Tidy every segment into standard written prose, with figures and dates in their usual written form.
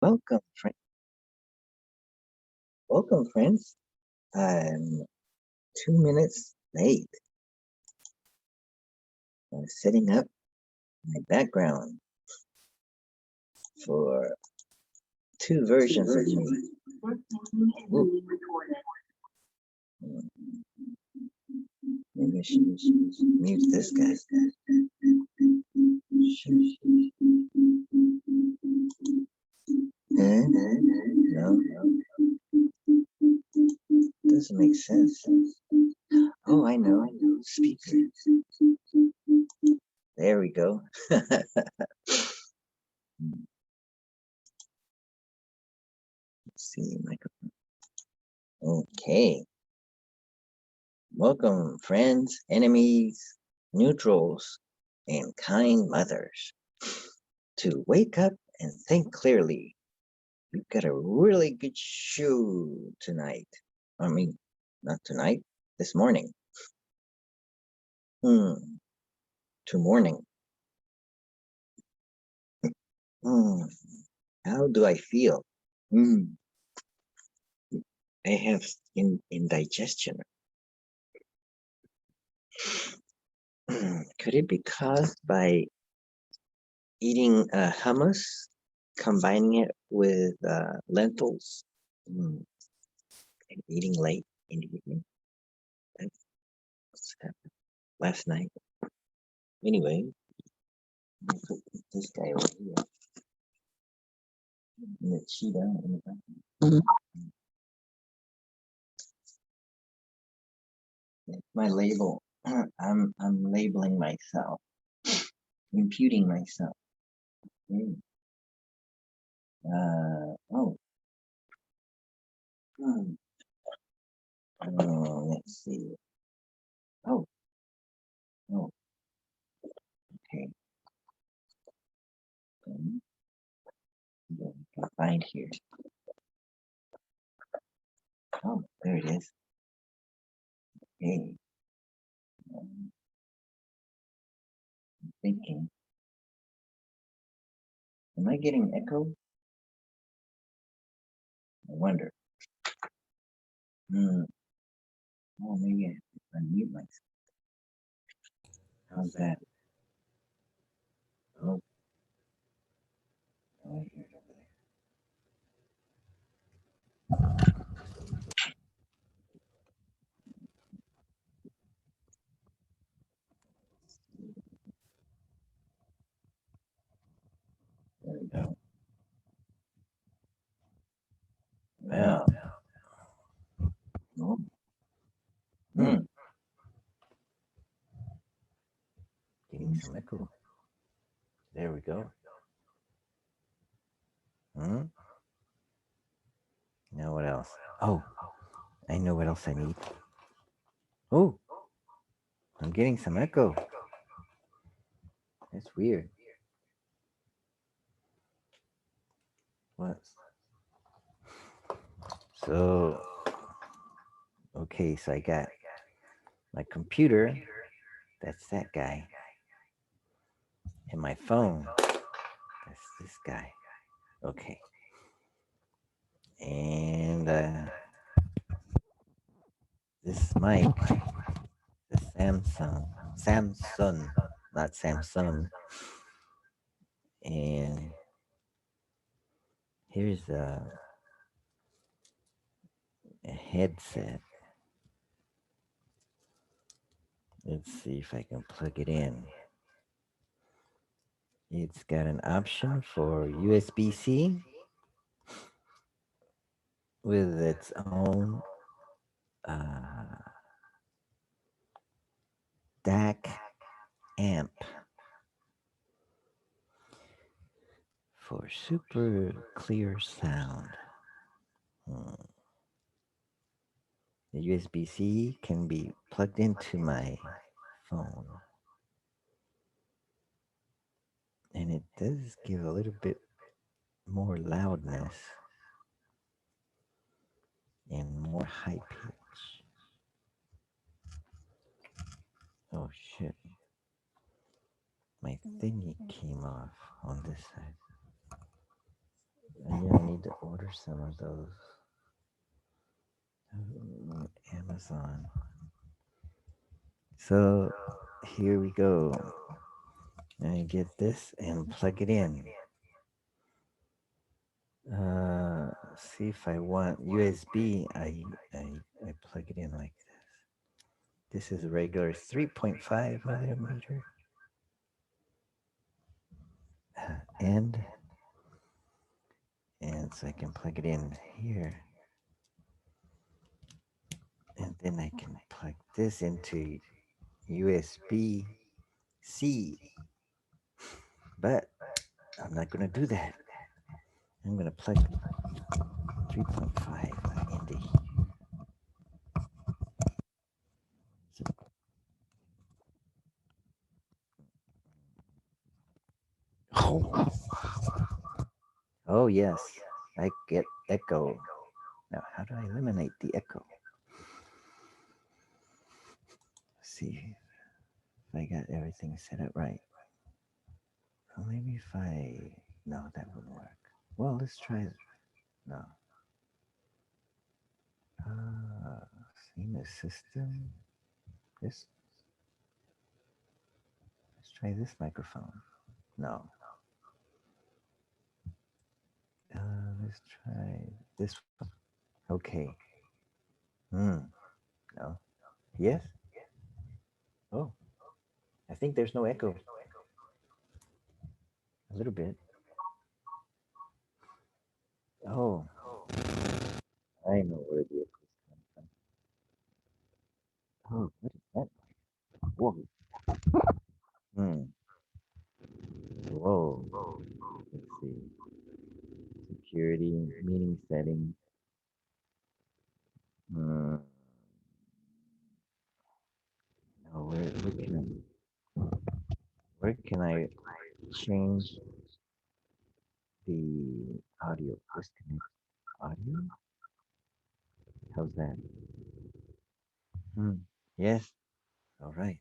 Welcome, welcome, friends. I'm 2 minutes late. I'm setting up my background for two versions of me. Ooh, maybe I should mute this guy. No, doesn't make sense. Oh, I know. Speaker. There we go. Let's see, microphone. Okay. Welcome, friends, enemies, neutrals, and kind mothers, to Wake Up and Think Clearly. We've got a really good show tonight. I mean, not tonight, this morning. To morning. How do I feel? I have indigestion. Could it be caused by eating hummus, combining it with lentils, and eating late in the evening? That's what happened last night. Anyway, I'll put this guy over here. And the cheetah in the back. My label. I'm labeling myself, imputing myself. Oh. Let's see. Oh. Okay. I'll find here. Oh, there it is. Okay. I'm thinking. Am I getting echo? I wonder. Oh, maybe I have to unmute myself. How's that? Oh, I hear it over there. There we go. Well. Oh. Getting some echo. There we go. Now what else? Oh, I know what else I need. Oh, I'm getting some echo. That's weird. What? So, okay, so I got my computer. That's that guy. And my phone. That's this guy. Okay. And this mic, the Samsung, not Samsung. And here's a headset. Let's see if I can plug it in. It's got an option for USB-C with its own DAC amp for super clear sound. The USB-C can be plugged into my phone. And it does give a little bit more loudness and more high pitch. Oh shit. My thingy came off on this side. Yeah, I need to order some of those. Amazon. So here we go. I get this and plug it in. See if I want USB. I plug it in like this. This is a regular 3.5 millimeter. And so I can plug it in here. And then I can plug this into USB C. But I'm not going to do that. I'm going to plug 3.5 into here. Oh, oh yes, I get echo. Now, how do I eliminate the echo? Let's see if I got everything set up right. Well, maybe if I... No, that wouldn't work. Well, let's try it. No. Same as system. This. Let's try this microphone. No. Let's try this one. Okay. Hmm. No. Yes. Oh, I think there's no echo. A little bit. Oh, I know where the echo's coming from. Oh, what is that? Whoa. Hmm. Whoa. Let's see. Security, meeting settings. Hmm. No, where can I change the audio? Disconnect audio? How's that? Hmm. Yes. All right.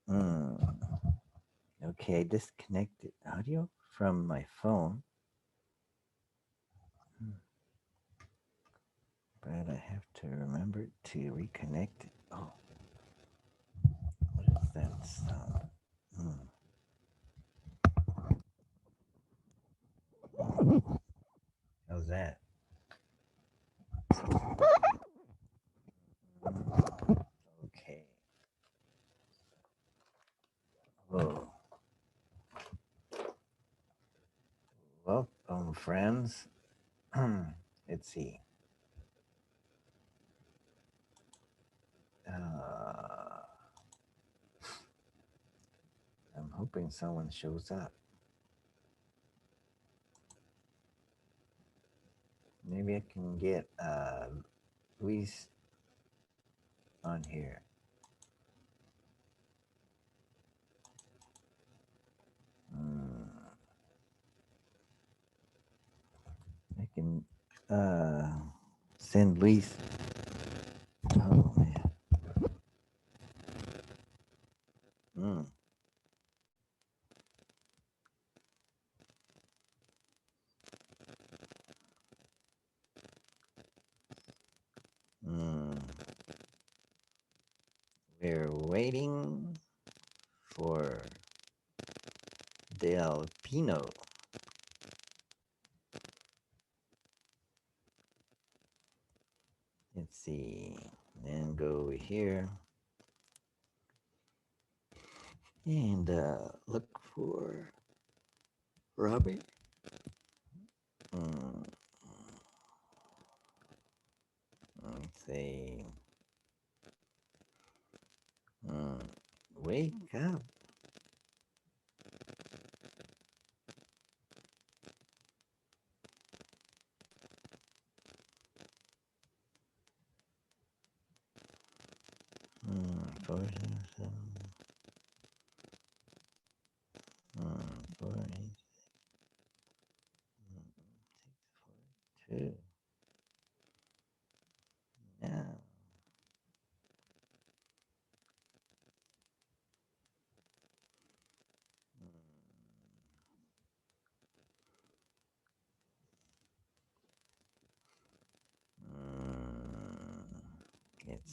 Hmm. Okay, I disconnected audio from my phone. Hmm. But I have to remember to reconnect it. Oh, what is that sound? Hmm. How's that? Okay. Oh, welcome, friends. Let's see. Uh, I'm hoping someone shows up. Maybe I can get Luis on here. Hmm. I can send Luis. Oh man. Hmm. Hmm. We're waiting for Del Pino. Let's see. And go over here and look for Robbie. Mm, let's see. Mm, wake up. Four, four, eight, 2. Now.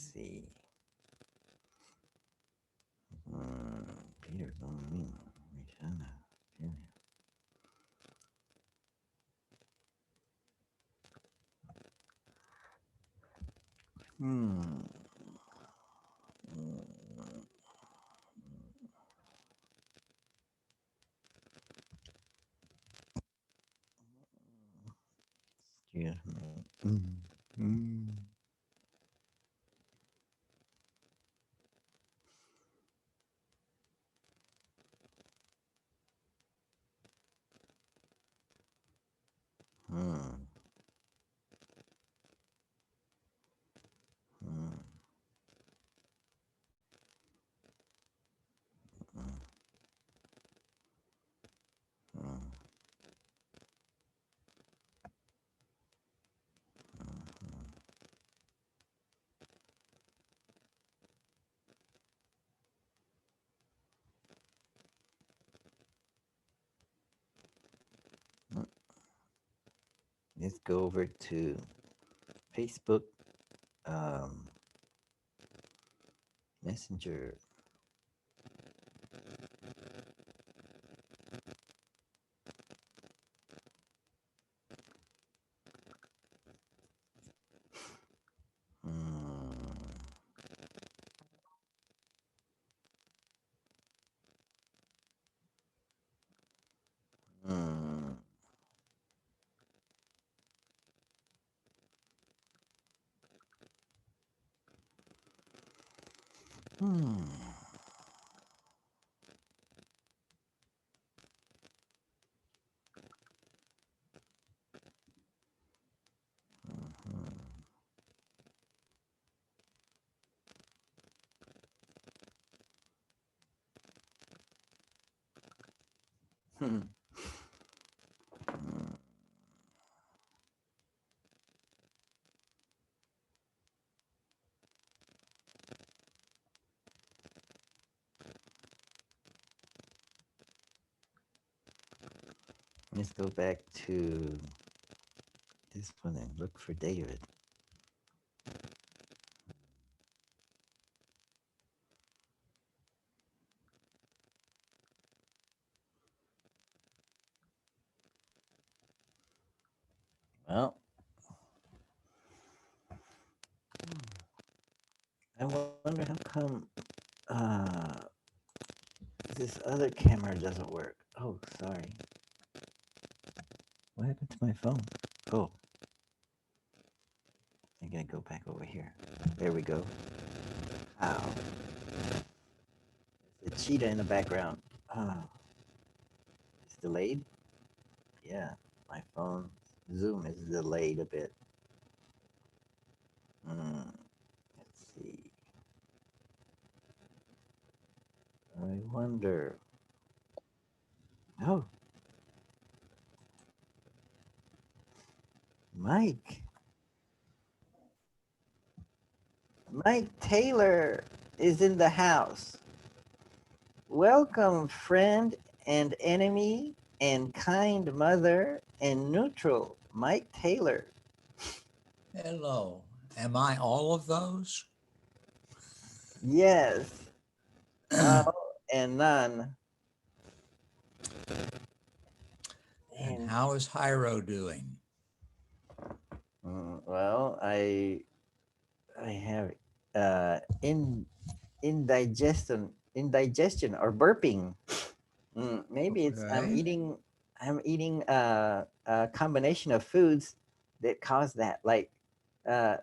see. Peter Domino. Hmm. Excuse me. Mm. Hmm. Hmm. Hmm. Hmm. Hmm. Let's go over to Facebook um, Messenger. Hmm. Hmm. Hmm. Hmm. Hmm. Let's go back to this one and look for David. Well, I wonder how come uh, this other camera doesn't work. Oh, sorry. What happened to my phone? Oh, I gotta go back over here. There we go. Ow. The cheetah in the background. Oh, it's delayed? Yeah, my phone zoom is delayed a bit. Let's see. I wonder. Oh, Mike. Mike Taylor is in the house. Welcome, friend and enemy and kind mother and neutral, Mike Taylor. Hello. Am I all of those? Yes, all and none. And And how is Hyro doing? well, I have in indigestion or burping. Maybe it's Okay. I'm eating a combination of foods that cause that, like uh,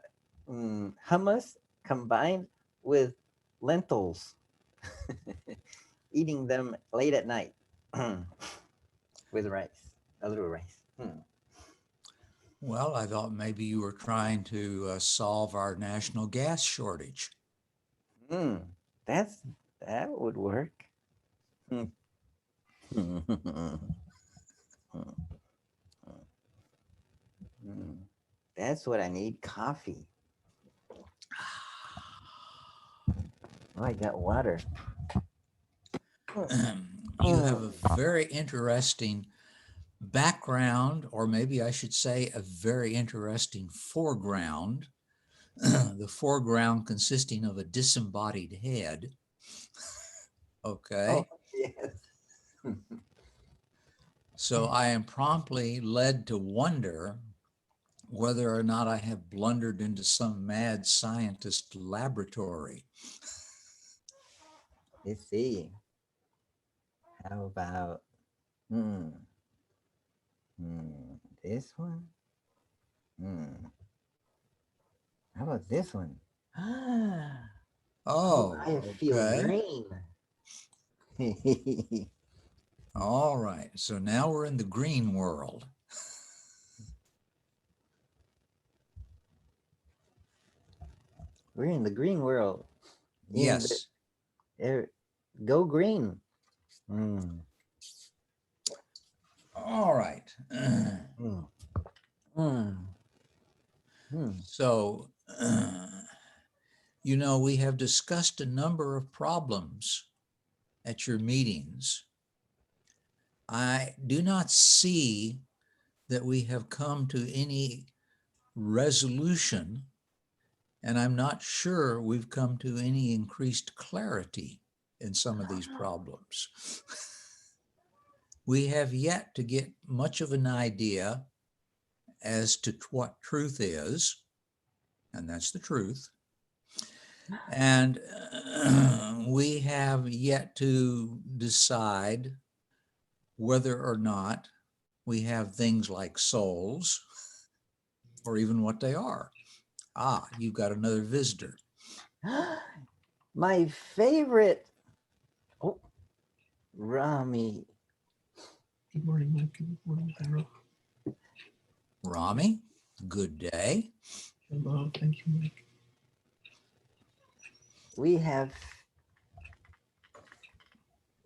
hummus combined with lentils. Eating them late at night with rice, a little rice. Well, I thought maybe you were trying to solve our national gas shortage. Hmm. That's that would work. Hmm. That's what I need. Coffee. Oh, I got water. You have a very interesting background, or maybe I should say a very interesting foreground the foreground consisting of a disembodied head. Okay. Oh, yes. So I am promptly led to wonder whether or not I have blundered into some mad scientist laboratory. Let's see. How about this one? How about this one? Oh, Oh, I feel okay. green. All right. So now we're in the green world. We're in the green world. In the Yes. go green. Mm. All right. Mm. Mm. Mm. So, you know, we have discussed a number of problems at your meetings. I do not see that we have come to any resolution, and I'm not sure we've come to any increased clarity in some of these problems. We have yet to get much of an idea as to what truth is, and that's the truth. And we have yet to decide whether or not we have things like souls or even what they are. Ah, you've got another visitor. My favorite. Oh, Rami. Good morning, Mike. Good morning, Daryl. Rami, good day. Hello, thank you, Mike. We have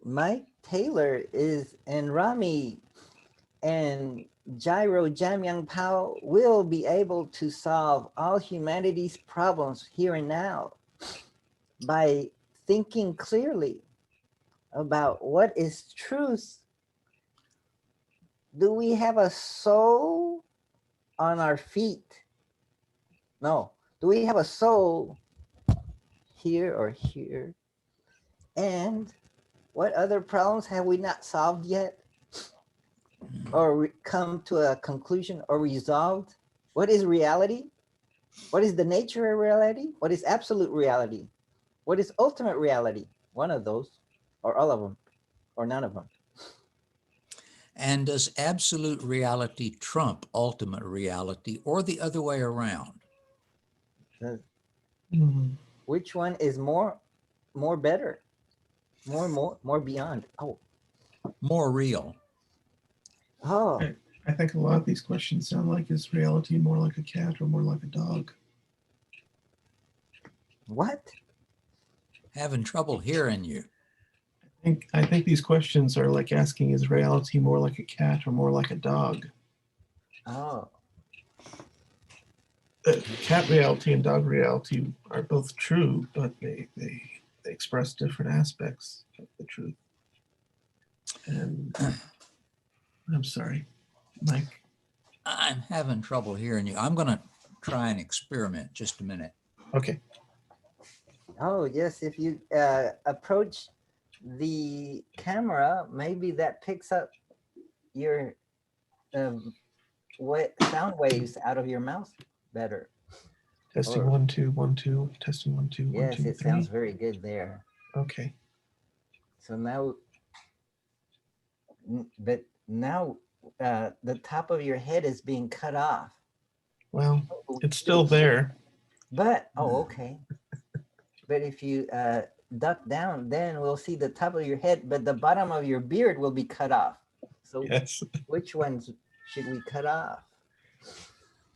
Mike Taylor is and Rami and Gyro Jamyang Pao will be able to solve all humanity's problems here and now by thinking clearly about what is truth. Do we have a soul on our feet? No. Do we have a soul here or here? And what other problems have we not solved yet? Or come to a conclusion or resolved? What is reality? What is the nature of reality? What is absolute reality? What is ultimate reality? One of those, or all of them, or none of them. And does absolute reality trump ultimate reality or the other way around? Which one is more better? More beyond. Oh. More real. Oh. I think a lot of these questions sound like, is reality more like a cat or more like a dog? What? Having trouble hearing you. I think these questions are like asking, is reality more like a cat or more like a dog? Oh. Cat reality and dog reality are both true, but they express different aspects of the truth. And I'm sorry, Mike. I'm having trouble hearing you. I'm going to try and experiment just a minute. Okay. Oh, yes. If you approach the camera, maybe that picks up your sound waves out of your mouth better. Testing 1 2 1 2. Testing 1 2 1 Yes, 2 it 3. sounds very good there. Okay. So now, but now the top of your head is being cut off. Well, it's still there. But, oh, okay. But if you duck down, then we'll see the top of your head, but the bottom of your beard will be cut off. So Yes. which ones should we cut off?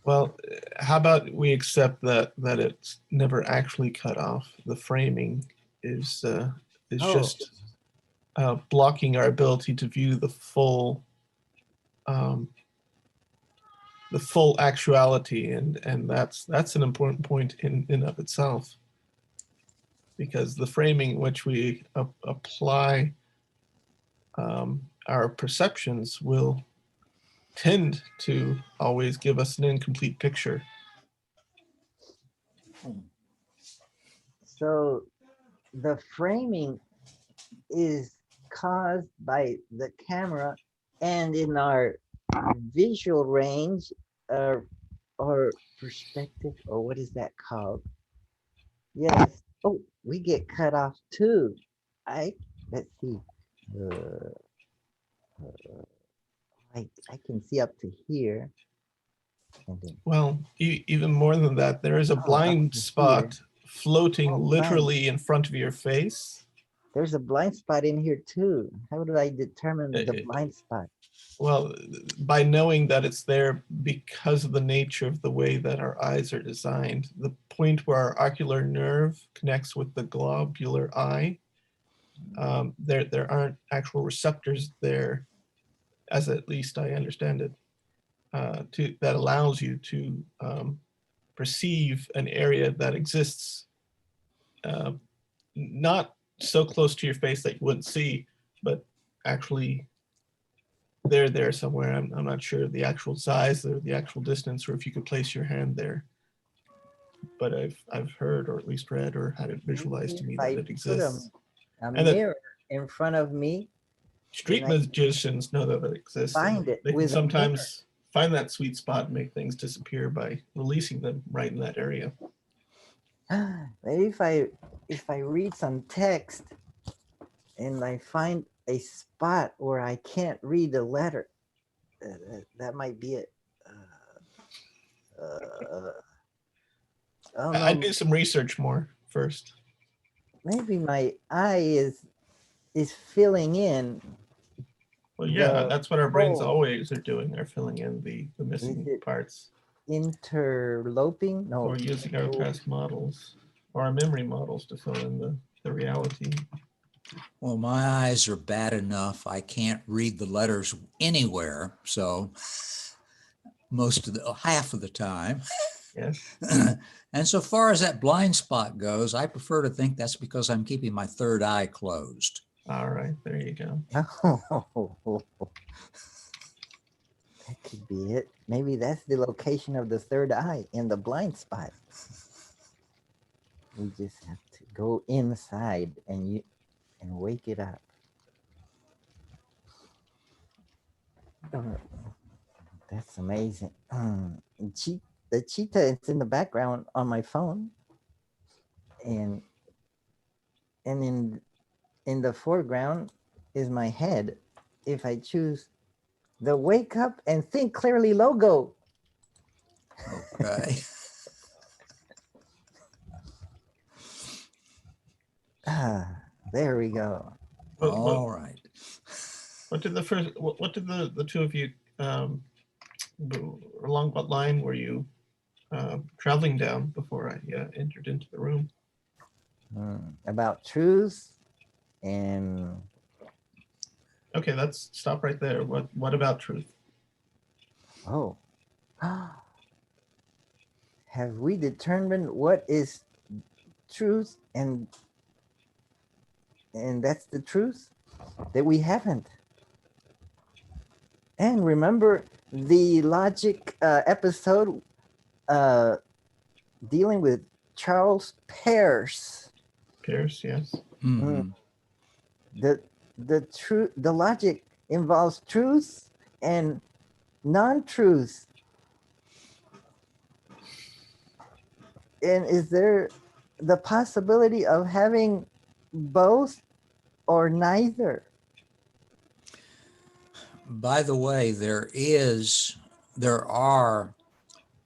Well, how about we accept that it's never actually cut off? The framing is just blocking our ability to view the full actuality, and that's an important point in of itself, because the framing in which we apply our perceptions will tend to always give us an incomplete picture. So the framing is caused by the camera, and in our visual range, uh, or perspective, or what is that called? Yes. Oh, we get cut off too. I let's see. Uh, I can see up to here, and then Well, even more than that, there is a oh, up blind to here. spot floating Oh, blind. literally in front of your face. There's a blind spot in here too. How do I determine the Uh, blind spot? Well, by knowing that it's there because of the nature of the way that our eyes are designed, the point where our ocular nerve connects with the globular eye, there aren't actual receptors there, as at least I understand it, that allows you to perceive an area that exists uh, not so close to your face that you wouldn't see, but actually they're there somewhere. I'm not sure the actual size or the actual distance, or if you could place your hand there. But I've heard, or at least read, or had it visualized to Maybe me if that I it put exists. a And that mirror in front of me, street then I magicians know that it exists, and find it they can with a mirror. sometimes find that sweet spot and make things disappear by releasing them right in that area. Maybe if I read some text and I find a spot where I can't read the letter, that might be it. I don't I'd know. do some research more first. Maybe my eye is filling in Well, yeah, the that's what our brains hole. always are doing. They're filling in the Is missing it parts, interloping? No. or using our past models or our memory models to fill in the reality. Well, my eyes are bad enough. I can't read the letters anywhere. So half of the time. Yes. And so far as that blind spot goes, I prefer to think that's because I'm keeping my third eye closed. All right. There you go. Oh, that could be it. Maybe that's the location of the third eye in the blind spot. We just have to go inside and wake it up. Oh, that's amazing. The cheetah is in the background on my phone, and in the foreground is my head. If I choose the wake up and think clearly logo. Okay. There we go. All right. What did the two of you along what line were you traveling down before I entered into the room? About truth and Okay, let's stop right there. What about truth? oh, have we determined what is truth, and that's the truth that we haven't? And remember the logic episode dealing with Charles Peirce. Pierce, yes. Mhm. The logic involves truth and non-truth. And is there the possibility of having both or neither? By the way, there are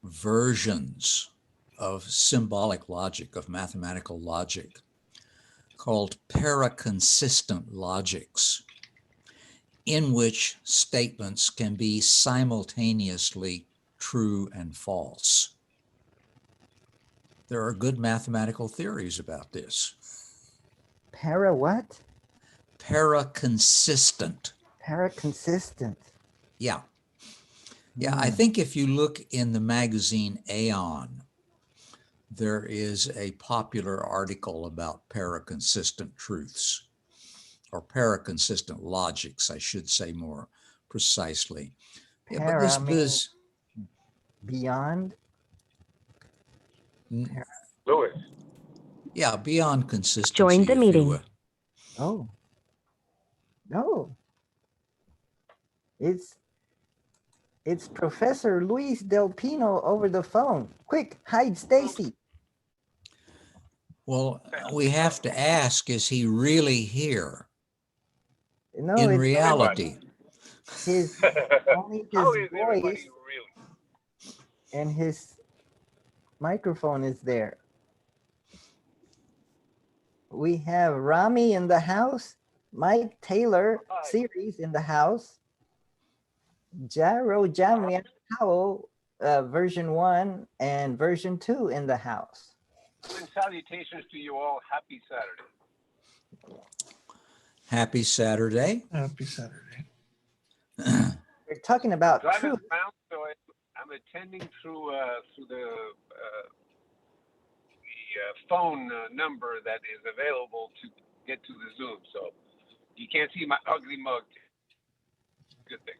versions of symbolic logic, of mathematical logic, called paraconsistent logics, in which statements can be simultaneously true and false. There are good mathematical theories about this. Para what? Paraconsistent. Paraconsistent. Yeah. Yeah, I think if you look in the magazine Aeon, there is a popular article about paraconsistent truths, or paraconsistent logics, I should say more precisely. Yeah, but Para means beyond. n- Louis. Yeah, beyond consistency. Join the if you meeting. will. Oh. No. It's Professor Luis Del Pino over the phone. Quick, hide Stacy. Well, we have to ask, is he really here No, in it's reality? his only How his is everybody voice really? and his microphone is there. We have Rami in the house, Mike Taylor Hi. series in the house, Jaro Jamia Powell version 1 and version 2 in the house. And salutations to you all. Happy Saturday. Happy Saturday. Happy Saturday. We're talking about Driving truth. around, so I'm attending through the phone number that is available to get to the Zoom. So you can't see my ugly mug. Good thing.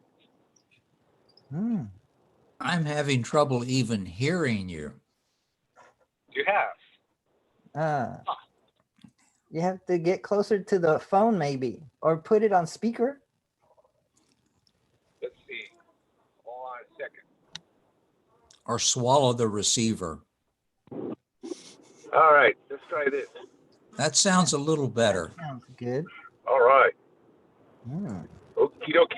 Hmm. I'm having trouble even hearing you. You have. You have to get closer to the phone maybe, or put it on speaker. Let's see. Hold on a second. Or swallow the receiver. All right, let's try this. That sounds a little better. Sounds good. All right. Hmm. Okie dokie.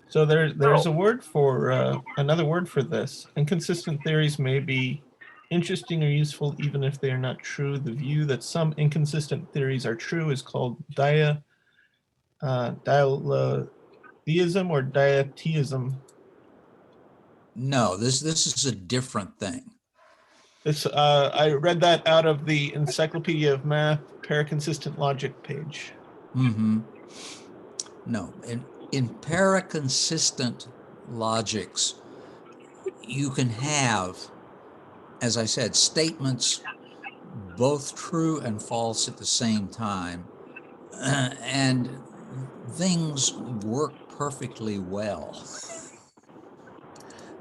So there's a word for another word for this. Inconsistent theories may be interesting or useful even if they are not true. The view that some inconsistent theories are true is called diatheism or dietism. No, this is a different thing. This I read that out of the Encyclopedia of Math Paraconsistent Logic page. Mm-hmm. No, in paraconsistent logics, you can have, as I said, statements both true and false at the same time, and things work perfectly well.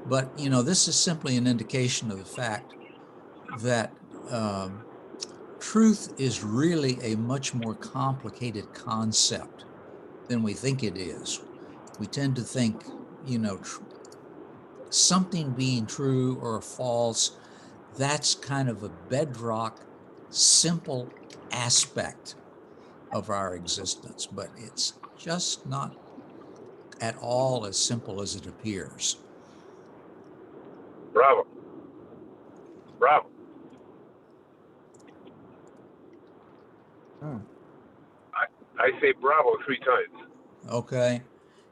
But, you know, this is simply an indication of the fact that truth is really a much more complicated concept than we think it is. We tend to think, you know, something being true or false, that's kind of a bedrock, simple aspect of our existence, but it's just not at all as simple as it appears. Bravo. Bravo. Hmm. I say bravo 3 times. Okay,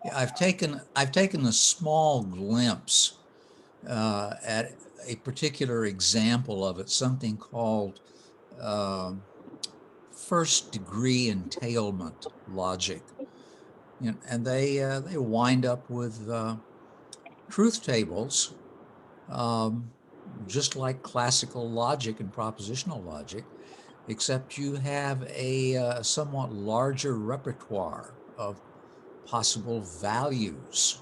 yeah, I've taken a small glimpse at a particular example of it, something called first degree entailment logic. You know, and they wind up with truth tables, just like classical logic and propositional logic, except you have a somewhat larger repertoire of possible values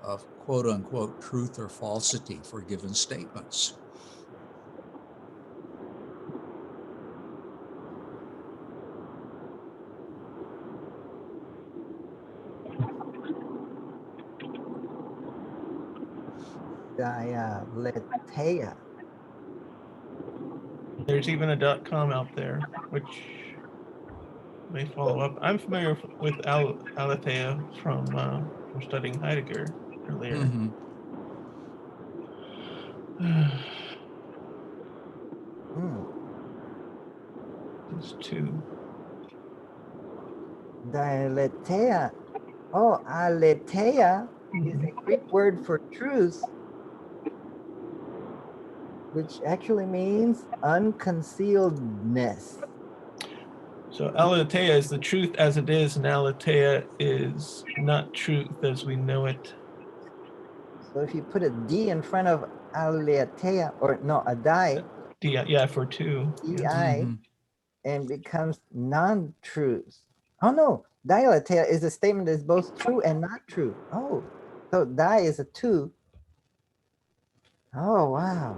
of quote unquote truth or falsity for given statements. Dialetheia. There's even a .com out there, which may follow up. I'm familiar with Aletheia from studying Heidegger earlier. Mm-hmm. Hmm. There's 2. Dialetheia. Oh, aletheia is a Greek word for truth, which actually means unconcealedness. So aletheia is the truth as it is, and aletheia is not truth as we know it. So if you put a D in front of aletheia, or no, a die, Yeah, for 2. DI, Mm-hmm. and becomes non-truth. Oh no, dialetheia is a statement that is both true and not true. Oh, so die is a 2. Oh, wow.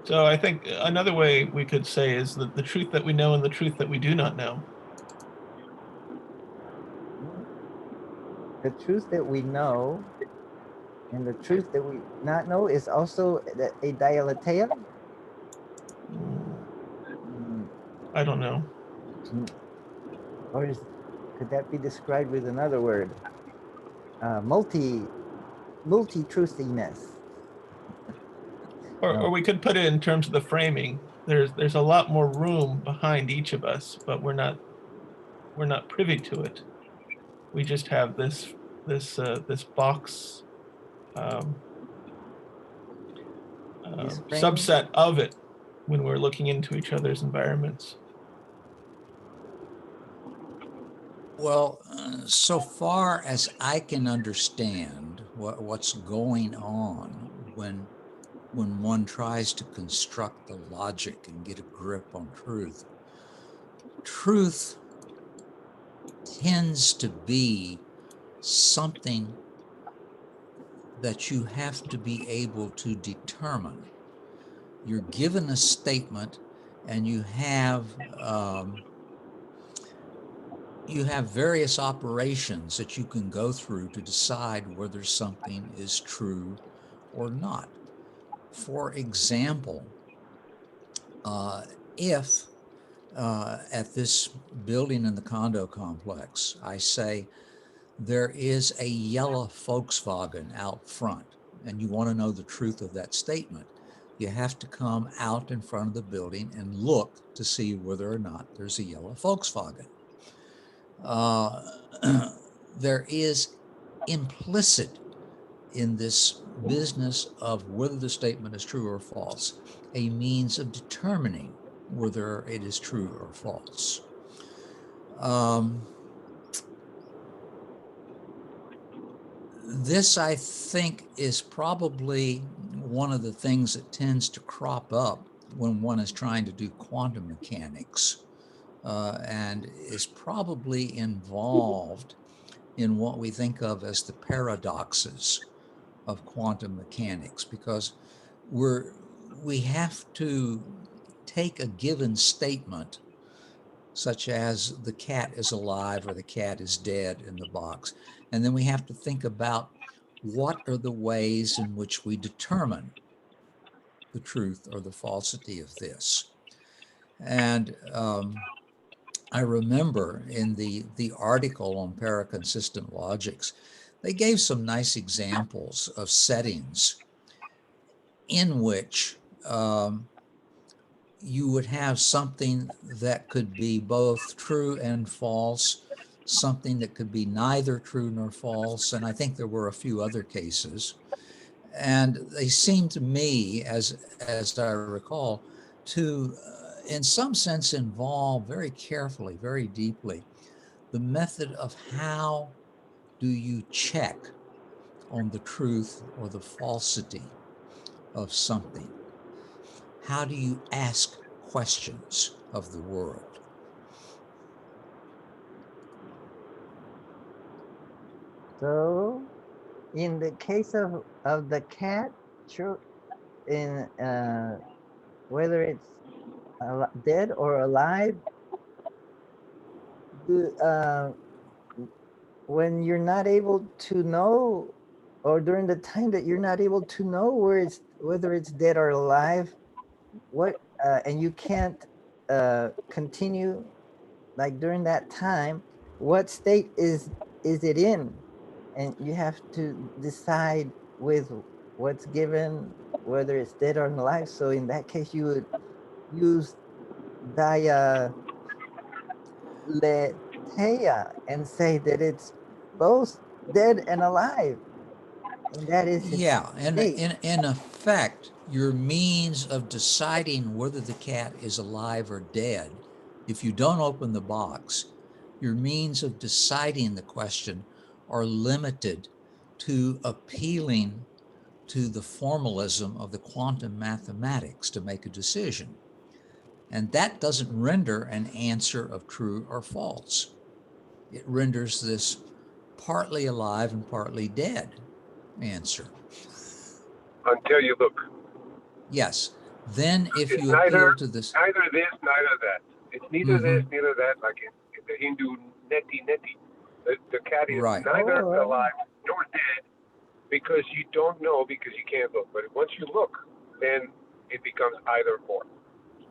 So I think another way we could say is that the truth that we know and the truth that we do not know. The truth that we know and the truth that we not know is also a dialetheia. Mm, I don't know. or could that be described with another word? Multi-truthiness. Or, No. or we could put it in terms of the framing. There's a lot more room behind each of us, but we're not privy to it. We just have this box This frame. subset of it when we're looking into each other's environments. Well, so far as I can understand what's going on when one tries to construct the logic and get a grip on truth, truth tends to be something that you have to be able to determine. You're given a statement and you have various operations that you can go through to decide whether something is true or not. For example, if at this building in the condo complex, I say there is a yellow Volkswagen out front, and you want to know the truth of that statement, you have to come out in front of the building and look to see whether or not there's a yellow Volkswagen. There is implicit in this business of whether the statement is true or false a means of determining whether it is true or false. This, I think, is probably one of the things that tends to crop up when one is trying to do quantum mechanics, and is probably involved in what we think of as the paradoxes of quantum mechanics, because we have to take a given statement, such as the cat is alive or the cat is dead in the box, and then we have to think about what are the ways in which we determine the truth or the falsity of this. And I remember in the article on paraconsistent logics, they gave some nice examples of settings in which you would have something that could be both true and false, something that could be neither true nor false, and I think there were a few other cases. And they seem to me, as I recall, to in some sense involve very carefully, very deeply, the method of how do you check on the truth or the falsity of something? How do you ask questions of the world? So, in the case of the cat, sure, in whether it's dead or alive, the, when you're not able to know, or during the time that you're not able to know whether it's dead or alive, what and you can't continue, like during that time, what state is it in, and you have to decide with what's given whether it's dead or alive. So in that case, you would use dialetheia and say that it's both dead and alive, and that is its Yeah, and state. in effect, your means of deciding whether the cat is alive or dead, if you don't open the box, your means of deciding the question are limited to appealing to the formalism of the quantum mathematics to make a decision. And that doesn't render an answer of true or false. It renders this partly alive and partly dead answer. Until you look. Yes, Then if It's you neither appeal to this, this, neither that. It's neither this, neither that, like in the Hindu neti. The cat is right, neither Oh, alive nor dead because you don't know because you can't look. But once you look, then it becomes either or.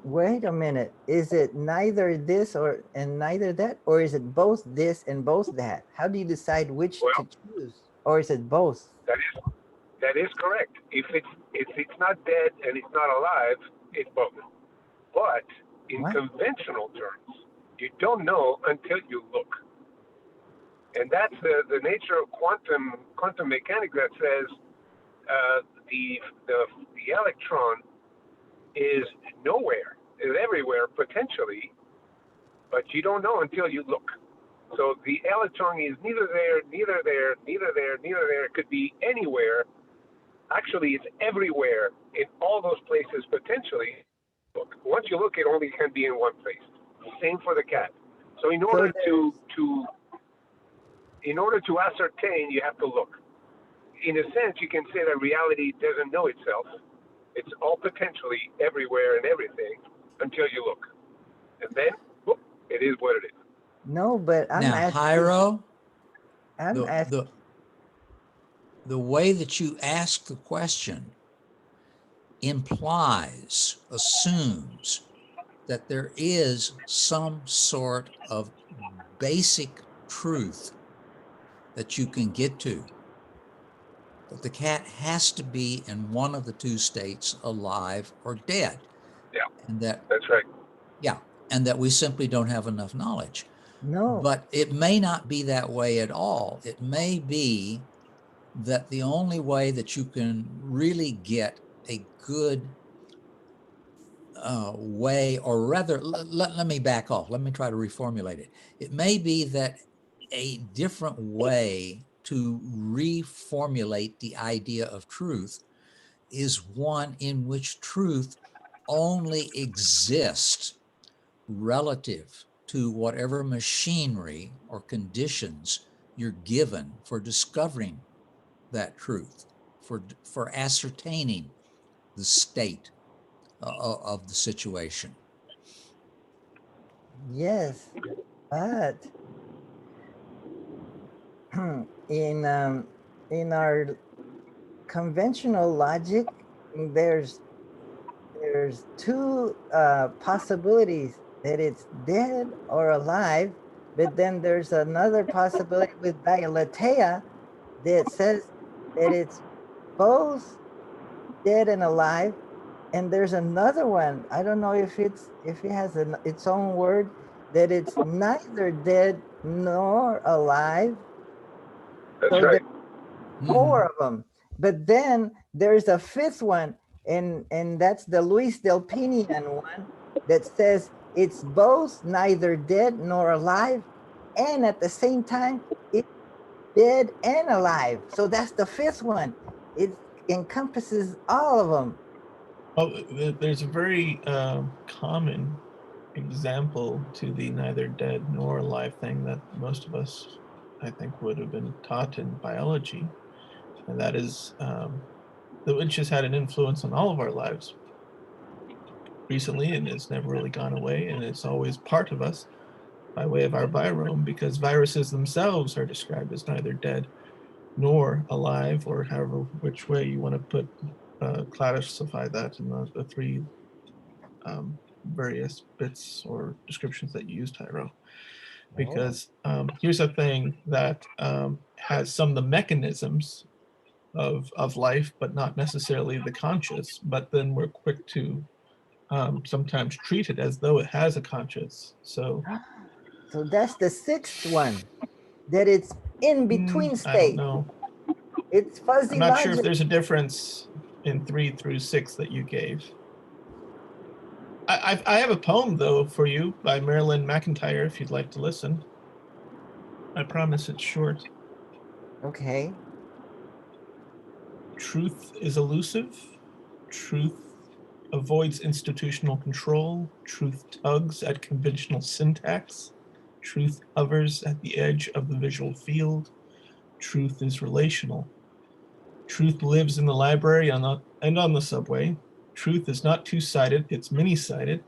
wait a minute. Is it neither this or and neither that, or is it both this and both that? How do you decide which to Well, choose, or is it both? that is correct. If it's not dead and it's not alive, it's both. But in What? conventional terms, you don't know until you look. And that's the nature of quantum mechanics that says the electron is nowhere, is everywhere potentially, but you don't know until you look. So the electron is neither there, neither there, neither there, neither there. It could be anywhere. Actually, it's everywhere in all those places potentially. Look, once you look, it only can be in one place. Same for the cat. So in So order there's to ascertain, you have to look. In a sense, you can say that reality doesn't know itself. It's all potentially everywhere and everything until you look. And then, whoop, it is what it is. no, but I'm now asking. Jairo, I'm the, asking. the, the way that you ask the question implies, assumes that there is some sort of basic truth that you can get to, that the cat has to be in one of the two states, alive or dead. Yeah, And that, that's right. yeah, and that we simply don't have enough knowledge. No, But it may not be that way at all. It may be that the only way that you can really get a good way, or rather, let me back off. Let me try to reformulate it. It may be that a different way to reformulate the idea of truth is one in which truth only exists relative to whatever machinery or conditions you're given for discovering that truth, for ascertaining the state of the situation. yes, but in our conventional logic, there's two possibilities that it's dead or alive, but then there's another possibility with dialetheia that says that it's both dead and alive, and there's another one. I don't know if it has its own word, that it's neither dead nor alive. That's So right. four Mhm. of them. But then there's a fifth one, and that's the Luis Delpinian one that says it's both neither dead nor alive, and at the same time it's dead and alive. So that's the fifth one. It encompasses all of them. Well, there's a very common example to the neither dead nor alive thing that most of us, I think, would have been taught in biology, and that is which has had an influence on all of our lives recently, and it's never really gone away, and it's always part of us by way of our virome, because viruses themselves are described as neither dead nor alive, or however which way you want to put classify that in the three various bits or descriptions that you use, Tyro. Because here's a thing that has some of the mechanisms of life, but not necessarily the conscious. But then we're quick to sometimes treat it as though it has a conscious. So So that's the sixth one, that it's in between I don't state. know. It's I'm fuzzy not sure if logic. there's a difference in 3 through 6 that you gave. I have a poem, though, for you by Marilyn McIntyre, if you'd like to listen. I promise it's short. Okay. Truth is elusive. Truth avoids institutional control. Truth tugs at conventional syntax. Truth hovers at the edge of the visual field. Truth is relational. Truth lives in the library and on the subway. Truth is not two-sided, it's many-sided.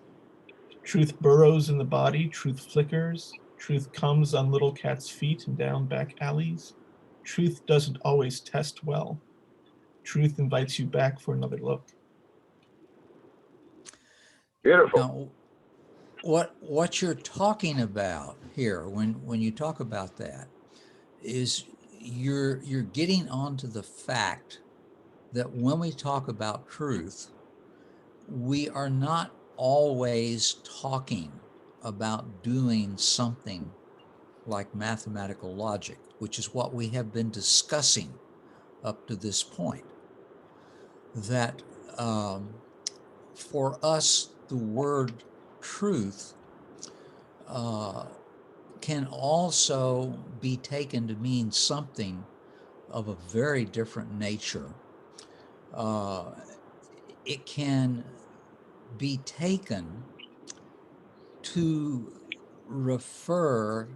Truth burrows in the body, truth flickers. Truth comes on little cat's feet and down back alleys. Truth doesn't always test well. Truth invites you back for another look. Beautiful. Now, what you're talking about here, when you talk about that, is you're getting onto the fact that when we talk about truth, we are not always talking about doing something like mathematical logic, which is what we have been discussing up to this point. That for us, the word truth can also be taken to mean something of a very different nature. It can be taken to refer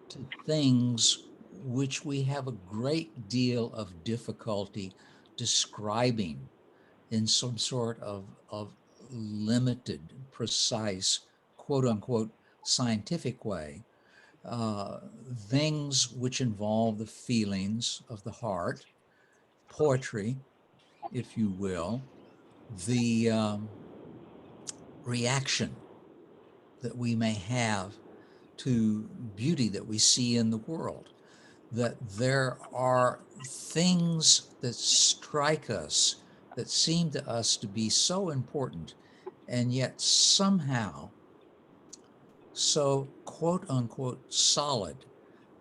to things which we have a great deal of difficulty describing in some sort of limited, precise, quote unquote, scientific way. Things which involve the feelings of the heart, poetry, if you will, the reaction that we may have to beauty that we see in the world, that there are things that strike us that seem to us to be so important and yet somehow so quote unquote solid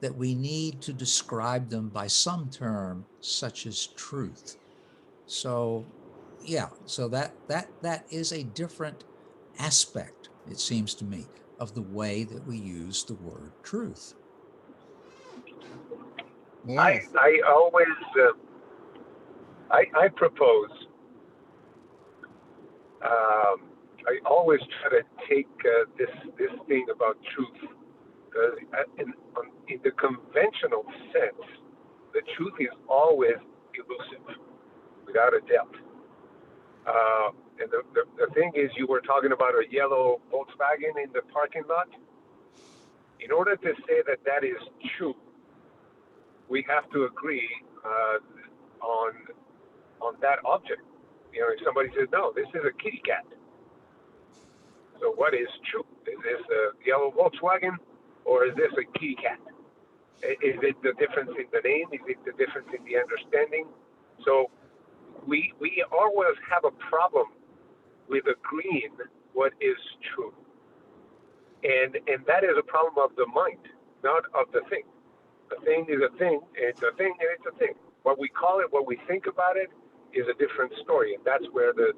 that we need to describe them by some term such as truth. So yeah, so that is a different aspect, it seems to me, of the way that we use the word truth. Yes. I always I propose. I always try to take this thing about truth. In the conventional sense, the truth is always elusive, without a doubt. And the thing is, you were talking about a yellow Volkswagen in the parking lot. In order to say that that is true, we have to agree on that object. You know, if somebody says, no, this is a kitty cat. So what is true? Is this a yellow Volkswagen or is this a kitty cat? Is it the difference in the name? Is it the difference in the understanding? So we always have a problem with agreeing what is true. And that is a problem of the mind, not of the thing. A thing is a thing, and it's a thing, and it's a thing. What we call it, what we think about it, is a different story. And that's where the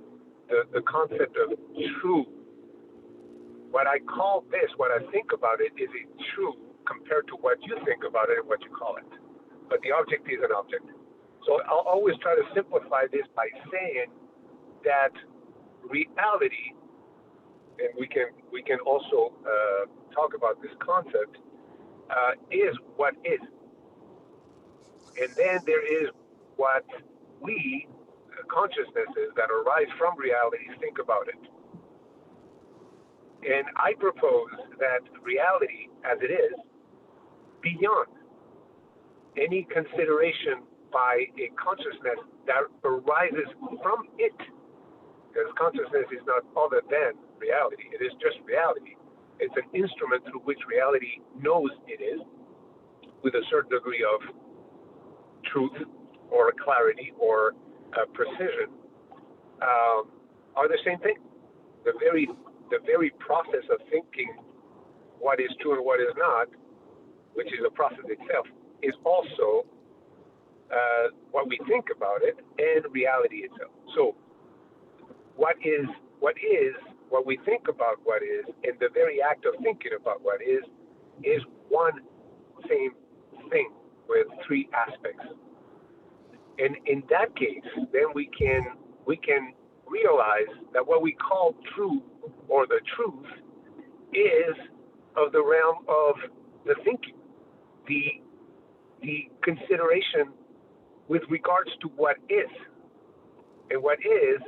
concept of true, what I call this, what I think about it, is it true compared to what you think about it and what you call it. But the object is an object. So I'll always try to simplify this by saying that reality, and we can also talk about this concept, is what is. And then there is what we, consciousnesses that arise from reality, think about it. And I propose that reality as it is, beyond any consideration by a consciousness that arises from it, because consciousness is not other than reality, it is just reality. It's an instrument through which reality knows it is, with a certain degree of truth or clarity or precision, are the same thing. The very process of thinking what is true and what is not, which is a process itself, is also what we think about it and reality itself. So what we think about what is, and the very act of thinking about what is one same thing with three aspects. And in that case, then we can realize that what we call true or the truth is of the realm of the thinking, the consideration with regards to what is. And what is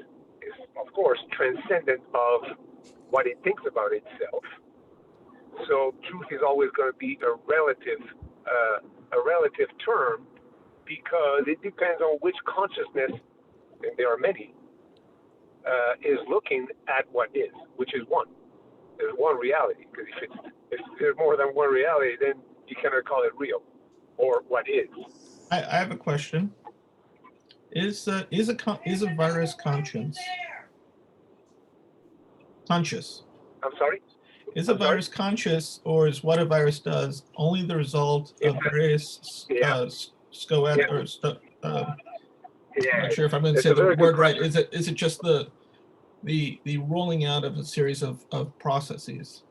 is, of course, transcendent of what it thinks about itself. So truth is always going to be a relative term, because it depends on which consciousness, and there are many, is looking at what is, which is one. There's one reality, because if there's more than one reality, then you cannot call it real or what is. I have a question. Is a virus conscious? I'm sorry? Is a virus conscious, or is what a virus does only the result of various Yeah. scoet Yeah. or I'm Yeah. not sure if I'm going to It's say a the very good word right. question. Is it just the rolling out of a series of processes?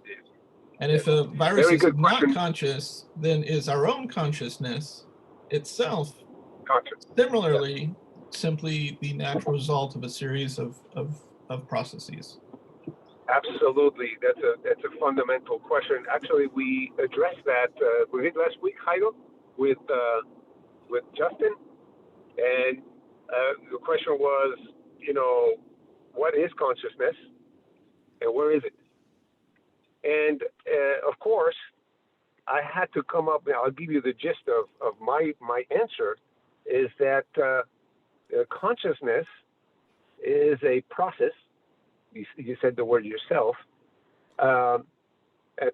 And if a virus Very is good not question. conscious, then is our own consciousness itself Conscious. similarly simply the natural result of a series of processes? Absolutely, that's a fundamental question. Actually, we addressed that we did last week, Jairo, with Justin, and the question was, what is consciousness, and where is it? And of course, I had to come up. I'll give you the gist of my answer. Is that consciousness is a process. You said the word yourself, a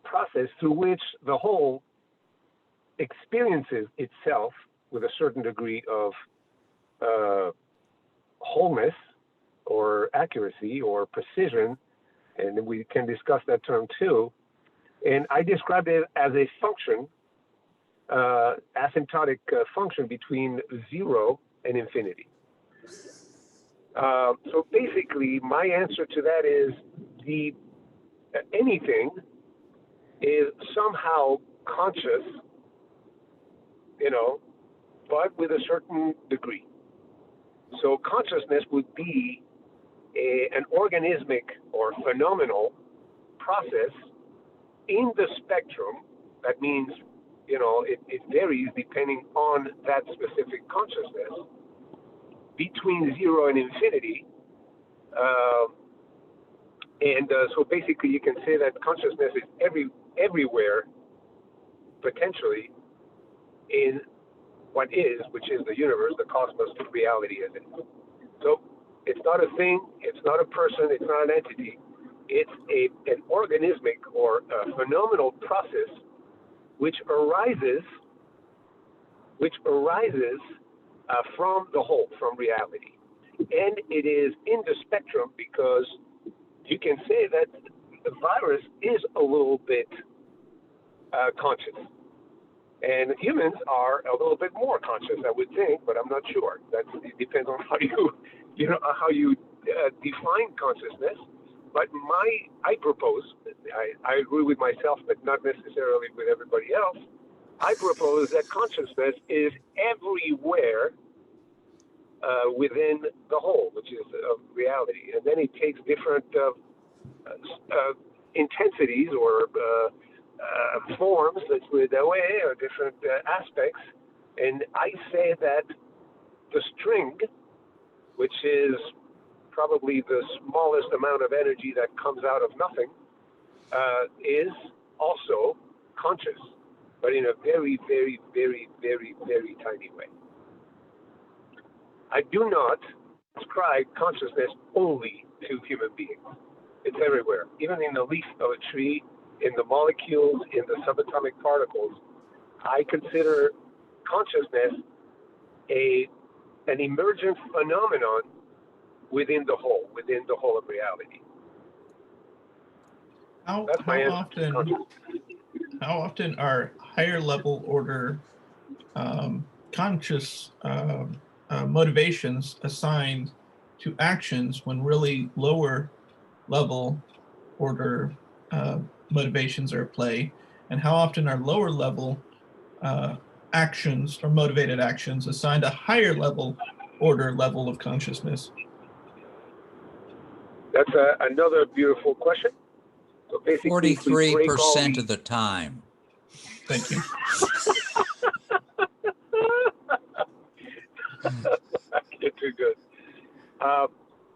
process through which the whole experiences itself with a certain degree of wholeness or accuracy or precision, and we can discuss that term too. And I described it as a function, asymptotic function between 0 and infinity. So basically, my answer to that is anything is somehow conscious, but with a certain degree. So consciousness would be an organismic or phenomenal process in the spectrum. That means, it varies depending on that specific consciousness, between 0 and infinity. So basically you can say that consciousness is everywhere, potentially, in what is, which is the universe, the cosmos, the reality as it is. So it's not a thing, it's not a person, it's not an entity. It's an organismic or a phenomenal process which arises from the whole, from reality. And it is in the spectrum, because you can say that the virus is a little bit conscious. And humans are a little bit more conscious, I would think, but I'm not sure. It depends on how you define consciousness. But I propose, I agree with myself, but not necessarily with everybody else. I propose that consciousness is everywhere within the whole, which is reality. And then it takes different intensities or forms, let's put it that way, or different aspects. And I say that the string, which is probably the smallest amount of energy that comes out of nothing, is also conscious, but in a very, very, very, very, very tiny way. I do not ascribe consciousness only to human beings. It's everywhere, even in the leaf of a tree, in the molecules, in the subatomic particles. I consider consciousness an emergent phenomenon within the whole of reality. That's my answer. How often are higher level order conscious motivations assigned to actions when really lower level order motivations are at play, and how often are lower level actions or motivated actions assigned a higher level order level of consciousness? That's another beautiful question. So basically, 43% of the time. Thank you. You're too good.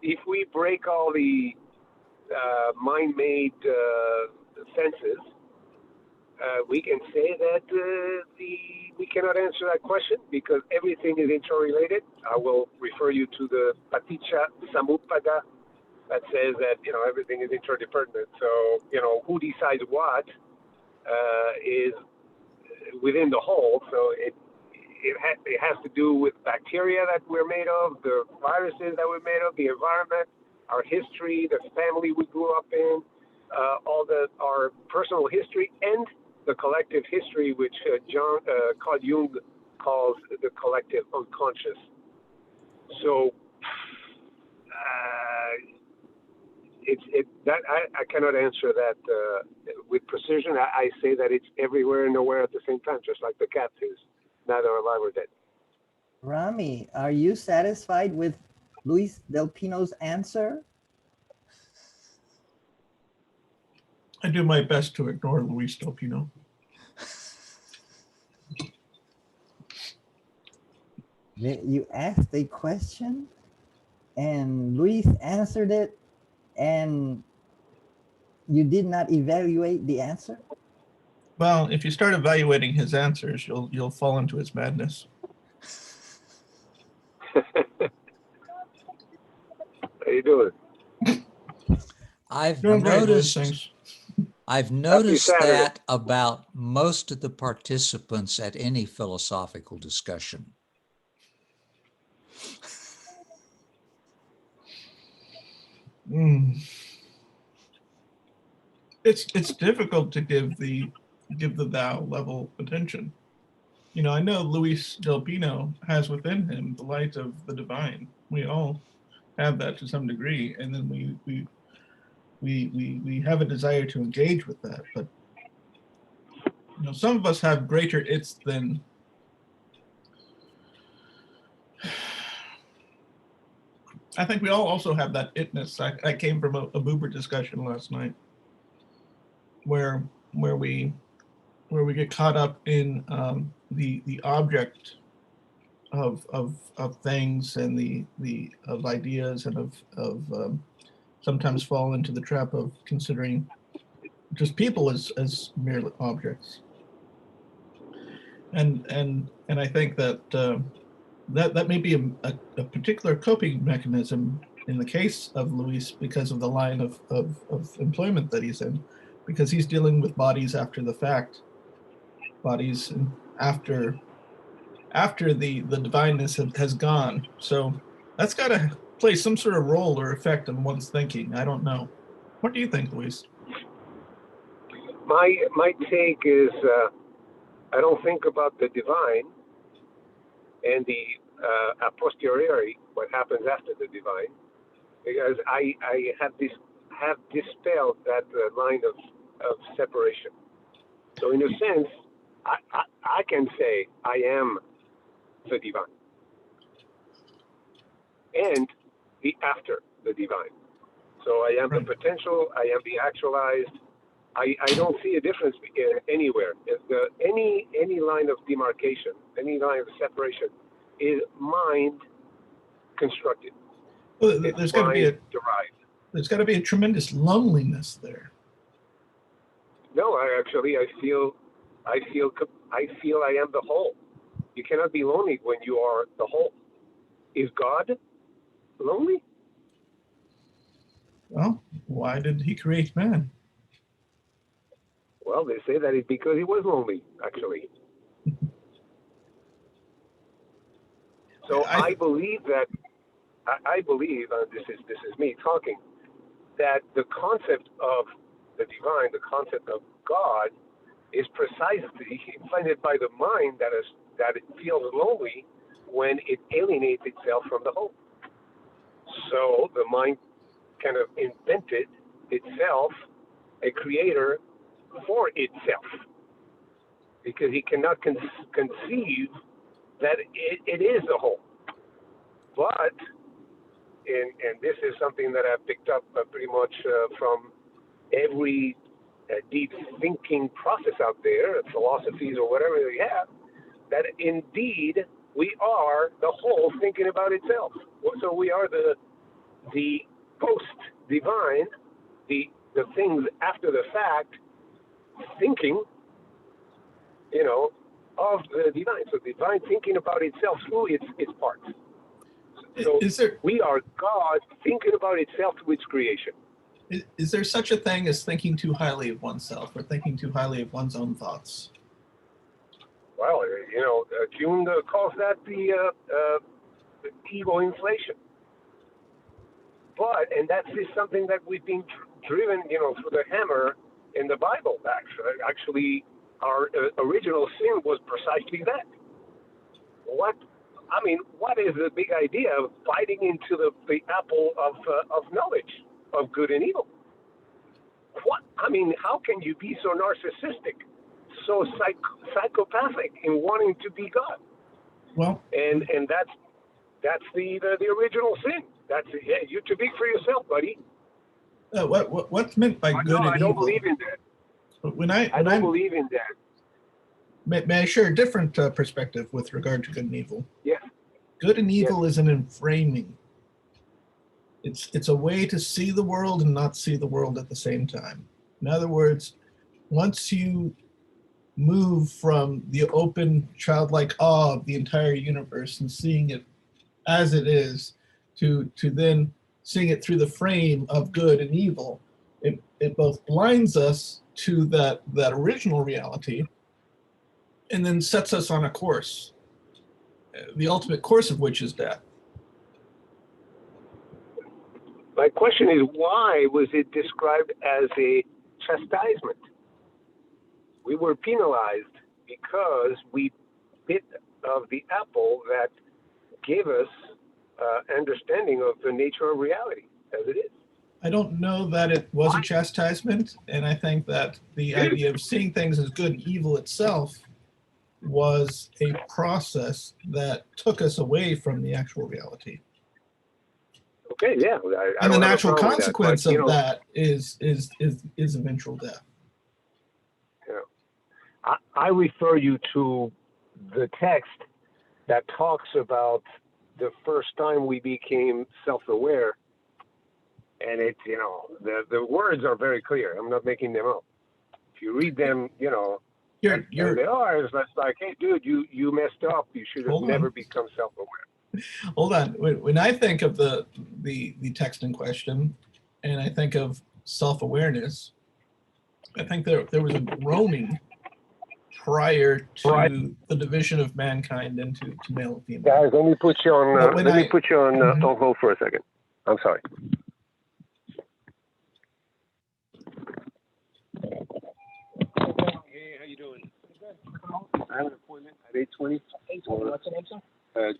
if we break all the mind-made fences, we can say that we cannot answer that question because everything is interrelated. I will refer you to the Paticca Samuppada that says that everything is interdependent. So who decides what is within the whole. So it has to do with bacteria that we're made of, the viruses that we're made of, the environment, our history, the family we grew up in, our personal history, and the collective history, which Carl Jung calls the collective unconscious. So I cannot answer that with precision. I say that it's everywhere and nowhere at the same time, just like the cat is neither alive or dead. Rami, are you satisfied with Luis Del Pino's answer? I do my best to ignore Luis Del Pino. You asked a question and Luis answered it, and you did not evaluate the answer? Well, if you start evaluating his answers, you'll fall into his madness. How you doing? I've Doing great, Luis, noticed thanks. I've noticed Saturday. that about most of the participants at any philosophical discussion. It's difficult to give the thou level attention. I know Luis Del Pino has within him the light of the divine. We all have that to some degree, and then we have a desire to engage with that. But some of us have greater its than. I think we all also have that itness. I came from a Buber discussion last night, where we get caught up in the object of things and the of ideas and of sometimes fall into the trap of considering just people as mere objects. And I think that that may be a particular coping mechanism in the case of Luis because of the line of employment that he's in, because he's dealing with bodies after the fact, bodies after the divineness has gone. So that's got to play some sort of role or effect on one's thinking. I don't know. What do you think, Luis? My take is I don't think about the divine and the a posteriori, what happens after the divine, because I have dispelled that line of separation. So in a sense, I can say I am the divine and the after the divine. So I am the potential, I am the actualized. I don't see a difference anywhere. Any line of demarcation, any line of separation is mind constructed. Well, there's got to be derived. There's got to be a tremendous loneliness there. No, I feel I am the whole. You cannot be lonely when you are the whole. Is God lonely? Well, why did he create man? Well, they say that it's because he was lonely, actually. So I believe that this is me talking, that the concept of the divine, the concept of God, is precisely implanted by the mind that it feels lonely when it alienates itself from the whole. So the mind kind of invented itself a creator for itself, because he cannot conceive that it is the whole. But, and this is something that I've picked up pretty much from every deep thinking process out there, philosophies or whatever they have, that indeed we are the whole thinking about itself. So we are the the post-divine, the things after the fact, thinking, of the divine. So divine thinking about itself through its parts. So Is there we are God thinking about itself through its creation. is there such a thing as thinking too highly of oneself or thinking too highly of one's own thoughts? Well, Jung calls that the ego inflation. And that's just something that we've been driven, through the hammer in the Bible. Actually, our original sin was precisely that. What is the big idea of biting into the apple of knowledge of good and evil? How can you be so narcissistic, so psychopathic in wanting to be God? Well, and that's the original sin. You're too big for yourself, buddy. what's meant by good and I don't evil? believe in that. When I don't believe in that. May I share a different perspective with regard to good and evil? Yeah. Good and evil is an enframing. It's a way to see the world and not see the world at the same time. In other words, once you move from the open, childlike awe of the entire universe and seeing it as it is, to then seeing it through the frame of good and evil, it both blinds us to that original reality and then sets us on a course, the ultimate course of which is death. My question is, why was it described as a chastisement? We were penalized because we bit of the apple that gave us understanding of the nature of reality as it is. I don't know that it was a chastisement, and I think that the idea of seeing things as good and evil itself was a process that took us away from the actual reality. Okay, yeah. And the natural consequence of that is eventual death. Yeah. I refer you to the text that talks about the first time we became self-aware, and it's the words are very clear. I'm not making them up. If you read them, they are. It's like, hey, dude, you messed up. You should have never become self-aware. Hold on. When I think of the text in question, and I think of self-awareness, I think there was a groaning prior to the division of mankind into male and female. Guys, let me put you on on hold for a second. I'm sorry. Hey, how you doing? I have an appointment at 8:20. What's your name, sir?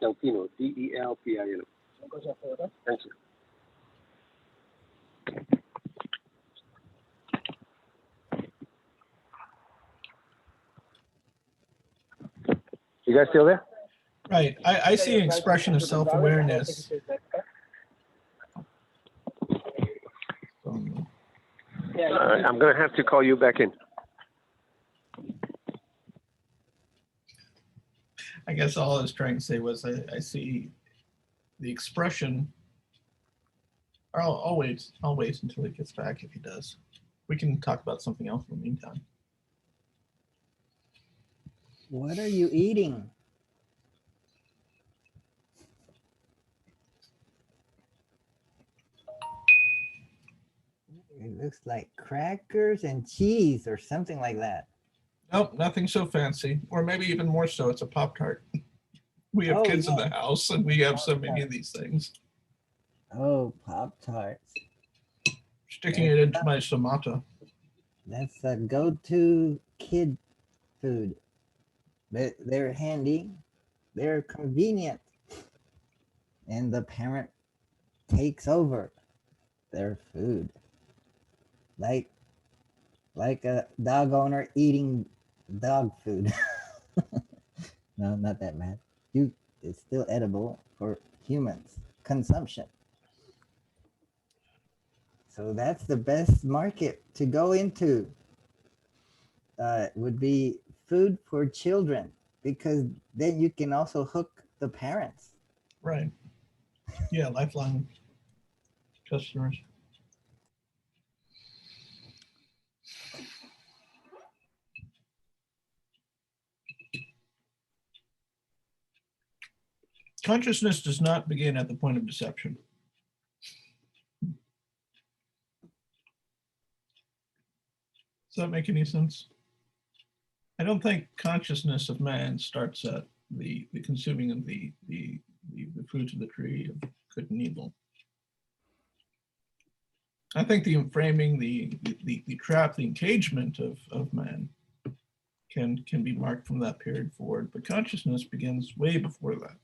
Delpino, Delpino. Thank you. You guys still there? Right. I see an expression of self-awareness. I'm going to have to call you back in. I guess all I was trying to say was I see the expression. I'll wait until he gets back if he does. We can talk about something else in the meantime. What are you eating? It looks like crackers and cheese or something like that. Nope, nothing so fancy. Or maybe even more so, it's a Pop-Tart. We have kids in the house and we have so many of these things. Oh, Pop-Tarts. Sticking it into my somata. That's a go-to kid food. They're handy, they're convenient, and the parent takes over their food. Like a dog owner eating dog food. No, not that bad. It's still edible for humans consumption. So that's the best market to go into. Would be food for children, because then you can also hook the parents. Right. Yeah, lifelong customers. Consciousness does not begin at the point of deception. Does that make any sense? I don't think consciousness of man starts at the consuming of the fruits of the tree of good and evil. I think the framing, the trap, the engagement of man can be marked from that period forward, but consciousness begins way before that.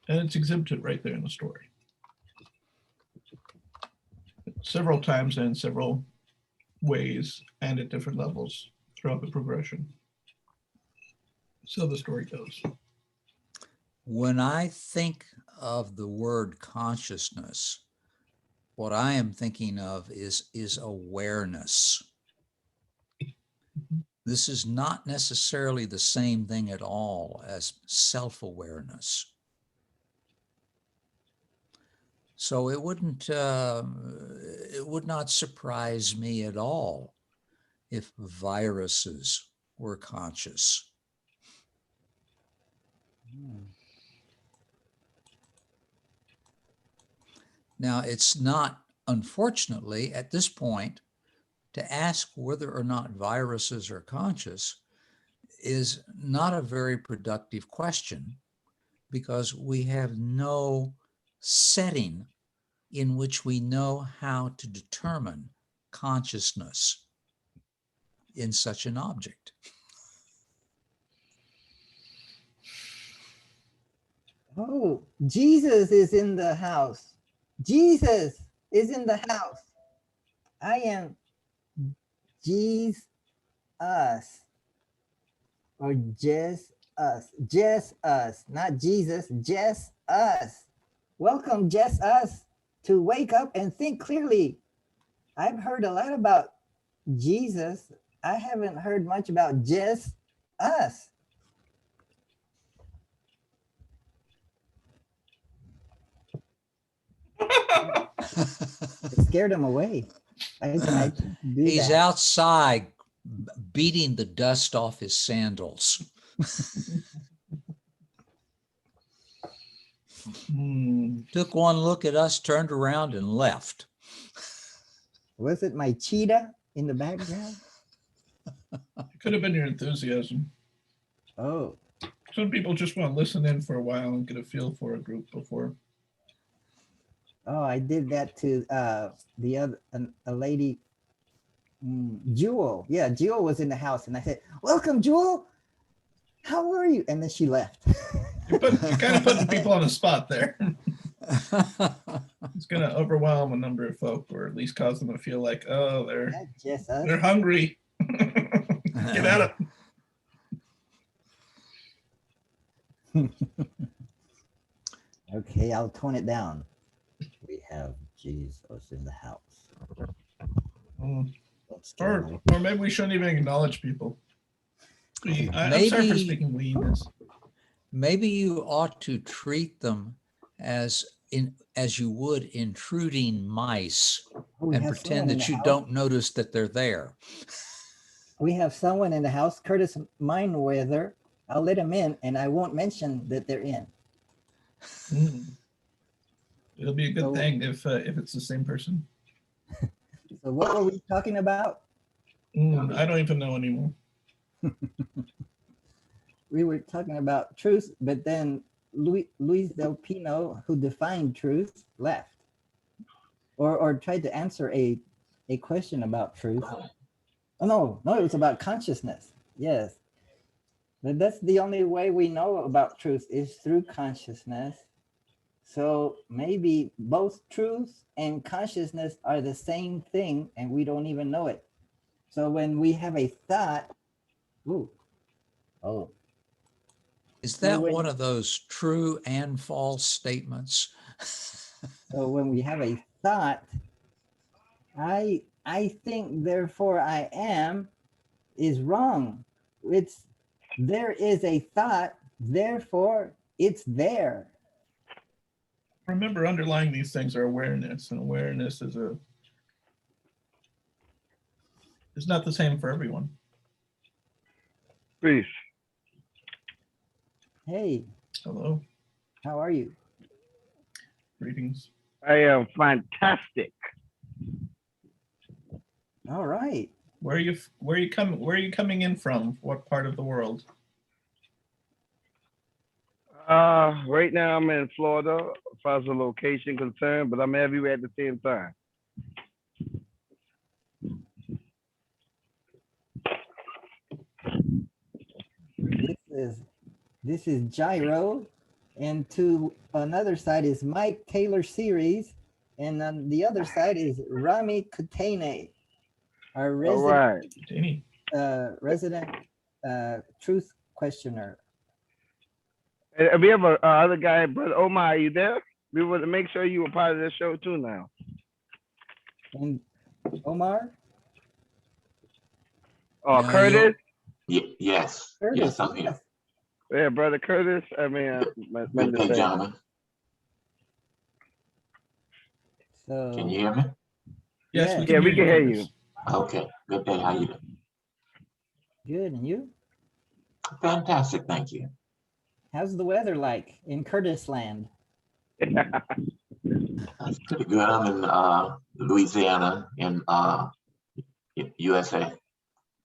And it's exhibited right there in the story. Several times and in several ways and at different levels throughout the progression. So the story goes. When I think of the word consciousness, what I am thinking of is awareness. This is not necessarily the same thing at all as self-awareness. So it would not surprise me at all if viruses were conscious. Now, it's not, unfortunately, at this point, to ask whether or not viruses are conscious is not a very productive question, because we have no setting in which we know how to determine consciousness in such an object. Oh, Jesus is in the house. Jesus is in the house. I am Jesus, or Jes Us. Jes Us, not Jesus, Jes Us. Welcome, Jes Us, to wake up and think clearly. I've heard a lot about Jesus. I haven't heard much about Jes Us. It scared him away. I can't do He's that. outside beating the dust off his sandals. Took one look at us, turned around and left. Was it my cheetah in the background? It could have been your enthusiasm. Oh, Some people just want to listen in for a while and get a feel for a group before. oh, I did that to the other a lady, Jewel. Yeah, Jewel was in the house, and I said, "Welcome, Jewel. How are you?" And then she left. You're kind of putting people on the spot there. It's going to overwhelm a number of folk, or at least cause them to feel like, oh, That's just us. they're hungry. Get at it. Okay, I'll tone it down. We have Jesus in the house. Or maybe we shouldn't even acknowledge people. I'm sorry for speaking weedness. Maybe you ought to treat them as you would intruding mice, Oh, and pretend that you don't notice that they're there. We have someone in the house, Curtis Mindweather. I'll let him in, and I won't mention that they're in. It'll be a good thing if it's the same person. So what were we talking about? I don't even know anymore. We were talking about truth, but then Luis Del Pino, who defined truth, left, or tried to answer a question about truth. Oh no, it was about consciousness. Yes, but that's the only way we know about truth is through consciousness. So maybe both truth and consciousness are the same thing, and we don't even know it. So when we have a thought, Is that one of those true and false statements? So when we have a thought, I think, therefore I am, is wrong. There is a thought, therefore it's there. Remember, underlying these things are awareness, and awareness is not the same for everyone. Peace. Hey, Hello, how are you? greetings. I am fantastic. All right. Where are you coming in from? What part of the world? Right now I'm in Florida, as far as the location concerned, but I'm everywhere at the same time. This is Gyro, and to another side is Mike Taylor Series, and on the other side is Rami Kutene, our All right. Danny. resident truth questioner. And we have a other guy, Brother Omar. Are you there? We want to make sure you were part of this show too now. And Omar? Oh, No, Curtis. Yes, Curtis, yes, I'm here. Yeah, Brother Curtis. I mean, Good day, gentlemen. So, Can you hear me? Yes, Yeah. we can Yeah, we can hear Curtis. you. Okay, good day. How you doing? good, and you? Fantastic, thank you. How's the weather like in Curtis land? That's pretty good. I'm in Louisiana in USA.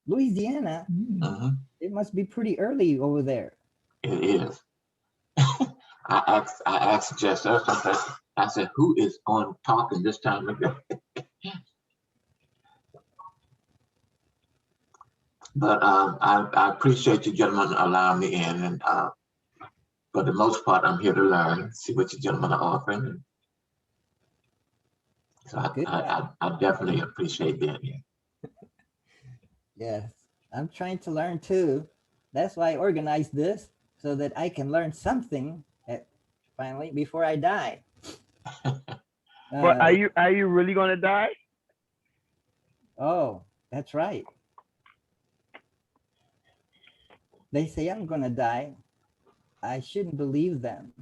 Louisiana? hmm It must be pretty early over there. It is. I asked Jes Us, I said, who is on talking this time of day? But I appreciate you gentlemen allowing me in, and for the most part, I'm here to learn, see what you gentlemen are offering. So I definitely appreciate being here. Yes, I'm trying to learn too. That's why I organized this, so that I can learn something finally before I die. But are you really gonna die? Oh, that's right. They say I'm gonna die. I shouldn't believe them.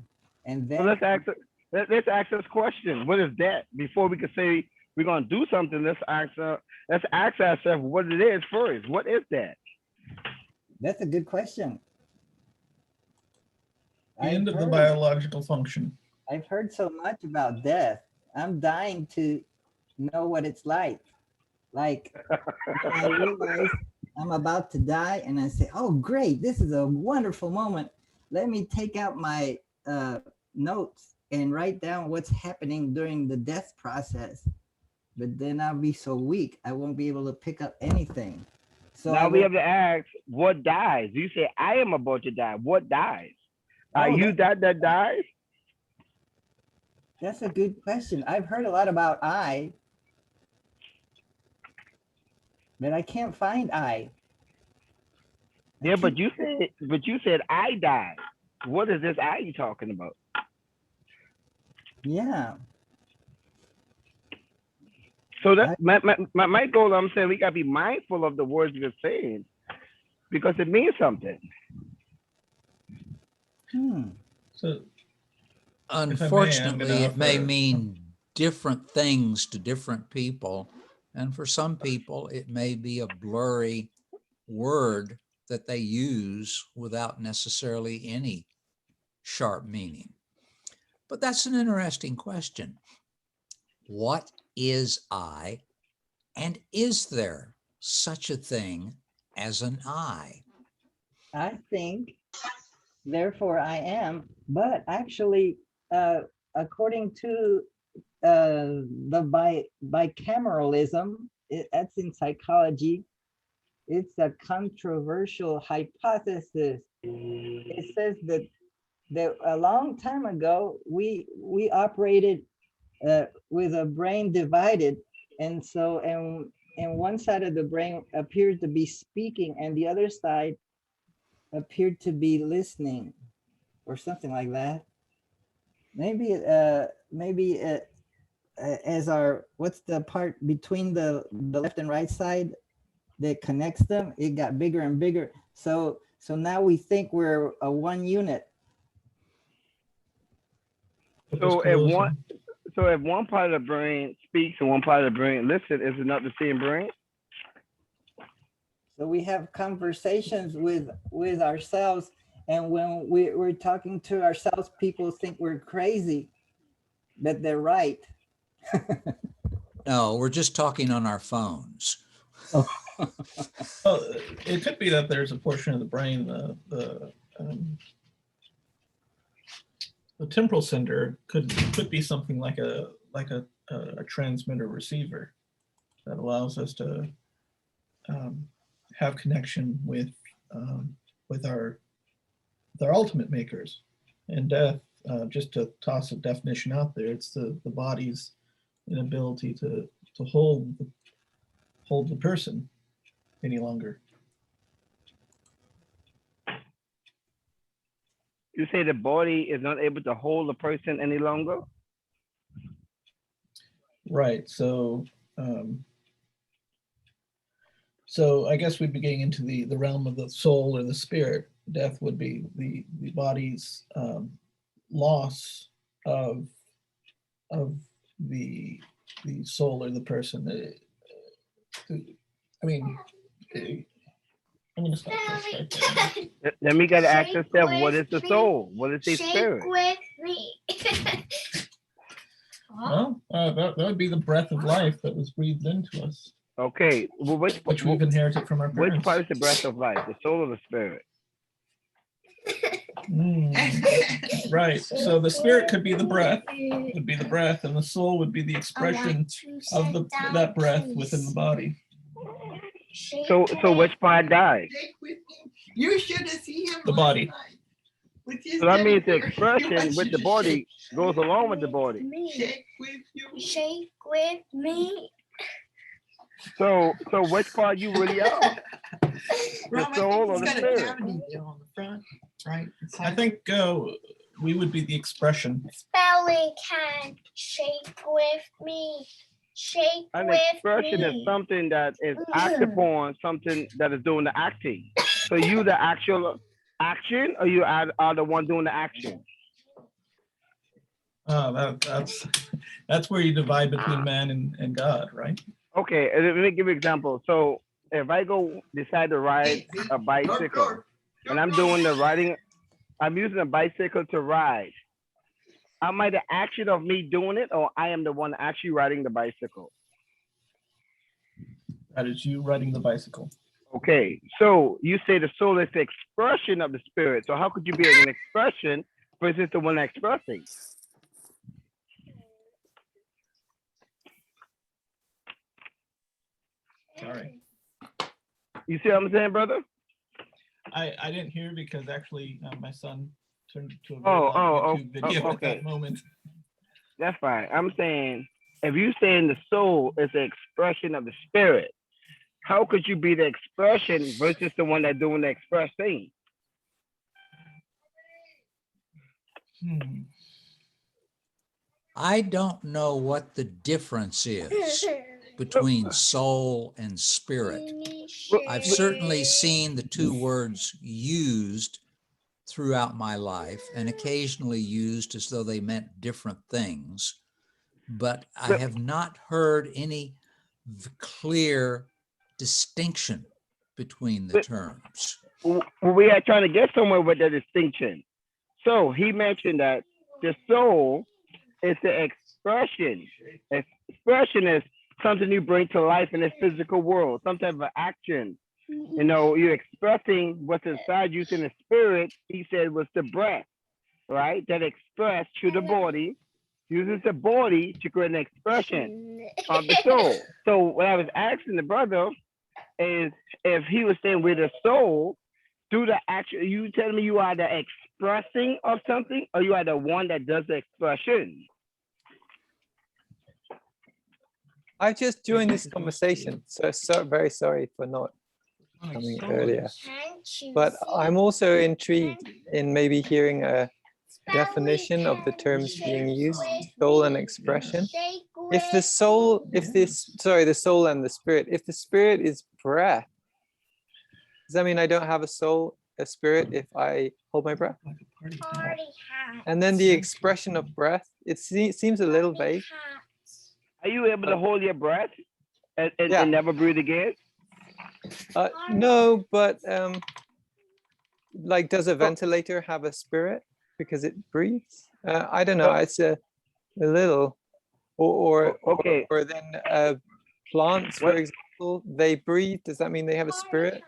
And then Well, let's ask this question. What is that? Before we can say we're gonna do something, let's ask ourselves what it is first. What is that? that's a good question. The end of the biological function. I've heard so much about death. I'm dying to know what it's like. Like when I realize I'm about to die and I say, oh, great, this is a wonderful moment. Let me take out my notes and write down what's happening during the death process. But then I'll be so weak, I won't be able to pick up anything. So now we have to ask, what dies? You say, I am about to die. What dies? Are you that dies? That's a good question. I've heard a lot about I, but I can't find I. Yeah, but you said I died. What is this I you talking about? Yeah. So that my goal, I'm saying we gotta be mindful of the words we're saying because it means something. So unfortunately, it may mean different things to different people. And for some people, it may be a blurry word that they use without necessarily any sharp meaning. But that's an interesting question. What is I? And is there such a thing as an I? I think, therefore I am, but actually, according to the bicameralism, that's in psychology, it's a controversial hypothesis. It says that a long time ago, we operated with a brain divided, and so and one side of the brain appeared to be speaking and the other side appeared to be listening, or something like that. Maybe as our, what's the part between the left and right side that connects them, it got bigger and bigger, so now we think we're a one unit. Put So those if clothes one, on. so if one part of the brain speaks and one part of the brain listens, is it not the same brain? So we have conversations with ourselves, and when we're talking to ourselves, people think we're crazy, but they're right. No, we're just talking on our phones. Well, it could be that there's a portion of the brain, the temporal center could be something like a transmitter receiver that allows us to have connection with our ultimate makers. And death, just to toss a definition out there, it's the body's inability to hold the person any longer. You say the body is not able to hold the person any longer? Right. So I guess we'd be getting into the realm of the soul or the spirit. Death would be the body's loss of the soul or the person. I mean, I'm going to stop this right there. Then we got to ask ourselves, what is the soul? What is the spirit? with me. Well, that would be the breath of life that was breathed into us, Okay, well, which we've inherited from our which parents. part is the breath of life, the soul or the spirit? Right. So the spirit could be the breath, would be the breath, and the soul would be the expression of that breath within the body. So which part dies? You should have seen him. The body. So that means the expression with the body goes along with the body. Shake with you. Shake with me. So which part you really are? The soul or the spirit? On the front, right? I think we would be the expression. Spelling can shake with me. Shake An with expression is me. something that is acted upon, something that is doing the acting. So you the actual action, or you are the one doing the action? That's where you divide between man and God, right? Okay, let me give you an example. So if I decide to ride a bicycle, and I'm doing the riding, I'm using a bicycle to ride. Am I the action of me doing it, or I am the one actually riding the bicycle? That is you riding the bicycle. Okay, so you say the soul is the expression of the spirit. So how could you be an expression versus the one expressing? Sorry. You see what I'm saying, brother? I didn't hear because actually my son turned to a very Oh, loud YouTube video at okay. that moment. That's fine. I'm saying, if you saying the soul is the expression of the spirit, how could you be the expression versus the one that's doing the expressing? I don't know what the difference is between soul and spirit. I've certainly seen the two words used throughout my life and occasionally used as though they meant different things, but I have not heard any clear distinction between the terms. We are trying to get somewhere with the distinction. So he mentioned that the soul is the expression. Expression is something you bring to life in this physical world, some type of action. You know, you're expressing what's inside you in the spirit. He said was the breath, right? That expressed through the body, uses the body to create an expression of the soul. So what I was asking the brother is if he was saying with the soul, do the action, you telling me you are the expressing of something, or you are the one that does the expression? I've just joined this conversation, so very sorry for not coming earlier. But I'm also intrigued in maybe hearing a definition of the terms being used, soul and expression. If the soul, the soul and the spirit, if the spirit is breath, does that mean I don't have a soul a spirit if I hold my breath? Like a party hat. Party hat. And then the expression of breath, it seems a little vague. Are you able to hold your breath and Yeah. never breathe again? No, but like, does a ventilator have a spirit because it breathes? I don't know. It's a little, or Okay. or then plants, for example, they breathe. Does that mean they have a spirit?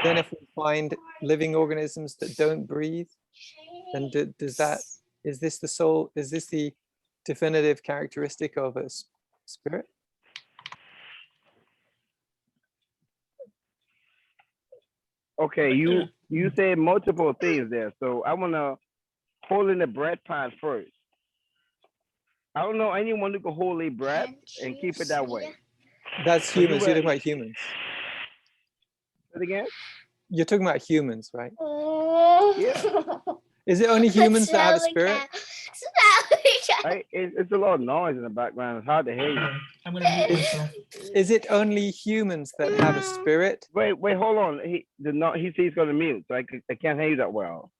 Then if we find living organisms that don't breathe, then does that, is this the soul? Is this the definitive characteristic of a spirit? Okay, you said multiple things there, so I want to hold in the breath part first. I don't know anyone who can hold a breath and keep it that way. That's So you humans. You're were- talking about humans. Say it again? You're talking about humans, right? Yeah. Is it only humans that have a spirit? It's a lot of noise in the background. It's hard to hear you. I'm gonna mute myself. Is it only humans that have a spirit? Wait, hold on. He said he's going to mute, so I can't hear you that well.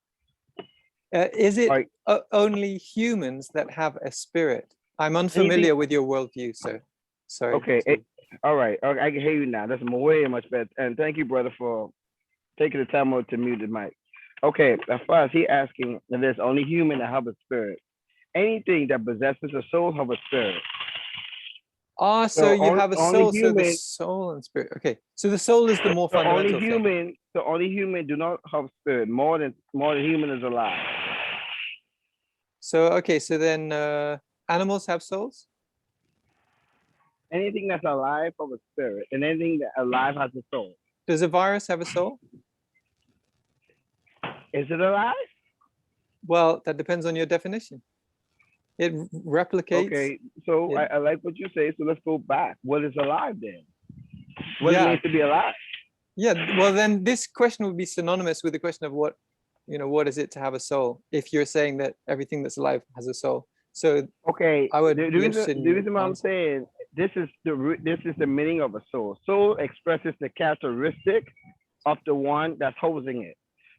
Is it Like- only humans that have a spirit? I'm unfamiliar with your worldview, so sorry. Okay, all right. Okay, I can hear you now. That's way much better. And thank you, brother, for taking the time out to mute the mic. Okay, as far as he asking if there's only human that have a spirit. Anything that possesses a soul have a spirit. Ah, so you only- have a only soul, so the human- soul and spirit. Okay, so the soul is the more So fundamental only thing. human do not have spirit. More than human is alive. So okay, so then animals have souls? Anything that's alive have a spirit, and anything that alive has a soul. Does a virus have a soul? Is it alive? Well, that depends on your definition. It replicates. Okay, so Yeah. I like what you say. So let's go back. What is alive then? What Yeah. it means to be alive? Yeah, well then this question would be synonymous with the question of what, what is it to have a soul? If you're saying that everything that's alive has a soul. So Okay, I would the be interested in your reason why I'm answer. saying this is the meaning of a soul. Soul expresses the characteristic of the one that's housing it.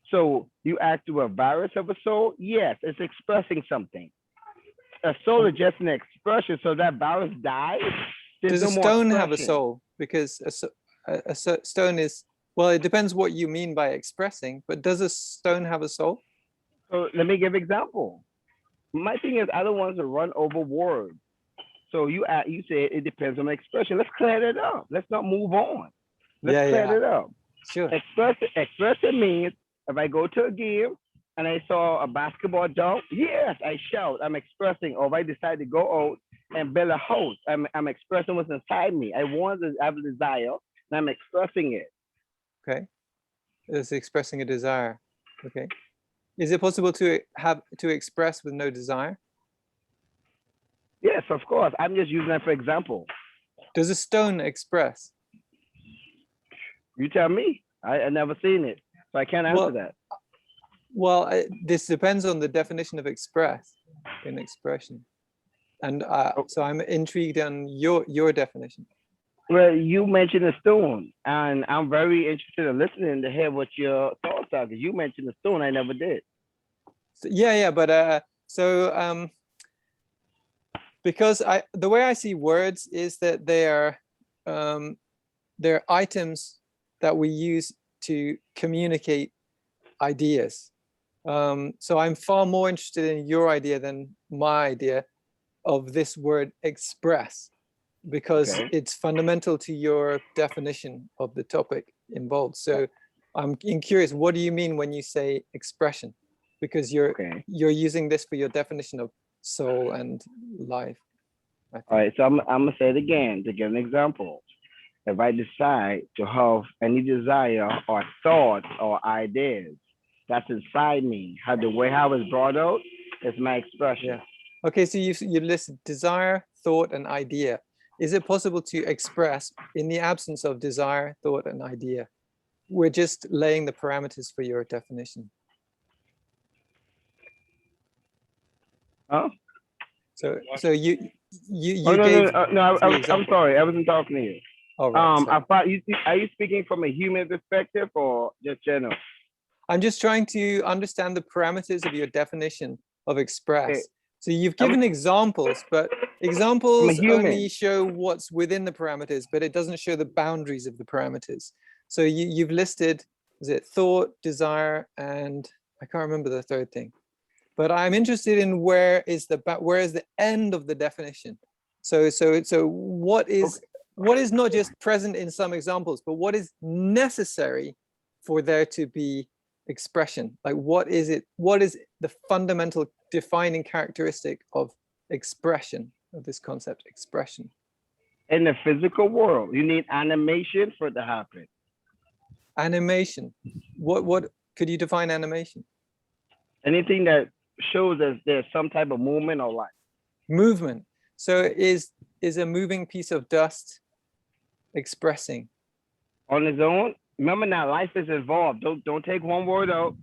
So you ask, do a virus have a soul? Yes, it's expressing something. A soul is just an expression. So that virus dies. There's Does a no more stone have a expression. soul? Because a stone is, well, it depends what you mean by expressing, but does a stone have a soul? So let me give example. My thing is, I don't want to run over words. So you say it depends on the expression. Let's clear that up. Let's not move on. Let's clear that up. Sure. Expression means if I go to a game and I saw a basketball dunk, yes, I shout. I'm expressing. Or if I decide to go out and build a house, I'm expressing what's inside me. I have a desire, and I'm expressing it. Okay. It's expressing a desire. Okay. Is it possible to express with no desire? Yes, of course. I'm just using that for example. Does a stone express? You tell me. I never seen it, so I can't answer that. Well, this depends on the definition of express in expression. And so I'm intrigued on your definition. Well, you mentioned a stone, and I'm very interested in listening to hear what your thoughts are, because you mentioned a stone, I never did. So, yeah, but because the way I see words is that they're items that we use to communicate ideas. So I'm far more interested in your idea than my idea of this word express, because it's fundamental to your definition of the topic involved. So I'm curious, what do you mean when you say expression? Because you're using this for your definition of soul and life. All right, so I'm gonna say it again to give an example. If I decide to have any desire or thoughts or ideas that's inside me, how it's brought out is my expression. Yeah. Okay, so you listed desire, thought, and idea. Is it possible to express in the absence of desire, thought, and idea? We're just laying the parameters for your definition. Huh? So you gave no, I'm sorry, I wasn't talking to you. All right. I thought are you speaking from a human perspective or just general? I'm just trying to understand the parameters of your definition of express. Okay. So you've given examples, but examples human. only show what's within the parameters, but it doesn't show the boundaries of the parameters. So you've listed, is it thought, desire, and I can't remember the third thing. But I'm interested in where is the end of the definition. So what is not just present in some examples, but what is necessary for there to be expression? Like what is it? What is the fundamental defining characteristic of expression, of this concept, expression? In the physical world, you need animation for it to happen. Animation. What could you define animation? Anything that shows that there's some type of movement or life. Movement. So is a moving piece of dust expressing? On its own, remember now, life is involved. Don't take one word out.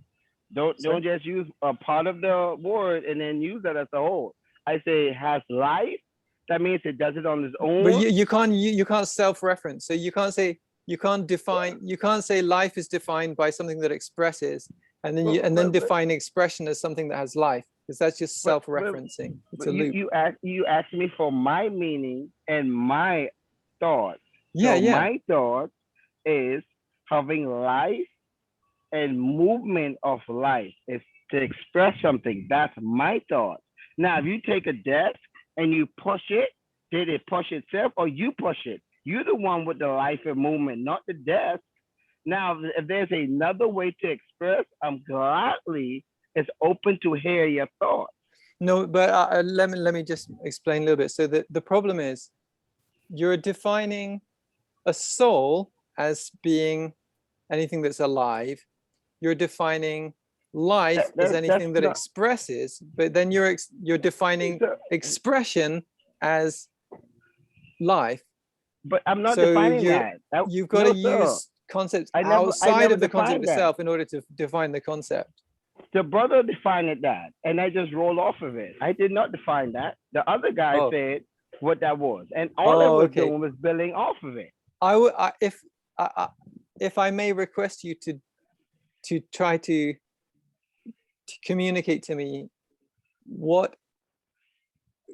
Don't just use a part of the word and then use that as a whole. I say it has life. That means it does it on its own. But you can't self-reference. So you can't say life is defined by something that expresses, and then define expression as something that has life, because that's just self-referencing. It's a loop. You asked me for my meaning and my thoughts. Yeah, so yeah. My thought is having life and movement of life is to express something. That's my thought. Now, if you take a desk and you push it, did it push itself or you push it? You're the one with the life and movement, not the desk. Now, if there's another way to express, I'm gladly is open to hear your thoughts. No, but let me just explain a little bit. So the problem is you're defining a soul as being anything that's alive. You're defining life as anything that expresses, but then you're defining expression as life. But I'm not So defining that. You've got to use concepts outside of the concept itself in order to define the concept. The brother defined that, and I just rolled off of it. I did not define that. The other guy said what that was, and all I was doing was building off of it. If I may request you to try to communicate to me, what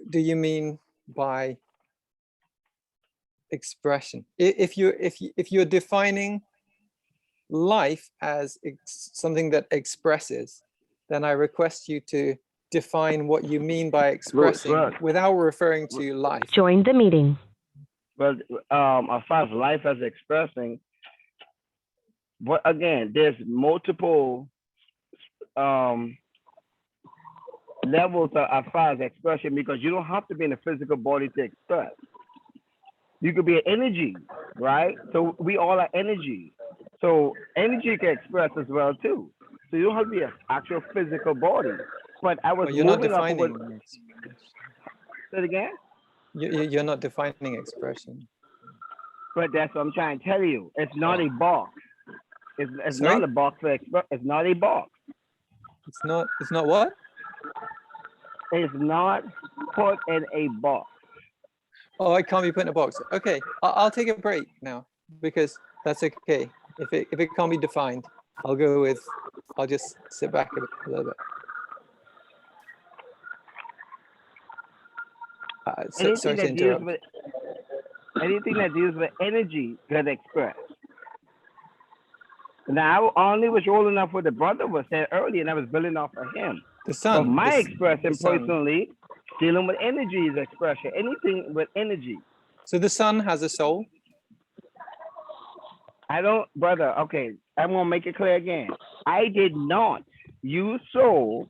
do you mean by expression? If you're defining life as something that expresses, then I request you to define what you mean by expressing without referring to life. Join the meeting. Well, as far as life as expressing, but again, there's multiple levels as far as expression, because you don't have to be in a physical body to express. You could be an energy, right? So we all are energy. So energy can express as well too. So you don't have to be an actual physical body. But I was you're not moving up. defining. Say it again. You're not defining expression. But that's what I'm trying to tell you. It's not a box. It's not a box for express. It's not a box. It's not what? It's not put in a box. Oh, it can't be put in a box. Okay, I'll take a break now because that's okay. If it can't be defined, I'll just sit back a little bit. Sorry to interrupt. Anything that deals with energy can express. Now, I only was rolling up what the brother was saying earlier, and I was building off of him. The sun. But my expression personally, dealing with energy is expression. Anything with energy. So the sun has a soul? I don't, brother, okay, I'm going to make it clear again. I did not use soul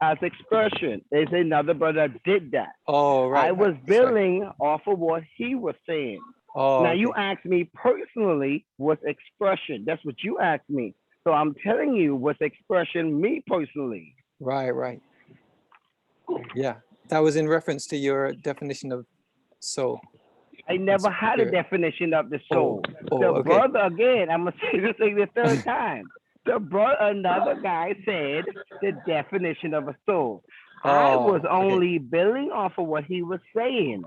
as expression. There's another brother did that. Oh, right. I was building off of what he was saying. Oh, now, you asked me personally what's expression. That's what you asked me. So I'm telling you what's expression me personally. Right. Yeah, that was in reference to your definition of soul. I never had a definition of the soul. The brother, again, I'm going to say this thing the third time. Another guy said the definition of a soul. I was only building off of what he was saying.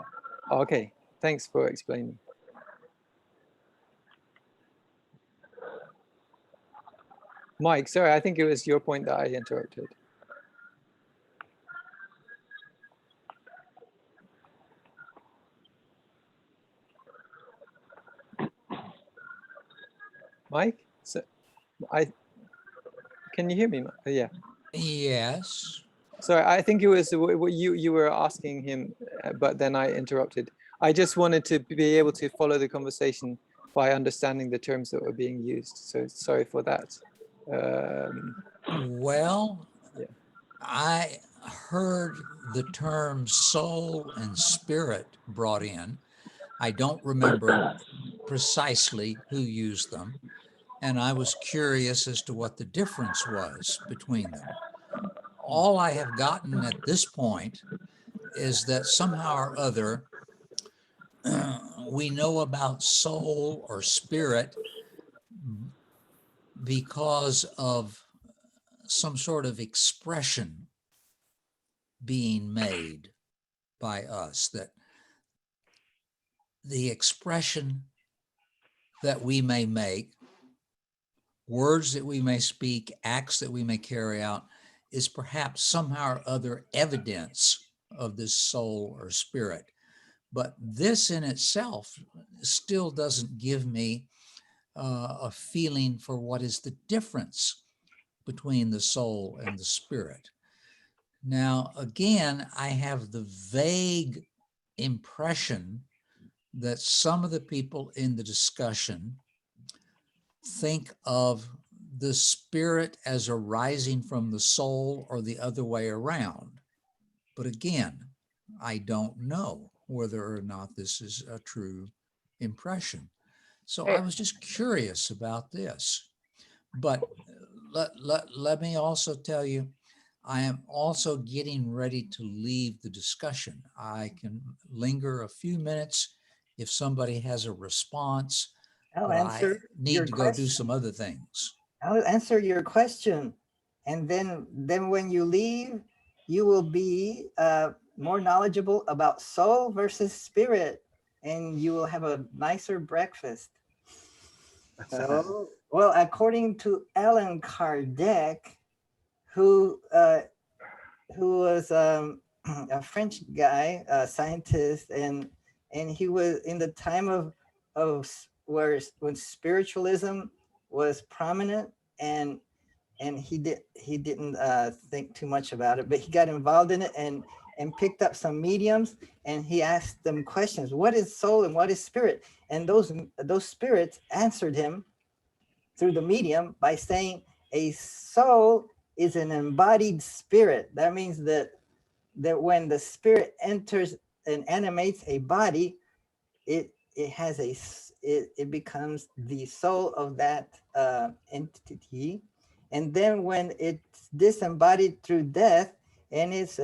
Okay, thanks for explaining. Mike, sorry, I think it was your point that I interrupted. Mike, so can you hear me? Yeah. Yes. Sorry, I think it was what you were asking him, but then I interrupted. I just wanted to be able to follow the conversation by understanding the terms that were being used. So sorry for that. Well, yeah. I heard the term soul and spirit brought in. I don't remember precisely who used them, and I was curious as to what the difference was between them. All I have gotten at this point is that somehow or other we know about soul or spirit because of some sort of expression being made by us, that the expression that we may make, words that we may speak, acts that we may carry out, is perhaps somehow or other evidence of this soul or spirit. But this in itself still doesn't give me a feeling for what is the difference between the soul and the spirit. Now, again, I have the vague impression that some of the people in the discussion think of the spirit as arising from the soul or the other way around. But again, I don't know whether or not this is a true impression. So I was just curious about this. But let me also tell you, I am also getting ready to leave the discussion. I can linger a few minutes if somebody has a response, I'll but I answer your need to go do question. some other things. I'll answer your question. And then when you leave, you will be more knowledgeable about soul versus spirit, and you will have a nicer breakfast. So, well, according to Allan Kardec, who was a French guy, a scientist, and he was in the time of when spiritualism was prominent, and he didn't think too much about it, but he got involved in it and picked up some mediums, and he asked them questions. What is soul and what is spirit? And those spirits answered him through the medium by saying a soul is an embodied spirit. That means that when the spirit enters and animates a body, it becomes the soul of that entity. And then when it's disembodied through death and it's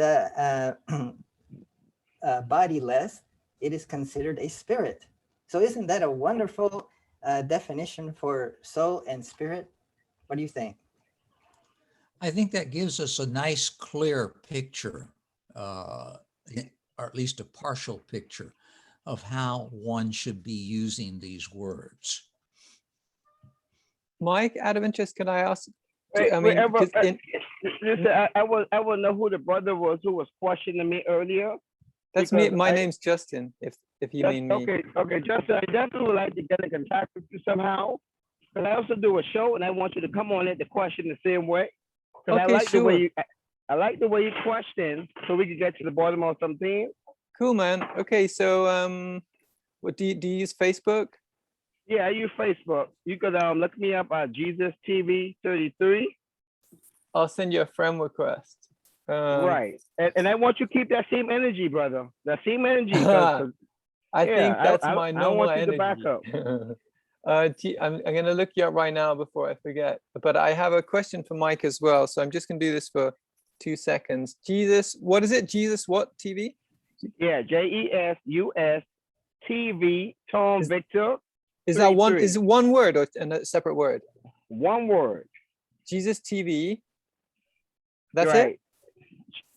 bodiless, it is considered a spirit. So isn't that a wonderful definition for soul and spirit? What do you think? I think that gives us a nice, clear picture, or at least a partial picture of how one should be using these words. Mike, out of interest, can I ask? Listen, I will know who the brother was who was questioning me earlier. That's me. My name's Justin, if you mean me. Okay, Justin, I definitely would like to get in contact with you somehow. Because I also do a show, and I want you to come on it to question the same way. Because Okay, I like the way you question, so we can get to the bottom of something. Cool, man. Okay, so what do you use Facebook? Yeah, I use Facebook. You could look me up at Jesus TV 33. I'll send you a friend request. Right, and I want you to keep that same energy, brother. That same energy. I think that's my normal I want you energy. to back up. I'm going to look you up right now before I forget. But I have a question for Mike as well. So I'm just going to do this for 2 seconds. Jesus, what is it? Jesus what TV? Yeah, JESUS TV, Tom Victor. Is that one? Is it one word or a separate word? One word. Jesus TV. That's right. it?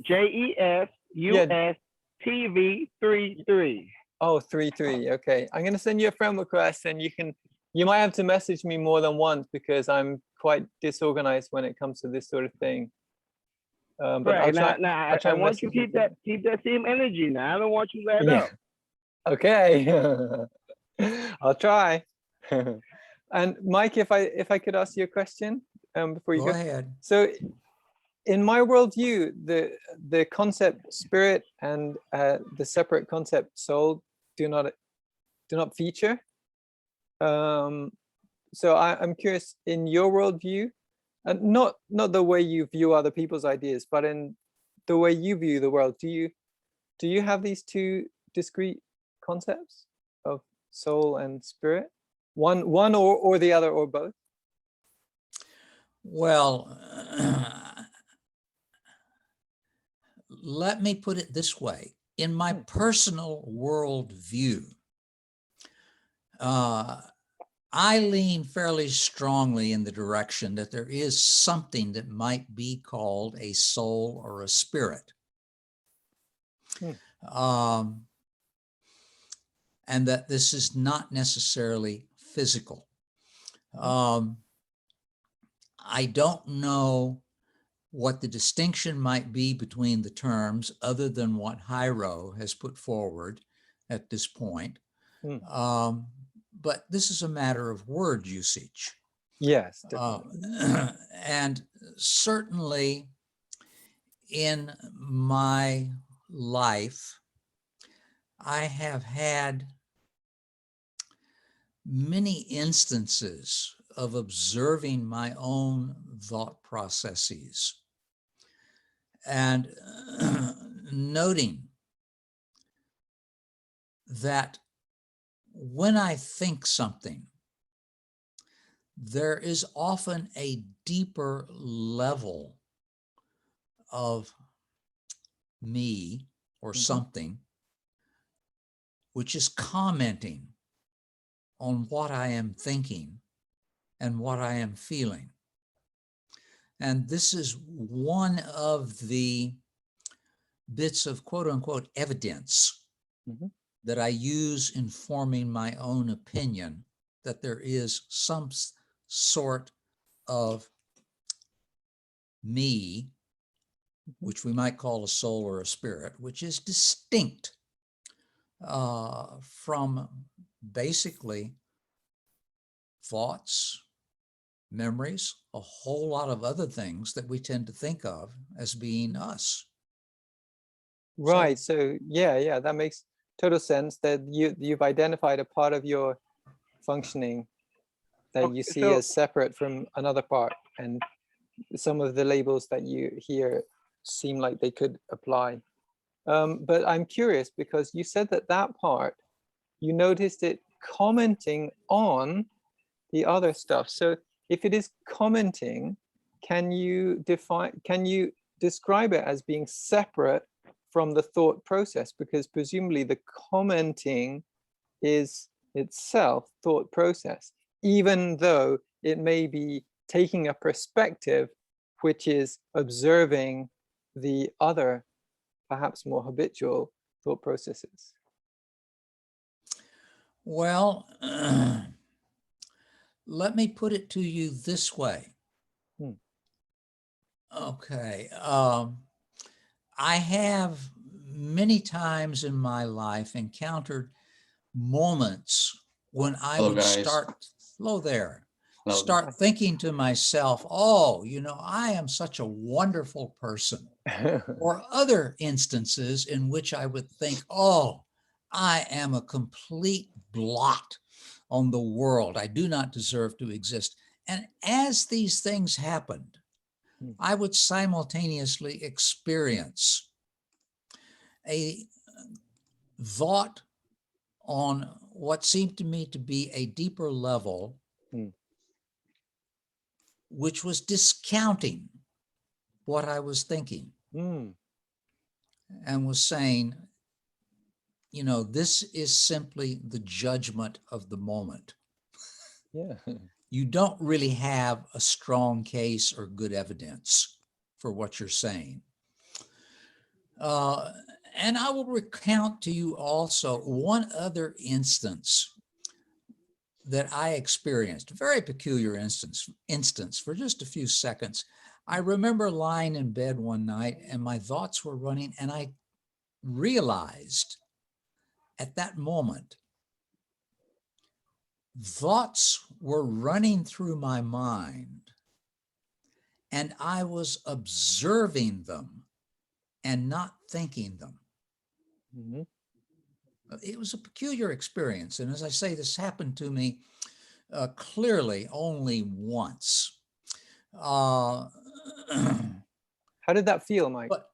JESUS TV 33. Oh, 33. Okay. I'm going to send you a friend request, and you might have to message me more than once because I'm quite disorganized when it comes to this sort of thing. But Right. I'll try. Now, I'll try I and want you to listen keep that same energy. Now, I don't want you to let Yeah. up. Okay. I'll try. And Mike, if I could ask you a question before you Go go. ahead. So in my worldview, the concept spirit and the separate concept soul do not feature. So I'm curious, in your worldview, and not the way you view other people's ideas, but in the way you view the world, do you have these two discrete concepts of soul and spirit, one or the other or both? Well, let me put it this way. In my personal worldview, I lean fairly strongly in the direction that there is something that might be called a soul or a spirit. And that this is not necessarily physical. I don't know what the distinction might be between the terms other than what Jairo has put forward at this point. But this is a matter of word usage. Yes, definitely. And certainly in my life, I have had many instances of observing my own thought processes and noting that when I think something, there is often a deeper level of me or something which is commenting on what I am thinking and what I am feeling. And this is one of the bits of quote unquote evidence that I use in forming my own opinion that there is some sort of me, which we might call a soul or a spirit, which is distinct from basically thoughts, memories, a whole lot of other things that we tend to think of as being us. Right. So yeah, that makes total sense, that you've identified a part of your functioning that you see as separate from another part, and some of the labels that you hear seem like they could apply. But I'm curious, because you said that part, you noticed it commenting on the other stuff. So if it is commenting, can you describe it as being separate from the thought process? Because presumably the commenting is itself thought process, even though it may be taking a perspective which is observing the other, perhaps more habitual thought processes. Well, let me put it to you this way. Okay. I have many times in my life encountered moments when I would start thinking to myself, oh, I am such a wonderful person. Or other instances in which I would think, oh, I am a complete blot on the world. I do not deserve to exist. And as these things happened, I would simultaneously experience a thought on what seemed to me to be a deeper level, which was discounting what I was thinking and was saying, this is simply the judgment of the moment. Yeah. You don't really have a strong case or good evidence for what you're saying. And I will recount to you also one other instance that I experienced, a very peculiar instance for just a few seconds. I remember lying in bed one night and my thoughts were running, and I realized at that moment, thoughts were running through my mind and I was observing them and not thinking them. Mhm. It was a peculiar experience. And as I say, this happened to me clearly only once. How did that feel, Mike? But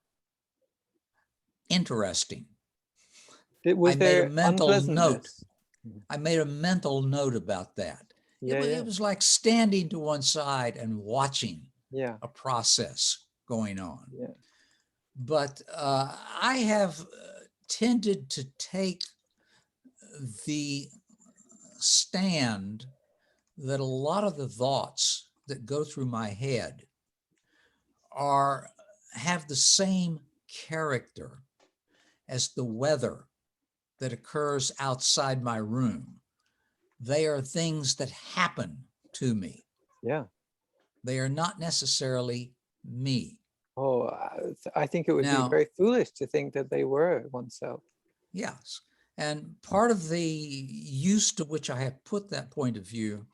interesting. Was I made a there mental note. unpleasantness? I made a mental note about that. Yeah, It was like standing to one side and watching yeah, a process going on. yeah. But I have tended to take the stand that a lot of the thoughts that go through my head have the same character as the weather that occurs outside my room. They are things that happen to me. Yeah. They are not necessarily me. Oh, I think it would Now, be very foolish to think that they were oneself. yes. And part of the use to which I have put that point of view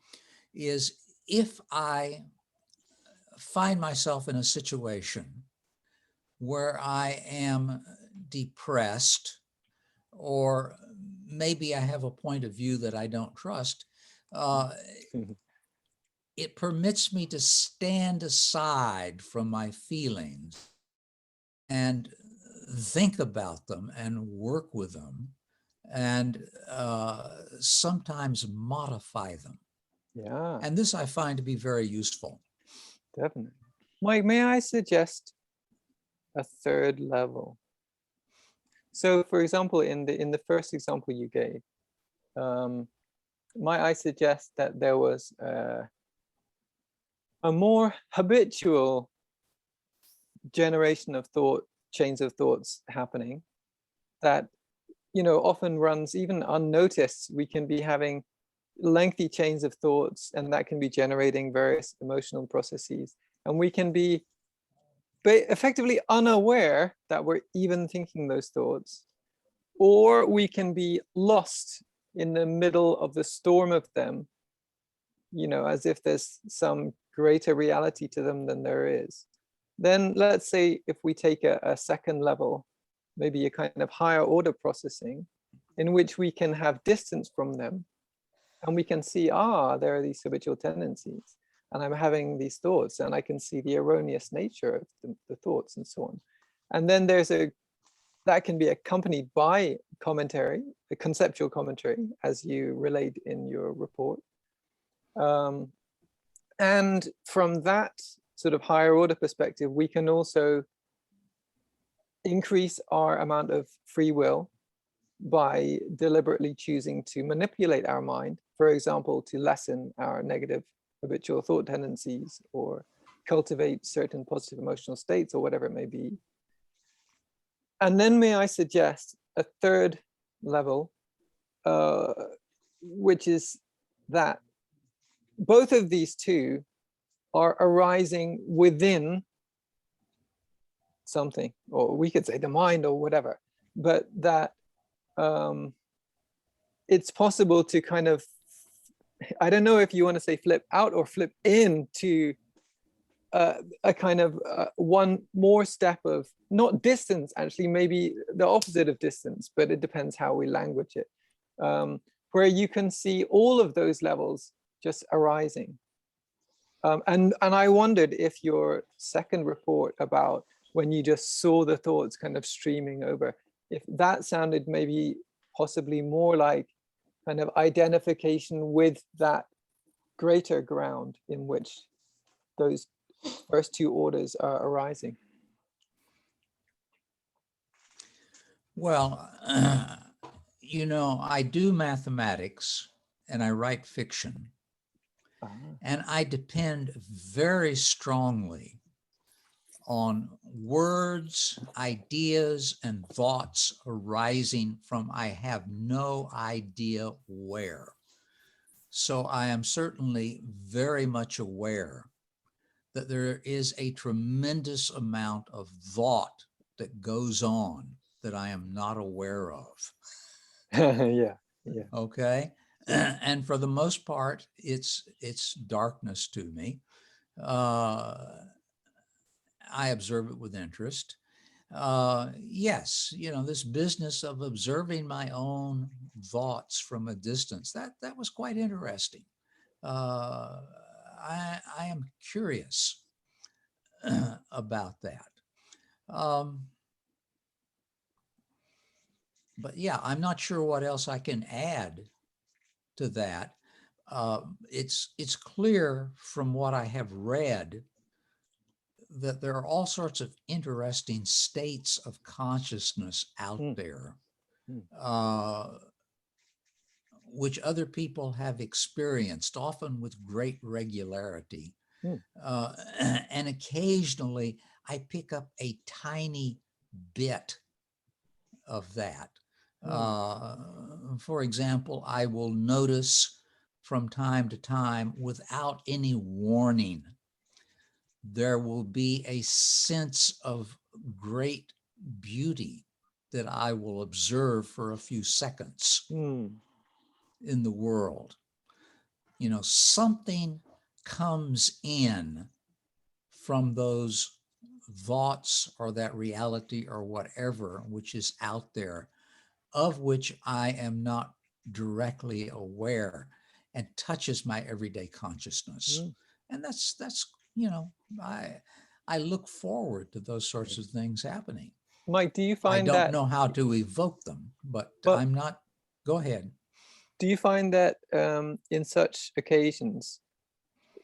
is if I find myself in a situation where I am depressed, or maybe I have a point of view that I don't trust, it permits me to stand aside from my feelings and think about them and work with them and sometimes modify them. Yeah, And this I find to be very useful. definitely. Mike, may I suggest a third level? So, for example, in the first example you gave, might I suggest that there was a more habitual generation of thought, chains of thoughts happening that, you know, often runs even unnoticed. We can be having lengthy chains of thoughts, and that can be generating various emotional processes, and we can be effectively unaware that we're even thinking those thoughts, or we can be lost in the middle of the storm of them, you know, as if there's some greater reality to them than there is. Then let's say if we take a second level, maybe a kind of higher order processing, in which we can have distance from them, and we can see, there are these habitual tendencies, and I'm having these thoughts, and I can see the erroneous nature of the thoughts and so on. And then that can be accompanied by commentary, a conceptual commentary, as you relayed in your report. And from that sort of higher order perspective, we can also increase our amount of free will by deliberately choosing to manipulate our mind, for example, to lessen our negative habitual thought tendencies or cultivate certain positive emotional states or whatever it may be. And then may I suggest a third level, which is that both of these two are arising within something, or we could say the mind or whatever, but that it's possible to kind of, I don't know if you want to say flip out or flip into a kind of one more step of not distance, actually, maybe the opposite of distance, but it depends how we language it, where you can see all of those levels just arising. And I wondered if your second report about when you just saw the thoughts kind of streaming over, if that sounded maybe possibly more like kind of identification with that greater ground in which those first two orders are arising. Well, you know, I do mathematics and I write fiction, and I depend very strongly on words, ideas, and thoughts arising from I have no idea where. So I am certainly very much aware that there is a tremendous amount of thought that goes on that I am not aware of. Yeah, yeah. Okay. And for the most part, it's darkness to me. I observe it with interest. Yes, this business of observing my own thoughts from a distance, that was quite interesting. I am curious about that. But yeah, I'm not sure what else I can add to that. It's clear from what I have read that there are all sorts of interesting states of consciousness out there, which other people have experienced, often with great regularity. And occasionally I pick up a tiny bit of that. For example, I will notice from time to time, without any warning, there will be a sense of great beauty that I will observe for a few seconds in the world. Something comes in from those thoughts or that reality or whatever which is out there, of which I am not directly aware, and touches my everyday consciousness. And that's I look forward to those sorts of things happening. Mike, do you I find don't that? know how to evoke them, but Well, I'm not. Go ahead. Do you find that in such occasions,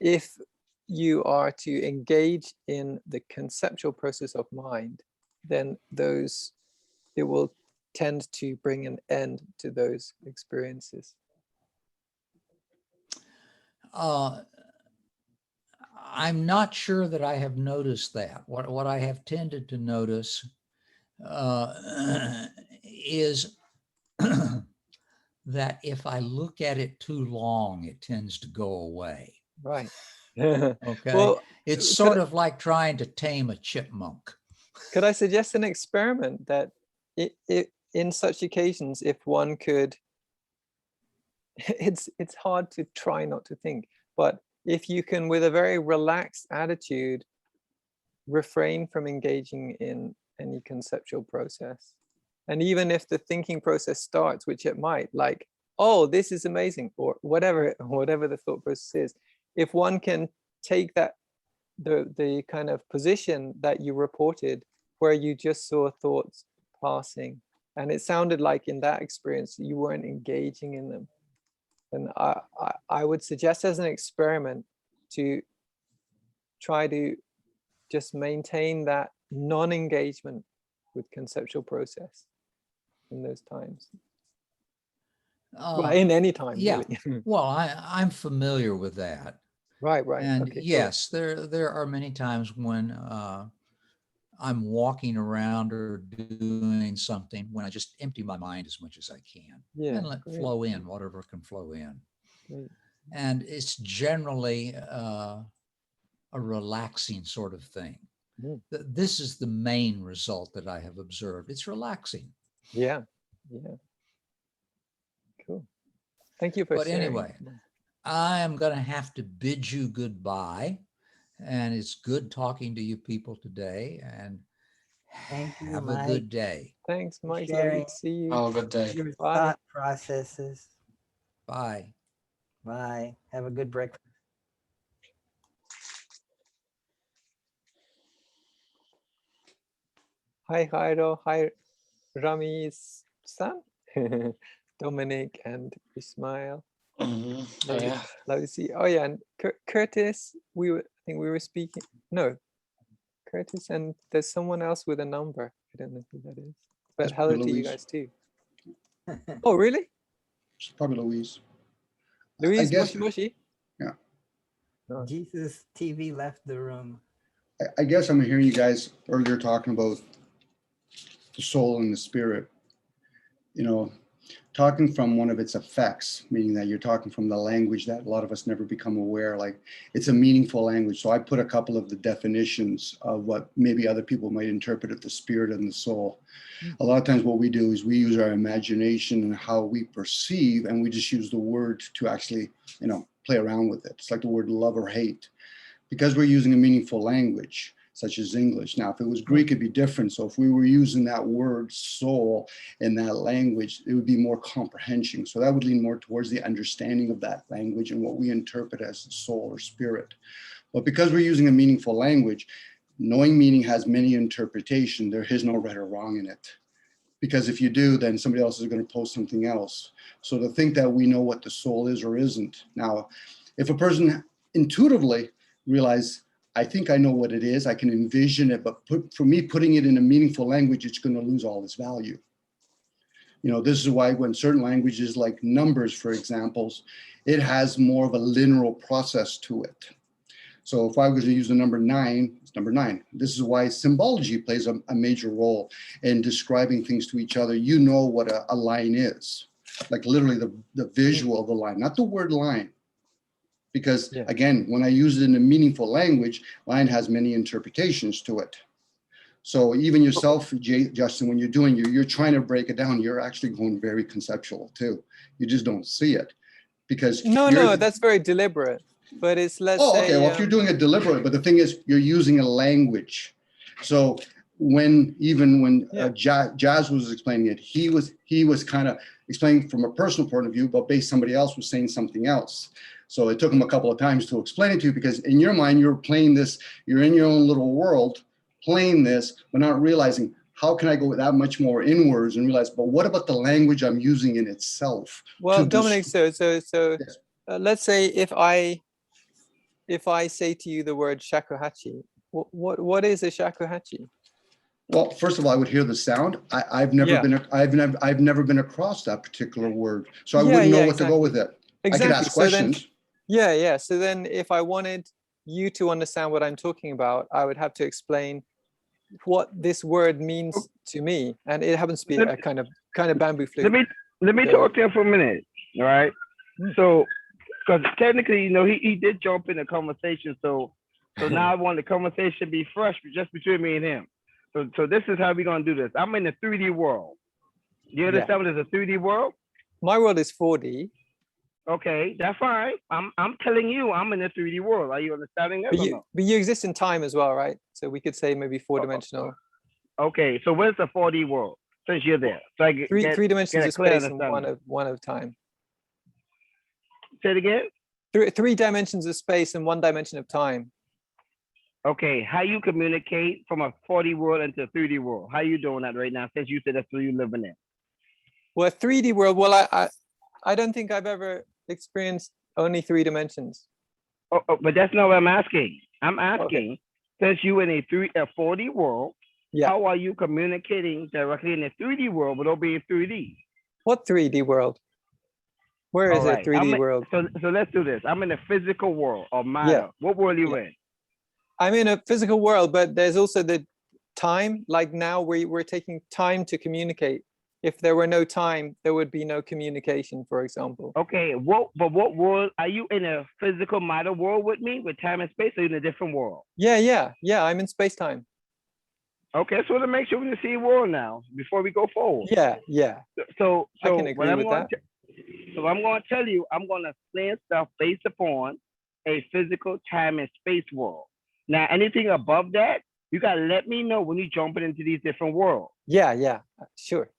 if you are to engage in the conceptual process of mind, then it will tend to bring an end to those experiences? I'm not sure that I have noticed that. What I have tended to notice is that if I look at it too long, it tends to go away. Right. Okay. Well, it's sort of like trying to tame a chipmunk. Could I suggest an experiment that in such occasions, if one could, it's hard to try not to think, but if you can, with a very relaxed attitude, refrain from engaging in any conceptual process. And even if the thinking process starts, which it might, like, oh, this is amazing, or whatever the thought process is, if one can take that, the kind of position that you reported, where you just saw thoughts passing, and it sounded like in that experience you weren't engaging in them, and I would suggest as an experiment to try to just maintain that non-engagement with conceptual process in those times. Well, in any time, yeah. really. Well, I'm familiar with that. Right. And okay, yes, cool. there are many times when I'm walking around or doing something when I just empty my mind as much as I can, and let flow in whatever can flow in. Great. And it's generally a relaxing sort of thing. This is the main result that I have observed. It's relaxing. Yeah. Cool. Thank you for sharing. Anyway, I am going to have to bid you goodbye. And it's good talking to you people today. And Thank you, have Mike. a good day. Thanks, Mike. Sharing. Lovely to see you. Oh, good day. Your Bye. thought processes. Bye. Bye. Have a good breakfast. Hi, Jairo. Hi, Rami's son, Dominic and Ismail. Oh, yeah. Lovely to see you. Oh yeah, and Curtis. I think we were speaking. No, Curtis, and there's someone else with a number. I don't know who that is. But That's hello probably to you Louise. guys too. Oh really? It's probably Louise. Louise guess- Moshi Moshi. Yeah. Oh. Jesus TV left the room. I guess I'm hearing you guys earlier talking about the soul and the spirit. You know, talking from one of its effects, meaning that you're talking from the language that a lot of us never become aware, like it's a meaningful language. So I put a couple of the definitions of what maybe other people might interpret as the spirit and the soul. A lot of times what we do is we use our imagination and how we perceive, and we just use the word to actually, play around with it. It's like the word love or hate, because we're using a meaningful language such as English. Now, if it was Greek, it'd be different. So if we were using that word soul in that language, it would be more comprehension. So that would lean more towards the understanding of that language and what we interpret as the soul or spirit. But because we're using a meaningful language, knowing meaning has many interpretations. There is no right or wrong in it. Because if you do, then somebody else is going to post something else. So to think that we know what the soul is or isn't. Now, if a person intuitively realize, I think I know what it is, I can envision it, but for me, putting it in a meaningful language, it's going to lose all its value. This is why when certain languages like numbers, for examples, it has more of a linear process to it. So if I was to use the number 9, it's number 9. This is why symbology plays a major role in describing things to each other. You know what a line is, like literally the visual of the line, not the word line. Because again, when I use it in a meaningful language, line has many interpretations to it. So even yourself, Justin, when you're trying to break it down, you're actually going very conceptual too. You just don't see it because no, that's very deliberate. But it's let's say. Okay. Well, if you're doing it deliberately, but the thing is, you're using a language. So when Jes was explaining it, he was kind of explaining from a personal point of view, but based somebody else was saying something else. So it took him a couple of times to explain it to you, because in your mind, you're playing this, you're in your own little world playing this, but not realizing, how can I go that much more inwards and realize, but what about the language I'm using in itself? Well, Dominic, let's say if I say to you the word shakuhachi, what is a shakuhachi? Well, first of all, I would hear the sound. I've never been across that particular word, so I wouldn't know what to go with it. Exactly. I could ask questions. So then if I wanted you to understand what I'm talking about, I would have to explain what this word means to me, and it happens to be a kind of bamboo flute. Let me talk to him for a minute. All right. So, because technically, he did jump in the conversation. So now I want the conversation to be fresh, just between me and him. So this is how we're gonna do this. I'm in the 3D world. You understand what is a 3D world? My world is 4D. Okay, that's fine. I'm telling you, I'm in the 3D world. Are you understanding that? But you exist in time as well, right? So we could say maybe 4-dimensional. Okay, so where's the 4D world since you're there? So I get three dimensions of space and one of time. Say it again. Three dimensions of space and 1 dimension of time. Okay, how you communicate from a 4D world into a 3D world? How you doing that right now? Since you said that's where you living in. Well, 3D world. Well, I don't think I've ever experienced only 3 dimensions. But that's not what I'm asking. I'm asking, since you in a 4D world, how are you communicating directly in the 3D world without being 3D? What 3D world? Where is it 3D world? So let's do this. I'm in the physical world of matter. What world are you in? I'm in a physical world, but there's also the time. Like now we're taking time to communicate. If there were no time, there would be no communication, for example. Okay, what world are you in? A physical matter world with me, with time and space, or in a different world? Yeah. I'm in space-time. Okay, so to make sure we can see a world now before we go forward. Yeah. So I can agree with that. So I'm going to tell you, I'm going to explain stuff based upon a physical time and space world. Now, anything above that, you got to let me know when you're jumping into these different worlds. Yeah, sure.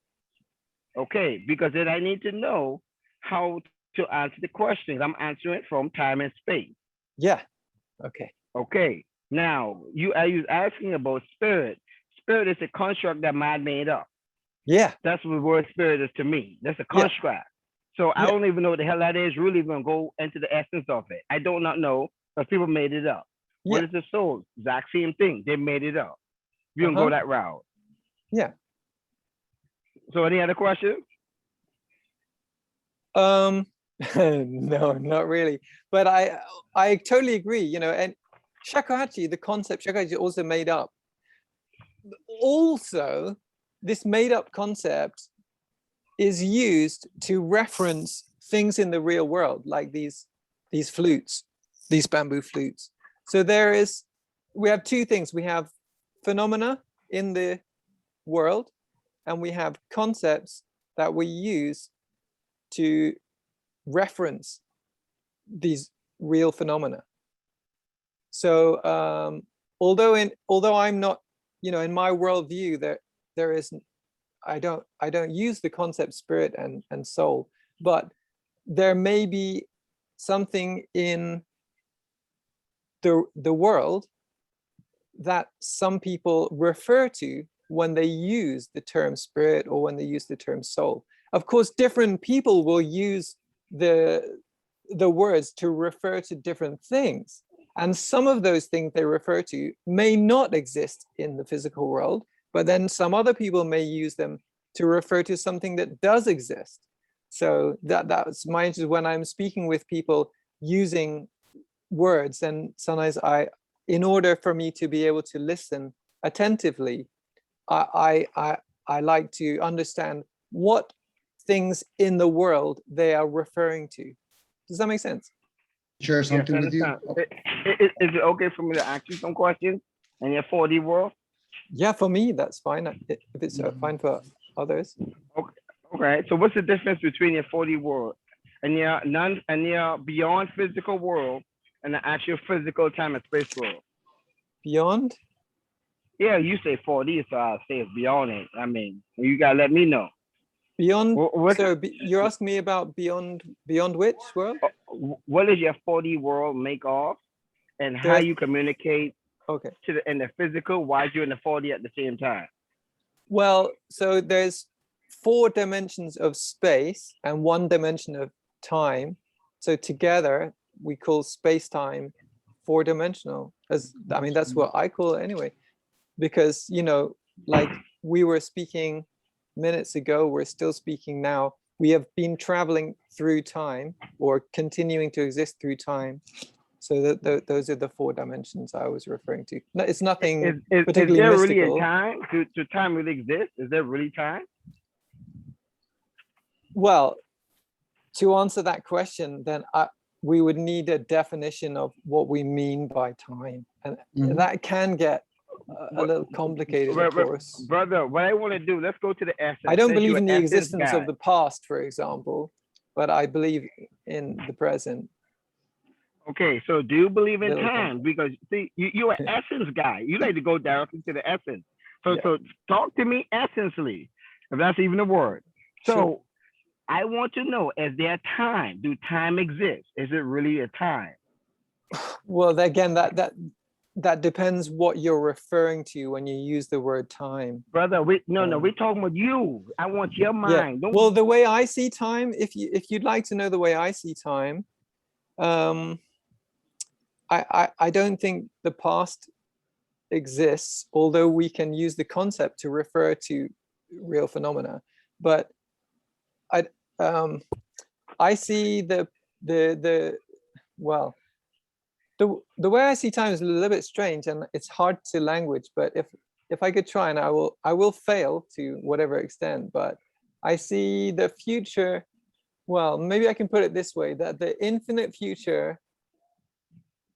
Okay, because then I need to know how to answer the questions. I'm answering from time and space. Yeah, okay. Now, are you asking about spirit? Spirit is a construct that man made up. Yeah. That's what the word spirit is to me. That's a construct. So I don't even know what the hell that is. Really going to go into the essence of it. I do not know, because people made it up. What is the soul? Exact same thing. They made it up. You can go that route. Yeah. So any other questions? No, not really. But I totally agree, and shakuhachi, the concept shakuhachi, is also made up. Also, this made up concept is used to reference things in the real world, like these flutes, these bamboo flutes. So we have two things. We have phenomena in the world, and we have concepts that we use to reference these real phenomena. So although I'm not, in my worldview, there is, I don't use the concept spirit and soul, but there may be something in the world that some people refer to when they use the term spirit or when they use the term soul. Of course, different people will use the words to refer to different things. And some of those things they refer to may not exist in the physical world, but then some other people may use them to refer to something that does exist. So that's my interest when I'm speaking with people using words. And sometimes in order for me to be able to listen attentively, I like to understand what things in the world they are referring to. Does that make sense? Share something with you? Is it okay for me to ask you some questions in your 4D world? Yeah, for me, that's fine. If it's fine for others. Okay. So what's the difference between your 4D world and your beyond physical world and the actual physical time and space world? Beyond? Yeah, you say 4D, so I'll say it's beyond it. I mean, you gotta let me know. Beyond. You're asking me about beyond which world? What does your 4D world make of, and how you communicate in the physical while you're in the 4D at the same time? Well, so there's 4 dimensions of space and 1 dimension of time. So together we call space-time 4-dimensional. That's what I call it anyway, because like we were speaking minutes ago, we're still speaking now. We have been traveling through time or continuing to exist through time. So those are the 4 dimensions I was referring to. No, it's nothing particularly is there mystical. really a time? Do time really exist? Is there really time? Well, to answer that question, then we would need a definition of what we mean by time. And that can get a little complicated, of course. Brother, what I want to do, let's go to the essence. I don't believe in the existence of the past, for example, but I believe in the present. Okay, so do you believe in time? Because see, you're an essence guy. You like to go directly to the essence. So talk to me essentially, if that's even a word. So sure. I want to know, is there time? Do time exist? Is it really a time? Well, again, that depends what you're referring to when you use the word time. Brother, we're talking about you. I want your mind. Yeah. Well, the way I see time, if you'd like to know the way I see time, I don't think the past exists, although we can use the concept to refer to real phenomena. But I see the way I see time is a little bit strange, and it's hard to language. But if I could try, and I will fail to whatever extent, but I see the future. Well, maybe I can put it this way: that the infinite future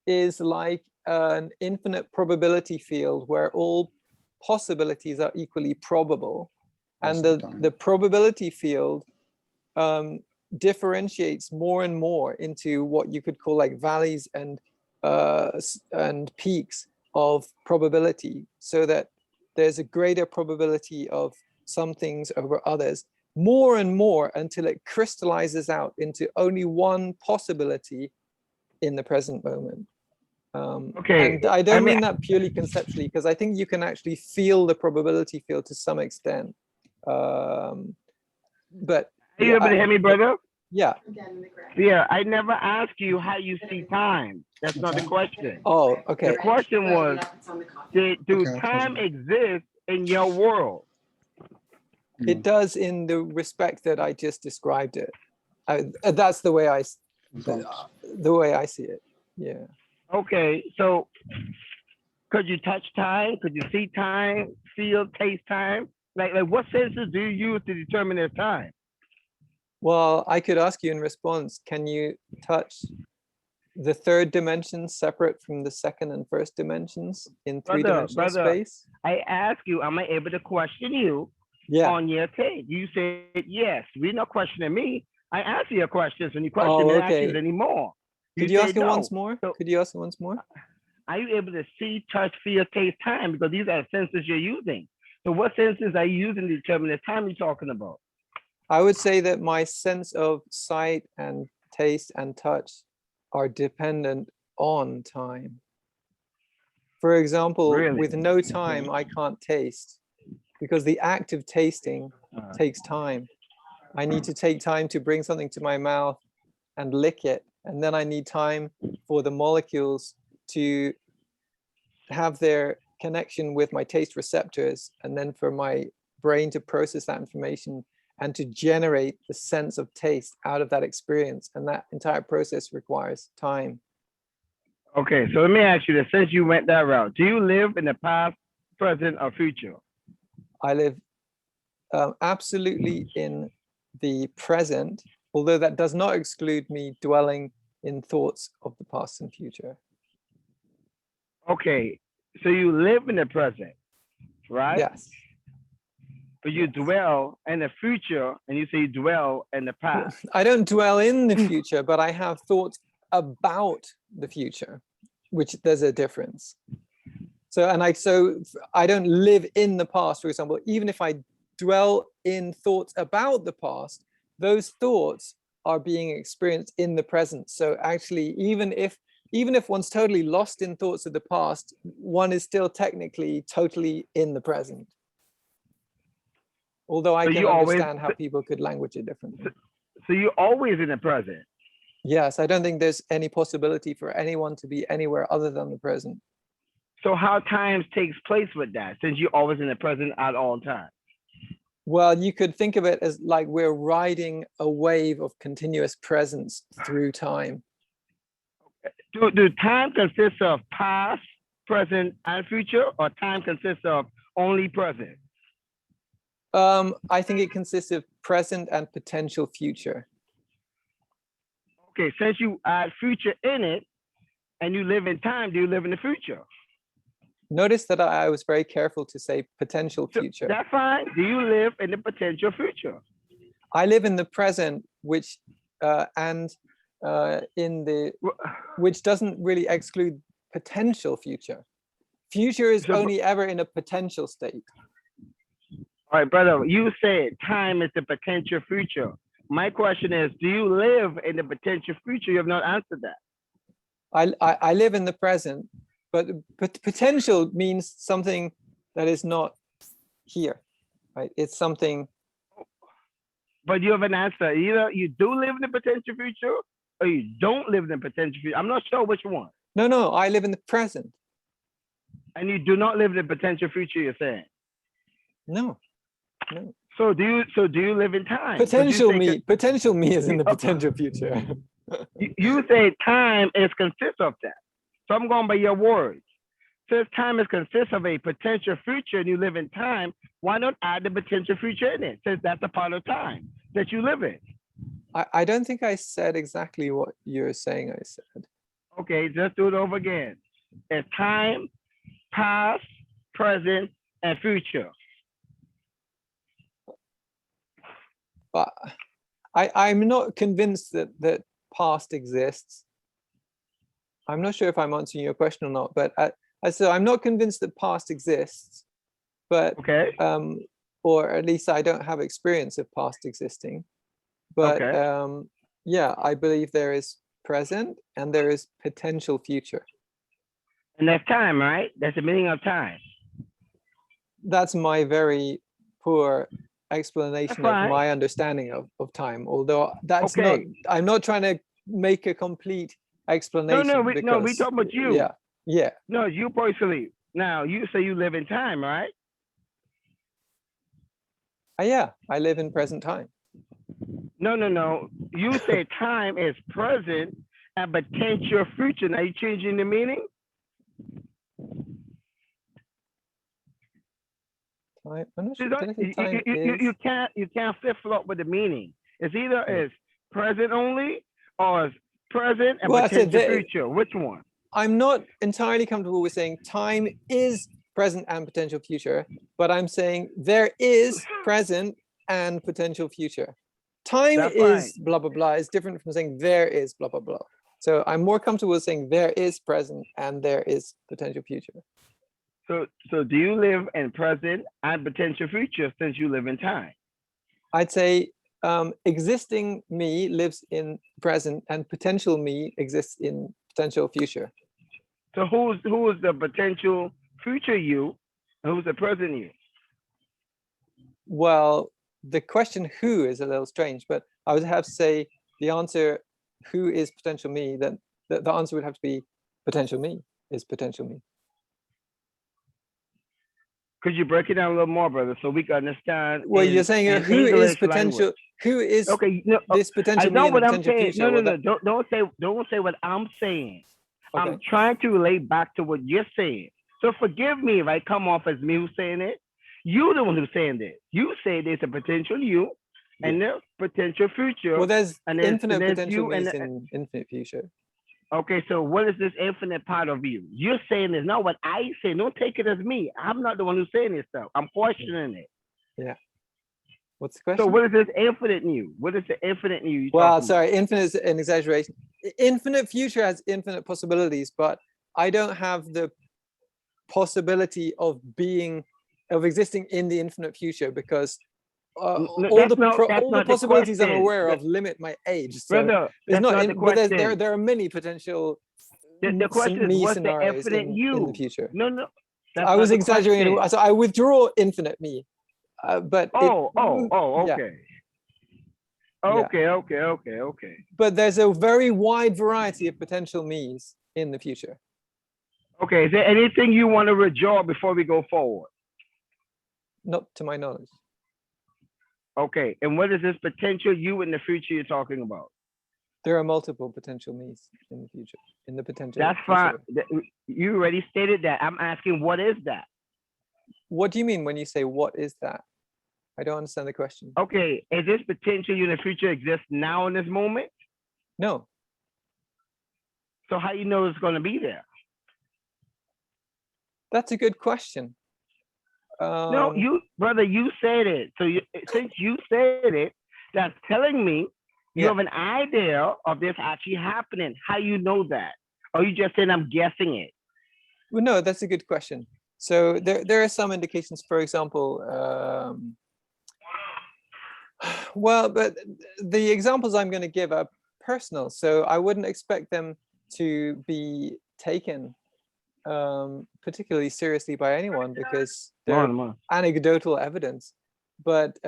is like an infinite probability field where all possibilities are equally probable, and the probability field differentiates more and more into what you could call like valleys and peaks of probability, so that there's a greater probability of some things over others, more and more, until it crystallizes out into only one possibility in the present moment. Okay. And I don't mean that purely conceptually, because I think you can actually feel the probability field to some extent. But are you able to hear me, brother? Yeah. Yeah, I never asked you how you see time. That's not the question. Oh, okay. The question was, do time exist in your world? It does, in the respect that I just described it. That's the way I see it. Yeah. Okay, so could you touch time? Could you see time, feel, taste time? Like what senses do you use to determine their time? Well, I could ask you in response, can you touch the third dimension separate from the second and first dimensions in three-dimensional space? I ask you, am I able to question you on your take? You said yes. We're not questioning me. I answer your questions when you question me, I ask you anymore. Could you ask it once more? Could you ask it once more? Are you able to see, touch, feel, taste, time? Because these are senses you're using. So what senses are you using to determine the time you're talking about? I would say that my sense of sight and taste and touch are dependent on time. For example, with no time, I can't taste because the act of tasting takes time. I need to take time to bring something to my mouth and lick it. And then I need time for the molecules to have their connection with my taste receptors, and then for my brain to process that information and to generate the sense of taste out of that experience. And that entire process requires time. Okay, so let me ask you this, since you went that route, do you live in the past, present, or future? I live absolutely in the present, although that does not exclude me dwelling in thoughts of the past and future. Okay, so you live in the present, right? Yes. But you dwell in the future, and you say you dwell in the past. I don't dwell in the future, but I have thoughts about the future, which there's a difference. So I don't live in the past, for example. Even if I dwell in thoughts about the past, those thoughts are being experienced in the present. So actually, even if one's totally lost in thoughts of the past, one is still technically totally in the present. Although I can understand how people could language it differently. So you're always in the present? Yes, I don't think there's any possibility for anyone to be anywhere other than the present. So how time takes place with that, since you're always in the present at all times? Well, you could think of it as like we're riding a wave of continuous presence through time. Do time consist of past, present, and future, or time consists of only present? I think it consists of present and potential future. Okay, since you add future in it and you live in time, do you live in the future? Notice that I was very careful to say potential future. That's fine. Do you live in the potential future? I live in the present, which which doesn't really exclude potential future. Future is only ever in a potential state. All right, brother, you said time is the potential future. My question is, do you live in the potential future? You have not answered that. I live in the present, but potential means something that is not here, right? It's something. But you have an answer. Either you do live in the potential future or you don't live in the potential future. I'm not sure which one. No, I live in the present. And you do not live in the potential future, you're saying? No. So do you live in time? Potential me is in the potential future. You say time consists of that. So I'm going by your words. Since time consists of a potential future and you live in time, why not add the potential future in it? Since that's a part of time that you live in. I don't think I said exactly what you're saying I said. Okay, just do it over again. It's time, past, present, and future. But I'm not convinced that past exists. I'm not sure if I'm answering your question or not, but I'm not convinced that past exists, but okay. Or at least I don't have experience of past existing. But okay. Yeah, I believe there is present and there is potential future. And that's time, right? That's the meaning of time. That's my very poor explanation of my understanding of time, although that's not, I'm not trying to make a complete explanation. No, we talking about you. Yeah. No, you personally. Now, you say you live in time, right? Yeah, I live in present time. No. You say time is present and potential future. Now you changing the meaning? I'm not sure time is... You can't flip-flop with the meaning. It's either it's present only or it's present and Well, I said potential that- future. Which one? I'm not entirely comfortable with saying time is present and potential future, but I'm saying there is present and potential future. Time That's is blah, blah, blah is different from saying there is blah, blah, blah. So I'm more comfortable with saying there is present and there is potential future. So do you live in present and potential future since you live in time? I'd say existing me lives in present and potential me exists in potential future. So who is the potential future you and who's the present you? Well, the question who is a little strange, but I would have to say the answer who is potential me, then the answer would have to be potential me is potential me. Could you break it down a little more, brother, so we can understand? Well, you're saying in who is English potential, language? who is Okay, no, this potential I me know and the what I'm potential saying. future? No, Well, don't say what I'm saying. Okay. I'm trying to relate back to what you're saying. So forgive me if I come off as me who's saying it. You're the one who's saying this. You say there's a potential you and there's potential future. Well, there's and infinite there's potential you me's and in infinite future. okay, so what is this infinite part of you? You're saying it's not what I say. Don't take it as me. I'm not the one who's saying this stuff. I'm questioning it. Yeah. What's the question? So what is this infinite you? What is the infinite you? Well, sorry, infinite is an exaggeration. Infinite future has infinite possibilities, but I don't have the possibility of existing in the infinite future because all the possibilities I'm aware of limit my age. So brother, there's that's not, not the but question. there are many potential The question is, me what's the scenarios infinite you? in the future. No. I was exaggerating. So I withdraw infinite me. But okay. Yeah. Okay. But there's a very wide variety of potential me's in the future. Okay, is there anything you want to withdraw before we go forward? Not to my knowledge. Okay, and what is this potential you in the future you're talking about? There are multiple potential me's in the future. In the potential. That's fine. You already stated that. I'm asking, what is that? What do you mean when you say what is that? I don't understand the question. Okay, is this potential you in the future exist now in this moment? No. So how you know it's going to be there? That's a good question. No, brother, you said it. So since you said it, that's telling me you have an idea of this actually happening. How you know that? Or you just saying I'm guessing it? Well, no, that's a good question. So there are some indications, for example, well, but the examples I'm going to give are personal, so I wouldn't expect them to be taken particularly seriously by anyone because they're anecdotal evidence. But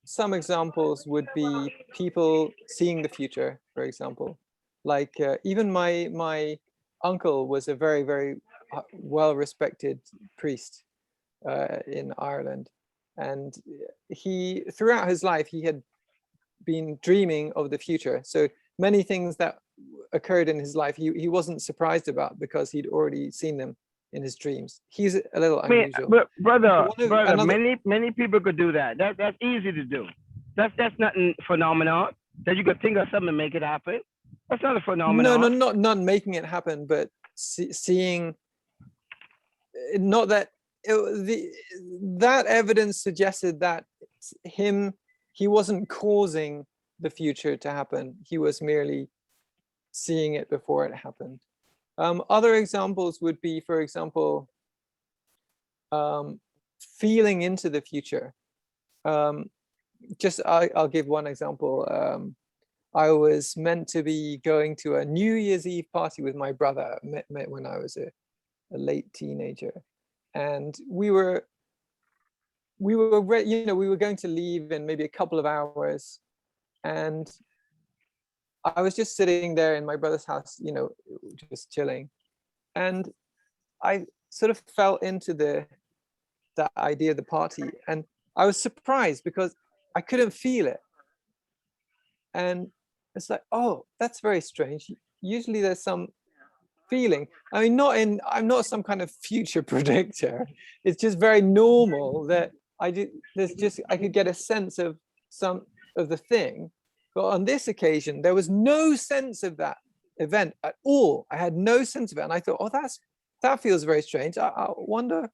some examples would be people seeing the future, for example. Like even my uncle was a very, very well-respected priest in Ireland. And he, throughout his life, he had been dreaming of the future. So many things that occurred in his life, he wasn't surprised about because he'd already seen them in his dreams. He's a little unusual. But brother, many people could do that. That's easy to do. That's nothing phenomenon that you could think of something and make it happen. That's not a phenomenon. No, not making it happen, but seeing. Not that that evidence suggested that he wasn't causing the future to happen. He was merely seeing it before it happened. Other examples would be, for example, feeling into the future. I'll give one example. I was meant to be going to a New Year's Eve party with my brother, met when I was a late teenager, and we were going to leave in maybe a couple of hours, and I was just sitting there in my brother's house, just chilling, and I sort of fell into the idea of the party, and I was surprised because I couldn't feel it, and it's like, oh, that's very strange. Usually there's some feeling. I mean, I'm not some kind of future predictor. It's just very normal that I could get a sense of some of the thing. But on this occasion, there was no sense of that event at all. I had no sense of it. And I thought, oh, that feels very strange. I wonder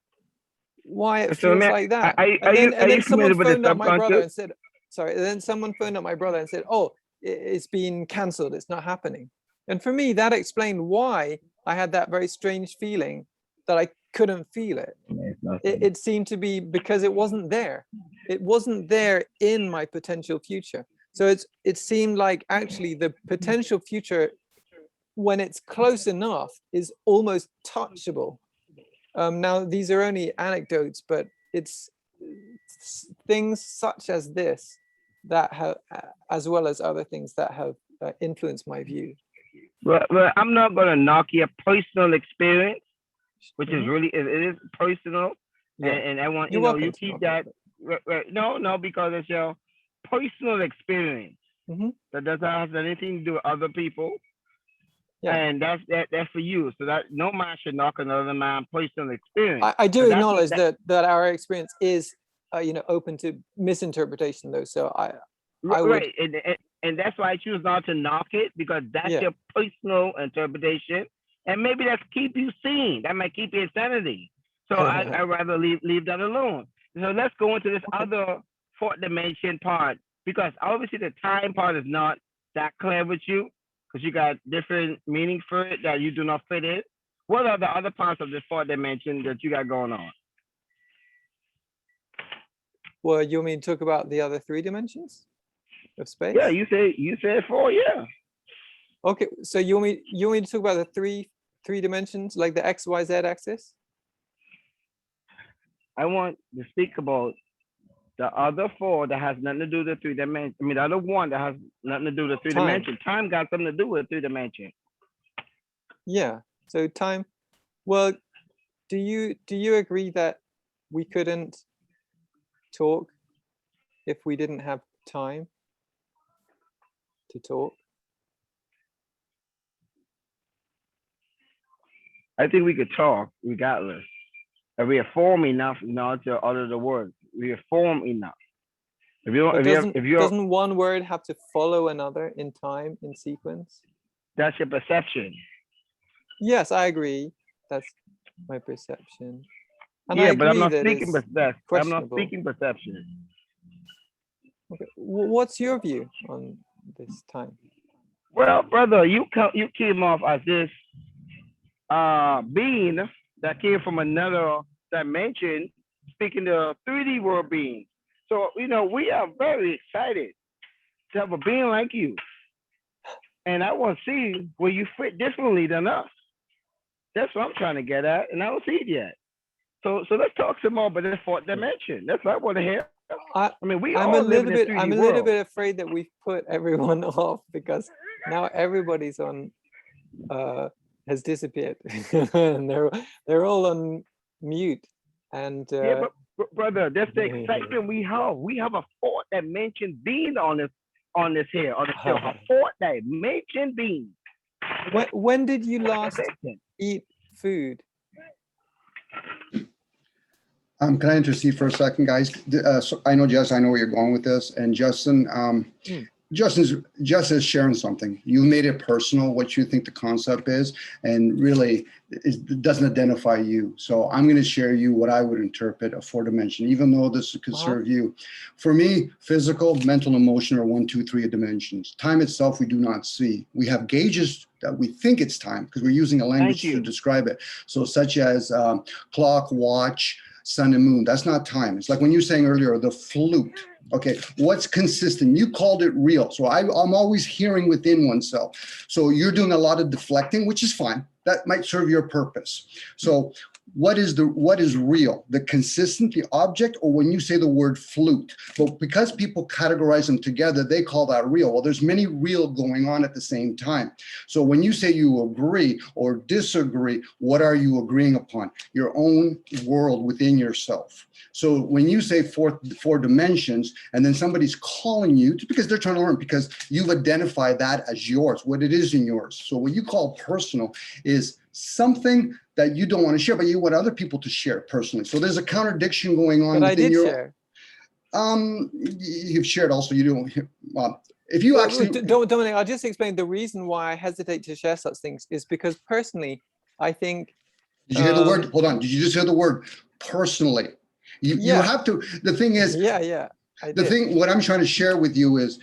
why it feels like that. And then someone phoned up my brother and said, sorry, and then someone phoned up my brother and said, oh, it's been cancelled. It's not happening. And for me, that explained why I had that very strange feeling that I couldn't feel it. It seemed to be because it wasn't there. It wasn't there in my potential future. So it seemed like actually the potential future, when it's close enough, is almost touchable. Now, these are only anecdotes, but it's things such as this that have, as well as other things that have influenced my view. Well, I'm not going to knock your personal experience, which is really, it is personal. Yeah. And I want, you keep that. Right. No, because it's your personal experience. That doesn't have anything to do with other people. Yeah. And that's for you. So that no man should knock another man's personal experience. I do acknowledge that our experience is, open to misinterpretation, though. So I would. Right. And that's why I choose not to knock it, because that's your personal interpretation. And maybe that's keep you sane. That might keep you sanity. So I'd rather leave that alone. So let's go into this other fourth dimension part, because obviously the time part is not that clear with you, because you got different meanings for it that you do not fit in. What are the other parts of this fourth dimension that you got going on? Well, you want me to talk about the other 3 dimensions of space? Yeah, you said 4, yeah. Okay, so you want me to talk about the three dimensions, like the X, Y, Z axis? I want to speak about the other 4 that has nothing to do with the 3 dimensions. I mean, the other 1 that has nothing to do with the 3 dimensions. Time got something to do with 3 dimensions. Yeah. So time. Well, do you agree that we couldn't talk if we didn't have time to talk? I think we could talk regardless. If we are formed enough in order to utter the words, we are formed enough. Doesn't one word have to follow another in time, in sequence? That's your perception. Yes, I agree. That's my perception. And yeah, but I'm not speaking perception. I'm not speaking perception. Okay. What's your view on this time? Well, brother, you came off as this being that came from another dimension, speaking to 3D world beings. So, we are very excited to have a being like you. And I want to see where you fit differently than us. That's what I'm trying to get at, and I don't see it yet. So let's talk some more about this fourth dimension. That's what I want to hear. I'm a little bit afraid that we've put everyone off, because now everybody's on has disappeared and they're all on mute. And yeah, but brother, that's the excitement we have. We have a fourth dimension being on this show. A fourth dimension being. When did you last eat food? Can I intercede for a second, guys? So I know, Jess, I know where you're going with this. And Justin, Jess is sharing something. You made it personal, what you think the concept is, and really it doesn't identify you. So I'm going to share you what I would interpret a 4 dimension, even though this could serve you. For me, physical, mental, and emotion are 1, 2, 3 dimensions. Time itself, we do not see. We have gauges that we think it's time because we're using a language to describe it. So such as clock, watch, sun and moon. That's not time. It's like when you were saying earlier, the flute. Okay, what's consistent? You called it real. So I'm always hearing within oneself. So you're doing a lot of deflecting, which is fine. That might serve your purpose. So what is real? The consistent, the object, or when you say the word flute? But because people categorize them together, they call that real. Well, there's many real going on at the same time. So when you say you agree or disagree, what are you agreeing upon? Your own world within yourself. So when you say four dimensions, and then somebody's calling you, because they're trying to learn, because you've identified that as yours, what it is in yours. So what you call personal is something that you don't want to share, but you want other people to share personally. So there's a contradiction going on. But I did share. You've shared also. You don't. If you actually Dominic, I'll just explain the reason why I hesitate to share such things is because personally, I think. Did you hear the word? Hold on. Did you just hear the word personally? You have to. The thing is. Yeah. What I'm trying to share with you is,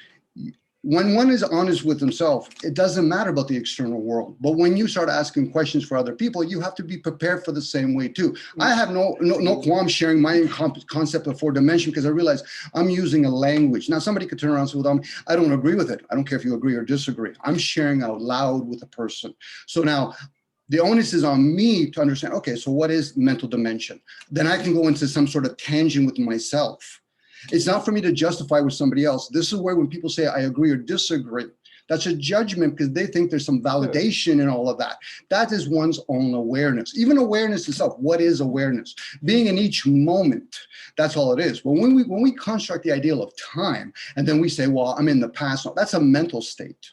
when one is honest with himself, it doesn't matter about the external world. But when you start asking questions for other people, you have to be prepared for the same way too. I have no qualm sharing my concept of 4 dimension because I realize I'm using a language. Now, somebody could turn around and say, well, I don't agree with it. I don't care if you agree or disagree. I'm sharing out loud with a person. So now the onus is on me to understand, okay, so what is mental dimension? Then I can go into some sort of tangent with myself. It's not for me to justify with somebody else. This is where when people say I agree or disagree, that's a judgment because they think there's some validation in all of that. That is one's own awareness. Even awareness itself, what is awareness? Being in each moment, that's all it is. But when we construct the ideal of time and then we say, well, I'm in the past, that's a mental state.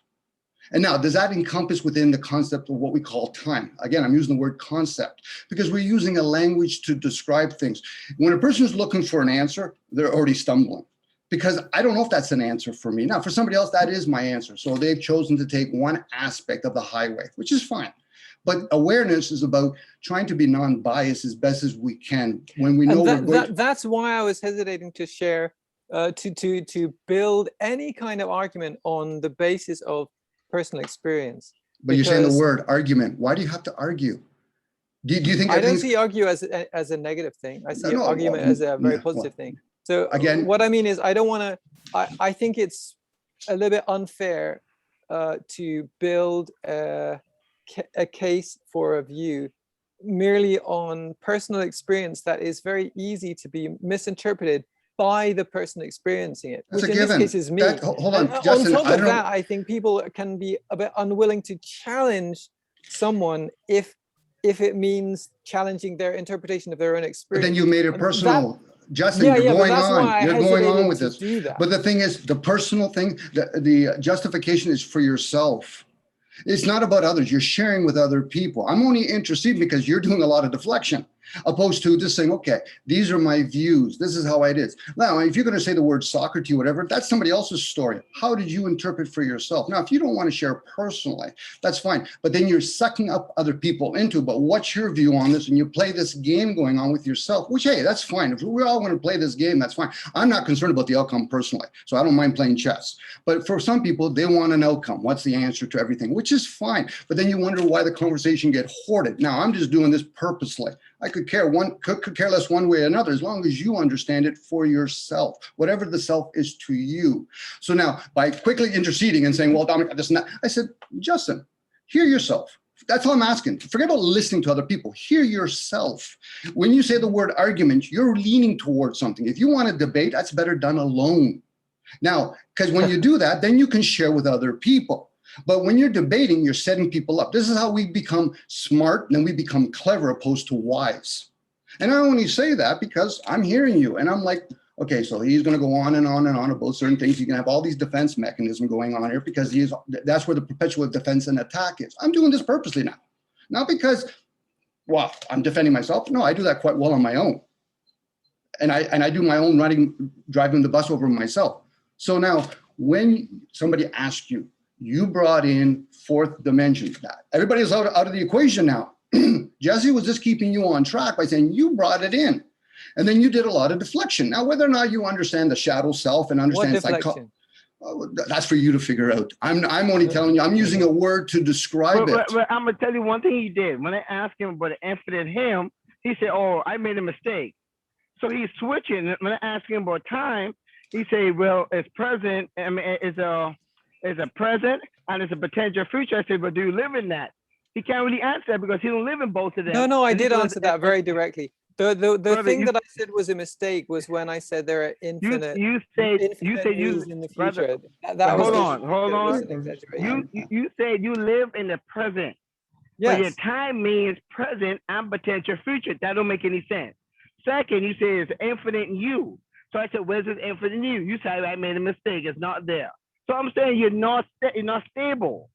And now, does that encompass within the concept of what we call time? Again, I'm using the word concept because we're using a language to describe things. When a person is looking for an answer, they're already stumbling because I don't know if that's an answer for me. Now, for somebody else, that is my answer. So they've chosen to take one aspect of the highway, which is fine. But awareness is about trying to be non-biased as best as we can when we know that's why I was hesitating to share, to build any kind of argument on the basis of personal experience. But you're saying the word argument. Why do you have to argue? Do you think I don't see argue as a negative thing? I see argument as a very positive thing. So again, what I mean is I don't want to. I think it's a little bit unfair to build a case for a view merely on personal experience that is very easy to be misinterpreted by the person experiencing it, which in this case is me. Hold on, Justin, on top of that, I think people can be a bit unwilling to challenge someone if it means challenging their interpretation of their own experience. But then you made it personal. Justin, you're going on. You're going on with this. But the thing is, the personal thing, the justification is for yourself. It's not about others. You're sharing with other people. I'm only interested because you're doing a lot of deflection, opposed to just saying, okay, these are my views. This is how it is. Now, if you're going to say the word soccer to you, whatever, that's somebody else's story. How did you interpret for yourself? Now, if you don't want to share personally, that's fine. But then you're sucking up other people into, but what's your view on this? And you play this game going on with yourself, which, hey, that's fine. If we all want to play this game, that's fine. I'm not concerned about the outcome personally, so I don't mind playing chess. But for some people, they want an outcome. What's the answer to everything, which is fine. But then you wonder why the conversation get hoarded. Now, I'm just doing this purposely. I could care less one way or another, as long as you understand it for yourself, whatever the self is to you. So now, by quickly interceding and saying, well, Dominic, this and that, I said, Justin, hear yourself. That's all I'm asking. Forget about listening to other people. Hear yourself. When you say the word argument, you're leaning towards something. If you want to debate, that's better done alone. Now, because when you do that, then you can share with other people. But when you're debating, you're setting people up. This is how we become smart, and then we become clever opposed to wise. And I only say that because I'm hearing you, and I'm like, okay, so he's going to go on and on and on about certain things. You can have all these defense mechanisms going on here because that's where the perpetual defense and attack is. I'm doing this purposely now, not because, well, I'm defending myself. No, I do that quite well on my own, and I do my own driving the bus over myself. So now, when somebody asks you, you brought in 4th dimension. Everybody is out of the equation now. Jesse was just keeping you on track by saying you brought it in. And then you did a lot of deflection. Now, whether or not you understand the shadow self and understand psychology, that's for you to figure out. I'm only telling you, I'm using a word to describe it. But I'm going to tell you one thing he did. When I asked him about the infinite him, he said, oh, I made a mistake. So he's switching. When I asked him about time, he said, well, it's present. I mean, it's a present and it's a potential future. I said, but do you live in that? He can't really answer that because he don't live in both of them. No, I did answer that very directly. The thing that I said was a mistake was when I said there are infinite. You said in the future. Hold on. You said you live in the present. Yes. But your time means present and potential future. That don't make any sense. Second, you say it's infinite in you. So I said, where's this infinite in you? You said I made a mistake. It's not there. So I'm saying you're not stable.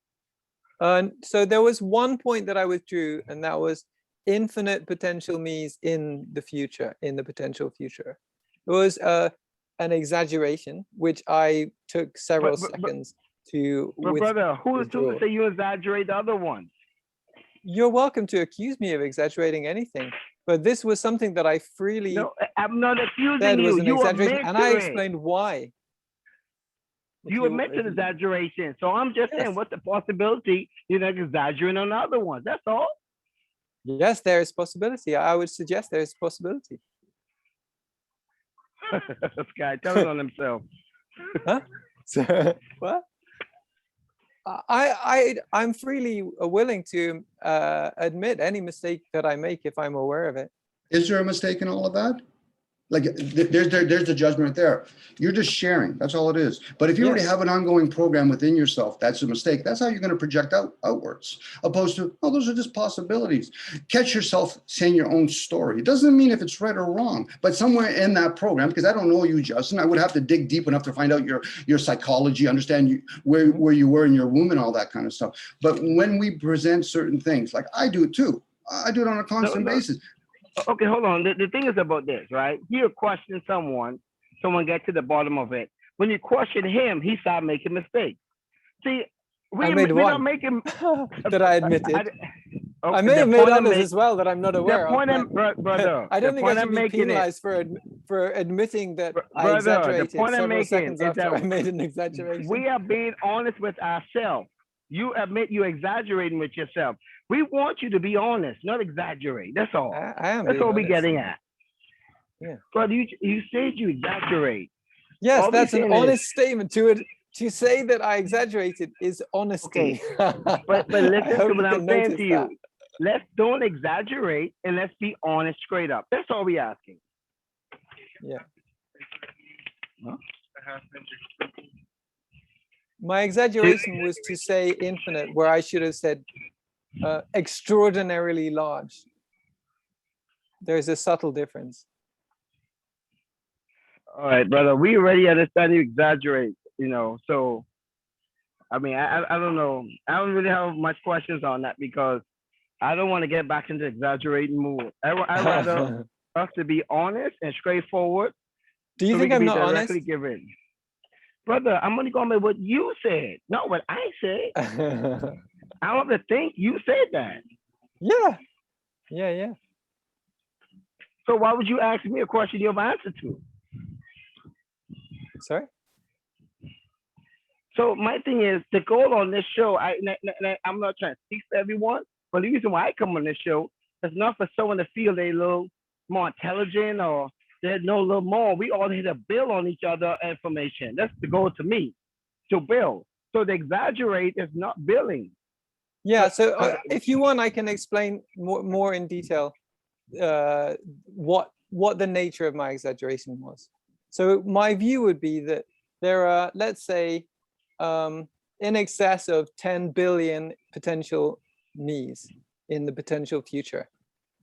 So there was one point that I withdrew, and that was infinite potential means in the future, in the potential future. It was an exaggeration, which I took several seconds to But brother, who is withdraw. to say you exaggerate the other ones? You're welcome to accuse me of exaggerating anything, but this was something that I freely No, I'm not accusing said was you. an You exaggeration, admit and to I it. explained why. You admit to the exaggeration. So I'm just saying, what's the possibility you're not exaggerating on the other ones? That's all. Yes, there is possibility. I would suggest there is possibility. This guy telling on himself. Huh? So, what? I'm freely willing to admit any mistake that I make if I'm aware of it. Is there a mistake in all of that? Like there's the judgment there. You're just sharing. That's all it is. But if you already have an ongoing program within yourself, that's a mistake. That's how you're going to project outwards, opposed to, oh, those are just possibilities. Catch yourself saying your own story. It doesn't mean if it's right or wrong, but somewhere in that program, because I don't know you, Justin, I would have to dig deep enough to find out your psychology, understand where you were in your womb and all that kind of stuff. But when we present certain things, like I do it too, I do it on a constant basis. Okay, hold on. The thing is about this, right? You question someone get to the bottom of it. When you question him, he started making mistakes. See, we're not making that I admitted. Okay, I may have made others as well that I'm not aware of. Brother, I don't think I should be penalized for admitting that I exaggerated several seconds after I made an exaggeration. We are being honest with ourselves. You admit you're exaggerating with yourself. We want you to be honest, not exaggerate. That's all. I am. That's all we're getting at. Yeah. But you said you exaggerate. Yes, all that's an honest statement to it. To say that I exaggerated is honesty. Okay. but listen to what I'm saying to you. Let's don't exaggerate and let's be honest straight up. That's all we're asking. Yeah. Huh? My exaggeration was to say infinite, where I should have said extraordinarily large. There's a subtle difference. All right, brother. We already understand you exaggerate, so I mean, I don't know. I don't really have much questions on that because I don't want to get back into exaggerating mood. I'd rather us to be honest and straightforward. Do you think I'm not honest? Given. Brother, I'm only going by what you said, not what I said. I don't have to think you said that. Yeah. So why would you ask me a question you have an answer to? Sorry? So my thing is, the goal on this show, I'm not trying to speak for everyone, but the reason why I come on this show is not for someone to feel they're a little more intelligent or they know a little more. We all need to build on each other information. That's the goal to me, to build. So the exaggerate is not building. Yeah, so if you want, I can explain more in detail what the nature of my exaggeration was. So my view would be that there are, let's say, in excess of 10 billion potential me's in the potential future.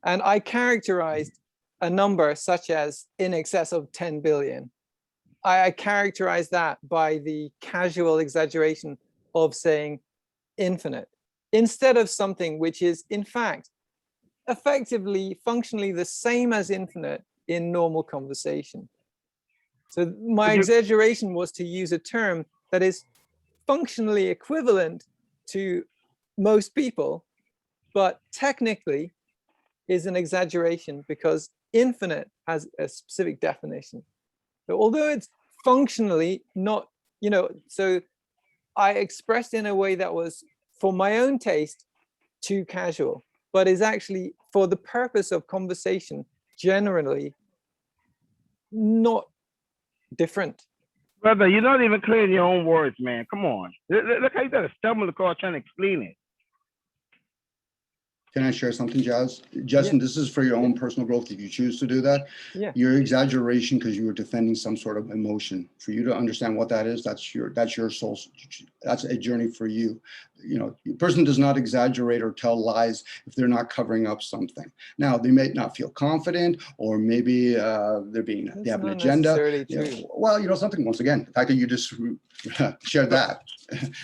And I characterized a number such as in excess of 10 billion. I characterize that by the casual exaggeration of saying infinite, instead of something which is, in fact, effectively, functionally the same as infinite in normal conversation. So my exaggeration was to use a term that is functionally equivalent to most people, but technically is an exaggeration because infinite has a specific definition. So although it's functionally not, so I expressed in a way that was, for my own taste, too casual, but is actually for the purpose of conversation generally not different. Brother, you're not even clear in your own words, man. Come on. Look how you got to stumble across trying to explain it. Can I share something, Jes? Justin, this is for your own personal growth if you choose to do that. Your exaggeration because you were defending some sort of emotion. For you to understand what that is, that's your soul. That's a journey for you. A person does not exaggerate or tell lies if they're not covering up something. Now, they may not feel confident, or maybe they have an agenda. Well, something, once again, the fact that you just shared that.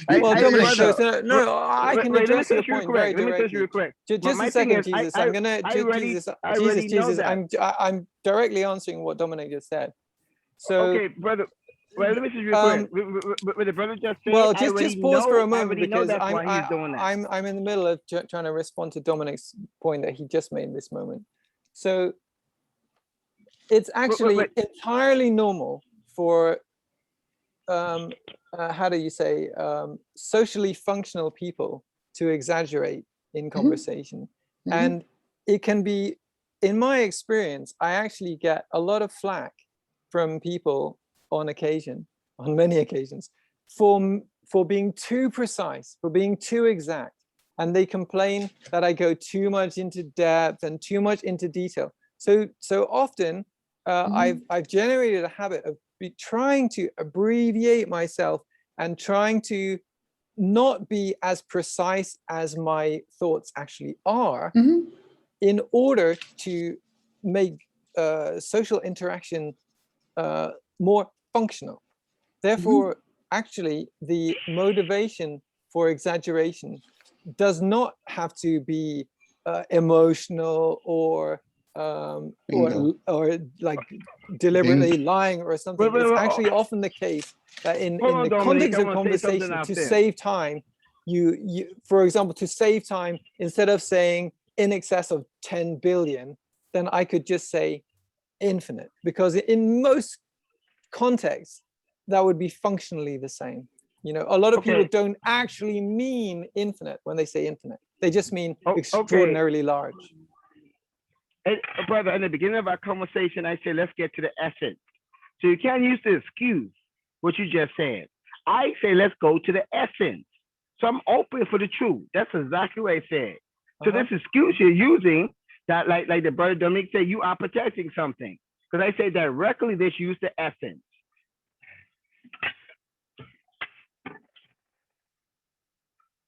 Well, Dominic, no, I can address your point very directly. Just a second, Jesus. I'm gonna Jesus. I'm directly answering what Dominic just said. So okay, brother. Well, let me just real quick. What the brother just said. well, I just already pause for a know- I moment already know because that's why he's doing that. I'm in the middle of trying to respond to Dominic's point that he just made this moment. So it's actually entirely normal for how do you say socially functional people to exaggerate in conversation. And it can be, in my experience, I actually get a lot of flack from people on occasion, on many occasions, for being too precise, for being too exact. And they complain that I go too much into depth and too much into detail. So often I've generated a habit of trying to abbreviate myself and trying to not be as precise as my thoughts actually are in order to make social interaction more functional. Therefore, actually, the motivation for exaggeration does not have to be emotional or like deliberately lying or something. It's actually often the case that in the context of conversation, to save time, you for example, to save time, instead of saying in excess of 10 billion, then I could just say infinite, because in most contexts that would be functionally the same. You know, a lot of people don't actually mean infinite when they say infinite. They just mean extraordinarily large. And, brother, in the beginning of our conversation, I said, let's get to the essence. So you can't use to excuse what you just said. I say, let's go to the essence. So I'm open for the truth. That's exactly what I said. So this excuse you're using, that like the brother Dominic said, you are protecting something. Because I say directly, let's use the essence.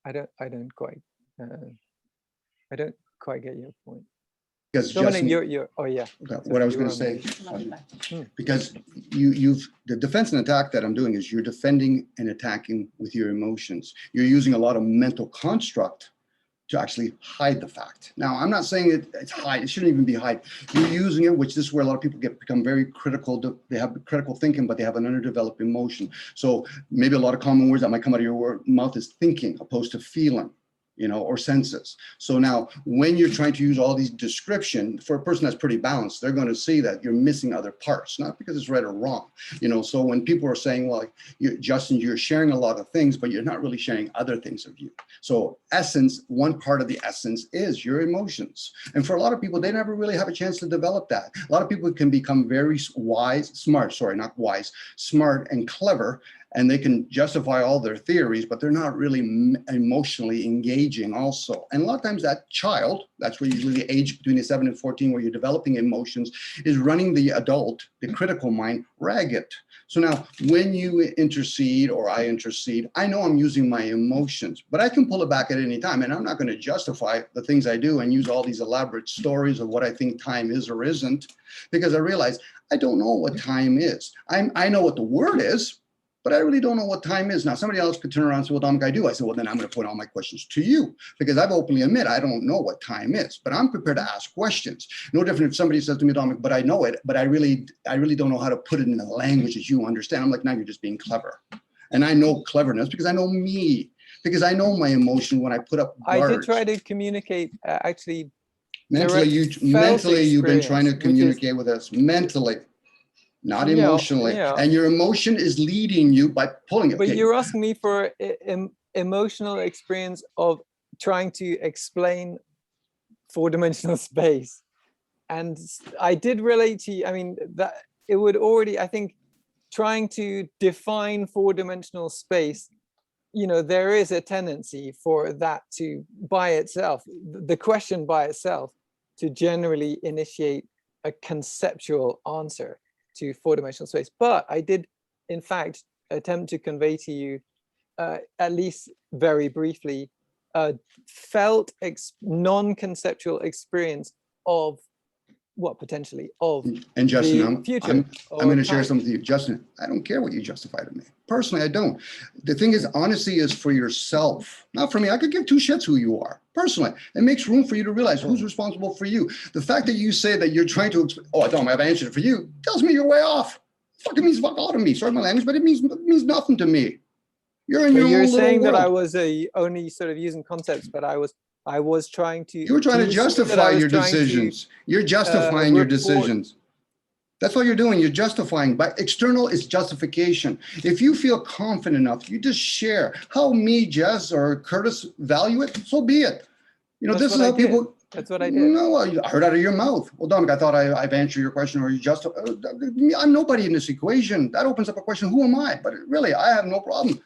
I don't quite get your point. Because Dominic, Justin, you're oh yeah. What I was going to say, because the defense and attack that I'm doing is you're defending and attacking with your emotions. You're using a lot of mental construct to actually hide the fact. Now, I'm not saying it's hide. It shouldn't even be hide. You're using it, which this is where a lot of people become very critical. They have critical thinking, but they have an underdeveloped emotion. So maybe a lot of common words that might come out of your mouth is thinking opposed to feeling, you know, or senses. So now when you're trying to use all these description for a person that's pretty balanced, they're going to see that you're missing other parts, not because it's right or wrong, you know. So when people are saying, well, Justin, you're sharing a lot of things, but you're not really sharing other things of you. So essence, one part of the essence is your emotions. And for a lot of people, they never really have a chance to develop that. A lot of people can become very smart and clever, and they can justify all their theories, but they're not really emotionally engaging also. And a lot of times that child, that's where usually the age between the 7 and 14 where you're developing emotions, is running the adult, the critical mind, ragged. So now when you intercede or I intercede, I know I'm using my emotions, but I can pull it back at any time. And I'm not going to justify the things I do and use all these elaborate stories of what I think time is or isn't, because I realize I don't know what time is. I know what the word is, but I really don't know what time is. Now, somebody else could turn around and say, well, Dominic, I do. I said, well, then I'm going to put all my questions to you, because I've openly admit I don't know what time is, but I'm prepared to ask questions. No different if somebody says to me, Dominic, but I know it, but I really don't know how to put it in the language that you understand. I'm like, now you're just being clever. And I know cleverness because I know me, because I know my emotion when I put up guards. I did try to communicate, actually. Mentally, you've been trying to communicate with us mentally. Not emotionally. And your emotion is leading you by pulling it. But you're asking me for emotional experience of trying to explain four-dimensional space. And I did relate to you, I mean, that it would already, I think, trying to define four-dimensional space, you know, there is a tendency for that to by itself, the question by itself, to generally initiate a conceptual answer to four-dimensional space. But I did, in fact, attempt to convey to you, at least very briefly, felt non-conceptual experience of what potentially of and Justin, future. I'm going to share something with you. Justin, I don't care what you justify to me. Personally, I don't. The thing is, honesty is for yourself, not for me. I could give two shits who you are. Personally, it makes room for you to realize who's responsible for you. The fact that you say that you're trying to, oh, I don't have answered it for you, tells me you're way off. Fucking means fuck all to me. Sorry my language, but it means nothing to me. You're in So your you're own saying little that I world. was only sort of using concepts, but I was trying to. You were trying to you see that I justify was your trying to, decisions. You're justifying your report- decisions. That's what you're doing. You're justifying. But external is justification. If you feel confident enough, you just share how me, Jess, or Curtis value it. So be it. You know, That's this is what I how people. did. That's what I did. No, I heard out of your mouth. Well, Dominic, I thought I've answered your question, or you just. I'm nobody in this equation. That opens up a question. Who am I? But really, I have no problem.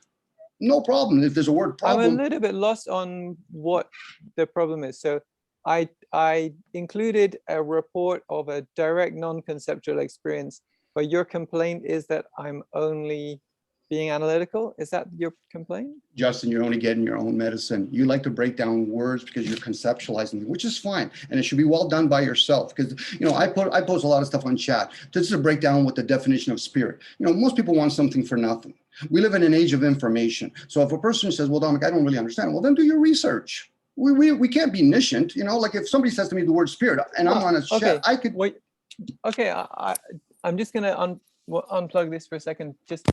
No problem. If there's a word I'm a problem, little bit lost on what the problem is. So I included a report of a direct non-conceptual experience, but your complaint is that I'm only being analytical. Is that your complaint? Justin, you're only getting your own medicine. You like to break down words because you're conceptualizing them, which is fine, and it should be well done by yourself. Because you know, I post a lot of stuff on chat just to break down what the definition of spirit. You know, most people want something for nothing. We live in an age of information. So if a person says, "Well, Dominic, I don't really understand," well, then do your research. We can't be niscient. You know, like if somebody says to me the word spirit, and I'm on a chat, I could. Wait. Okay, I'm just gonna unplug this for a second. Just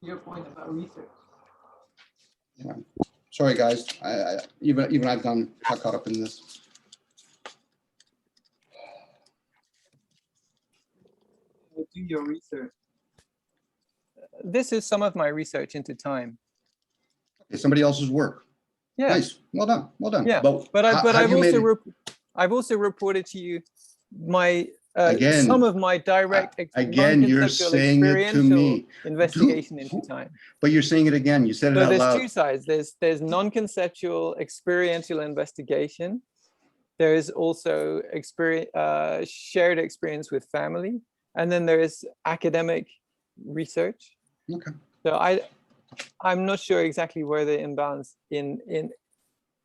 your point about research. Yeah. Sorry, guys. I even I've got caught up in this. Do your research. This is some of my research into time. It's somebody else's work. Yeah. Nice. Well done. Well done. Yeah. But I've also reported to you my again, some of my direct again, you're saying it to me. Investigation into time. But you're saying it again. You said it So out there's loud. two sides. There's non-conceptual experiential investigation. There is also shared experience with family, and then there is academic research. Okay. So I'm not sure exactly where the imbalance in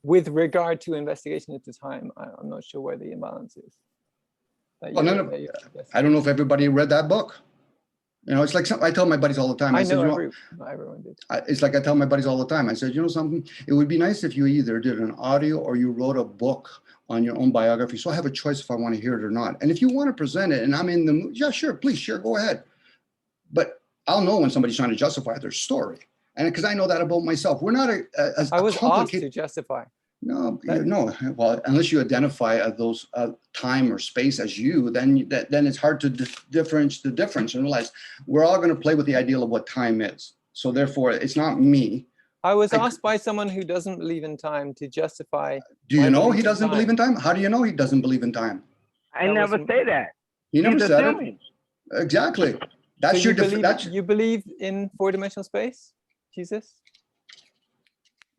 with regard to investigation into time. I'm not sure where the imbalance is. Well, I don't know if everybody read that book. You know, it's like I tell my buddies all the time. I said, know everyone did. It's like I tell my buddies all the time. I said, you know something? It would be nice if you either did an audio or you wrote a book on your own biography. So I have a choice if I want to hear it or not. And if you want to present it and I'm in the mood, yeah, sure, please, sure, go ahead. But I'll know when somebody's trying to justify their story. And because I know that about myself, we're not I was asked to justify. No, no. Well, unless you identify those time or space as you, then it's hard to differentiate the difference and realize we're all going to play with the ideal of what time is. So therefore, it's not me. I was asked by someone who doesn't believe in time to justify. Do you know he doesn't believe in time? How do you know he doesn't believe in time? I never say that. He never said it. Exactly. That's so you believe in four-dimensional space, Jesus?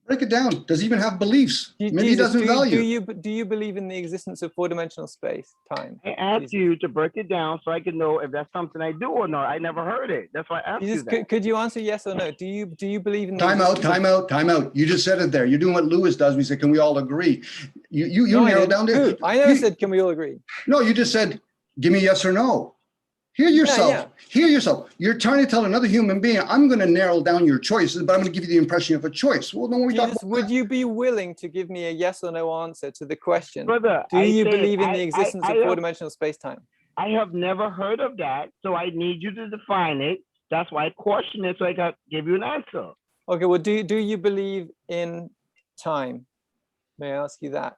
Break it down. Does he even have beliefs? Maybe he doesn't value. Do you believe in the existence of four-dimensional space, time? I asked you to break it down so I can know if that's something I do or not. I never heard it. That's why I asked you that. Could you answer yes or no? Do you believe in the time out? You just said it there. You're doing what Lewis does. We said, can we all agree? You narrowed down there. I never said, can we all agree? No, you just said, give me yes or no. Hear yourself. Yeah. Hear yourself. You're trying to tell another human being, I'm going to narrow down your choices, but I'm going to give you the impression of a choice. Well, then we talk about would you be willing to give me a yes or no answer to the question? Brother, do you believe in the existence of four-dimensional space-time? I have never heard of that, so I need you to define it. That's why I question it, so I can give you an answer. Okay, well, do you believe in time? May I ask you that?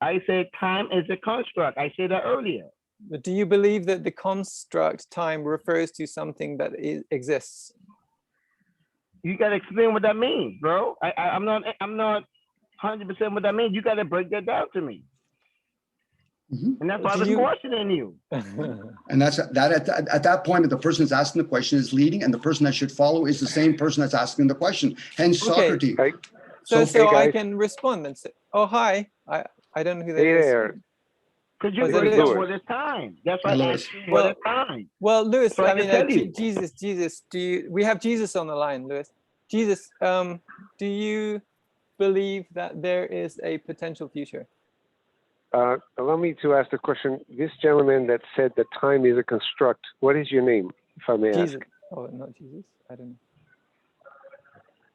I said time is a construct. I said that earlier. But do you believe that the construct time refers to something that exists? You gotta explain what that means, bro. I'm not 100% what that means. You gotta break that down to me. Mm-hmm. And that's why I was questioning you. And that's that at that point, if the person that's asking the question is leading, and the person that should follow is the same person that's asking the question. Hence Socrates. Okay. So I can respond and say, "Oh, hi. I don't know who that is." There. Because you believe what is time. That's why I asked you what is time. Well, Lewis, so I mean, Jesus, we have Jesus on the line, Lewis. Jesus, do you believe that there is a potential future? Allow me to ask the question. This gentleman that said that time is a construct, what is your name, if I may ask? Oh, not Jesus. I don't know.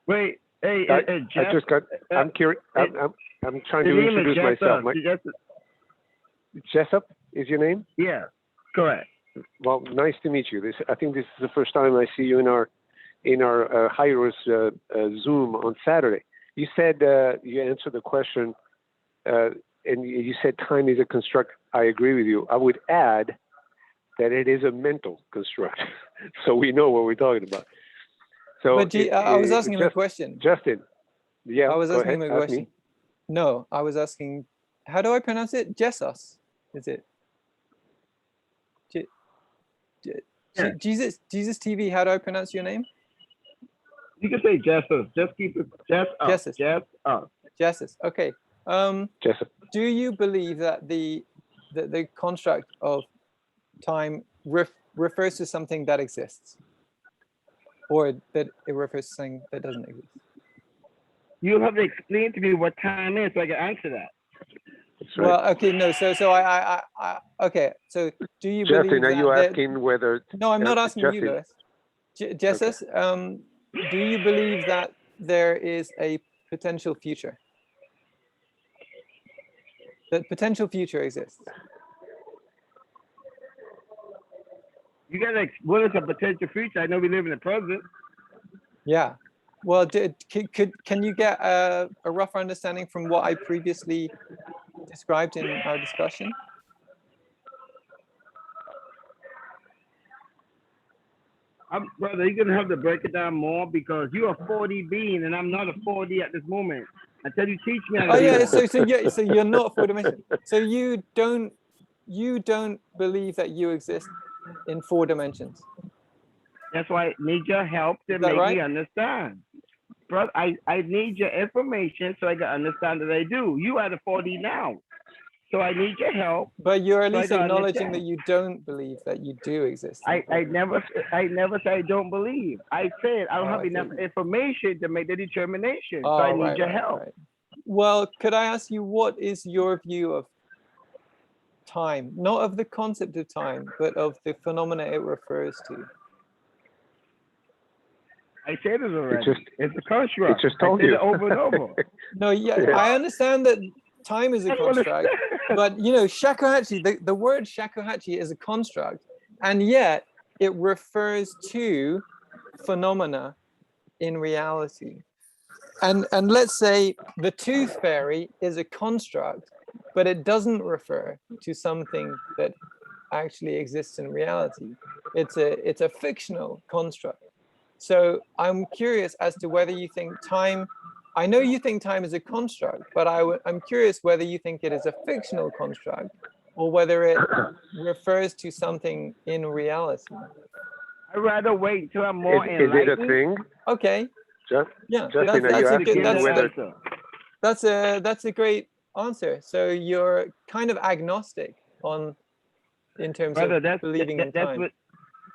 Wait, hey, Jeff, I just got. I'm curious. I'm trying to introduce myself. Jessup is your name? Yeah, correct. Well, nice to meet you. I think this is the first time I see you in our Hyros Zoom on Saturday. You said you answered the question, and you said time is a construct. I agree with you. I would add that it is a mental construct, so we know what we're talking about. So, But I was asking him a question. Justin, yeah, I was go asking ahead, him a ask question. me. No, I was asking, how do I pronounce it? Jes Us, is it? Yeah. Jesus TV, how do I pronounce your name? You can say Jes Us. Just keep it Jes Us. Jes Us. Jes Us. Jes Us. Okay. Jes Us. Do you believe that the construct of time refers to something that exists, or that it refers to something that doesn't exist? You'll have to explain to me what time is so I can answer that. Right. Well, okay, no. So I okay. So do you Justin, believe are that you asking whether? No, I'm not asking you, Justin. Lewis. Jesus, do you believe that there is a potential future? That potential future exists? You gotta, what is a potential future? I know we live in the present. Yeah. Well, can you get a rough understanding from what I previously described in our discussion? Brother, you're gonna have to break it down more because you're a 4D being and I'm not a 4D at this moment. Until you teach me how to Oh do yeah, that. so you're not 4-dimensional. So you don't believe that you exist in 4 dimensions. That's why I need your help to make me understand. Brother, I need your information so I can understand that I do. You are the 4D now. So I need your help. But you're at least acknowledging that you don't believe that you do exist. I never said I don't believe. I said I don't have enough information to make the determination. So I need your help. Right. Well, could I ask you, what is your view of time? Not of the concept of time, but of the phenomena it refers to. I said it already. It's a construct. It just told you. It over and over. No, yeah, I understand that time is a construct, but you know, shakuhachi, the word shakuhachi is a construct, and yet it refers to phenomena in reality. And let's say the tooth fairy is a construct, but it doesn't refer to something that actually exists in reality. It's a fictional construct. So I'm curious as to whether you think time, I know you think time is a construct, but I'm curious whether you think it is a fictional construct or whether it refers to something in reality. I'd rather wait until I'm more Is it a thing? Okay. Yeah, Justin, are you asking whether? That's a great answer. So you're kind of agnostic in terms of believing in time.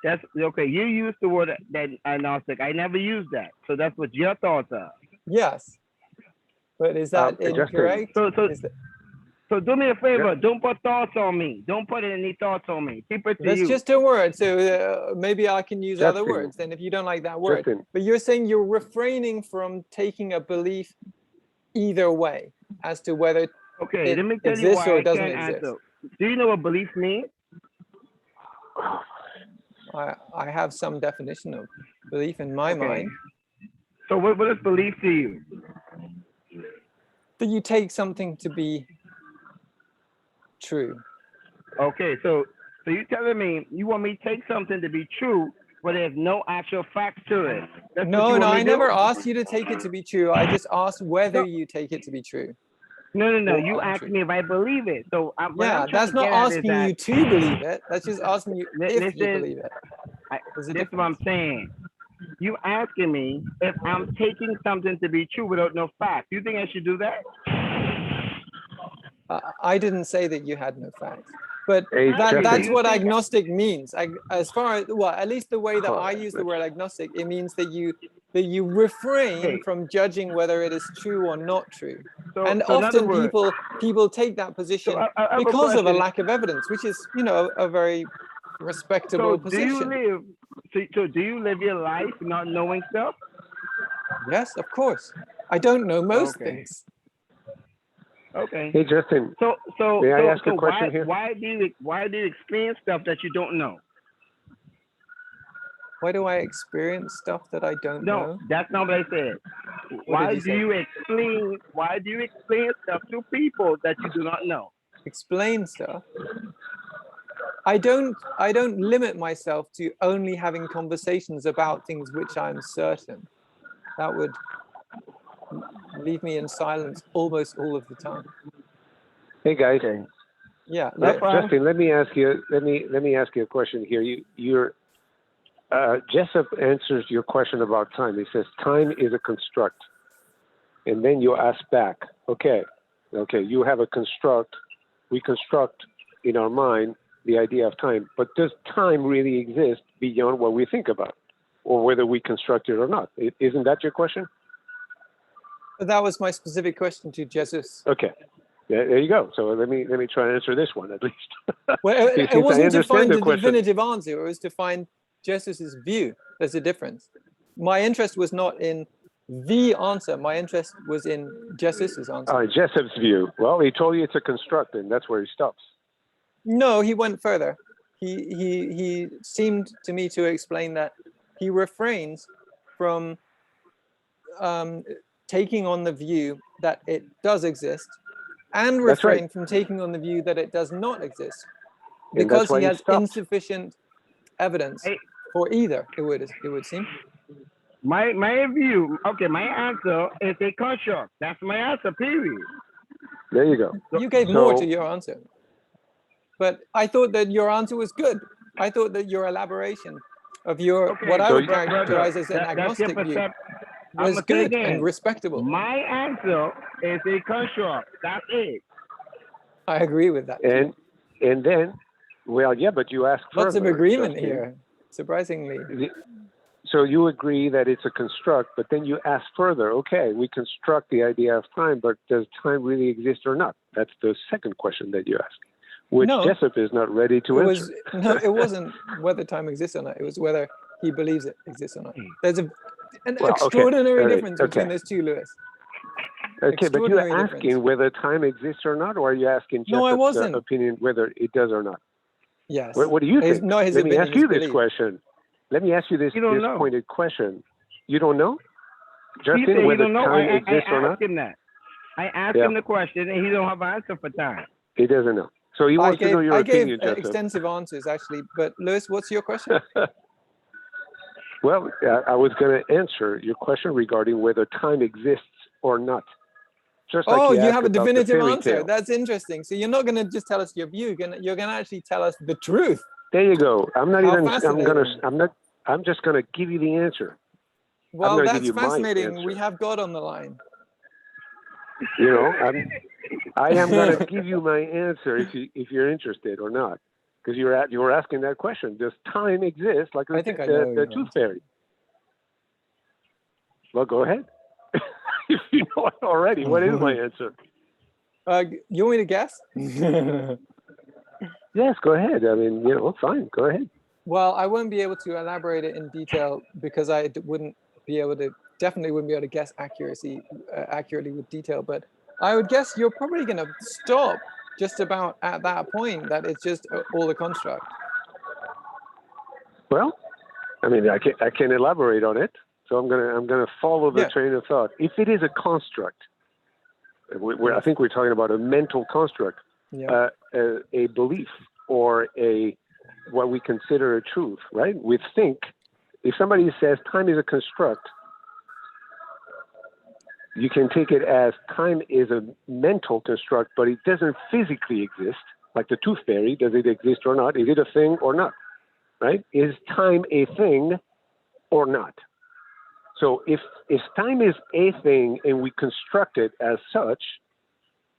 That's okay. You used the word that agnostic. I never used that. So that's what your thoughts are. Yes. But is that incorrect? So do me a favor. Don't put thoughts on me. Don't put any thoughts on me. Keep it to That's you. just a word. So maybe I can use other words then if you don't like that word. But you're saying you're refraining from taking a belief either way as to whether it let me tell you exists why or I doesn't can't exist. answer. Do you know what belief means? I have some definition of belief in my mind. So what is belief to you? That you take something to be true. Okay, so you're telling me you want me to take something to be true, but there's no actual facts to it. No, I never asked you to take it to be true. I just asked whether you take it to be true. No. You asked me if I believe it. So that's not asking you to believe it. That's just asking you if you believe it. This is what I'm saying. You asking me if I'm taking something to be true without no facts. You think I should do that? I didn't say that you had no facts, but that's what agnostic means. As far as, well, at least the way that I use the word agnostic, it means that you refrain from judging whether it is true or not true. And often people take that position because of a lack of evidence, which is, you know, a very respectable position. Do you live your life not knowing stuff? Yes, of course. I don't know most things. Okay. Hey Justin. So may I ask a question here? Why do you explain stuff that you don't know? Why do I experience stuff that I don't No, know? that's not what I said. What did you say? Why do you explain stuff to people that you do not know? Explain stuff. I don't limit myself to only having conversations about things which I'm certain. That would leave me in silence almost all of the time. Hey guys, Okay. Yeah. That's fine. Justin, let me ask you a question here. Jessup answers your question about time. He says time is a construct, and then you ask back, okay, you have a construct. We construct in our mind the idea of time, but does time really exist beyond what we think about, or whether we construct it or not? Isn't that your question? But that was my specific question to Jesus. Okay. Yeah, there you go. So let me try and answer this one at least. Well, Since it I wasn't to understand find the a question. definitive answer. It was to find Jesus's view. There's a difference. My interest was not in the answer. My interest was in Jesus's answer. Jessup's view. Well, he told you it's a construct, and that's where he stops. No, he went further. He seemed to me to explain that he refrains from taking on the view that it does exist, and That's right. refrain from taking on the view that it does not exist, And because that's why he he has stopped. insufficient evidence Hey. for either. It would seem. My view, okay, my answer is a construct. That's my answer, period. There you go. You gave more to your answer, but I thought that your answer was good. I thought that your elaboration of your Okay, what I so would you- characterize as an That's your agnostic view I'm was gonna say good again, and respectable. my answer is a construct. That's it. I agree with that. Too. And then, well, yeah, but you ask Lots further, of agreement Justin. here, surprisingly. So you agree that it's a construct, but then you ask further, okay, we construct the idea of time, but does time really exist or not? That's the second question that you ask, which No. Jessup is not ready to answer. It wasn't whether time exists or not. It was whether he believes it exists or not. There's an Well, okay, extraordinary all right, difference between okay. those two, Lewis. Okay, but you're Extraordinary asking difference. whether time exists or not, or are you asking No, I Jessup's wasn't. opinion whether it does or not? Yes. What do you think? Not his Let me opinion, ask you his this belief. question. Let me ask you this You don't know. pointed question. You don't know, He said Justin, he whether don't know. time I exists or not? asked him that. I asked Yeah. him the question, and he don't have an answer for time. He doesn't know. So he wants to know your I gave opinion, Jessup. extensive answers, actually. But Lewis, what's your question? Well, I was going to answer your question regarding whether time exists or not. Just like Oh, you asked have a about the definitive fairy answer. tale. That's interesting. So you're not going to just tell us your view. You're going to actually tell us the truth. There you go. I'm not How even. fascinating. I'm just going to give you the answer. Well, gonna give that's you my fascinating. answer. We have God on the line. You know, I am going to give you my answer if you're interested or not, because you were asking that question. Does time exist? Like I think I know the your tooth answer. fairy. Well, go ahead. If you know it already, what is my answer? You want me to guess? Yes, go ahead. I mean, fine. Go ahead. Well, I won't be able to elaborate it in detail because I definitely wouldn't be able to guess accurately with detail. But I would guess you're probably going to stop just about at that point that it's just all a construct. Well, I mean, I can elaborate on it. So I'm gonna follow the train of thought. If it is a construct, I think we're talking about a mental construct, a belief or what we consider a truth, right? We think if somebody says time is a construct, you can take it as time is a mental construct, but it doesn't physically exist. Like the tooth fairy, does it exist or not? Is it a thing or not? Right? Is time a thing or not? So if time is a thing and we construct it as such,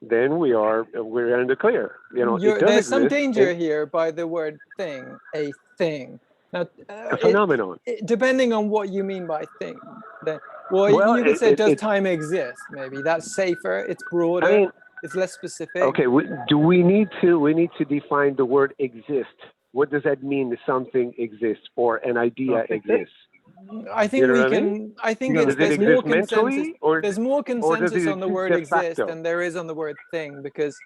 then we're in the clear. It does There's some exist, danger here by the word thing, a thing. Now, a phenomenon. Depending on what you mean by thing. Well, you could say, does time exist? Maybe that's safer. It's broader. I mean, it's less specific. Okay, we need to define the word exist. What does that mean? Something exists or an idea exists. I think I think there's more consensus. There's more consensus on the word exist than there is on the word thing, because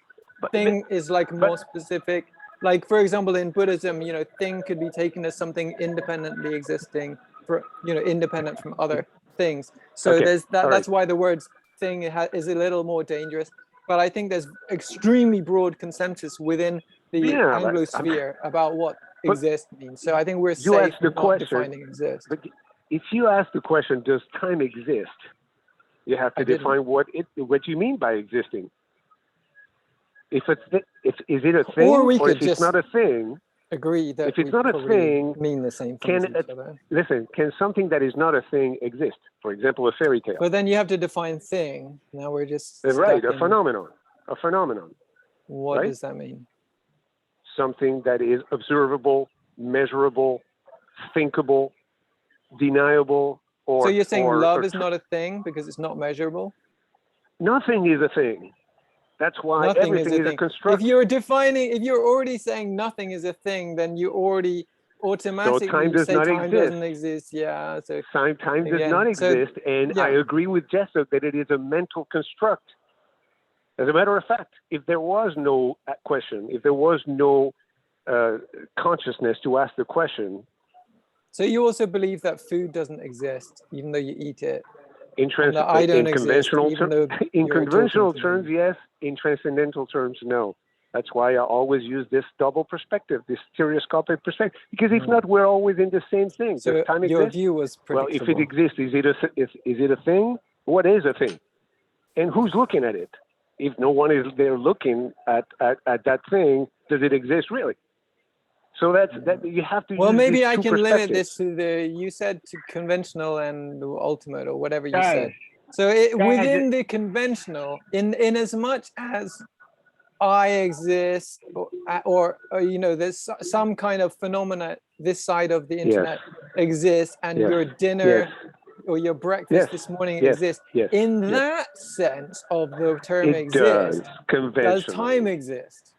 thing is like more specific. Like, for example, in Buddhism, thing could be taken as something independently existing, independent from other things. So Okay, there's that. all That's right. why the word thing is a little more dangerous. But I think there's extremely broad consensus within the Yeah, Anglosphere about what but exist means. So I think we're you safe asked the in not question, defining exist. but if you ask the question, does time exist? You have to I didn't. define what you mean by existing. If is it a thing, Or we or could if it's just not a thing? agree that If it's we not a probably thing, mean the same thing as each other. Can something that is not a thing exist? For example, a fairy tale. But then you have to define thing. Now we're just Right, stuck a in, phenomenon. A phenomenon. what right? does that mean? Something that is observable, measurable, thinkable, deniable, or So you're saying love or is not a thing because it's not measurable? nothing is a thing. That's why Nothing everything is a is a thing. construct. If you're already saying nothing is a thing, then you already automatically time does say not time exist. doesn't exist. Yeah. So Time does again, not so, exist, and I yeah. agree with Jessup that it is a mental construct. As a matter of fact, if there was no question, if there was no consciousness to ask the question. So you also believe that food doesn't exist, even though you eat it? In conventional terms, yes. In transcendental terms, no. That's why I always use this double perspective, this stereoscopic perspective, because if not, we're always in the same thing. So Does time your exist? view was Well, predictable. if it exists, is it a thing? What is a thing? And who's looking at it? If no one is there looking at that thing, does it exist really? So that you have to. Well, use maybe these I two can limit perspectives. this to you said to conventional and ultimate or whatever you Guys, said. So within the conventional, in as much as I exist, or there's some kind of phenomena this side of the internet exists, and Yes. your dinner Yes. or your breakfast this morning exists. Yes. In Yes. that sense of the term It does exist, conventionally. does time exist?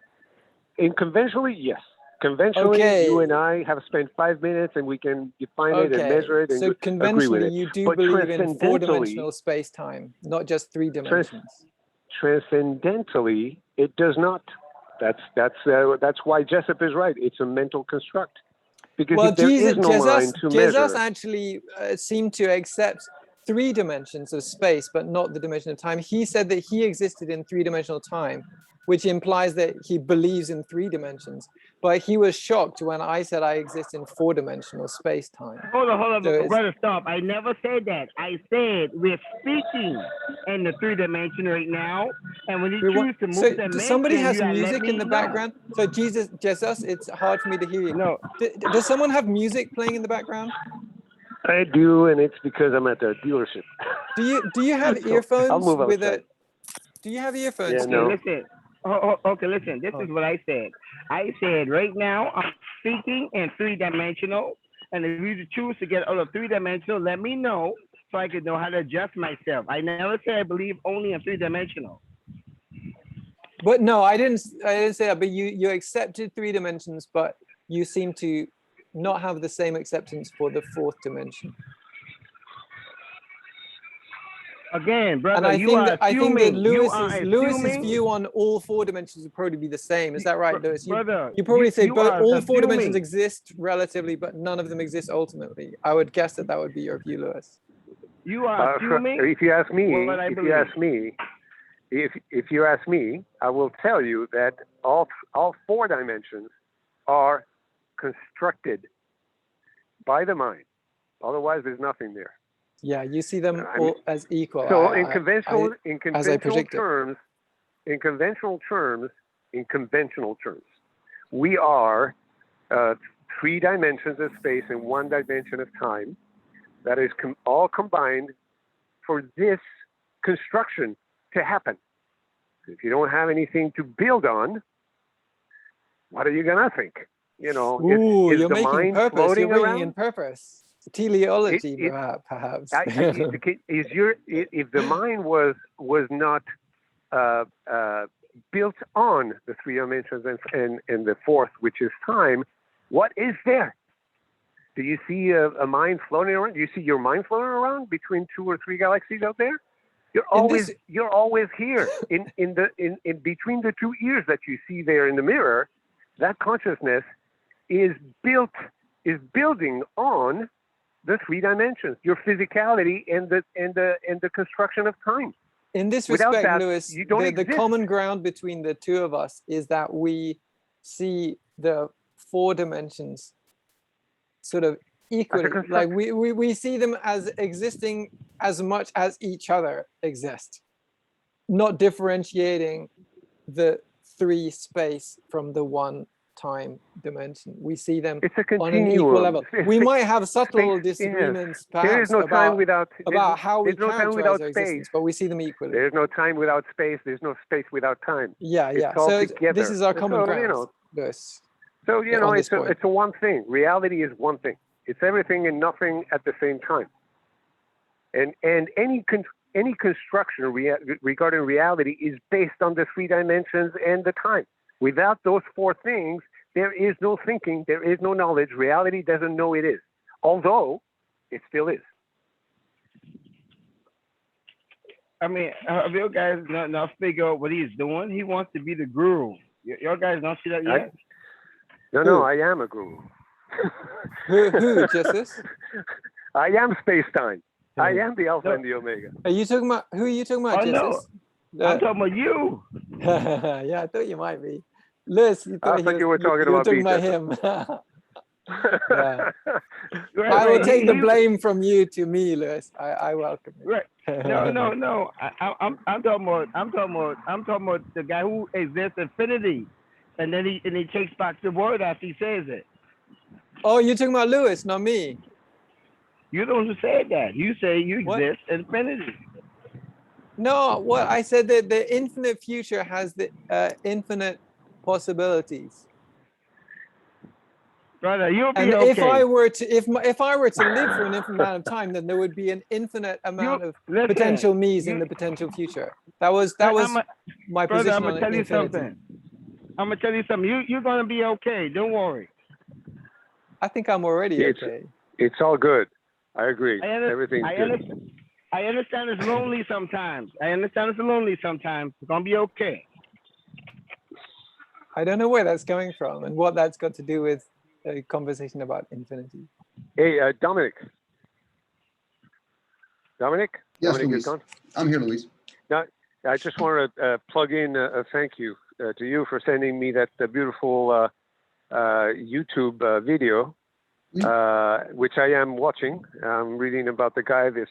In conventionally, yes. Conventionally, Okay. you and I have spent 5 minutes and we can define it and Okay, measure it and so agree with conventionally it. you do But believe in transcendentally, four-dimensional space-time, not just three dimensions. Transcendentally, it does not. That's why Jessup is right. It's a mental construct. Because Well, if there is no line to Jesus measure, actually seemed to accept 3 dimensions of space, but not the dimension of time. He said that he existed in 3-dimensional time, which implies that he believes in 3 dimensions. But he was shocked when I said I exist in 4-dimensional space-time. Hold on, So brother, stop. I never said that. I said we're speaking in the 3 dimension right now, and when you choose to move dimension, somebody has you music let in the me background. So Jesus, it's hard for me to hear you. No. Does someone have music playing in the background? I do, and it's because I'm at the dealership. Do you have So, earphones I'll move with outside. it? Do you have earphones? Yeah, Okay, no. listen. Okay, listen. This is what I said. I said right now I'm speaking in 3-dimensional, and if you choose to get out of 3-dimensional, let me know so I can know how to adjust myself. I never said I believe only in 3-dimensional. But no, I didn't say that. But you accepted 3 dimensions, but you seem to not have the same acceptance for the 4th dimension. Again, brother, and I you think are that assuming. Lewis's view on all 4 dimensions would probably be the same. Is that right, Lewis? Brother, you probably say you both are all 4 dimensions assuming. exist relatively, but none of them exist ultimately. I would guess that would be your view, Lewis. You are assuming. If you ask me, if you ask me, I will tell you that all 4 dimensions are constructed by the mind. Otherwise, there's nothing there. Yeah, you see them all as equal. So in conventional terms, we are 3 dimensions of space and 1 dimension of time. That is all combined for this construction to happen. If you don't have anything to build on, what are you gonna think? Is you're the making mind purpose. floating You're bringing around? in purpose. Teleology, perhaps. If the mind was not built on the 3 dimensions and the 4th, which is time, what is there? Do you see a mind floating around? Do you see your mind floating around between 2 or 3 galaxies out there? You're always here in between the 2 ears that you see there in the mirror. that consciousness is building on the three dimensions, your physicality and the construction of time. In this Without respect, that, Lewis, you don't the exist. common ground between the two of us is that we see the 4 dimensions sort of equally. Like we see them as existing as much as each other exist, not differentiating the 3 space from the 1 time dimension. We see them on an equal level. We might have subtle disagreements, perhaps, about how we characterize their existence, but we see them equally. There's no time without space. There's no space without time. Yeah, yeah. It's all So together. this is our common ground. You know, Lewis. so you know, it's a one thing. Reality is one thing. It's everything and nothing at the same time. And any construction regarding reality is based on the 3 dimensions and the time. Without those 4 things, there is no thinking, there is no knowledge. Reality doesn't know it is, although it still is. I mean, have you guys not figure out what he's doing? He wants to be the guru. Y'all guys don't see that yet? No, I am a guru. Who, Jesus? I am space-time. I am the Alpha and the Omega. Are you talking about, who are you talking about, Jesus? No, I'm talking about you. Yeah, I thought you might be. Liz, I thought you were talking about him. Right, I will take the blame from you to me, Liz. I welcome it. Right. No. I'm talking about the guy who exists infinity, and then he takes back the word after he says it. Oh, you're talking about Lewis, not me. You're the one who said that. You say you exist infinity. No, what I said that the infinite future has the infinite possibilities. Brother, you'll be and okay. if I were to live for an infinite amount of time, then there would be an infinite amount of potential me's in the potential future. That was my brother, position. I'm gonna tell you something. I'm gonna tell you something. You're gonna be okay. Don't worry. I think I'm already okay. It's all good. I agree. Everything's good. I understand it's lonely sometimes. It's gonna be okay. I don't know where that's coming from and what that's got to do with a conversation about infinity. Hey, Dominic. Dominic? Yes, Dominic, Luis. I'm here, Luis. Now, I just want to plug in a thank you to you for sending me that beautiful YouTube video, which I am watching. I'm reading about the guy, this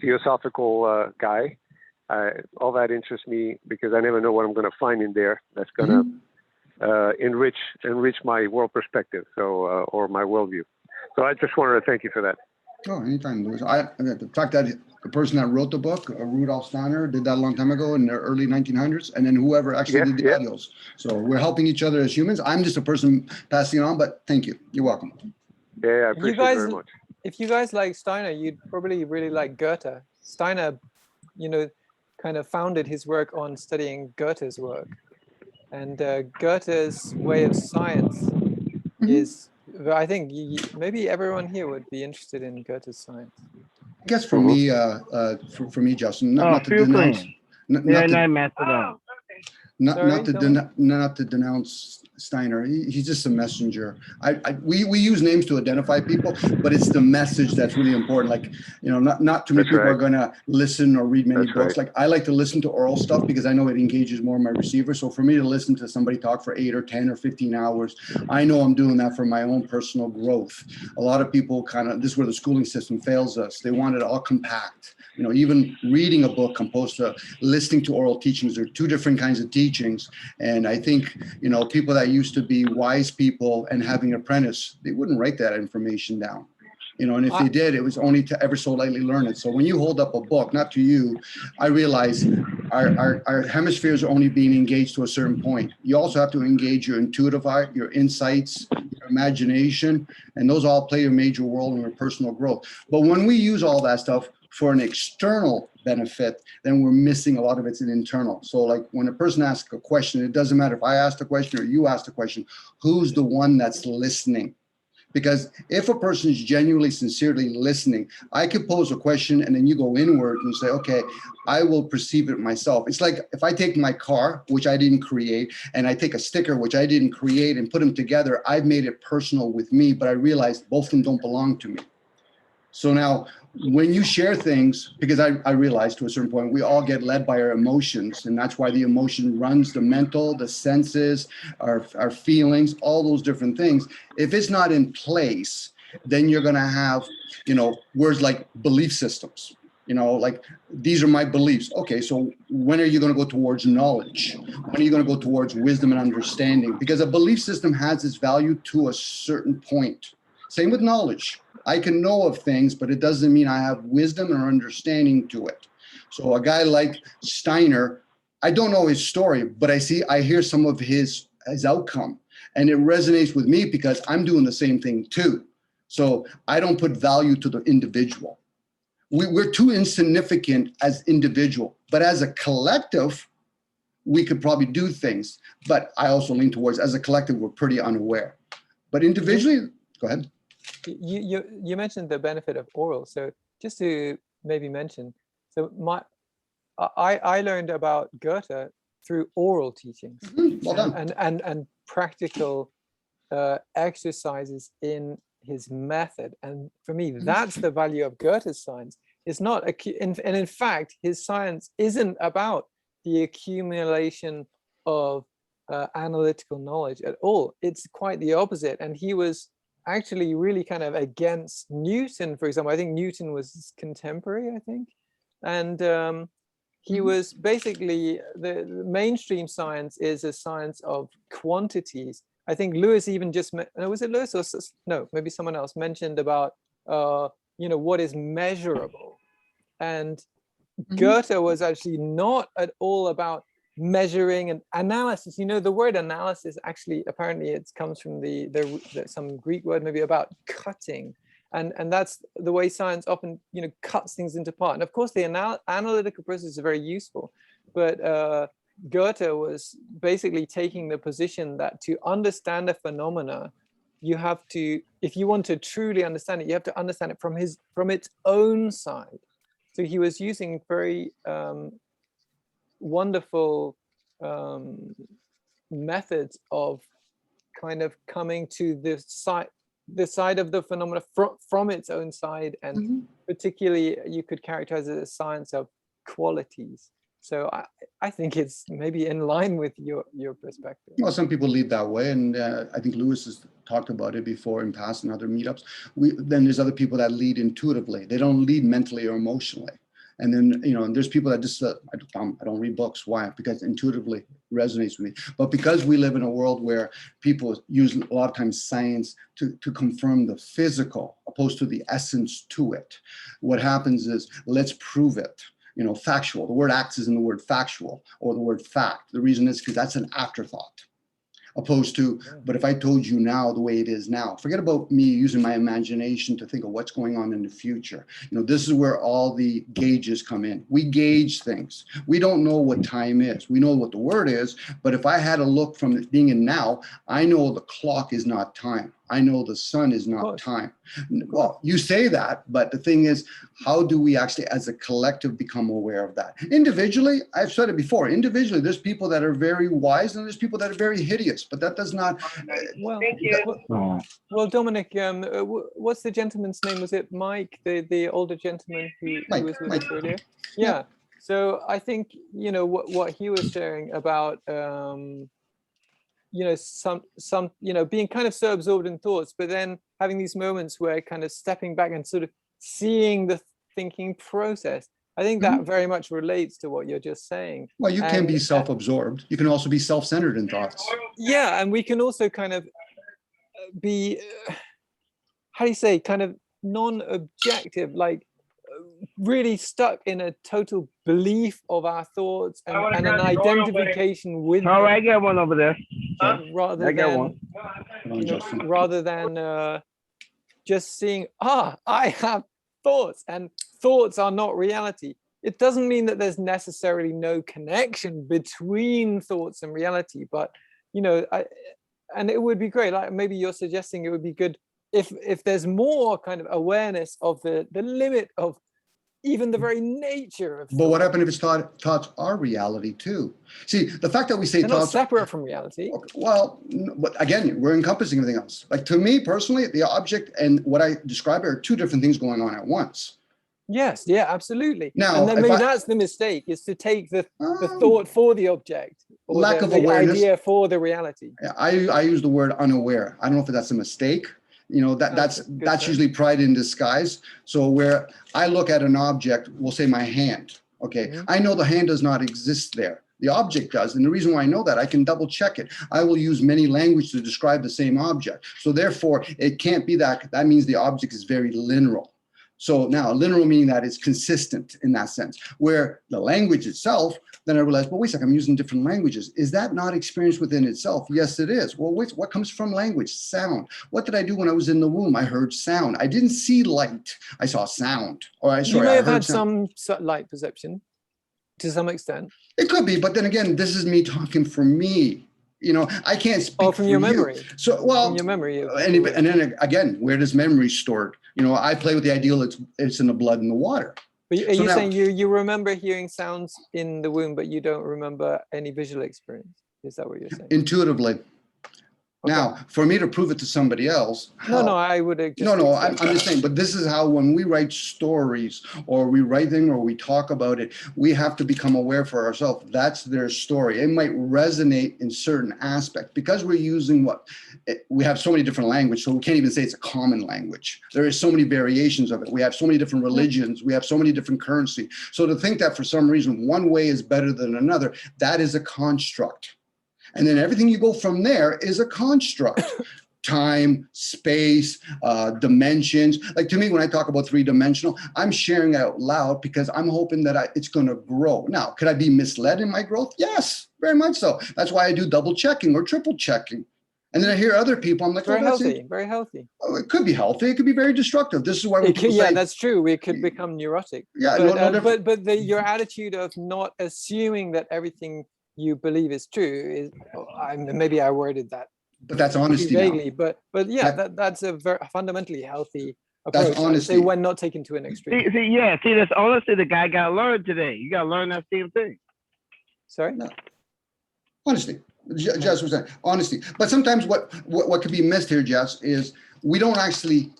theosophical guy. All that interests me because I never know what I'm going to find in there that's going to enrich my world perspective, or my worldview. So I just wanted to thank you for that. Oh, anytime, Louis. The fact that the person that wrote the book, Rudolf Steiner, did that a long time ago in the early 1900s, and then whoever actually did the audios. So we're helping each other as humans. I'm just a person passing it on, but thank you. You're welcome. Yeah, I appreciate it very much. If you guys like Steiner, you'd probably really like Goethe. Steiner, kind of founded his work on studying Goethe's work. And Goethe's way of science is, I think maybe everyone here would be interested in Goethe's science. I guess for me, Justin, not to denounce, not to denounce Steiner. He's just a messenger. We use names to identify people, but it's the message that's really important. Like, not too many people are going to listen or read many books. Like, I like to listen to oral stuff because I know it engages more my receiver. So for me to listen to somebody talk for 8 or 10 or 15 hours, I know I'm doing that for my own personal growth. A lot of people this is where the schooling system fails us. They want it all compact. Even reading a book opposed to listening to oral teachings are 2 different kinds of teachings. And I think, people that used to be wise people and having an apprentice, they wouldn't write that information down. And if they did, it was only to ever so lightly learn it. So when you hold up a book, not to you, I realize our hemispheres are only being engaged to a certain point. You also have to engage your intuitive eye, your insights, your imagination, and those all play a major role in your personal growth. But when we use all that stuff for an external benefit, then we're missing a lot of it's an internal. So like when a person asks a question, it doesn't matter if I ask the question or you ask the question, who's the one that's listening? Because if a person is genuinely, sincerely listening, I could pose a question and then you go inward and say, okay, I will perceive it myself. It's like if I take my car, which I didn't create, and I take a sticker, which I didn't create, and put them together, I've made it personal with me, but I realized both of them don't belong to me. So now when you share things, because I realized to a certain point, we all get led by our emotions, and that's why the emotion runs the mental, the senses, our feelings, all those different things. If it's not in place, then you're going to have, words like belief systems, like these are my beliefs. Okay, so when are you going to go towards knowledge? When are you going to go towards wisdom and understanding? Because a belief system has its value to a certain point. Same with knowledge. I can know of things, but it doesn't mean I have wisdom or understanding to it. So a guy like Steiner, I don't know his story, but I hear some of his outcome, and it resonates with me because I'm doing the same thing too. So I don't put value to the individual. We're too insignificant as individual, but as a collective, we could probably do things. But I also lean towards, as a collective, we're pretty unaware. But individually, go ahead. You mentioned the benefit of oral, so just to maybe mention, so I learned about Goethe through oral teachings. Well done. and practical exercises in his method, and for me that's the value of Goethe's science. It's not and in fact his science isn't about the accumulation of analytical knowledge at all. It's quite the opposite, and he was actually really kind of against Newton, for example. I think Newton was his contemporary, I think. And he was basically, the mainstream science is a science of quantities. I think Lewis even just, was it Lewis or no, maybe someone else mentioned about, what is measurable. And Goethe was actually not at all about measuring and analysis. The word analysis actually, apparently it comes from some Greek word maybe about cutting, and that's the way science often cuts things into part. And of course the analytical process is very useful, but Goethe was basically taking the position that to understand a phenomena, you have to, if you want to truly understand it, you have to understand it from its own side. So he was using very wonderful methods of kind of coming to the side of the phenomena from its own side, and particularly you could characterize it as a science of qualities. So I think it's maybe in line with your perspective. Well, some people lead that way, and I think Lewis has talked about it before in past and other meetups. Then there's other people that lead intuitively. They don't lead mentally or emotionally. And then, and there's people that just, I don't read books. Why? Because intuitively resonates with me. But because we live in a world where people use a lot of times science to confirm the physical, opposed to the essence to it, what happens is, let's prove it. Factual. The word acts is in the word factual or the word fact. The reason is because that's an afterthought. Opposed to, but if I told you now the way it is now, forget about me using my imagination to think of what's going on in the future. This is where all the gauges come in. We gauge things. We don't know what time is. We know what the word is, but if I had a look from it being in now, I know the clock is not time. I know the sun is not time. Well, you say that, but the thing is, how do we actually as a collective become aware of that? Individually, I've said it before, individually, there's people that are very wise and there's people that are very hideous, but that does not... Well, Dominic, what's the gentleman's name? Was it Mike, the older gentleman who was with us earlier? Yeah. So I think, what he was sharing about... being kind of so absorbed in thoughts, but then having these moments where kind of stepping back and sort of seeing the thinking process. I think that very much relates to what you're just saying. Well, you can be self-absorbed. You can also be self-centered in thoughts. Yeah, and we can also kind of be, how do you say, kind of non-objective, like really stuck in a total belief of our thoughts and an identification with them. I get one over there. Rather than just seeing, I have thoughts, and thoughts are not reality. It doesn't mean that there's necessarily no connection between thoughts and reality, but and it would be great, like maybe you're suggesting it would be good if there's more kind of awareness of the limit of even the very nature of But what thought, happened if it's thoughts are reality too? See, the fact that we say they're not thoughts, separate from reality. well, but again, we're encompassing everything else. Like to me personally, the object and what I describe are two different things going on at once. Yes, yeah, absolutely. Now, and then if maybe I- that's the mistake, is to take the Um, thought for the object, or lack the, of the awareness. idea for the reality. I use the word unaware. I don't know if that's a mistake. You know, that's a good that's term. usually pride in disguise. So where I look at an object, we'll say my hand. Okay, Mhm. I know the hand does not exist there. The object does. And the reason why I know that, I can double check it. I will use many language to describe the same object. So therefore, it can't be that. That means the object is very linear. So now linear meaning that it's consistent in that sense, where the language itself, then I realized, well, wait a second, I'm using different languages. Is that not experience within itself? Yes, it is. Well, wait, what comes from language? Sound. What did I do when I was in the womb? I heard sound. I didn't see light. I saw sound. You may have heard had sound. some light perception to some extent. It could be, but then again, this is me talking for me. You know, I can't speak Oh, from for your you. memory. So, well, From your memory. and then again, where does memory stored? You know, I play with the ideal it's in the blood and the water. But are So you now- saying you remember hearing sounds in the womb, but you don't remember any visual experience? Is that what you're saying? Intuitively. Okay. Now, for me to prove it to somebody else, No, how? I would just No, I'm accept just that. saying, but this is how when we write stories or we write them or we talk about it, we have to become aware for ourselves. That's their story. It might resonate in certain aspects because we're using we have so many different languages, so we can't even say it's a common language. There is so many variations of it. We have so many different religions. We have so many different currency. So to think that for some reason one way is better than another, that is a construct. And then everything you go from there is a construct. Time, space, dimensions. Like to me, when I talk about three-dimensional, I'm sharing it out loud because I'm hoping that it's going to grow. Now, could I be misled in my growth? Yes, very much so. That's why I do double checking or triple checking. And then I hear other people, I'm like, Very oh, that's healthy, it. very healthy. Oh, it could be healthy. It could be very destructive. This is why when people Yeah, say, that's true. We could become neurotic. yeah, But, no different. but your attitude of not assuming that everything you believe is true is, maybe I worded that But that's too honesty now. vaguely, but yeah, that's a very fundamentally healthy approach. That's I would say honesty. when not taken to an extreme. See, that's honestly the guy got to learn today. You got to learn that same thing. Sorry? No. Honesty. Jess was saying honesty. But sometimes what could be missed here, Jess, is we don't actually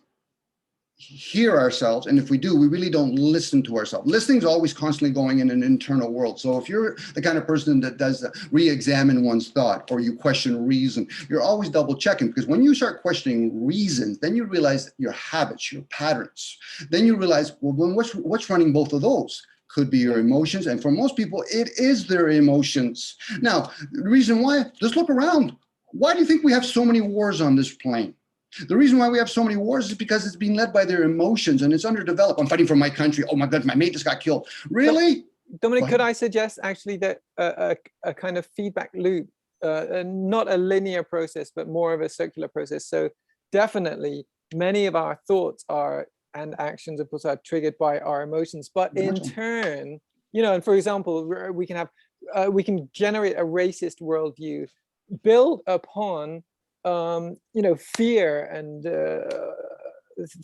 hear ourselves. And if we do, we really don't listen to ourselves. Listening is always constantly going in an internal world. So if you're the kind of person that does re-examine one's thought or you question reason, you're always double checking, because when you start questioning reasons, then you realize your habits, your patterns. Then you realize, well, then what's running both of those? Could be your emotions. And for most people, it is their emotions. Now, the reason why, just look around. Why do you think we have so many wars on this plane? The reason why we have so many wars is because it's being led by their emotions and it's underdeveloped. I'm fighting for my country. Oh my God, my mate just got killed. Really? Dominic, could I suggest actually that a kind of feedback loop, not a linear process, but more of a circular process? So definitely many of our thoughts and actions, of course, are triggered by our emotions, but in turn, and for example, we can generate a racist worldview built upon fear and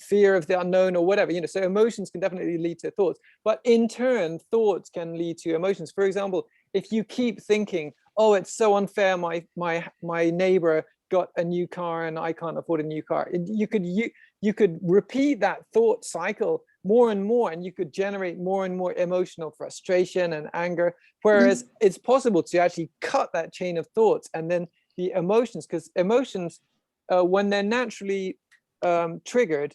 fear of the unknown or whatever, so emotions can definitely lead to thoughts, but in turn thoughts can lead to emotions. For example, if you keep thinking, oh, it's so unfair, my neighbor got a new car and I can't afford a new car, you could repeat that thought cycle more and more, and you could generate more and more emotional frustration and anger, whereas it's possible to actually cut that chain of thoughts, and then the emotions, because emotions, when they're naturally triggered,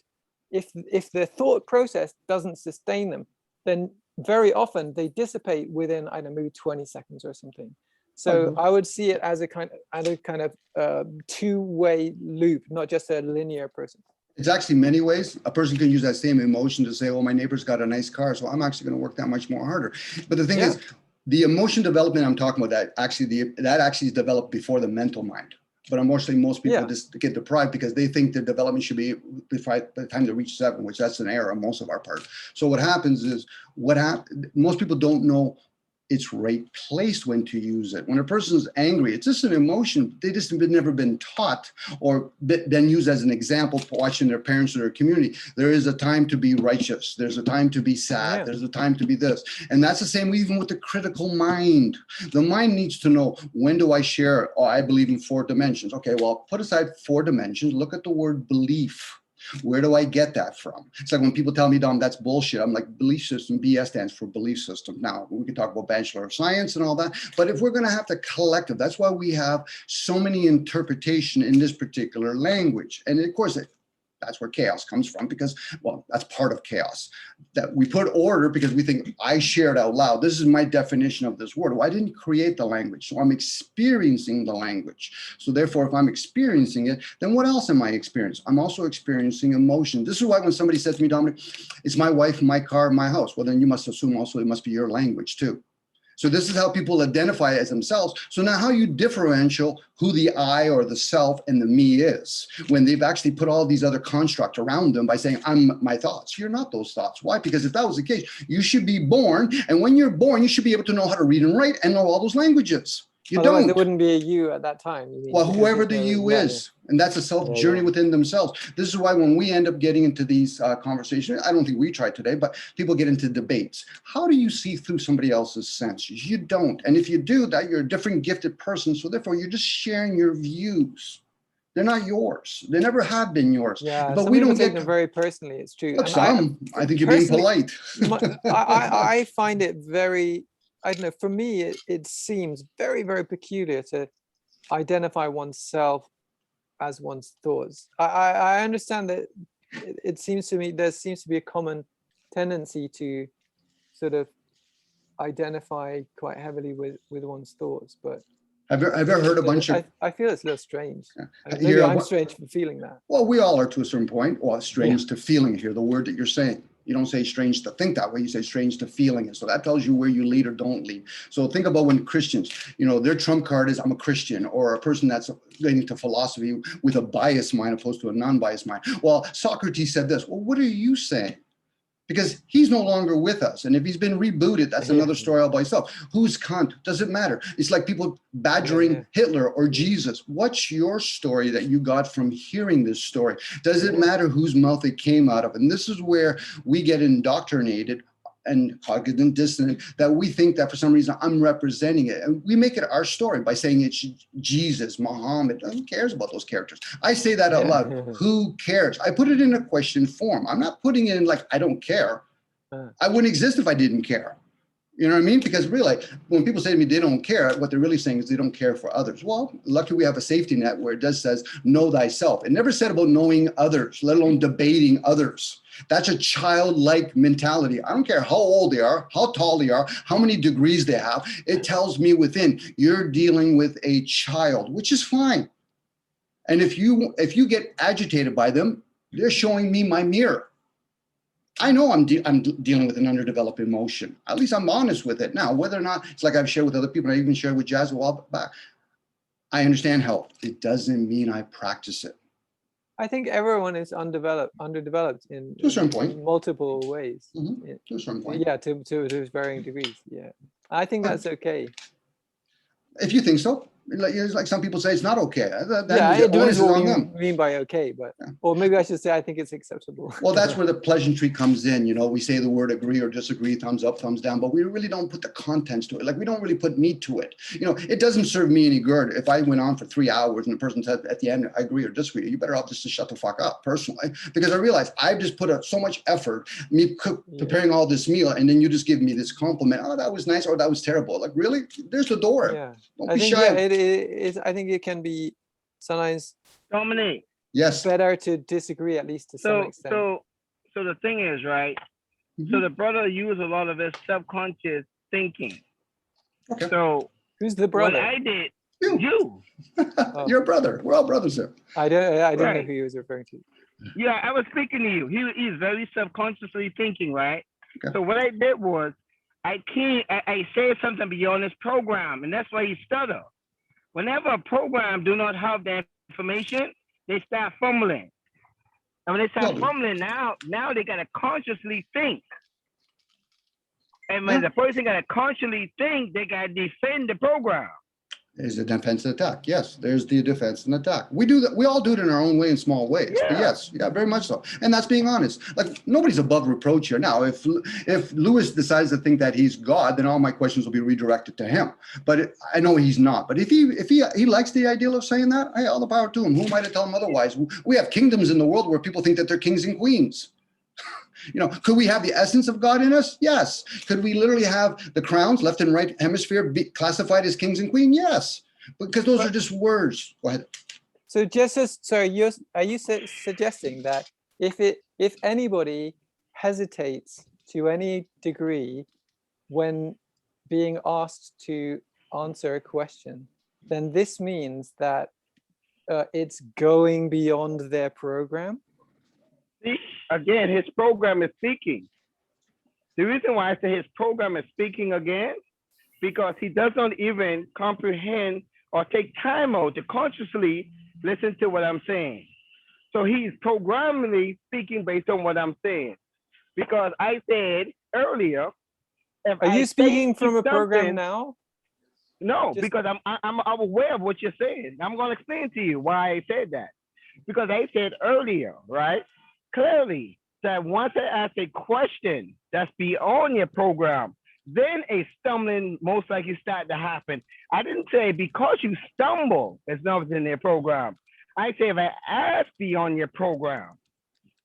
if the thought process doesn't sustain them, then very often they dissipate within, I don't know, maybe 20 seconds or something. So I would see it as a kind of two-way loop, not just a linear process. It's actually many ways. A person can use that same emotion to say, oh, my neighbor's got a nice car, so I'm actually going to work that much more harder. But the thing is, the emotion development I'm talking about, that actually is developed before the mental mind. But unfortunately, most people just get deprived because they think their development should be by the time they reach 7, which that's an error on most of our part. So what happens is, most people don't know it's right placed when to use it. When a person's angry, it's just an emotion. They just have never been taught or been used as an example for watching their parents or their community. There is a time to be righteous. There's a time to be sad. Yeah. There's a time to be this. And that's the same even with the critical mind. The mind needs to know, when do I share? Oh, I believe in 4 dimensions. Okay, well, put aside 4 dimensions. Look at the word belief. Where do I get that from? It's like when people tell me, Dom, that's bullshit. I'm like, belief system, BS stands for belief system. Now, we can talk about Bachelor of Science and all that, but if we're going to have the collective, that's why we have so many interpretation in this particular language. And of course, that's where chaos comes from, because, well, that's part of chaos. That we put order because we think, I shared out loud. This is my definition of this word. Well, I didn't create the language, so I'm experiencing the language. So therefore, if I'm experiencing it, then what else am I experiencing? I'm also experiencing emotion. This is why when somebody says to me, Dominic, it's my wife, my car, my house. Well, then you must assume also it must be your language too. So this is how people identify as themselves. So now how you differential who the I or the self and the me is, when they've actually put all these other constructs around them by saying, I'm my thoughts. You're not those thoughts. Why? Because if that was the case, you should be born. And when you're born, you should be able to know how to read and write and know all those languages. You Otherwise, don't. there wouldn't be a you at that time. You mean, Well, because whoever the there's no- you yeah, is, and that's a self Yeah, journey yeah. within themselves. This is why when we end up getting into these conversations, I don't think we try today, but people get into debates. How do you see through somebody else's senses? You don't. And if you do that, you're a different gifted person. So therefore, you're just sharing your views. They're not yours. They never have been yours. Yeah, But some we people don't take get them very personally. It's true. look, And some. I think you're being personally, polite. I find it very, I don't know, for me, it seems very, very peculiar to identify oneself as one's thoughts. I understand that it seems to me, there seems to be a common tendency to sort of identify quite heavily with one's thoughts, but Have you ever heard a bunch of I feel it's a little strange. Maybe You're- I'm strange for feeling that. Well, we all are to a certain point. Well, it's strange to feeling it here, the word that you're saying. You don't say strange to think that way, you say strange to feeling it. So that tells you where you lead or don't lead. So think about when Christians, their trump card is I'm a Christian, or a person that's getting to philosophy with a biased mind opposed to a non-biased mind. Well, Socrates said this. Well, what are you saying? Because he's no longer with us. And if he's been rebooted, that's another story all by itself. Who's Kant? Does it matter? It's like people badgering Hitler or Jesus. What's your story that you got from hearing this story? Does it matter whose mouth it came out of? And this is where we get indoctrinated and cognitive dissonance, that we think that for some reason I'm representing it. And we make it our story by saying it's Jesus, Muhammad. Who cares about those characters? I say that out loud. Who cares? I put it in a question form. I'm not putting it in like, I don't care. I wouldn't exist if I didn't care. You know what I mean? Because really, when people say to me they don't care, what they're really saying is they don't care for others. Well, luckily we have a safety net where it does says, know thyself. It never said about knowing others, let alone debating others. That's a childlike mentality. I don't care how old they are, how tall they are, how many degrees they have. It tells me within, you're dealing with a child, which is fine. And if you get agitated by them, they're showing me my mirror. I know I'm dealing with an underdeveloped emotion. At least I'm honest with it. Now, whether or not it's like I've shared with other people, I even shared with Jes a while back. I understand help. It doesn't mean I practice it. I think everyone is underdeveloped in, To a certain point. in multiple ways. To a certain point. Yeah, to varying degrees. Yeah, I think that's okay. If you think so, like some people say, it's not okay. Yeah, it depends is what on you them. mean by okay, but or maybe I should say I think it's acceptable. Well, that's where the pleasantry comes in. We say the word agree or disagree, thumbs up, thumbs down, but we really don't put the contents to it. Like we don't really put meat to it. It doesn't serve me any good if I went on for 3 hours and the person said at the end, I agree or disagree. You better off just to shut the fuck up personally, because I realize I've just put so much effort, preparing all this meal, and then you just give me this compliment. Oh, that was nice, or that was terrible. Like really, there's the door. Yeah, Don't I be think shy. it is. I think it can be sometimes Dominic. Yes. Better to disagree at least to some extent. So the thing is, right? So the brother used a lot of his subconscious thinking. Okay. So who's the brother? What I did, you. Your brother. We're all brothers here. I didn't know who he was referring to. Yeah, I was speaking to you. He's very subconsciously thinking, right? Okay. So what I did was I said something beyond his program, and that's why he stuttered. Whenever a program do not have the information, they start fumbling. And when they start fumbling, now they gotta consciously think. And when Yeah. the person got to consciously think, they got to defend the program. There's a defense and attack. Yes, there's the defense and attack. We do that. We all do it in our own way in small ways. But Yeah. yes, yeah, very much so. And that's being honest. Like nobody's above reproach here. Now, if Lewis decides to think that he's God, then all my questions will be redirected to him. But I know he's not. But if he likes the ideal of saying that, hey, all the power to him. Who am I to tell him otherwise? We have kingdoms in the world where people think that they're kings and queens. Could we have the essence of God in us? Yes. Could we literally have the crowns, left and right hemisphere, be classified as kings and queens? Yes. Because those are just words. Go ahead. So are you suggesting that if anybody hesitates to any degree when being asked to answer a question, then this means that it's going beyond their program? See, again, his program is speaking. The reason why I say his program is speaking again, because he does not even comprehend or take time out to consciously listen to what I'm saying. So he's programmingly speaking based on what I'm saying. Because I said earlier, Are you speaking from a program now? No, because I'm aware of what you're saying. I'm going to explain to you why I said that. Because I said earlier, right? Clearly, that once I ask a question that's beyond your program, then a stumbling most likely start to happen. I didn't say because you stumble, it's not in their program. I say if I ask beyond your program,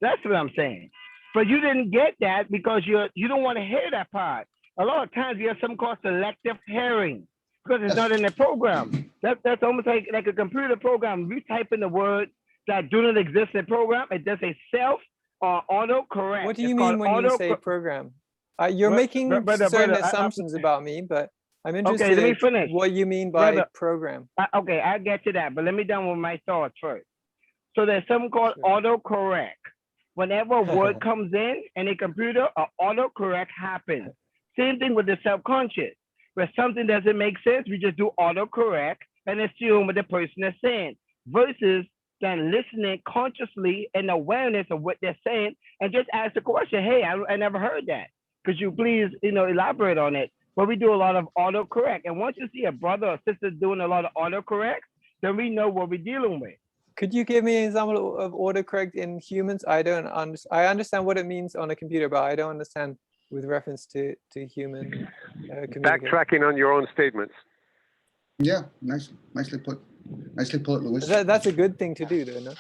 that's what I'm saying. But you didn't get that because you don't want to hear that part. A lot of times we have something called selective hearing because it's not in the program. That's almost like a computer program. You type in the word that do not exist in the program, it does a self or autocorrect. What do you mean when you say program? You're making certain assumptions about me, but I'm interested okay, let me finish. What you mean by program. Okay, I'll get to that, but let me done with my thoughts first. So there's something called autocorrect. Whenever a word comes in a computer, an autocorrect happens. Same thing with the subconscious. Where something doesn't make sense, we just do autocorrect and assume what the person is saying, versus then listening consciously and awareness of what they're saying and just ask the question, hey, I never heard that. Could you please, elaborate on it? But we do a lot of autocorrect. And once you see a brother or sister doing a lot of autocorrect, then we know what we're dealing with. Could you give me an example of autocorrect in humans? I understand what it means on a computer, but I don't understand with reference to human backtracking on your own statements. Yeah, nicely put. Nicely put, Louis. That's a good thing to do, though, no?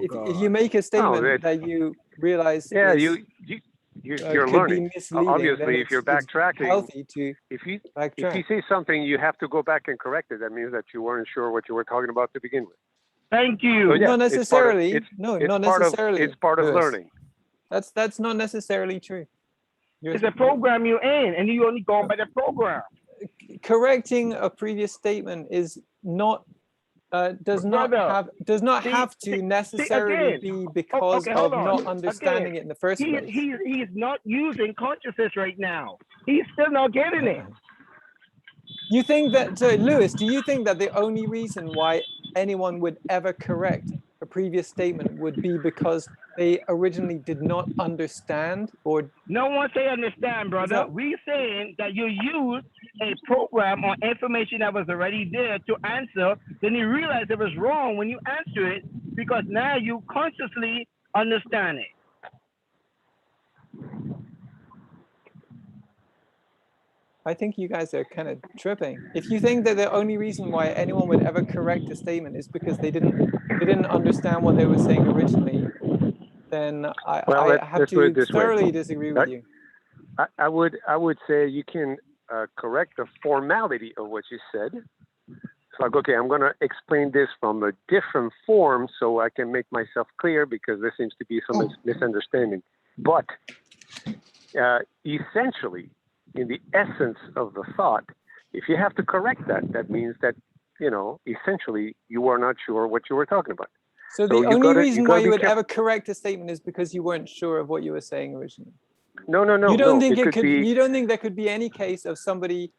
If you make a statement that you realize you're learning. Obviously, if you're backtracking, healthy to if you say something, you have to go back and correct it. That means that you weren't sure what you were talking about to begin with. Thank you. So, yeah, not necessarily. Not necessarily. It's part of learning. That's not necessarily true. It's a program you're in, and you only go by the program. Correcting a previous statement is not does not have to necessarily be because of not understanding it in the first place. He's not using consciousness right now. He's still not getting it. You think that, so Lewis, do you think that the only reason why anyone would ever correct a previous statement would be because they originally did not understand? Or no one say understand, brother. We saying that you use a program or information that was already there to answer, then you realize it was wrong when you answer it because now you consciously understand it. I think you guys are kind of tripping. If you think that the only reason why anyone would ever correct a statement is because they didn't understand what they were saying originally, then I have to thoroughly disagree with you. I would say you can correct the formality of what you said. So like, okay, I'm going to explain this from a different form so I can make myself clear because there seems to be some misunderstanding. But essentially, in the essence of the thought, if you have to correct that, that means that, essentially you are not sure what you were talking about. So the only reason why you would ever correct a statement is because you weren't sure of what you were saying originally. No. You don't think you don't think there could be any case of somebody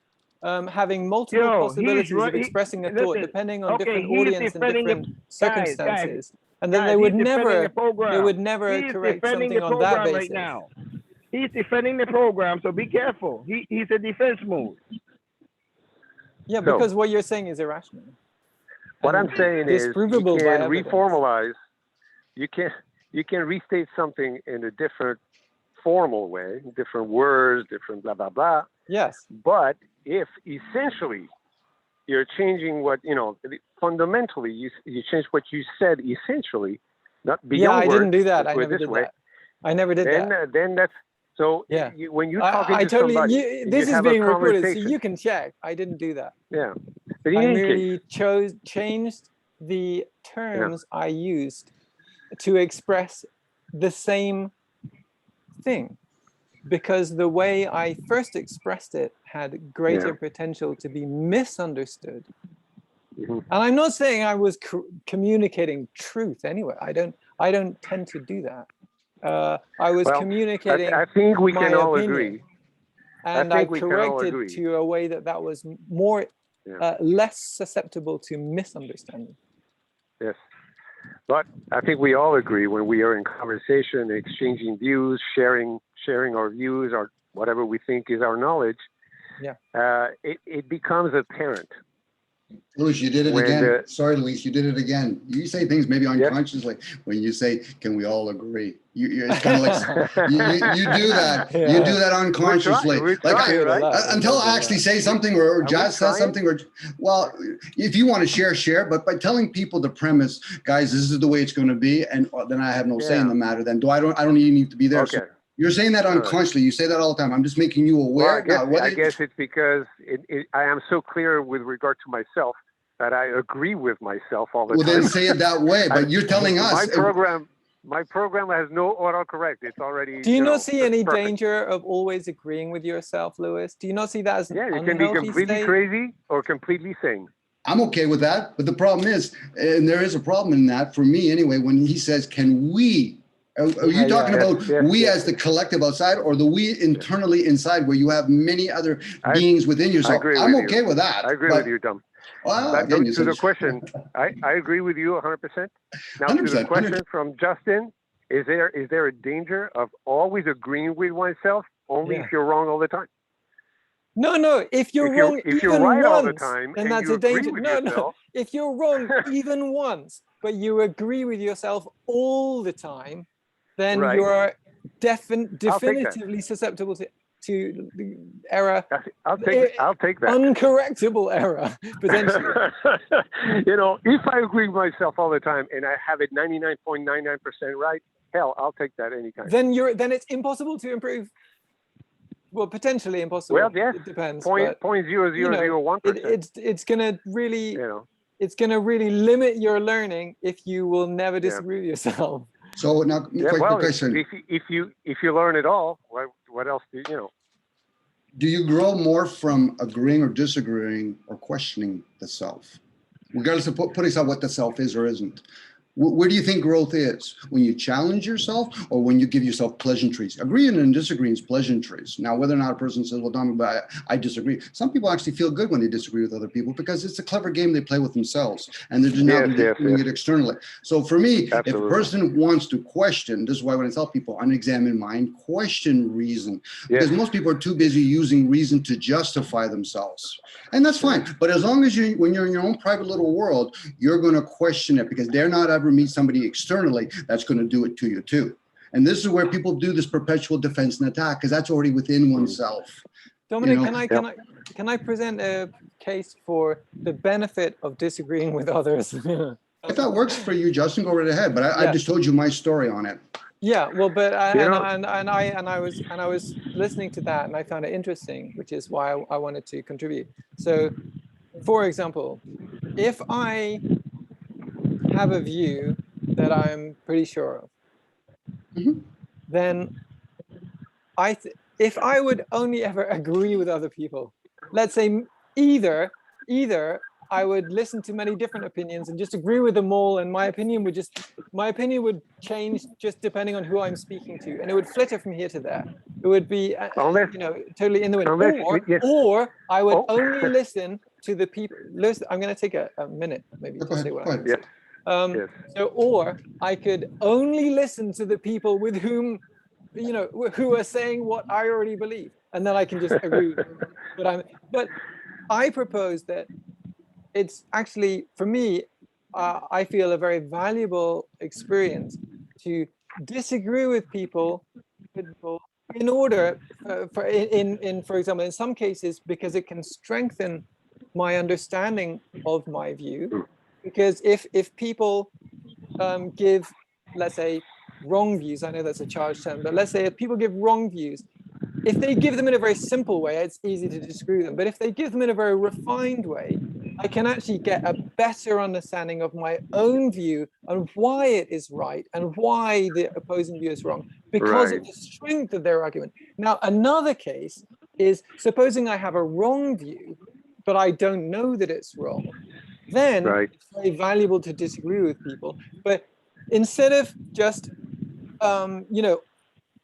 having multiple possibilities of expressing a thought depending on different audience and different circumstances, and then they would never correct something on that basis. Right now. He's defending the program, so be careful. He's a defense mode. Yeah, So- because what you're saying is irrational. What And I'm saying is, you disprovable by can evidence. reformalize. You can restate something in a different formal way, different words, different blah blah blah. Yes. But if essentially you're changing what fundamentally you change what you said essentially, not beyond Yeah, I words, didn't do that. let's I put it never this did way, that. I never did that. Then that's so. Yeah. When you're talking I to totally. somebody, This you is have a being recorded, so conversation. you can check. I didn't do that. Yeah. But in I any merely case, changed the terms I used to express the same thing, because the way I first expressed it had greater potential to be misunderstood. Mhm. And I'm not saying I was communicating truth anyway. I don't tend to do that. I was communicating I think we my can all opinion. agree. And I I think we can all corrected agree. to a way that was more less susceptible to misunderstanding. Yes. But I think we all agree when we are in conversation, exchanging views, sharing our views or whatever we think is our knowledge, it becomes apparent. Luis, you did it When again. Sorry, Luis, you did it again. You say things maybe unconsciously when you say, "Can we all agree?" It's kind of like you do that. Yeah. You do that unconsciously. We're trying, right? Until I actually say something or Jes says something, or if you want to share. But by telling people the premise, guys, this is the way it's going to be, and then I have no say in the matter. Then I don't even need to be there. Okay. So you're saying that unconsciously. You say that all the time. I'm just making you aware. I guess it's because I am so clear with regard to myself that I agree with myself all the time. Well, then say it that way. But you're telling us. My program has no autocorrect. It's already. Do you not see any perfect. danger of always agreeing with yourself, Louis? Do you not see that as an you can be completely state? crazy or completely sane. I'm okay with that. But the problem is, and there is a problem in that for me anyway, when he says, can we? Are you talking about we as the collective outside, or the we internally inside, where you have many other beings within yourself? I'm okay with that. I agree with you, Tom. Well, but again, to the question, I agree with you 100%. Now, 100%, to the question 100%. From Justin, is there a danger of always agreeing with oneself only if you're wrong all the time? No. If you're wrong if even you're right once, all the time, then and that's you a danger. agree with No. yourself, If you're wrong even once, but you agree with yourself all the time, then you're definitively susceptible to the error. I'll take that. Uncorrectable error, potentially. If I agree with myself all the time and I have it 99.99% right, hell, I'll take that anytime. Then it's impossible to improve. Well, potentially impossible. Well, yes. It depends. 0.0001%. It's gonna really it's gonna really limit your learning if you will never disagree with yourself. So now, quick question: if you learn it all, what else do you know? Do you grow more from agreeing or disagreeing or questioning the self, regardless of putting aside what the self is or isn't? Where do you think growth is? When you challenge yourself or when you give yourself pleasantries? Agreeing and disagreeing is pleasantries. Now, whether or not a person says, well, Dom, I disagree. Some people actually feel good when they disagree with other people because it's a clever game they play with themselves and they're just not doing it externally. So for me, if a person wants to question, this is why when I tell people unexamined mind, question reason. Because most people are too busy using reason to justify themselves. And that's fine. But as long as when you're in your own private little world, you're going to question it because they're not ever meet somebody externally that's going to do it to you too. And this is where people do this perpetual defense and attack because that's already within oneself. Dominic, can I present a case for the benefit of disagreeing with others? If that works for you, Justin, go right ahead. But I just told you my story on it. Yeah, well, but I was listening to that and I found it interesting, which is why I wanted to contribute. So, for example, if I have a view that I'm pretty sure of, then if I would only ever agree with other people, let's say either I would listen to many different opinions and just agree with them all, and my opinion would change just depending on who I'm speaking to, and it would flitter from here to there. It would be totally in the wind. Or I would only listen to the people. Listen, I'm going to take a minute maybe to say what I'm saying. Or I could only listen to the people with whom who are saying what I already believe, and then I can just agree with them. But I propose that it's actually, for me, I feel a very valuable experience to disagree with people in order, for example, in some cases, because it can strengthen my understanding of my view. Because if people give, let's say, wrong views, I know that's a charged term, but let's say if people give wrong views, if they give them in a very simple way, it's easy to disagree with them. But if they give them in a very refined way, I can actually get a better understanding of my own view and why it is right and why the opposing view is wrong, because of the strength of their argument. Now, another case is supposing I have a wrong view, but I don't know that it's wrong. Then it's very valuable to disagree with people. But instead of just,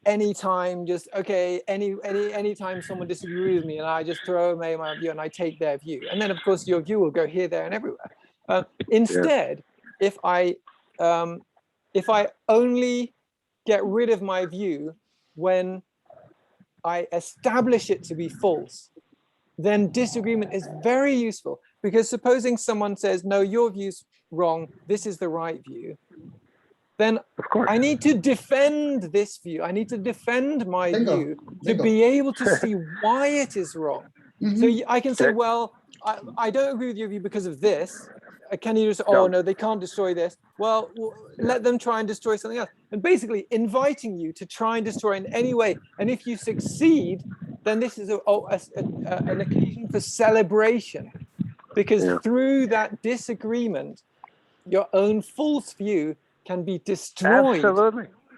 anytime, just okay, anytime someone disagrees with me, and I just throw away my view and I take their view, and then of course your view will go here, there, and everywhere. Instead, if I only get rid of my view when I establish it to be false, then disagreement is very useful. Because supposing someone says, no, your view's wrong, this is the right view, then I need to defend this view. I need to defend my view to be able to see why it is wrong. So I can say, well, I don't agree with your view because of this. Can you just, oh no, they can't destroy this. Well, let them try and destroy something else. And basically inviting you to try and destroy in any way. And if you succeed, then this is an occasion for celebration. Because through that disagreement, your own false view can be destroyed,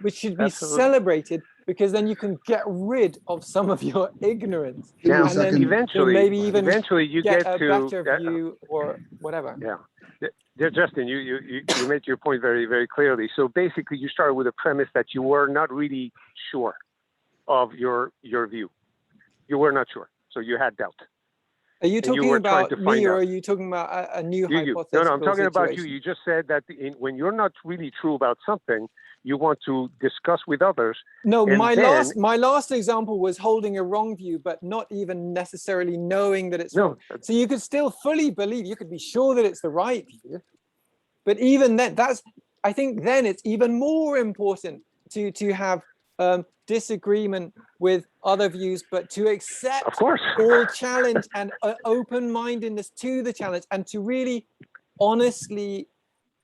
which should be celebrated, because then you can get rid of some of your ignorance. Now, and then eventually, maybe even you get get a to better view or whatever. Justin, you made your point very, very clearly. So basically, you started with a premise that you were not really sure of your view. You were not sure, so you had doubt. Are you talking about me, or are you talking about a new hypothesis? No, I'm talking about you. You just said that when you're not really true about something, you want to discuss with others. No, my last example was holding a wrong view, but not even necessarily knowing that it's wrong. So you could still fully believe, you could be sure that it's the right view, but even then, I think then it's even more important to have disagreement with other views, but to accept all challenge and open-mindedness to the challenge, and to really honestly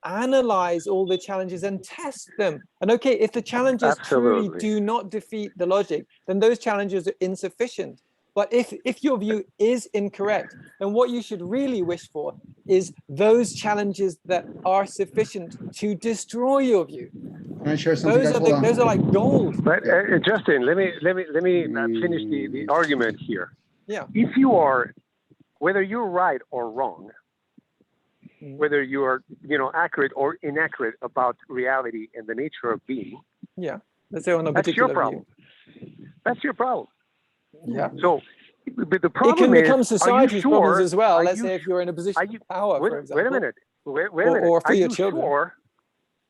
analyze all the challenges and test them. And okay, if the challenges truly do not defeat the logic, then those challenges are insufficient. But if your view is incorrect, then what you should really wish for is those challenges that are sufficient to destroy your view. Can I share something? Those are like gold. But Justin, let me finish the argument here. Yeah. If you are, whether you're right or wrong, whether you are accurate or inaccurate about reality and the nature of being, let's say on a that's your particular problem. view. That's your problem. Yeah. So, but the problem it can become is, society's problems as well. Let's say if you're in a position of power, for example. Wait a minute. Wait a minute. Or for your children.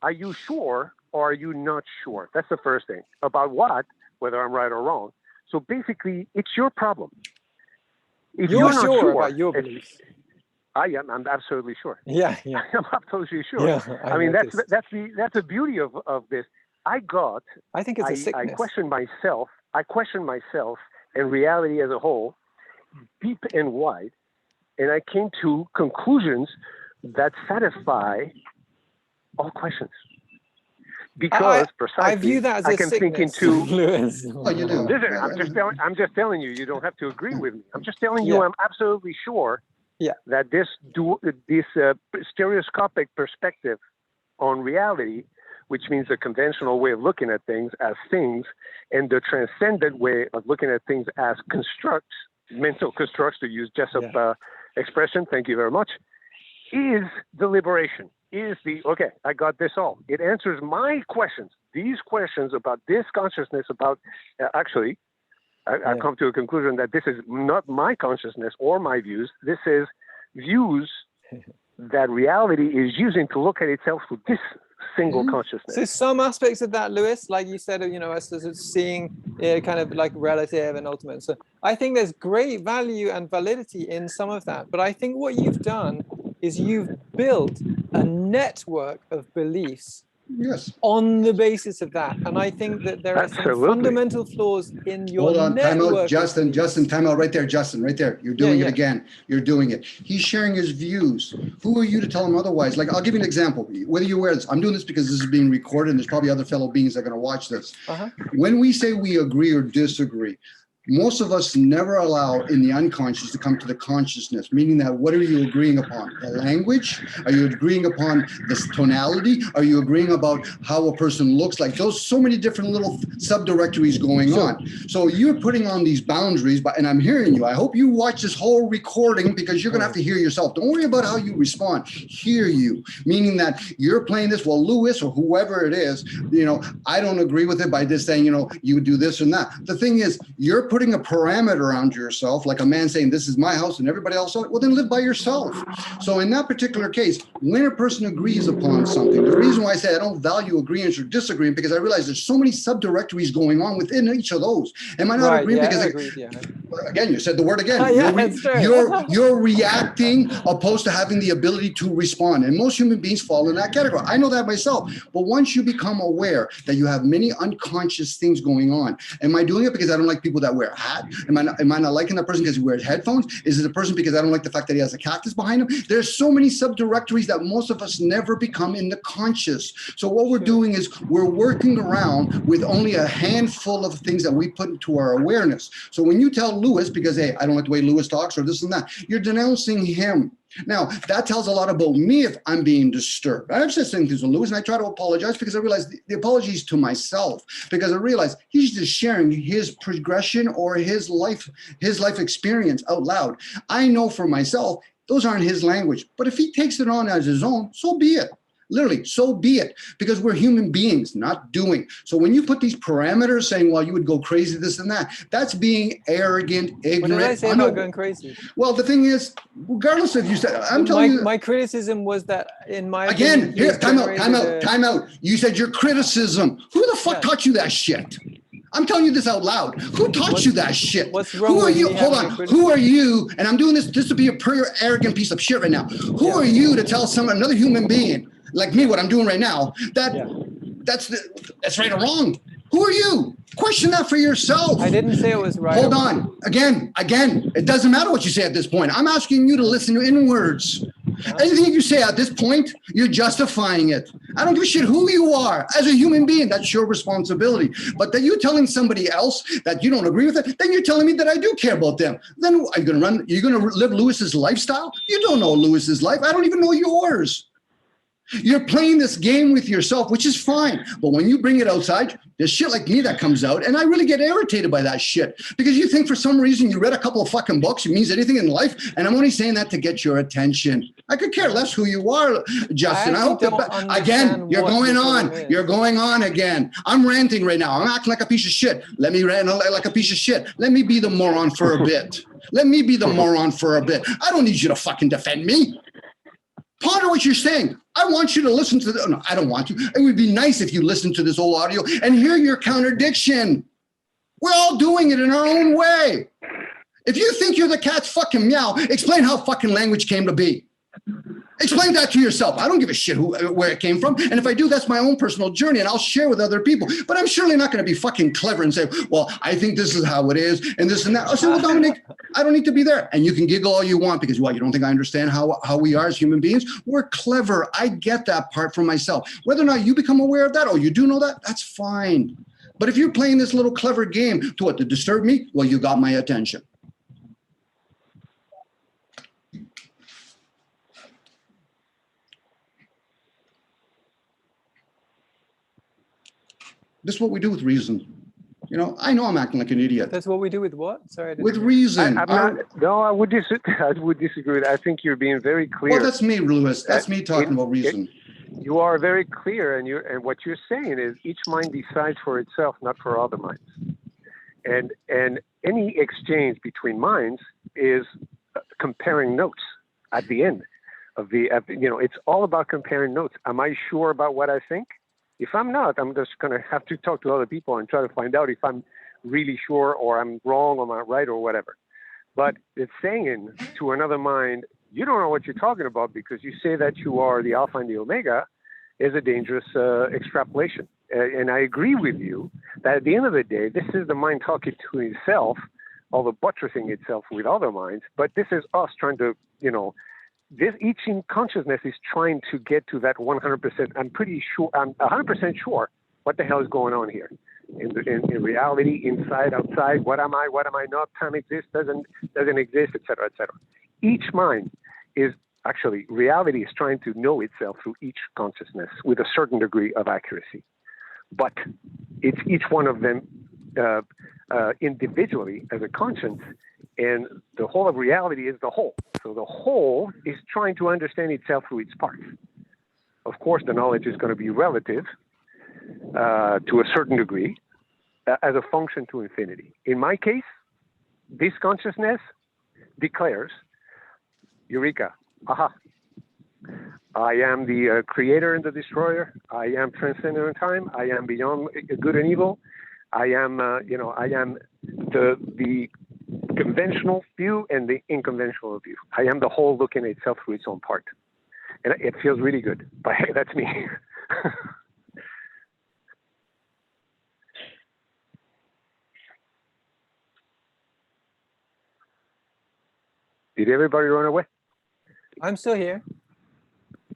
Are you sure or are you not sure? That's the first thing. About what? Whether I'm right or wrong. So basically, it's your problem. If you're not sure about your beliefs. I'm absolutely sure. Yeah. I'm absolutely sure. Yeah, I mean, that's the beauty of this. I think it's a sickness. I question myself and reality as a whole, deep and wide, and I came to conclusions that satisfy all questions. Because precisely, I view that as I can think into. Lewis. Oh, you do. Listen, I'm just telling you. You don't have to agree with me. I'm just telling you. I'm absolutely sure that this stereoscopic perspective on reality, which means a conventional way of looking at things as things, and the transcendent way of looking at things as constructs, mental constructs, to use Jessup expression. Thank you very much. Is the liberation. Is okay, I got this all. It answers my questions, these questions about this consciousness, about I've come to a conclusion that this is not my consciousness or my views. This is views that reality is using to look at itself through this single consciousness. So some aspects of that, Lewis, like you said, us as seeing kind of like relative and ultimate. So I think there's great value and validity in some of that. But I think what you've done is you've built a network of beliefs on the basis of that. And I think that there are some fundamental flaws in your Hold on, time network. out, Justin, time out right there, Justin, right there. You're doing it again. You're doing it. He's sharing his views. Who are you to tell him otherwise? Like, I'll give you an example. Whether you're aware of this, I'm doing this because this is being recorded and there's probably other fellow beings that are going to watch this. When we say we agree or disagree, most of us never allow in the unconscious to come to the consciousness, meaning that what are you agreeing upon? The language? Are you agreeing upon this tonality? Are you agreeing about how a person looks like? Those so many different little subdirectories going on. So you're putting on these boundaries, and I'm hearing you. I hope you watch this whole recording because you're going to have to hear yourself. Don't worry about how you respond. Hear you, meaning that you're playing this, well, Lewis or whoever it is, I don't agree with it by this saying, you would do this and that. The thing is, you're putting a parameter around yourself, like a man saying, this is my house and everybody else, well, then live by yourself. So in that particular case, when a person agrees upon something, the reason why I say I don't value agreement or disagreement, because I realize there's so many subdirectories going on within each of those. Am I not agreeing? Because again, you said the word again. You're reacting opposed to having the ability to respond. And most human beings fall in that category. I know that myself. But once you become aware that you have many unconscious things going on, am I doing it because I don't like people that wear a hat? Am I not liking that person because he wears headphones? Is it a person because I don't like the fact that he has a cactus behind him? There's so many subdirectories that most of us never become in the conscious. So what we're doing is we're working around with only a handful of things that we put into our awareness. So when you tell Lewis, because, hey, I don't like the way Lewis talks or this and that, you're denouncing him. Now, that tells a lot about me if I'm being disturbed. I've said things to Lewis and I try to apologize because I realize the apology is to myself, because I realize he's just sharing his progression or his life experience out loud. I know for myself, those aren't his language, but if he takes it on as his own, so be it. Literally, so be it, because we're human beings, not doing. So when you put these parameters saying, well, you would go crazy, this and that, that's being arrogant, ignorant. What did I say about going crazy? Well, the thing is, regardless if you said, I'm telling you. My criticism was that in my Again, opinion, here, time out. You said your criticism. Who the fuck taught you that shit? I'm telling you this out loud. Who taught you that shit? What's wrong? Who are you? Hold on. Who are you? And I'm doing this just to be a pure arrogant piece of shit right now. Who are you to tell another human being like me what I'm doing right now? That's right or wrong. Who are you? Question that for yourself. I didn't say it was right. Hold on. Again, it doesn't matter what you say at this point. I'm asking you to listen inwards. Anything you say at this point, you're justifying it. I don't give a shit who you are. As a human being, that's your responsibility. But that you're telling somebody else that you don't agree with it, then you're telling me that I do care about them. Then are you going to live Lewis's lifestyle? You don't know Lewis's life. I don't even know yours. You're playing this game with yourself, which is fine. But when you bring it outside, there's shit like me that comes out. And I really get irritated by that shit. Because you think for some reason you read a couple of fucking books, it means anything in life. And I'm only saying that to get your attention. I could care less who you are, Justin. I hope that, again, you're going on. You're going on again. I'm ranting right now. I'm acting like a piece of shit. Let me rant like a piece of shit. Let me be the moron for a bit. Let me be the moron for a bit. I don't need you to fucking defend me. Ponder what you're saying. I want you to listen to the, no, I don't want you. It would be nice if you listened to this whole audio and hear your contradiction. We're all doing it in our own way. If you think you're the cat's fucking meow, explain how fucking language came to be. Explain that to yourself. I don't give a shit where it came from. And if I do, that's my own personal journey and I'll share with other people. But I'm surely not going to be fucking clever and say, well, I think this is how it is and this and that. I'll say, well, Dominic, I don't need to be there. And you can giggle all you want because you don't think I understand how we are as human beings? We're clever. I get that part for myself. Whether or not you become aware of that or you do know that, that's fine. But if you're playing this little clever game to disturb me, well, you got my attention. This is what we do with reason. I know I'm acting like an idiot. That's what we do with what? Sorry. With reason. I would disagree. I think you're being very clear. Well, that's me, Lewis. That's me talking about reason. You are very clear, and what you're saying is each mind decides for itself, not for other minds. And any exchange between minds is comparing notes at the end. it's all about comparing notes. Am I sure about what I think? If I'm not, I'm just going to have to talk to other people and try to find out if I'm really sure or I'm wrong or I'm not right or whatever. But it's saying to another mind, you don't know what you're talking about because you say that you are the alpha and the omega is a dangerous extrapolation. And I agree with you that at the end of the day, this is the mind talking to itself, although buttressing itself with other minds. But this is us trying to, each consciousness is trying to get to that 100%. I'm 100% sure what the hell is going on here. In reality, inside, outside, what am I not, time exists, doesn't exist, etc., etc. Each mind is actually, reality is trying to know itself through each consciousness with a certain degree of accuracy. But it's each one of them individually as a conscience, and the whole of reality is the whole. So the whole is trying to understand itself through its parts. Of course, the knowledge is going to be relative to a certain degree as a function to infinity. In my case, this consciousness declares, Eureka, aha, I am the creator and the destroyer. I am transcendent in time. I am beyond good and evil. I am, I am the conventional view and the unconventional view. I am the whole looking at itself through its own part. And it feels really good. But hey, that's me. Did everybody run away? I'm still here.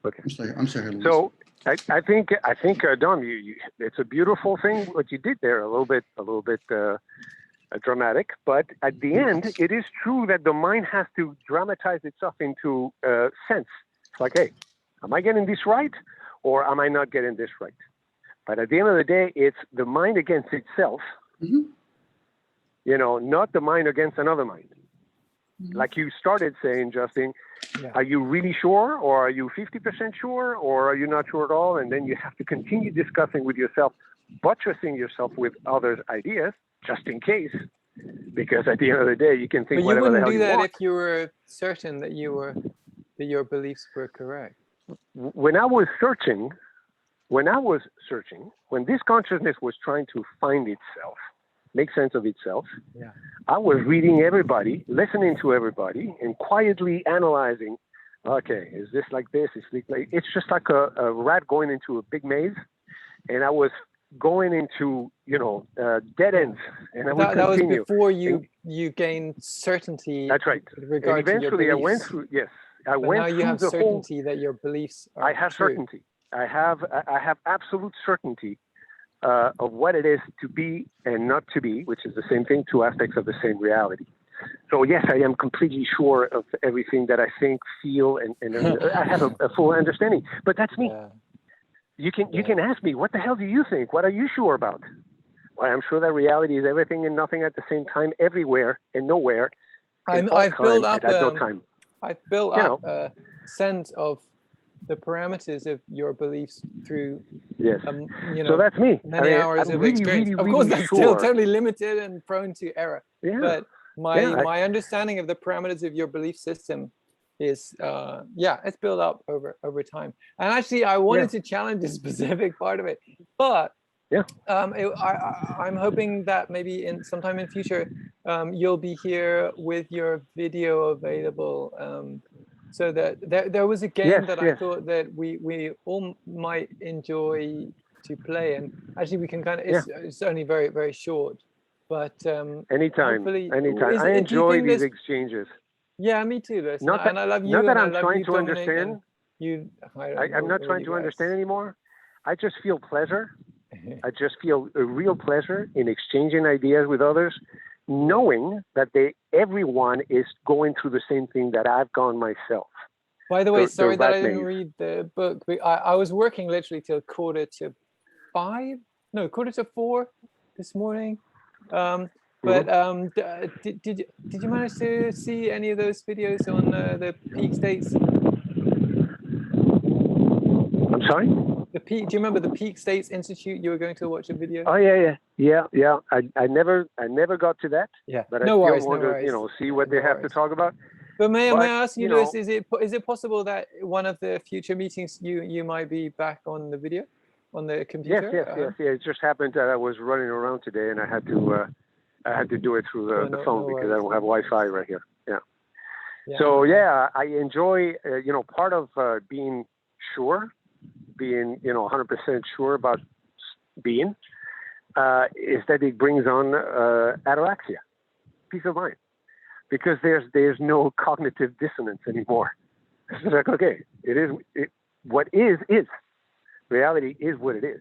Okay. I'm sorry. Luis. So I think Dom, it's a beautiful thing what you did there. A little bit dramatic, but at the end, it is true that the mind has to dramatize itself into sense. It's like, hey, am I getting this right, or am I not getting this right? But at the end of the day, it's the mind against itself. Mm-hmm. Not the mind against another mind. Like you started saying, Justin, Are you really sure, or are you 50% sure, or are you not sure at all? And then you have to continue discussing with yourself, buttressing yourself with others' ideas, just in case, because at the end of the day, you can think whatever the hell you want. But you wouldn't do that if you were certain that your beliefs were correct. When I was searching, when this consciousness was trying to find itself, make sense of itself, I was reading everybody, listening to everybody, and quietly analyzing, okay, is this like this? It's just like a rat going into a big maze, and I was going into, dead ends, and I would continue. That was before you gained certainty. That's right. With regard and eventually to your I went beliefs. through, yes. I But went now through you have the certainty whole, that your beliefs are I have true. certainty. I have absolute certainty of what it is to be and not to be, which is the same thing, two aspects of the same reality. So yes, I am completely sure of everything that I think, feel, and I have a full understanding. But that's me. Yeah. You can ask me, what the hell do you think? What are you sure about? Well, I'm sure that reality is everything and nothing at the same time, everywhere and nowhere. I've built up a sense of the parameters of your beliefs through so that's me. many hours I'm of really, experience. really, Of course, really that's sure. still totally limited and prone to error. Yeah. But my understanding of the parameters of your belief system is it's built up over time. And actually, I wanted to challenge a specific part of it, but I'm hoping that maybe sometime in future you'll be here with your video available. So that there was a game that I thought that we all might enjoy to play, and actually we can kind of it's only very, very short, but anytime. I enjoy these exchanges. Yeah, me too, Liz. Not that, and I love you. Not that and I'm trying to understand. I'm not trying to understand anymore. I just feel pleasure. I just feel a real pleasure in exchanging ideas with others, knowing that everyone is going through the same thing that I've gone myself. By the way, sorry that I didn't read the book. I was working literally till 4:45 this morning. But did you manage to see any of those videos on the Peak States? I'm sorry? Do you remember the Peak States Institute? You were going to watch a video. Oh yeah. I never got to that. Yeah. But No I worries, still want to see what they have to talk about. But may But, I ask you, you Lewis, know- is it possible that one of the future meetings you might be back on the video, on the computer? Yes. It just happened that I was running around today, and I had to do it through the phone because I don't have Wi-Fi right here. Yeah. So yeah, I enjoy, part of being sure, being 100% sure about being, is that it brings on ataraxia, peace of mind, because there's no cognitive dissonance anymore. It's like, okay, what is. Reality is what it is.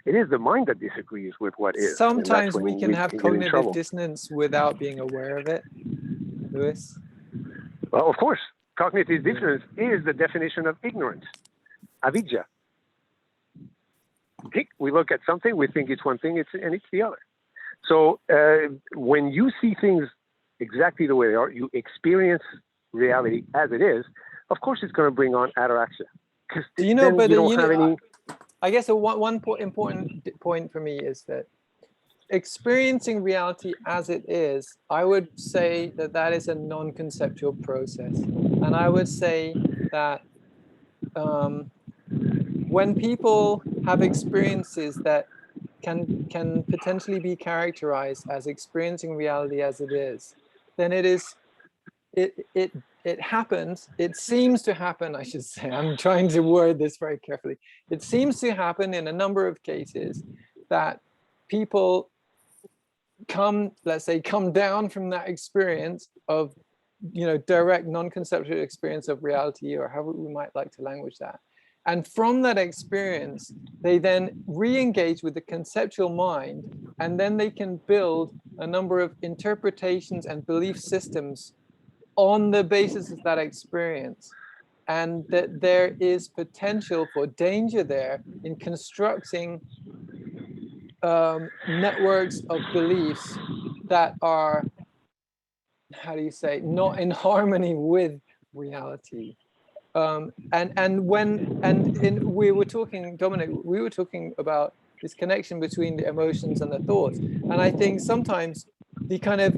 It is the mind that disagrees with what is. Sometimes we can have get in cognitive trouble. dissonance without being aware of it, Lewis. Well, of course, cognitive dissonance is the definition of ignorance, avidya. We look at something, we think it's one thing, and it's the other. So when you see things exactly the way they are, you experience reality as it is, of course it's going to bring on ataraxia. Do you know, but you don't have any... I guess one important point for me is that experiencing reality as it is, I would say that is a non-conceptual process. And I would say that when people have experiences that can potentially be characterized as experiencing reality as it is, then it happens, it seems to happen, I should say, I'm trying to word this very carefully. It seems to happen in a number of cases that people come down from that experience of, direct non-conceptual experience of reality, or however we might like to language that. And from that experience, they then re-engage with the conceptual mind, and then they can build a number of interpretations and belief systems on the basis of that experience. And that there is potential for danger there in constructing networks of beliefs that are, not in harmony with reality. We were talking, Dominic, about this connection between the emotions and the thoughts. And I think sometimes the kind of,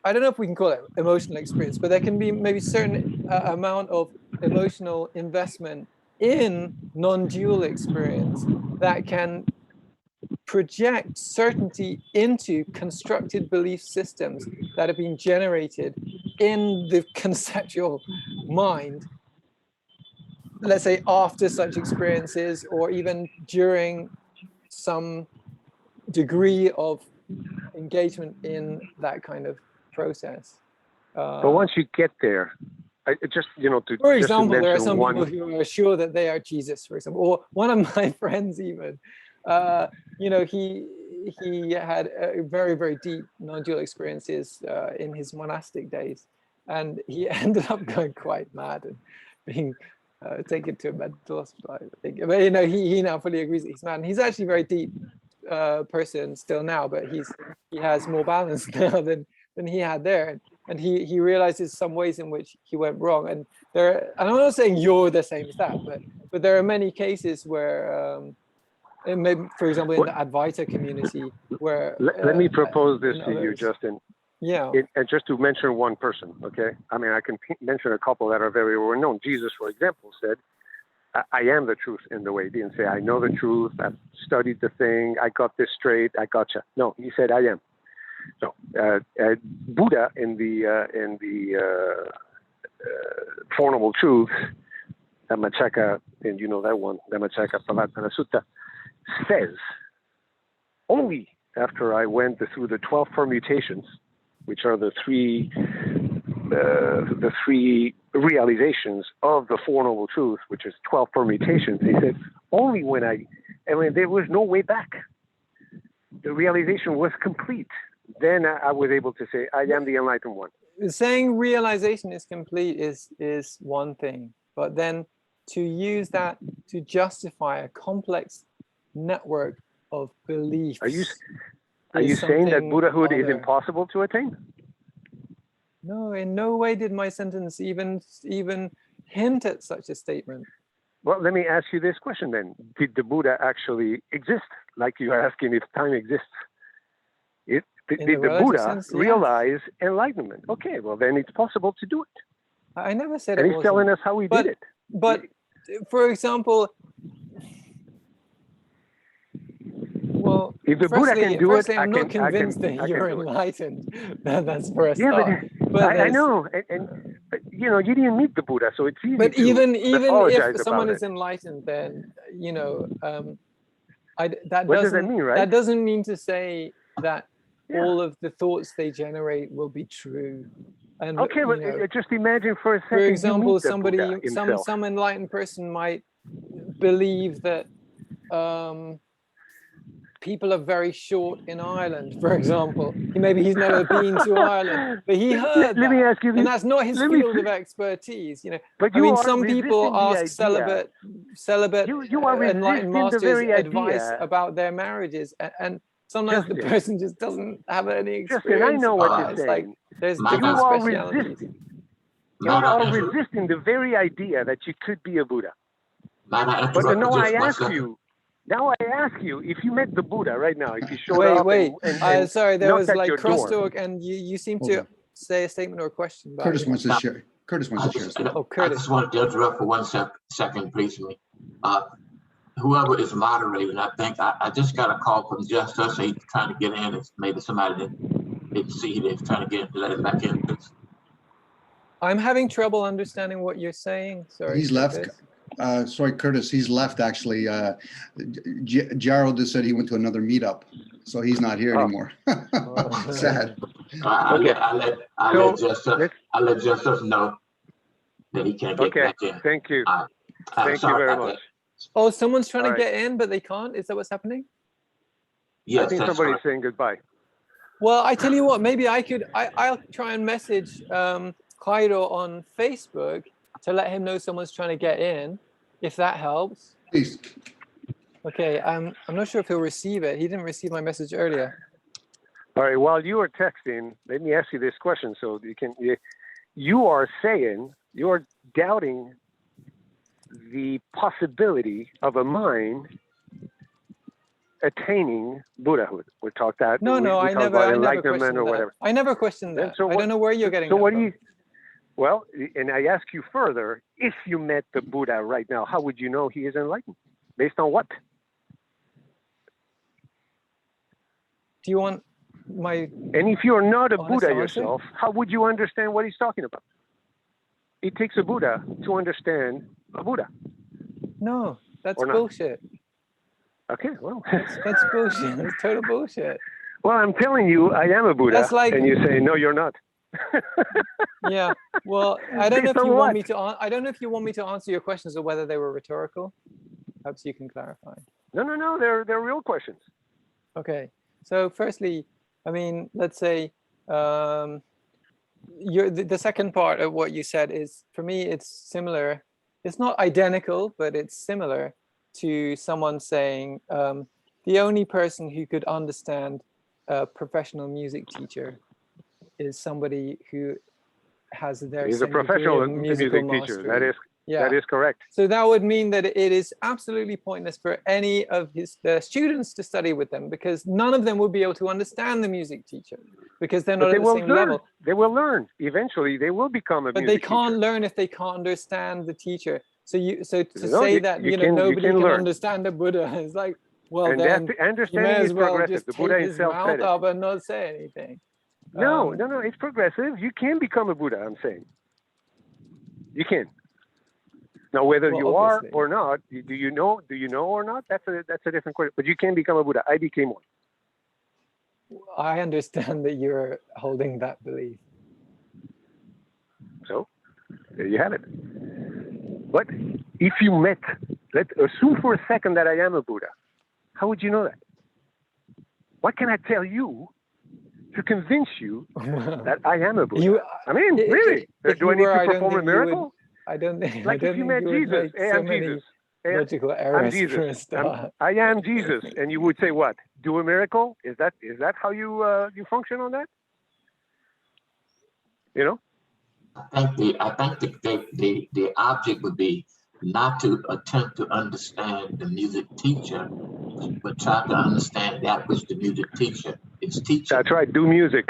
I don't know if we can call it emotional experience, but there can be maybe certain amount of emotional investment in non-dual experience that can project certainty into constructed belief systems that have been generated in the conceptual mind, let's say after such experiences, or even during some degree of engagement in that kind of process. But once you get there, for example, there are some people who are sure that they are Jesus, for example, or one of my friends even, he had very, very deep non-dual experiences in his monastic days, and he ended up going quite mad and being taken to a mental hospital, I think. But he now fully agrees that he's mad. And he's actually a very deep person still now, but he has more balance now than he had there. And he realizes some ways in which he went wrong. And I'm not saying you're the same as that, but there are many cases where, maybe, for example, in the Advaita community, where let me propose this to you, Justin. Yeah. And just to mention one person, okay? I mean, I can mention a couple that are very well known. Jesus, for example, said, I am the truth in the way. He didn't say, I know the truth, I've studied the thing, I got this straight, I gotcha. No, he said, I am. So Buddha in the Four Noble Truths, Dhammacakka, and you know that one, Dhammacakkappavattana Sutta, says, only after I went through the 12 permutations, which are the three realizations of the Four Noble Truths, which is 12 permutations, he said, only when there was no way back. The realization was complete. Then I was able to say, I am the enlightened one. Saying realization is complete is one thing, but then to use that to justify a complex network of beliefs. Are you saying that Buddhahood is impossible to attain? No, in no way did my sentence even hint at such a statement. Well, let me ask you this question then. Did the Buddha actually exist? Like you are asking if time exists. Did In the the relative Buddha sense, yes. realize enlightenment? Okay, well then it's possible to do it. I never said And it he's wasn't. telling us how he did it. But for example, well, If the Buddha can do it, I'm not convinced that I can you're do it. enlightened. That's for a Yeah, start. But I know, but you know, you didn't meet the Buddha, so it's easy But to even mythologize if someone about is it. enlightened, then you know, What does that mean, right? that doesn't mean to say that Yeah. all of the thoughts they generate will be true. And Okay, you but know, just imagine for a second. for you example, meet the somebody, Buddha himself. some enlightened person might believe that people are very short in Ireland, for example. Maybe he's never been to Ireland, but he heard Let me that. ask you this. And that's not his Let me field of fi- expertise, you know. But I you mean, are some people resisting the ask idea. celibate You are enlightened resisting the masters very advice idea. about their marriages, and sometimes the Justin. person just doesn't have any Justin, I experience. know what about you're it. It's like saying. there's Might different You are specialities. resisting. You Might I are inter- resisting the very idea that you could be a Buddha. might I But interrupt now for I just 1 ask second? you. Now I ask you, if you met the Buddha right now, if you showed up Wait. and Sorry, there knocked was at like your door. crosstalk, and you seem Hold to on. say a statement or a question about Curtis it. wants to Now, share. Curtis wants I to share just, something. Oh, I Curtis. just wanted to interrupt for 1 second, please, me. Whoever is moderating, I think I just got a call from Jes Us. He's trying to get in. It's maybe somebody didn't see it. He's trying to get in to let him back in, please. I'm having trouble understanding what you're saying. Sorry. He's left. Curtis. Sorry, Curtis, he's left actually. Gerald just said he went to another meetup, so he's not here anymore. Sad. I Okay. let Jes Us know that he can't get Okay. back in. Thank you. I'm Thank you sorry very about much. that. Oh, someone's trying All to right. get in, but they can't. Is that what's happening? Yes, I think that's somebody's correct. saying goodbye. Well, I tell you what, maybe I'll try and message Cairo on Facebook to let him know someone's trying to get in, if that helps. Please. Okay, I'm not sure if he'll receive it. He didn't receive my message earlier. All right. While you are texting, let me ask you this question, so you are saying you're doubting the possibility of a mind attaining Buddhahood. We talked that. No, we I talked never about questioned enlightenment or that. whatever. I never questioned Then that. so I don't know where you're getting So that what do from. you? Well, and I ask you further: if you met the Buddha right now, how would you know he is enlightened? Based on what? Do you want my? And if you're not a honest Buddha answer? yourself, how would you understand what he's talking about? It takes a Buddha to understand a Buddha. No, that's Or not. bullshit. Okay, well. That's bullshit. That's total bullshit. Well, I'm telling you, I am a Buddha, That's like- and you say, no, you're not. Yeah. Well, I don't know if Based on you want what? me to. I don't know if you want me to answer your questions or whether they were rhetorical. Perhaps you can clarify. No, they're real questions. Okay. So, firstly, I mean, let's say the second part of what you said is, for me, it's similar. It's not identical, but it's similar to someone saying the only person who could understand a professional music teacher is somebody who has their He's a same degree professional of musical music teacher. mastery. That is correct. So that would mean that it is absolutely pointless for any of the students to study with them, because none of them would be able to understand the music teacher because they're not But at the same level. They will learn. Eventually, they will become a But music they can't teacher. learn if they can't understand the teacher. So No, say that you can nobody can learn. understand the Buddha. It's like, well, And then that you understanding may is as well progressive. just The take Buddha his himself mouth said it. up and not say anything. No, it's progressive. You can become a Buddha, I'm saying. You can. Now, whether Well, you are obviously. or not, do you know or not? That's a different question. But you can become a Buddha. I became one. I understand that you're holding that belief. So, there you have it. But if you met, let's assume for a second that I am a Buddha. How would you know that? What can I tell you to convince you that I am a Buddha? Really? If Do I you need were, to I don't perform a think you would- miracle? I don't think. Like I don't if you think met you would Jesus. make Hey, so I'm many Jesus. Hey, logical I'm errors for a Jesus. start. I am Jesus, and you would say what? Do a miracle? Is that how you function on that? You know? I think the object would be not to attempt to understand the music teacher, but try to understand that which the music teacher It's teaching. That's right. Do music.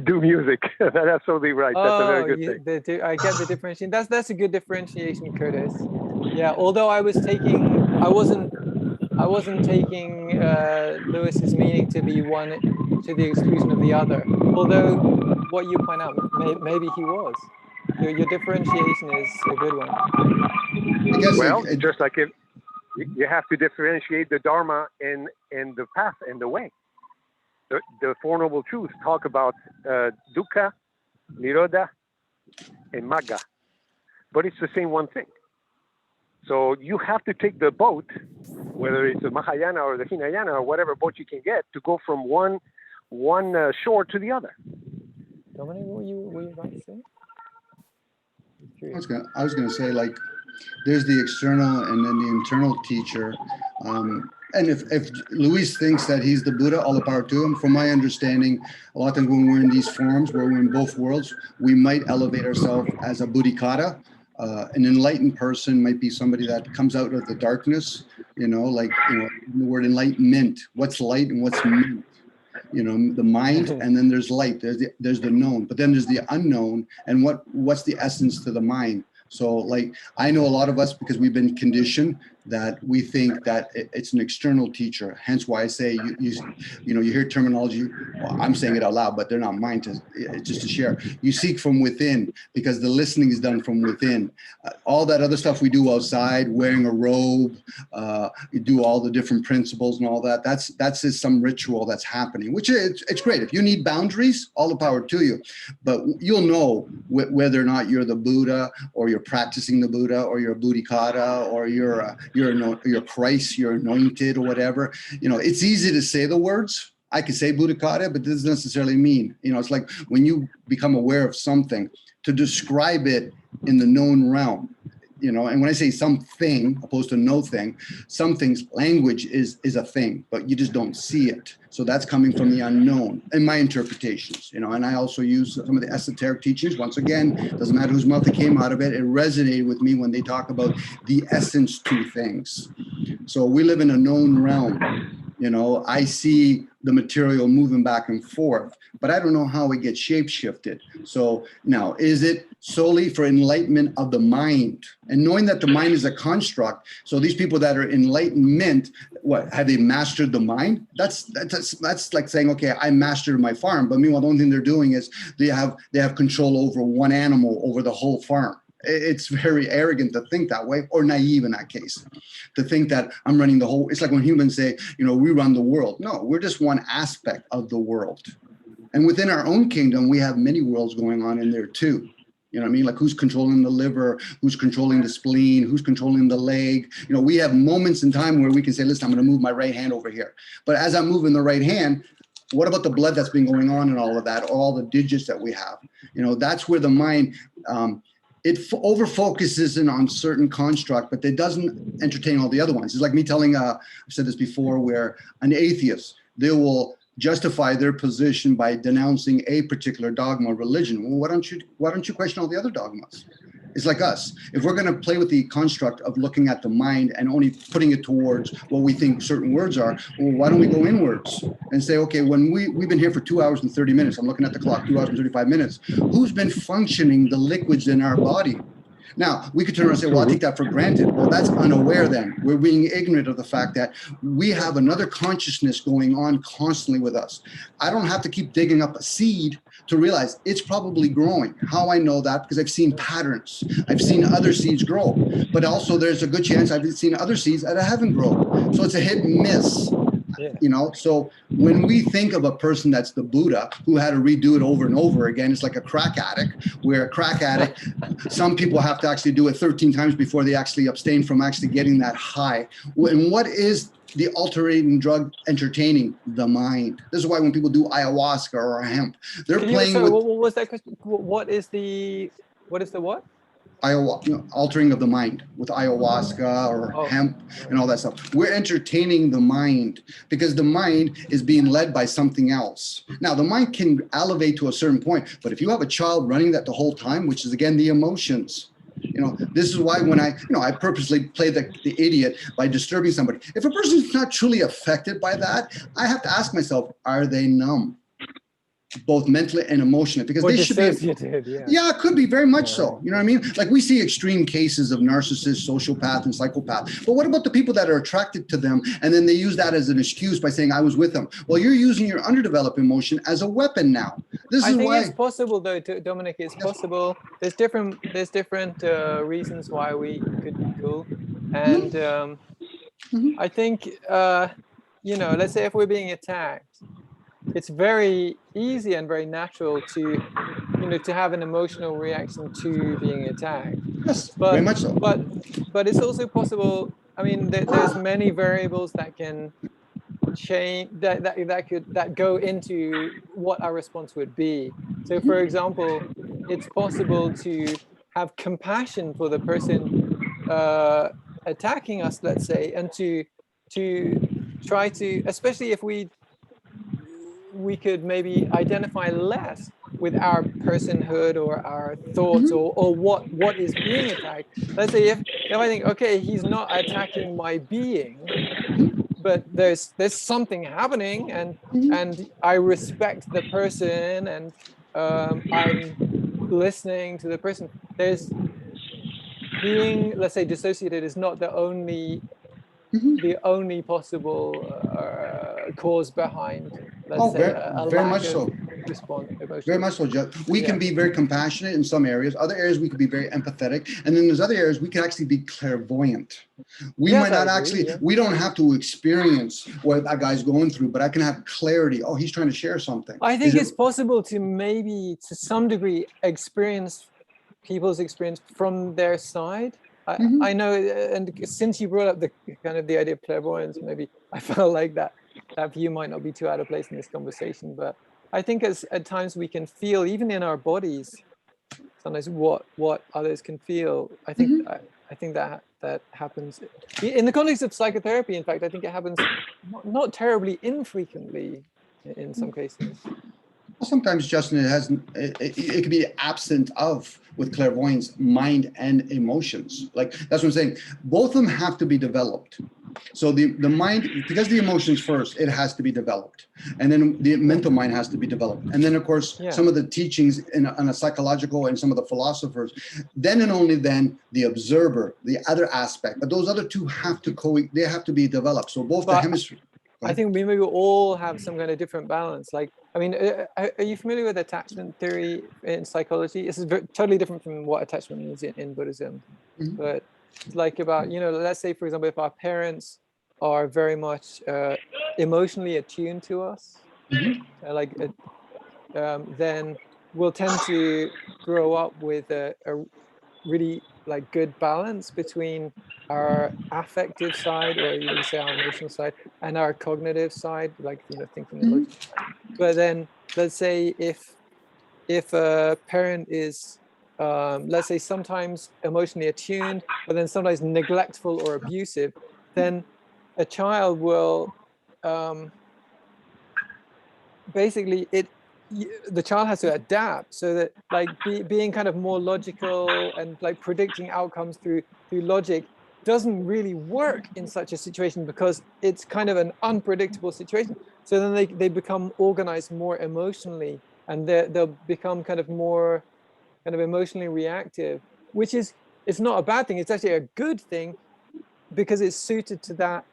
Do music. That's absolutely right. That's a very good thing. I get the differentiation. That's a good differentiation, Curtis. Yeah. Although I wasn't taking Lewis's meaning to be one to the exclusion of the other. Although what you point out, maybe he was. Your differentiation is a good one. I guess Well, just like if you have to differentiate the Dharma and the path and the way. The Four Noble Truths talk about dukkha, nirodha, and magga, but it's the same one thing. So you have to take the boat, whether it's the Mahayana or the Hinayana or whatever boat you can get, to go from one shore to the other. Dominic, what were you about to say? I was gonna say, like, there's the external and then the internal teacher. And if Luis thinks that he's the Buddha, all the power to him. From my understanding, a lot of times when we're in these forms, where we're in both worlds, we might elevate ourselves as a Bodhisattva. An enlightened person might be somebody that comes out of the darkness, like, the word enlightenment. What's light and what's mint? The mind, and then there's light. There's the known, but then there's the unknown, and what's the essence to the mind? So, like, I know a lot of us, because we've been conditioned, that we think that it's an external teacher. Hence why I say you hear terminology. Well, I'm saying it out loud, but they're not mine just to share. You seek from within, because the listening is done from within. All that other stuff we do outside, wearing a robe, you do all the different principles and all that. That's just some ritual that's happening, which it's great. If you need boundaries, all the power to you. But you'll know whether or not you're the Buddha, or you're practicing the Buddha, or you're a Bodhisattva, or you're Christ, you're anointed, or whatever. It's easy to say the words. I could say Bodhisattva, but this doesn't necessarily mean, it's like when you become aware of something, to describe it in the known realm, and when I say something opposed to no thing, some things, language is a thing, but you just don't see it. So that's coming from the unknown in my interpretations, and I also use some of the esoteric teachings. Once again, doesn't matter whose mouth it came out of it. It resonated with me when they talk about the essence to things. So we live in a known realm. I see the material moving back and forth, but I don't know how it gets shape-shifted. So now, is it solely for enlightenment of the mind? And knowing that the mind is a construct, so these people that are enlightenment, what, have they mastered the mind? That's like saying, okay, I mastered my farm, but meanwhile, the only thing they're doing is they have control over one animal, over the whole farm. It's very arrogant to think that way, or naive in that case, to think that I'm running the whole. It's like when humans say, we run the world. No, we're just one aspect of the world. And within our own kingdom, we have many worlds going on in there too. You know what I mean? Like, who's controlling the liver, who's controlling the spleen, who's controlling the leg. We have moments in time where we can say, listen, I'm going to move my right hand over here. But as I'm moving the right hand, what about the blood that's been going on and all of that, all the digits that we have? That's where the mind, it over focuses in on certain construct, but it doesn't entertain all the other ones. It's like me telling, I've said this before, where an atheist, they will justify their position by denouncing a particular dogma or religion. Well, why don't you question all the other dogmas? It's like us. If we're going to play with the construct of looking at the mind and only putting it towards what we think certain words are, well, why don't we go inwards and say, okay, when we've been here for 2 hours and 30 minutes, I'm looking at the clock, 2 hours and 35 minutes, who's been functioning the liquids in our body? Now, we could turn around and say, well, I'll take that for granted. Well, that's unaware then. We're being ignorant of the fact that we have another consciousness going on constantly with us. I don't have to keep digging up a seed to realize it's probably growing. How I know that? Because I've seen patterns. I've seen other seeds grow. But also there's a good chance I've seen other seeds that haven't grown. So it's a hit and miss. Yeah. So when we think of a person that's the Buddha who had to redo it over and over again, it's like a crack addict, where a crack addict, some people have to actually do it 13 times before they actually abstain from actually getting that high. And what is the altering drug entertaining? The mind. This is why when people do ayahuasca or hemp, they're playing with. What was that question? What is the what? Altering of the mind with ayahuasca or hemp and all that stuff. We're entertaining the mind because the mind is being led by something else. Now, the mind can elevate to a certain point, but if you have a child running that the whole time, which is again the emotions, You know, this is why when I purposely play the idiot by disturbing somebody. If a person's not truly affected by that, I have to ask myself, are they numb? Both mentally and emotionally, because Or they should be. dissociated, yeah. Yeah, it could be very much Yeah. so. You know what I mean? Like we see extreme cases of narcissists, sociopath, and psychopath. But what about the people that are attracted to them and then they use that as an excuse by saying I was with them? Well, you're using your underdeveloped emotion as a weapon now. This I is think why. it's possible, though, Dominic. It's possible. There's different reasons why we could be cool, and I think let's say if we're being attacked, it's very easy and very natural to to have an emotional reaction to being attacked. Yes, But very much so. but it's also possible. I mean, there's many variables that can change that go into what our response would be. So, for example, it's possible to have compassion for the person attacking us, let's say, and to try to, especially if we could maybe identify less with our personhood or our thoughts or what is being attacked. Let's say if I think, okay, he's not attacking my being, but there's something happening, and I respect the person, and I'm listening to the person. There's being, let's say, dissociated is not the only possible cause behind, let's say, a very lack much of so. response, emotional. Very much so, Jeff. We Yeah. can be very compassionate in some areas. Other areas we could be very empathetic, and then there's other areas we can actually be clairvoyant. We Yes, might not I agree, actually. yeah. We don't have to experience what that guy's going through, but I can have clarity. Oh, he's trying to share something. I think it's possible to maybe, to some degree, experience people's experience from their side. I know, and since you brought up the kind of the idea of clairvoyance, maybe I felt like that view might not be too out of place in this conversation. But I think at times we can feel, even in our bodies, sometimes what others can feel. I think that happens in the context of psychotherapy. In fact, I think it happens not terribly infrequently in some cases. Sometimes, Justin, it could be absent of, with clairvoyance, mind and emotions. Like that's what I'm saying. Both of them have to be developed. So the mind, because the emotions first, it has to be developed, and then the mental mind has to be developed, and then of course some of the teachings on a psychological and some of the philosophers. Then and only then the observer, the other aspect. But those other two have to they have to be developed. So both the hemisphere. I think we maybe all have some kind of different balance. Like, I mean, are you familiar with attachment theory in psychology? This is totally different from what attachment means in Buddhism. But it's like about, let's say, for example, if our parents are very much emotionally attuned to us, then we'll tend to grow up with a really like good balance between our affective side, or you say our emotional side, and our cognitive side, like thinking and logic. But then let's say if a parent is let's say sometimes emotionally attuned, but then sometimes neglectful or abusive, then a child will basically the child has to adapt, so that like being kind of more logical and like predicting outcomes through logic doesn't really work in such a situation, because it's kind of an unpredictable situation. So then they become organized more emotionally, and they'll become kind of more kind of emotionally reactive, which is, it's not a bad thing. It's actually a good thing, because it's suited to that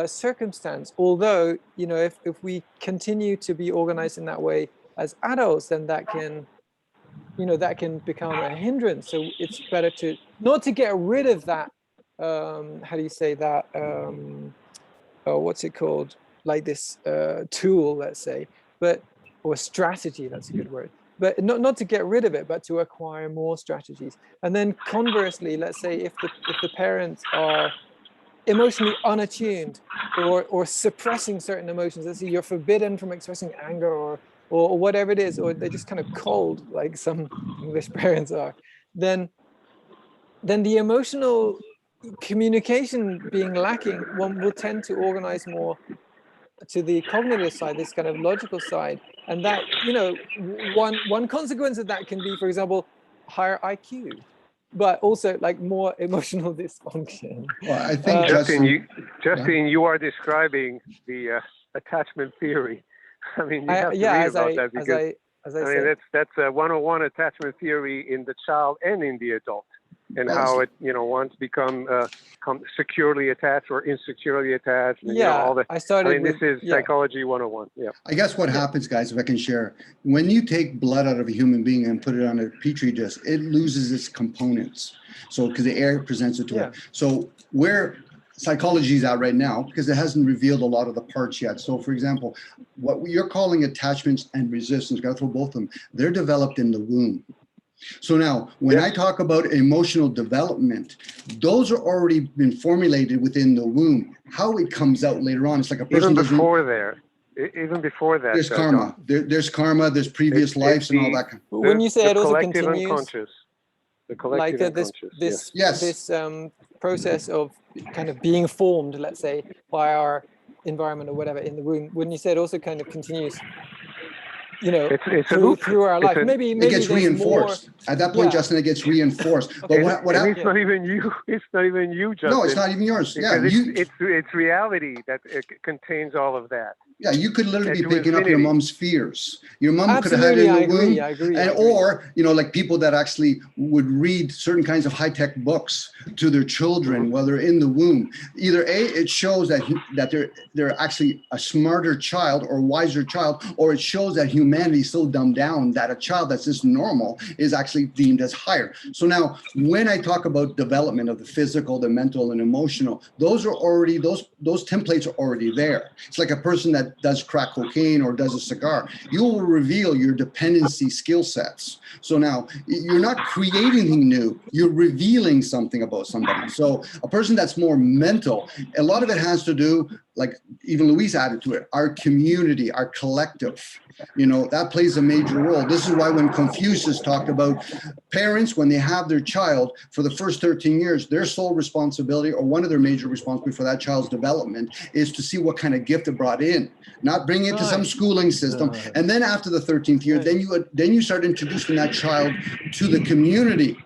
circumstance. Although, if we continue to be organized in that way as adults, then that can become a hindrance. So it's better to not to get rid of that. How do you say that? What's it called? Like this tool, let's say, or strategy. That's a good word. But not to get rid of it, but to acquire more strategies. And then conversely, let's say if the parents are emotionally unattuned, or suppressing certain emotions. Let's say you're forbidden from expressing anger or whatever it is, or they're just kind of cold, like some English parents are. Then the emotional communication being lacking, one will tend to organize more to the cognitive side, this kind of logical side. And that, one consequence of that can be, for example, higher IQ. but also like more emotional dysfunction. Well, I think Justin, you are describing the attachment theory. I mean, you have to read about that because I mean that's a 101 attachment theory in the child and in the adult, and how it once become securely attached or insecurely attached. And, all the, this is psychology 101. Yeah. I guess what happens, guys, if I can share, when you take blood out of a human being and put it on a petri dish, it loses its components. So because the air presents it to it. So where psychology is at right now, because it hasn't revealed a lot of the parts yet. So for example, what you're calling attachments and resistance, got to throw both of them, they're developed in the womb. So now, when I talk about emotional development, those are already been formulated within the womb. How it comes out later on, it's like a person even before that. There's karma. There's karma. There's previous lives and all that. When you say it also continues, the collective unconscious. This process of kind of being formed, let's say, by our environment or whatever in the womb. When you say it also kind of continues. It's through our life. Maybe it gets reinforced. At that point, Justin, it gets reinforced. Okay. But what happens? It's not even you. It's not even you, Justin. No, it's not even yours. It's reality that it contains all of that. Yeah, you could literally be picking up your mom's fears. Your mom could have had it in the womb. I agree. Or, like people that actually would read certain kinds of high-tech books to their children while they're in the womb. Either A, it shows that they're actually a smarter child or wiser child, or it shows that humanity is so dumbed down that a child that's just normal is actually deemed as higher. So now, when I talk about development of the physical, the mental, and emotional, those templates are already there. It's like a person that does crack cocaine or does a cigar. You will reveal your dependency skill sets. So now you're not creating anything new, you're revealing something about somebody. So a person that's more mental, a lot of it has to do, like even Luis added to it, our community, our collective, that plays a major role. This is why when Confucius talked about parents, when they have their child for the first 13 years, their sole responsibility or one of their major responsibilities for that child's development is to see what kind of gift it brought in, not bring it to some schooling system. And then after the 13th year, then you start introducing that child to the community.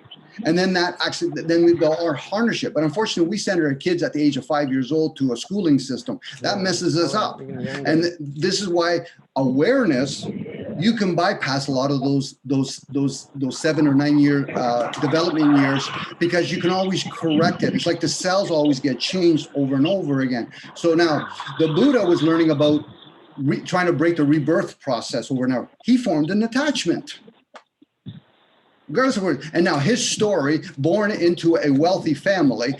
And then they'll all harness it. But unfortunately, we send our kids at the age of 5 years old to a schooling system. That messes us up. And this is why awareness, you can bypass a lot of those 7 or 9 year development years, because you can always correct it. It's like the cells always get changed over and over again. So now the Buddha was learning about trying to break the rebirth process over now. He formed an attachment. Regardless of where, and now his story, born into a wealthy family,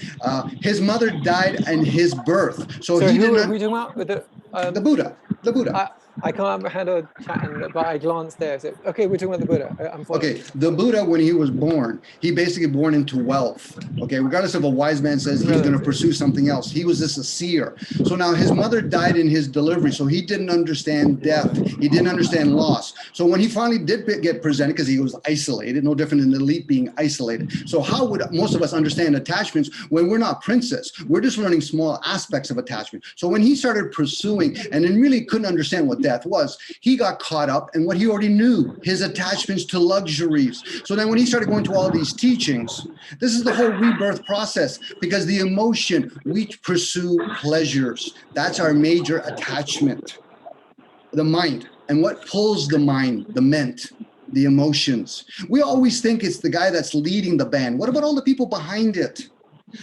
his mother died in his birth. So he didn't. Who are we talking about? The Buddha. The Buddha. I can't remember how to chat, but I glanced there. So, okay, we're talking about the Buddha. I'm following. Okay, the Buddha, when he was born, he basically born into wealth. Okay, regardless of a wise man says he's going to pursue something else, he was just a seer. So now his mother died in his delivery, so he didn't understand death. He didn't understand loss. So when he finally did get presented, because he was isolated, no different than the elite being isolated. So how would most of us understand attachments when we're not princes? We're just learning small aspects of attachment. So when he started pursuing and then really couldn't understand what death was, he got caught up in what he already knew, his attachments to luxuries. So then when he started going to all these teachings, this is the whole rebirth process, because the emotion, we pursue pleasures. That's our major attachment. The mind. And what pulls the mind, the ment, the emotions. We always think it's the guy that's leading the band. What about all the people behind it?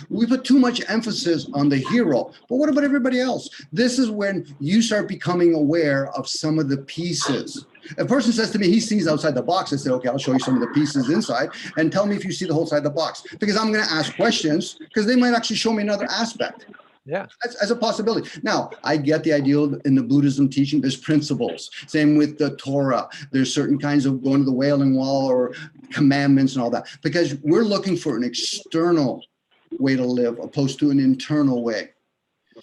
We put too much emphasis on the hero, but what about everybody else? This is when you start becoming aware of some of the pieces. A person says to me, he sees outside the box. I said, okay, I'll show you some of the pieces inside and tell me if you see the whole side of the box, because I'm going to ask questions because they might actually show me another aspect. Yeah, as a possibility. Now, I get the idea in the Buddhism teaching, there's principles. Same with the Torah. There's certain kinds of going to the Wailing Wall or commandments and all that, because we're looking for an external way to live opposed to an internal way.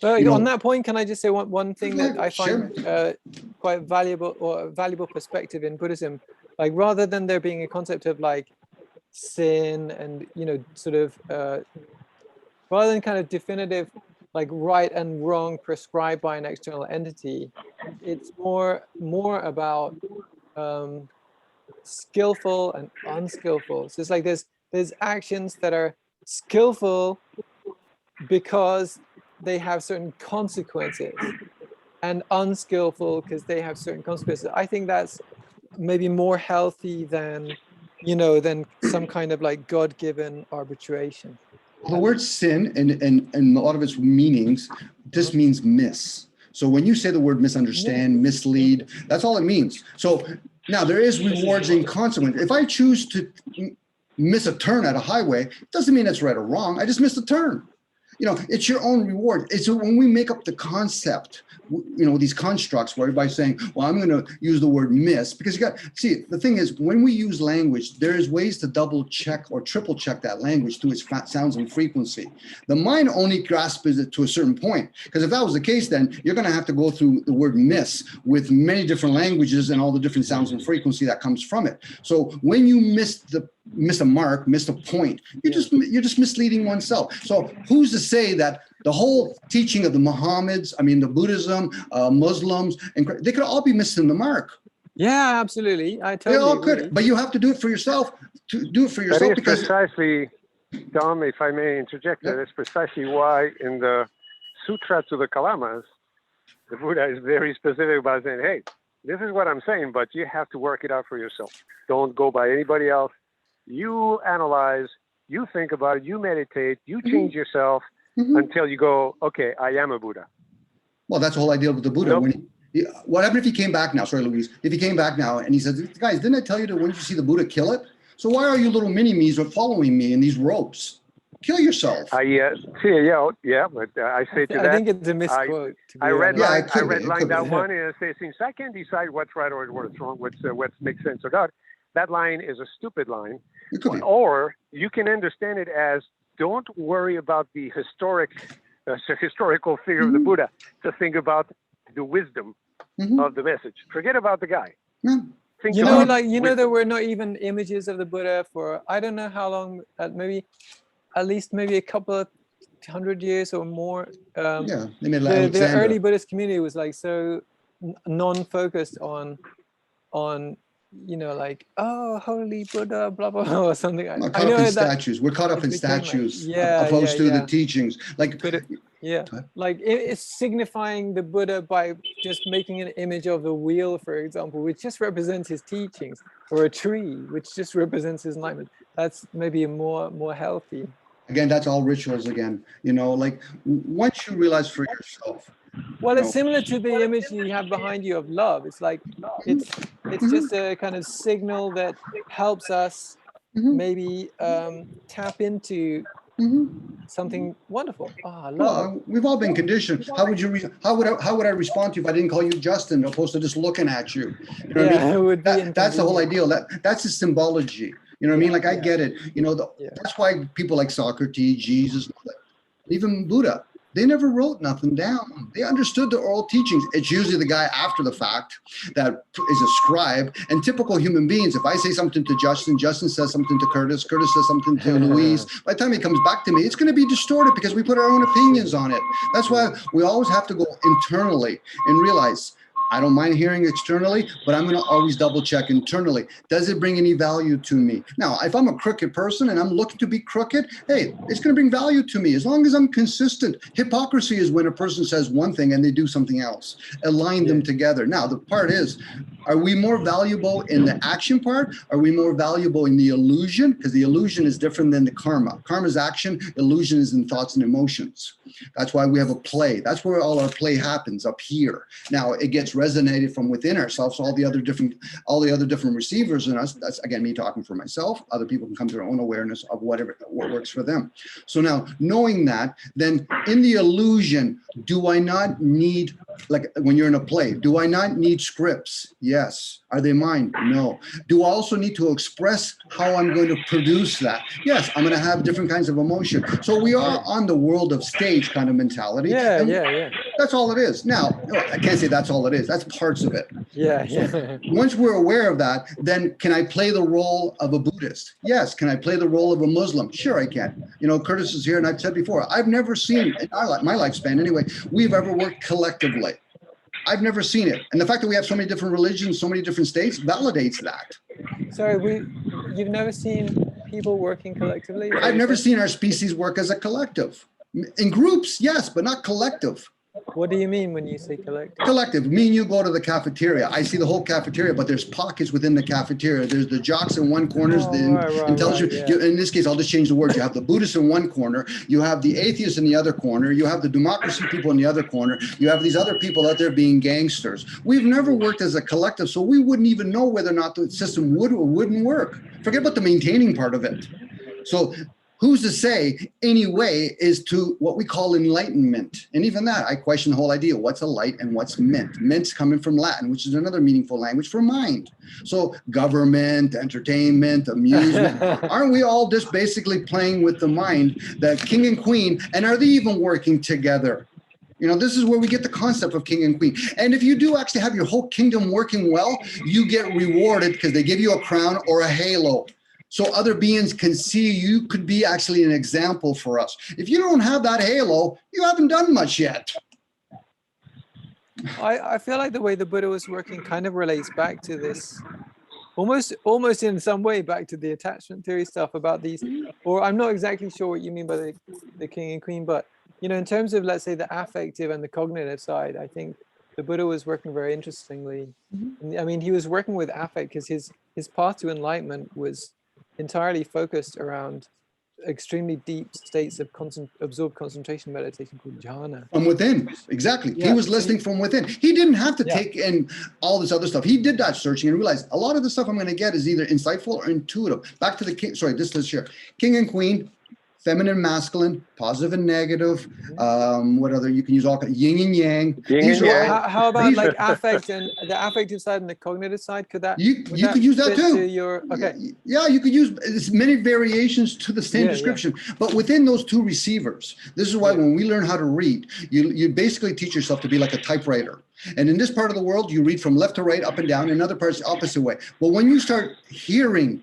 On that point, can I just say one thing that I find quite valuable, or a valuable perspective in Buddhism, like rather than there being a concept of like sin and, sort of, rather than kind of definitive, like right and wrong prescribed by an external entity, it's more about skillful and unskillful. So it's like there's there's actions that are skillful because they have certain consequences, and unskillful because they have certain consequences. I think that's maybe more healthy than, than some kind of like God-given arbitration. The word sin and a lot of its meanings just means miss. So when you say the word misunderstand, mislead, that's all it means. So now there is rewards and consequence. If I choose to miss a turn at a highway, it doesn't mean it's right or wrong. I just missed a turn. It's your own reward. It's when we make up the concept, these constructs where everybody's saying, well, I'm going to use the word miss, because see, the thing is, when we use language, there's ways to double check or triple check that language through its sounds and frequency. The mind only grasps it to a certain point, because if that was the case, then you're going to have to go through the word miss with many different languages and all the different sounds and frequency that comes from it. So when you miss a mark, miss a point, you're just misleading oneself. So who's to say that the whole teaching of the the Buddhism, Muslims, and they could all be missing the mark? Yeah, absolutely. I totally They all agree. could, but you have to do it for yourself. That is precisely, Dom, if I may interject, that is precisely why in the Sutra to the Kalamas, the Buddha is very specific about saying, hey, this is what I'm saying, but you have to work it out for yourself. Don't go by anybody else. You analyze, you think about it, you meditate, you change yourself until you go, okay, I am a Buddha. Well, that's the whole idea with the Buddha. Nope. What happened if he came back now? Sorry, Louise. If he came back now and he says, guys, didn't I tell you that when you see the Buddha, kill it? So why are you little mini-me's following me in these ropes? Kill yourself. But I say to that. I think it's a misquote. I read that one and I say, since I can't decide what's right or what's wrong, what makes sense or not, that line is a stupid line. Or you can understand it as, don't worry about the historical figure of the Buddha. Just think about the wisdom of the message. Forget about the guy. There were not even images of the Buddha for, I don't know how long, maybe a couple of 100 years or more. The early Buddhist community was like so non-focused on holy Buddha, blah blah blah, or something. We're caught up in statues. We're caught up in statues, opposed to the teachings. It's signifying the Buddha by just making an image of a wheel, for example, which just represents his teachings, or a tree, which just represents his enlightenment. That's maybe more healthy. Again, that's all rituals again. Once you realize for yourself. Well, it's similar to the image you have behind you of love. It's like it's just a kind of signal that helps us maybe tap into something wonderful. Love. Well, we've all been conditioned. How would I respond to you if I didn't call you Justin, opposed to just looking at you? You know what I mean? It would be that's the whole idea. That's the symbology. You know what I mean? Like I get it. That's why people like Socrates, Jesus, even Buddha, they never wrote nothing down. They understood the oral teachings. It's usually the guy after the fact that is a scribe. And typical human beings, if I say something to Justin, Justin says something to Curtis, Curtis says something to Louise, by the time he comes back to me, it's going to be distorted because we put our own opinions on it. That's why we always have to go internally and realize, I don't mind hearing externally, but I'm going to always double check internally. Does it bring any value to me? Now, if I'm a crooked person and I'm looking to be crooked, hey, it's going to bring value to me as long as I'm consistent. Hypocrisy is when a person says one thing and they do something else. Align them together. Now, the part is, are we more valuable in the action part? Are we more valuable in the illusion? Because the illusion is different than the karma. Karma is action. Illusion is in thoughts and emotions. That's why we have a play. That's where all our play happens, up here. Now, it gets resonated from within ourselves. So all the other different receivers in us, that's again me talking for myself. Other people can come to their own awareness of what works for them. So now, knowing that, then in the illusion, do I not need, like when you're in a play, do I not need scripts? Yes. Are they mine? No. Do I also need to express how I'm going to produce that? Yes. I'm going to have different kinds of emotion. So we are on the world of stage kind of mentality. Yeah. That's all it is. Now, I can't say that's all it is. That's parts of it. Yeah. Once we're aware of that, then can I play the role of a Buddhist? Yes. Can I play the role of a Muslim? Sure, I can. Curtis is here, and I've said before, I've never seen, in my lifespan anyway, we've ever worked collectively. I've never seen it. And the fact that we have so many different religions, so many different states, validates that. Sorry, you've never seen people working collectively? Is that I've what never you said? seen our species work as a collective. In groups, yes, but not collective. What do you mean when you say collective? Collective. Me and you go to the cafeteria. I see the whole cafeteria, but there's pockets within the cafeteria. There's the jocks in one corner, Oh, the right, intelligent. yeah. In this case, I'll just change the word. You have the Buddhists in one corner. You have the atheists in the other corner. You have the democracy people in the other corner. You have these other people out there being gangsters. We've never worked as a collective, so we wouldn't even know whether or not the system would or wouldn't work. Forget about the maintaining part of it. So who's to say any way is to what we call enlightenment? And even that, I question the whole idea. What's a light and what's mint? Mint's coming from Latin, which is another meaningful language for mind. So government, entertainment, amusement, aren't we all just basically playing with the mind, the king and queen, and are they even working together? You know, this is where we get the concept of king and queen. And if you do actually have your whole kingdom working well, you get rewarded because they give you a crown or a halo. So other beings can see you could be actually an example for us. If you don't have that halo, you haven't done much yet. I feel like the way the Buddha was working kind of relates back to this, almost in some way back to the attachment theory stuff about these, or I'm not exactly sure what you mean by the king and queen, but you know, in terms of, let's say, the affective and the cognitive side, I think the Buddha was working very interestingly. I mean, he was working with affect because his path to enlightenment was entirely focused around extremely deep states of absorbed concentration meditation called jhana. From within, exactly. Yeah, He was so listening from within. He didn't have to Yeah. take in all this other stuff. He did that searching and realized a lot of the stuff I'm going to get is either insightful or intuitive. Back to the king. Sorry, this is here. King and queen, feminine, masculine, positive and negative. What other? You can use all kinds. Yin and yang. Yin These and are yang. all. How about these- like affect and the affective side and the cognitive side? Could that You would could use that fit too. to your, okay. Yeah, you could use it's many variations to the same Yeah, yeah. description, but within those two receivers. This is why Yeah. when we learn how to read, you basically teach yourself to be like a typewriter. And in this part of the world, you read from left to right, up and down. In other parts, the opposite way. But when you start hearing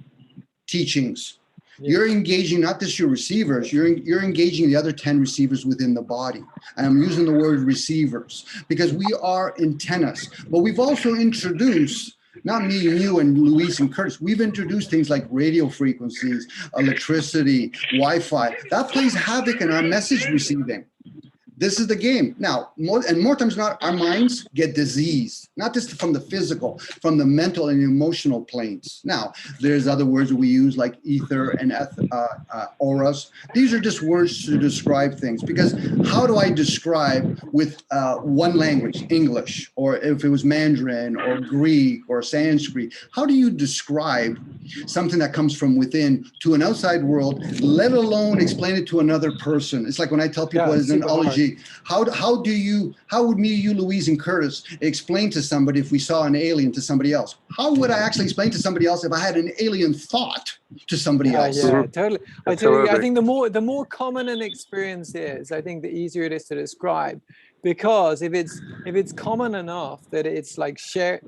teachings, you're engaging not just your receivers, you're engaging the other 10 receivers within the body. And I'm using the word receivers because we are antennas. But we've also introduced, not me and you and Luis and Curtis, we've introduced things like radio frequencies, electricity, Wi-Fi. That plays havoc in our message receiving. This is the game. Now, more times than not, our minds get diseased, not just from the physical, from the mental and emotional planes. Now, there's other words that we use like ether and auras. These are just words to describe things because how do I describe with one language, English, or if it was Mandarin or Greek or Sanskrit, how do you describe something that comes from within to an outside world, let alone explain it to another person? It's like when I tell people as an ology, how would me, you, Louise, and Curtis explain to somebody if we saw an alien to somebody else? How would I actually explain to somebody else if I had an alien thought to somebody else? Yeah, totally. I think the more common an experience is, I think the easier it is to describe. Because if it's common enough that it's like shared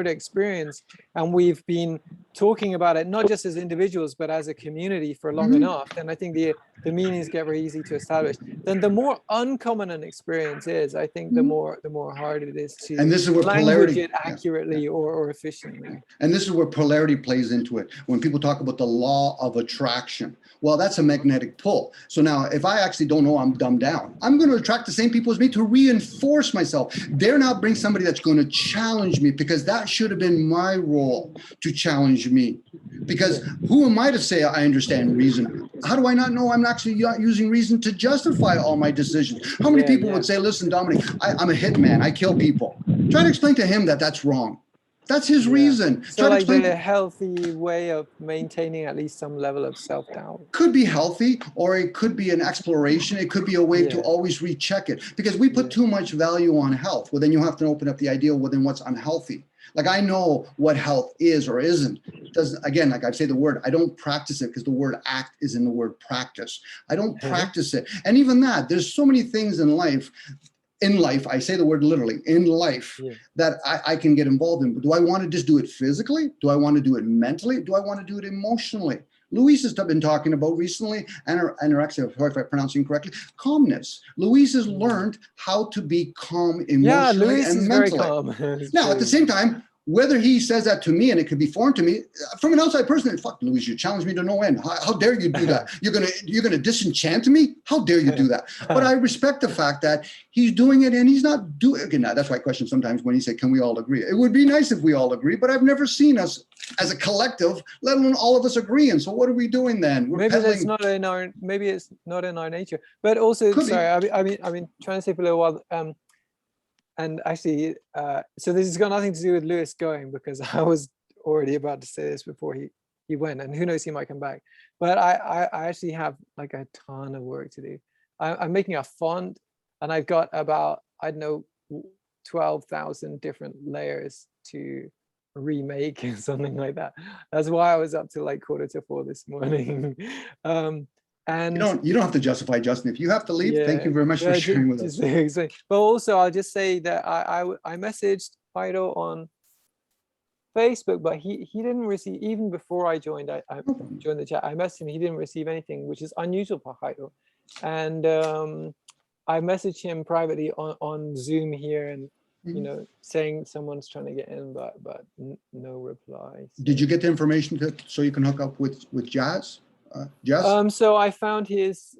experience, and we've been talking about it not just as individuals but as a community for long enough, then I think the meanings get very easy to establish. Then the more uncommon an experience is, I think the more hard it is to and this is where language polarity it accurately or efficiently. And this is where polarity plays into it. When people talk about the law of attraction, well, that's a magnetic pull. So now if I actually don't know I'm dumbed down, I'm going to attract the same people as me to reinforce myself. Dare not bring somebody that's going to challenge me, because that should have been my role, to challenge me. Because who am I to say I understand reason? How do I not know I'm actually using reason to justify all my decisions? How many people would say, listen, Dominic, I'm a hitman, I kill people. Try to explain to him that that's wrong. That's his reason. So like the healthy way of maintaining at least some level of self-doubt. Could be healthy, or it could be an exploration. It could be a way to always recheck it, because we put too much value on health. Well, then you have to open up the idea, well, then what's unhealthy? Like I know what health is or isn't. It doesn't, again, like I say the word, I don't practice it because the word act is in the word practice. I don't practice it. And even that, there's so many things in life, I say the word literally, in life, that I can get involved in. But do I want to just do it physically? Do I want to do it mentally? Do I want to do it emotionally? Louise has been talking about recently, anorexia, sorry if I'm pronouncing correctly, calmness. Louise has learned how to be calm emotionally and mentally. Very calm. Now, at the same time, whether he says that to me and it could be foreign to me, from an outside person, fuck, Luis, you challenge me to no end. How dare you do that? You're gonna disenchant me? How dare you do that? But I respect the fact that he's doing it and he's not doing it. Again, that's why I question sometimes when he said, can we all agree? It would be nice if we all agree, but I've never seen us as a collective, let alone all of us agreeing. So what are we doing then? We're maybe peddling. maybe it's not in our nature. But also, Could be. sorry, I mean, trying to say for a little while. And actually, so this has got nothing to do with Lewis going, because I was already about to say this before he went, and who knows, he might come back. But I actually have like a ton of work to do. I'm making a font, and I've got about, I don't know, 12,000 different layers to remake and something like that. That's why I was up till like 3:45 this morning. And you don't have to justify, Justin. If you have to leave, thank you very much for sharing with us. But also, I'll just say that I messaged Fido on Facebook, but he didn't receive, even before I joined. I joined the chat. I messaged him. He didn't receive anything, which is unusual for Fido. And I messaged him privately on Zoom here, and you know, saying someone's trying to get in, but no reply. So. Did you get the information so you can hook up with Jes? Jes? So I found his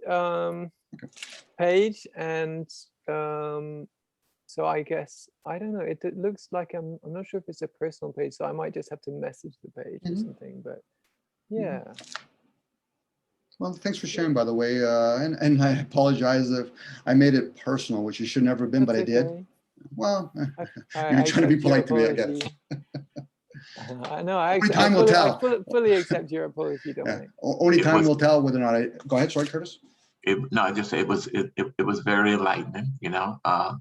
page, and so I guess, I don't know, it looks like I'm not sure if it's a personal page, so I might just have to message the page or something, but yeah. Well, thanks for sharing, by the way, and I apologize if I made it personal, which you should never have been, but I did. Well, you're trying to be polite to me, I guess. I know. I fully accept your apology. Only time will tell whether or not I. Go ahead. Sorry, Curtis. No, I just say it was very enlightening. You know, I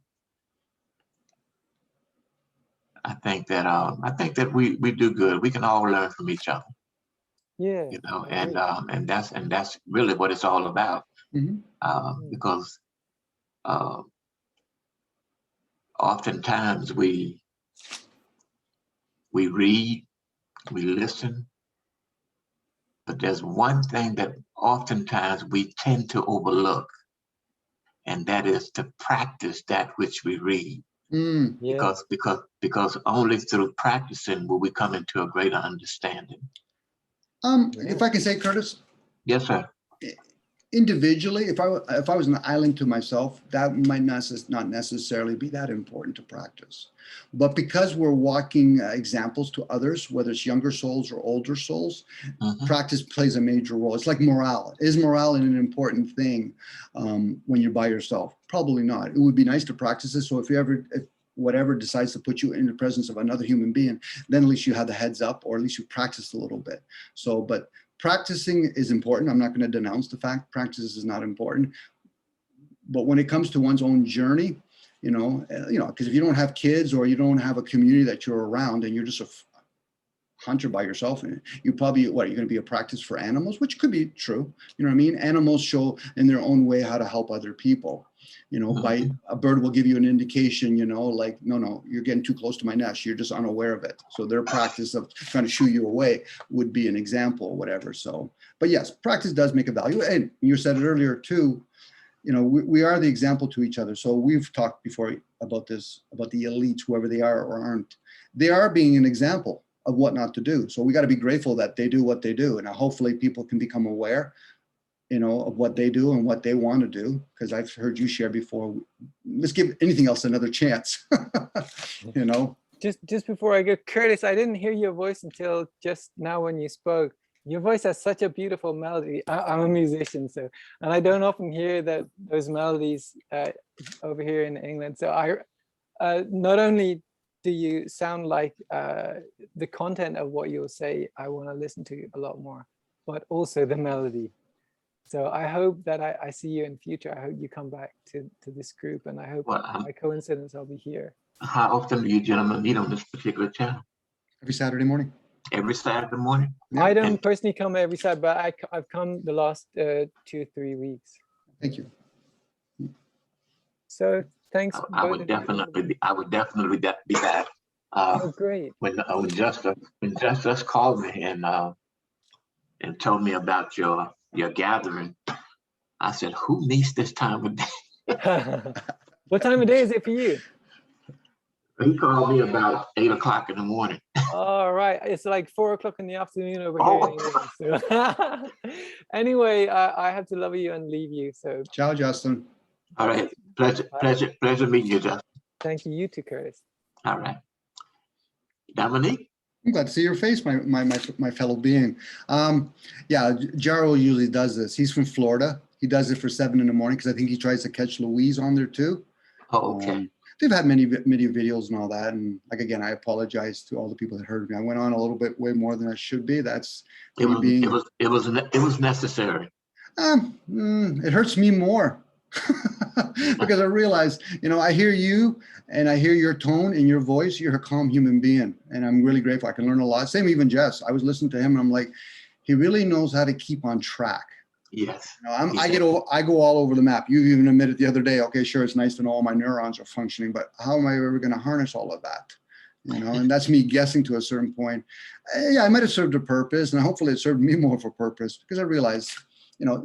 think that we do good. We can all learn from each other. Yeah. You know, and that's really what it's all about. Because oftentimes we read, we listen, but there's one thing that oftentimes we tend to overlook, and that is to practice that which we read. Because only through practicing will we come into a greater understanding. If I can say, Curtis. Yes, sir. Individually, if I was an island to myself, that might not necessarily be that important to practice. But because we're walking examples to others, whether it's younger souls or older souls, practice plays a major role. It's like morale. Is morale an important thing when you're by yourself? Probably not. It would be nice to practice it. So if whatever decides to put you in the presence of another human being, then at least you have the heads up, or at least you practiced a little bit. So, but practicing is important. I'm not going to denounce the fact practice is not important. But when it comes to one's own journey, because if you don't have kids or you don't have a community that you're around and you're just a hunter by yourself, and you probably, you're going to be a practice for animals, which could be true. You know what I mean? Animals show in their own way how to help other people. By a bird will give you an indication, like, no, you're getting too close to my nest. You're just unaware of it. So their practice of trying to shoo you away would be an example or whatever. So, but yes, practice does make a value. And you said it earlier too, we are the example to each other. So we've talked before about this, about the elites, whoever they are or aren't. They are being an example of what not to do. So we got to be grateful that they do what they do. And hopefully people can become aware of what they do and what they want to do. Because I've heard you share before, let's give anything else another chance, Just before I go, Curtis, I didn't hear your voice until just now when you spoke. Your voice has such a beautiful melody. I'm a musician, and I don't often hear those melodies over here in England. So not only do you sound like the content of what you'll say, I want to listen to a lot more, but also the melody. So I hope that I see you in future. I hope you come back to this group, and I hope by coincidence I'll be here. How often do you gentlemen meet on this particular channel? Every Saturday morning. Every Saturday morning? Yeah. I don't personally come every Saturday, but I've come the last 2 or 3 weeks. Thank you. So thanks. I would definitely be back. Oh, great. When Jes called me and told me about your gathering, I said, "Who meets this time of day?" What time of day is it for you? He called me about 8 o'clock in the morning. All right, it's like 4 o'clock in the afternoon over Oh. here in England. So anyway, I have to love you and leave you. So Ciao, Justin. All right. Pleasure meeting you, Justin. thank you, you too, Curtis. All right. Dominique? I'm glad to see your face, my fellow being. Yeah, Jaro usually does this. He's from Florida. He does it for 7 in the morning because I think he tries to catch Louise on there too. Oh, okay. They've had many videos and all that. And like, again, I apologize to all the people that heard me. I went on a little bit way more than I should be. That's it was necessary. It hurts me more because I realize, I hear you and I hear your tone and your voice. You're a calm human being, and I'm really grateful. I can learn a lot. Same even Jes. I was listening to him and I'm like, he really knows how to keep on track. Yes. I go all over the map. You even admitted the other day, okay, sure, it's nice to know all my neurons are functioning, but how am I ever going to harness all of that? And that's me guessing to a certain point. Yeah, I might have served a purpose, and hopefully it served me more of a purpose because I realized,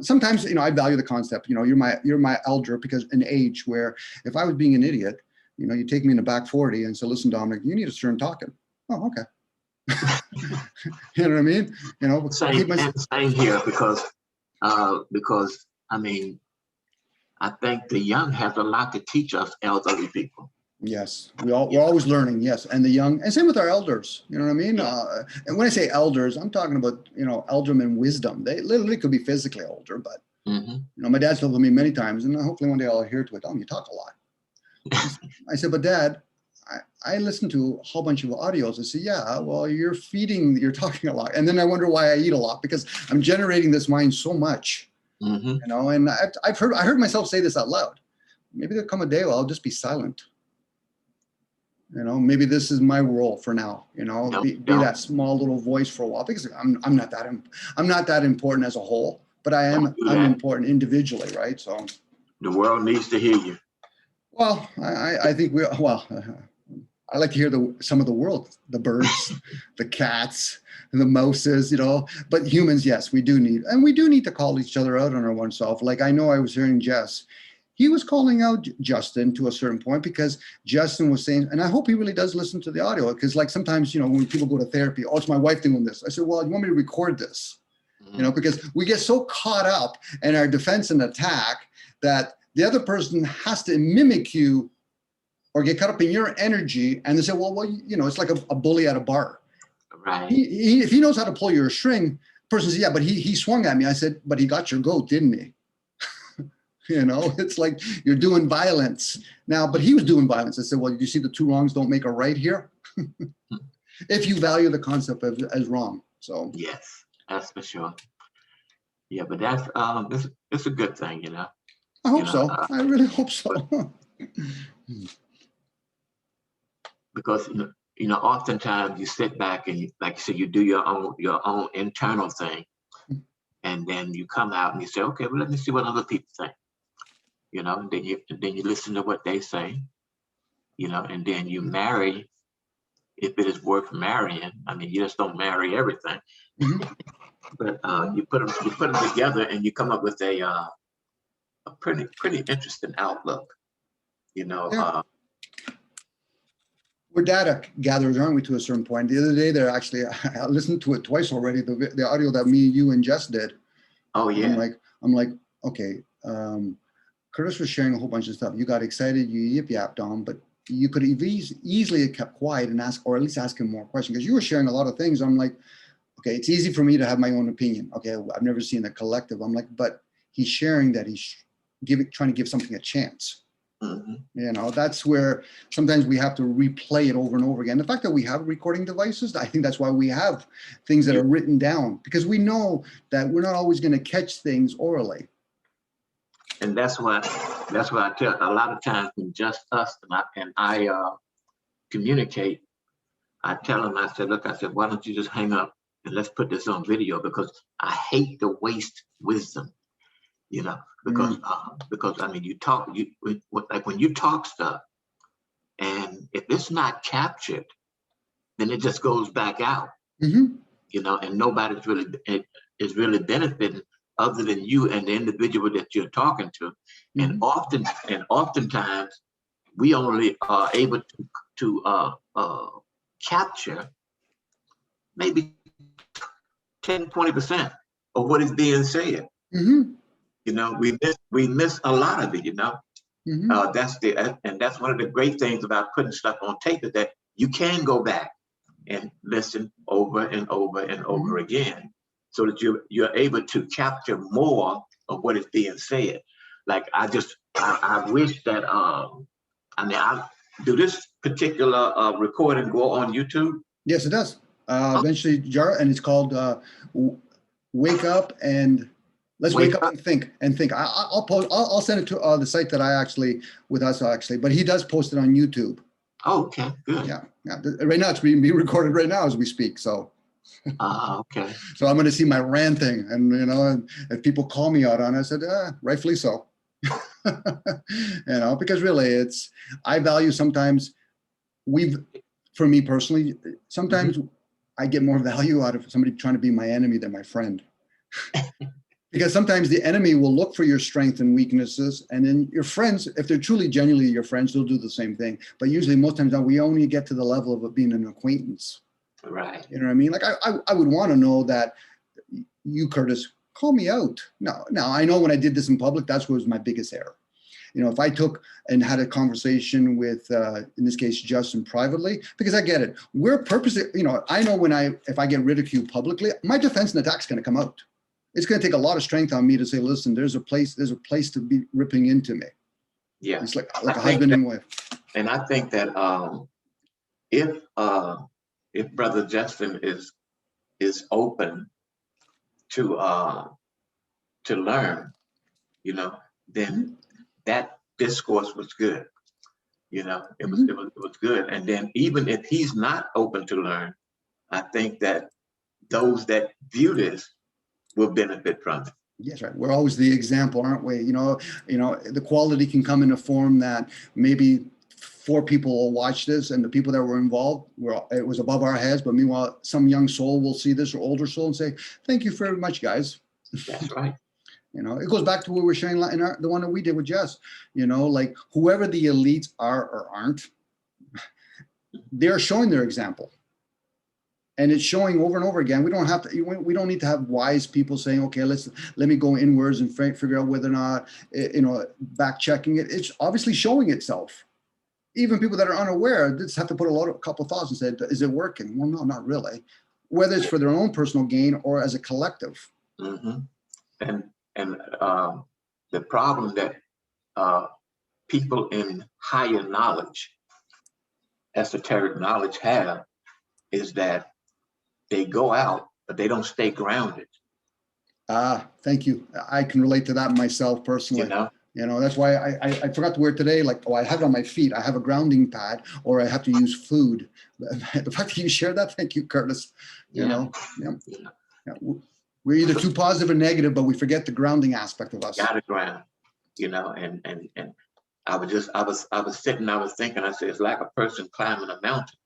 sometimes, I value the concept. You're my elder because an age where if I was being an idiot, you take me in the back 40 and say, listen, Dominic, you need to start talking. Oh, okay. You know what I mean? Same here because I mean, I think the young have a lot to teach us elderly people. Yes, we're always learning. Yes, and the young, and same with our elders. You know what I mean? Yeah. And when I say elders, I'm talking about elderman wisdom. They literally could be physically older, but my dad's told me many times, and hopefully one day I'll adhere to it. Oh, you talk a lot. I said, but Dad, I listen to a whole bunch of audios. I said, yeah, well, you're talking a lot. And then I wonder why I eat a lot because I'm generating this mind so much, and I heard myself say this out loud. Maybe there'll come a day where I'll just be silent. Maybe this is my role for now, be that small little voice for a while because I'm not that important as a whole, but I'm important individually. Right. So the world needs to hear you. Well, I think I like to hear some of the world, the birds, the cats, the mouses, but humans, yes, we do need to call each other out on our oneself. Like I know I was hearing Jes, he was calling out Justin to a certain point because Justin was saying, and I hope he really does listen to the audio because like sometimes, when people go to therapy, oh, it's my wife doing this. I said, well, you want me to record this? Because we get so caught up in our defense and attack that the other person has to mimic you or get caught up in your energy. And they say, well, it's like a bully at a bar. Right. If he knows how to pull your string, the person says, yeah, but he swung at me. I said, but he got your goat, didn't he? It's like you're doing violence now, but he was doing violence. I said, well, you see the two wrongs don't make a right here. If you value the concept as wrong. So yes, that's for sure. Yeah, but that's it's a good thing, I hope so. I really hope so. Because oftentimes you sit back and like you said, you do your own internal thing, and then you come out and you say, okay, well, let me see what other people think. And then you listen to what they say, and then you marry if it is worth marrying. I mean, you just don't marry everything, but you put them together and you come up with a pretty interesting outlook. Yeah. We're data gatherers, aren't we, to a certain point? The other day, I listened to it twice already. The audio that me, you, and Jes did. Oh yeah. I'm like, okay. Curtis was sharing a whole bunch of stuff. You got excited, you yip-yapped on, but you could have easily have kept quiet and ask, or at least ask him more questions because you were sharing a lot of things. I'm like, okay, it's easy for me to have my own opinion. Okay, I've never seen a collective. I'm like, but he's sharing that he's trying to give something a chance. That's where sometimes we have to replay it over and over again. The fact that we have recording devices, I think that's why we have things that are written down because we know that we're not always going to catch things orally. And that's why I tell a lot of times when just us and I communicate, I tell them, I said, why don't you just hang up and let's put this on video because I hate to waste wisdom, because I mean, like when you talk stuff and if it's not captured, then it just goes back out, and nobody's really benefiting other than you and the individual that you're talking to. And oftentimes we only are able capture maybe 10–20% of what is being said. Mm-hmm. You know, we miss a lot of it. You know, Mm-hmm. That's one of the great things about putting stuff on tape, is that you can go back and listen over and over and over again, so that you're able to capture more of what is being said. Like I wish that do this particular recording go on YouTube? Yes, it does. Eventually, Jar, and it's called "Wake Up and Let's Wake Up and Think." I'll post. I'll send it to the site that I actually with us actually, but he does post it on YouTube. Oh, okay, good. Yeah. Right now, it's being recorded right now as we speak. So. Okay. So I'm going to see my ranting, and you know, and if people call me out on it, I said, rightfully so. You know, because really, I value sometimes. For me personally, sometimes I get more value out of somebody trying to be my enemy than my friend. Because sometimes the enemy will look for your strengths and weaknesses, and then your friends, if they're truly genuinely your friends, they'll do the same thing. But usually, most times, we only get to the level of it being an acquaintance. Right. You know what I mean? Like I would want to know that you, Curtis, call me out. Now I know when I did this in public, that's what was my biggest error. You know, if I took and had a conversation with, in this case, Justin privately, because I get it. We're purposely, you know, I know if I get ridiculed publicly, my defense and attack's going to come out. It's going to take a lot of strength on me to say, listen, there's a place to be ripping into me. Yeah. It's like a husband and wife. And I think that if Brother Justin is open to learn, you know, then that discourse was good. You know, it was good. And then even if he's not open to learn, I think that those that view this will benefit from it. Yes, right. We're always the example, aren't we? You know, the quality can come in a form that maybe 4 people will watch this, and the people that were involved it was above our heads. But meanwhile, some young soul will see this, or older soul, and say, "Thank you very much, guys." That's right. You know, it goes back to what we're sharing in the one that we did with Jess. You know, like whoever the elites are or aren't, they're showing their example. And it's showing over and over again. We don't need to have wise people saying, okay, let me go inwards and figure out whether or not, you know, back checking it. It's obviously showing itself. Even people that are unaware just have to put a couple of thoughts and say, is it working? Well, no, not really. Whether it's for their own personal gain or as a collective. Mm-hmm. And the problem that people in higher knowledge, esoteric knowledge, have is that they go out, but they don't stay grounded. Thank you. I can relate to that myself personally. You know, that's why I forgot to wear it today. Like, I have it on my feet. I have a grounding pad, or I have to use food. The fact that you share that, thank you, Curtis. You know, we're either too positive or negative, but we forget the grounding aspect of us. Got to ground, you know, and I was sitting, I was thinking, I said, it's like a person climbing a mountain.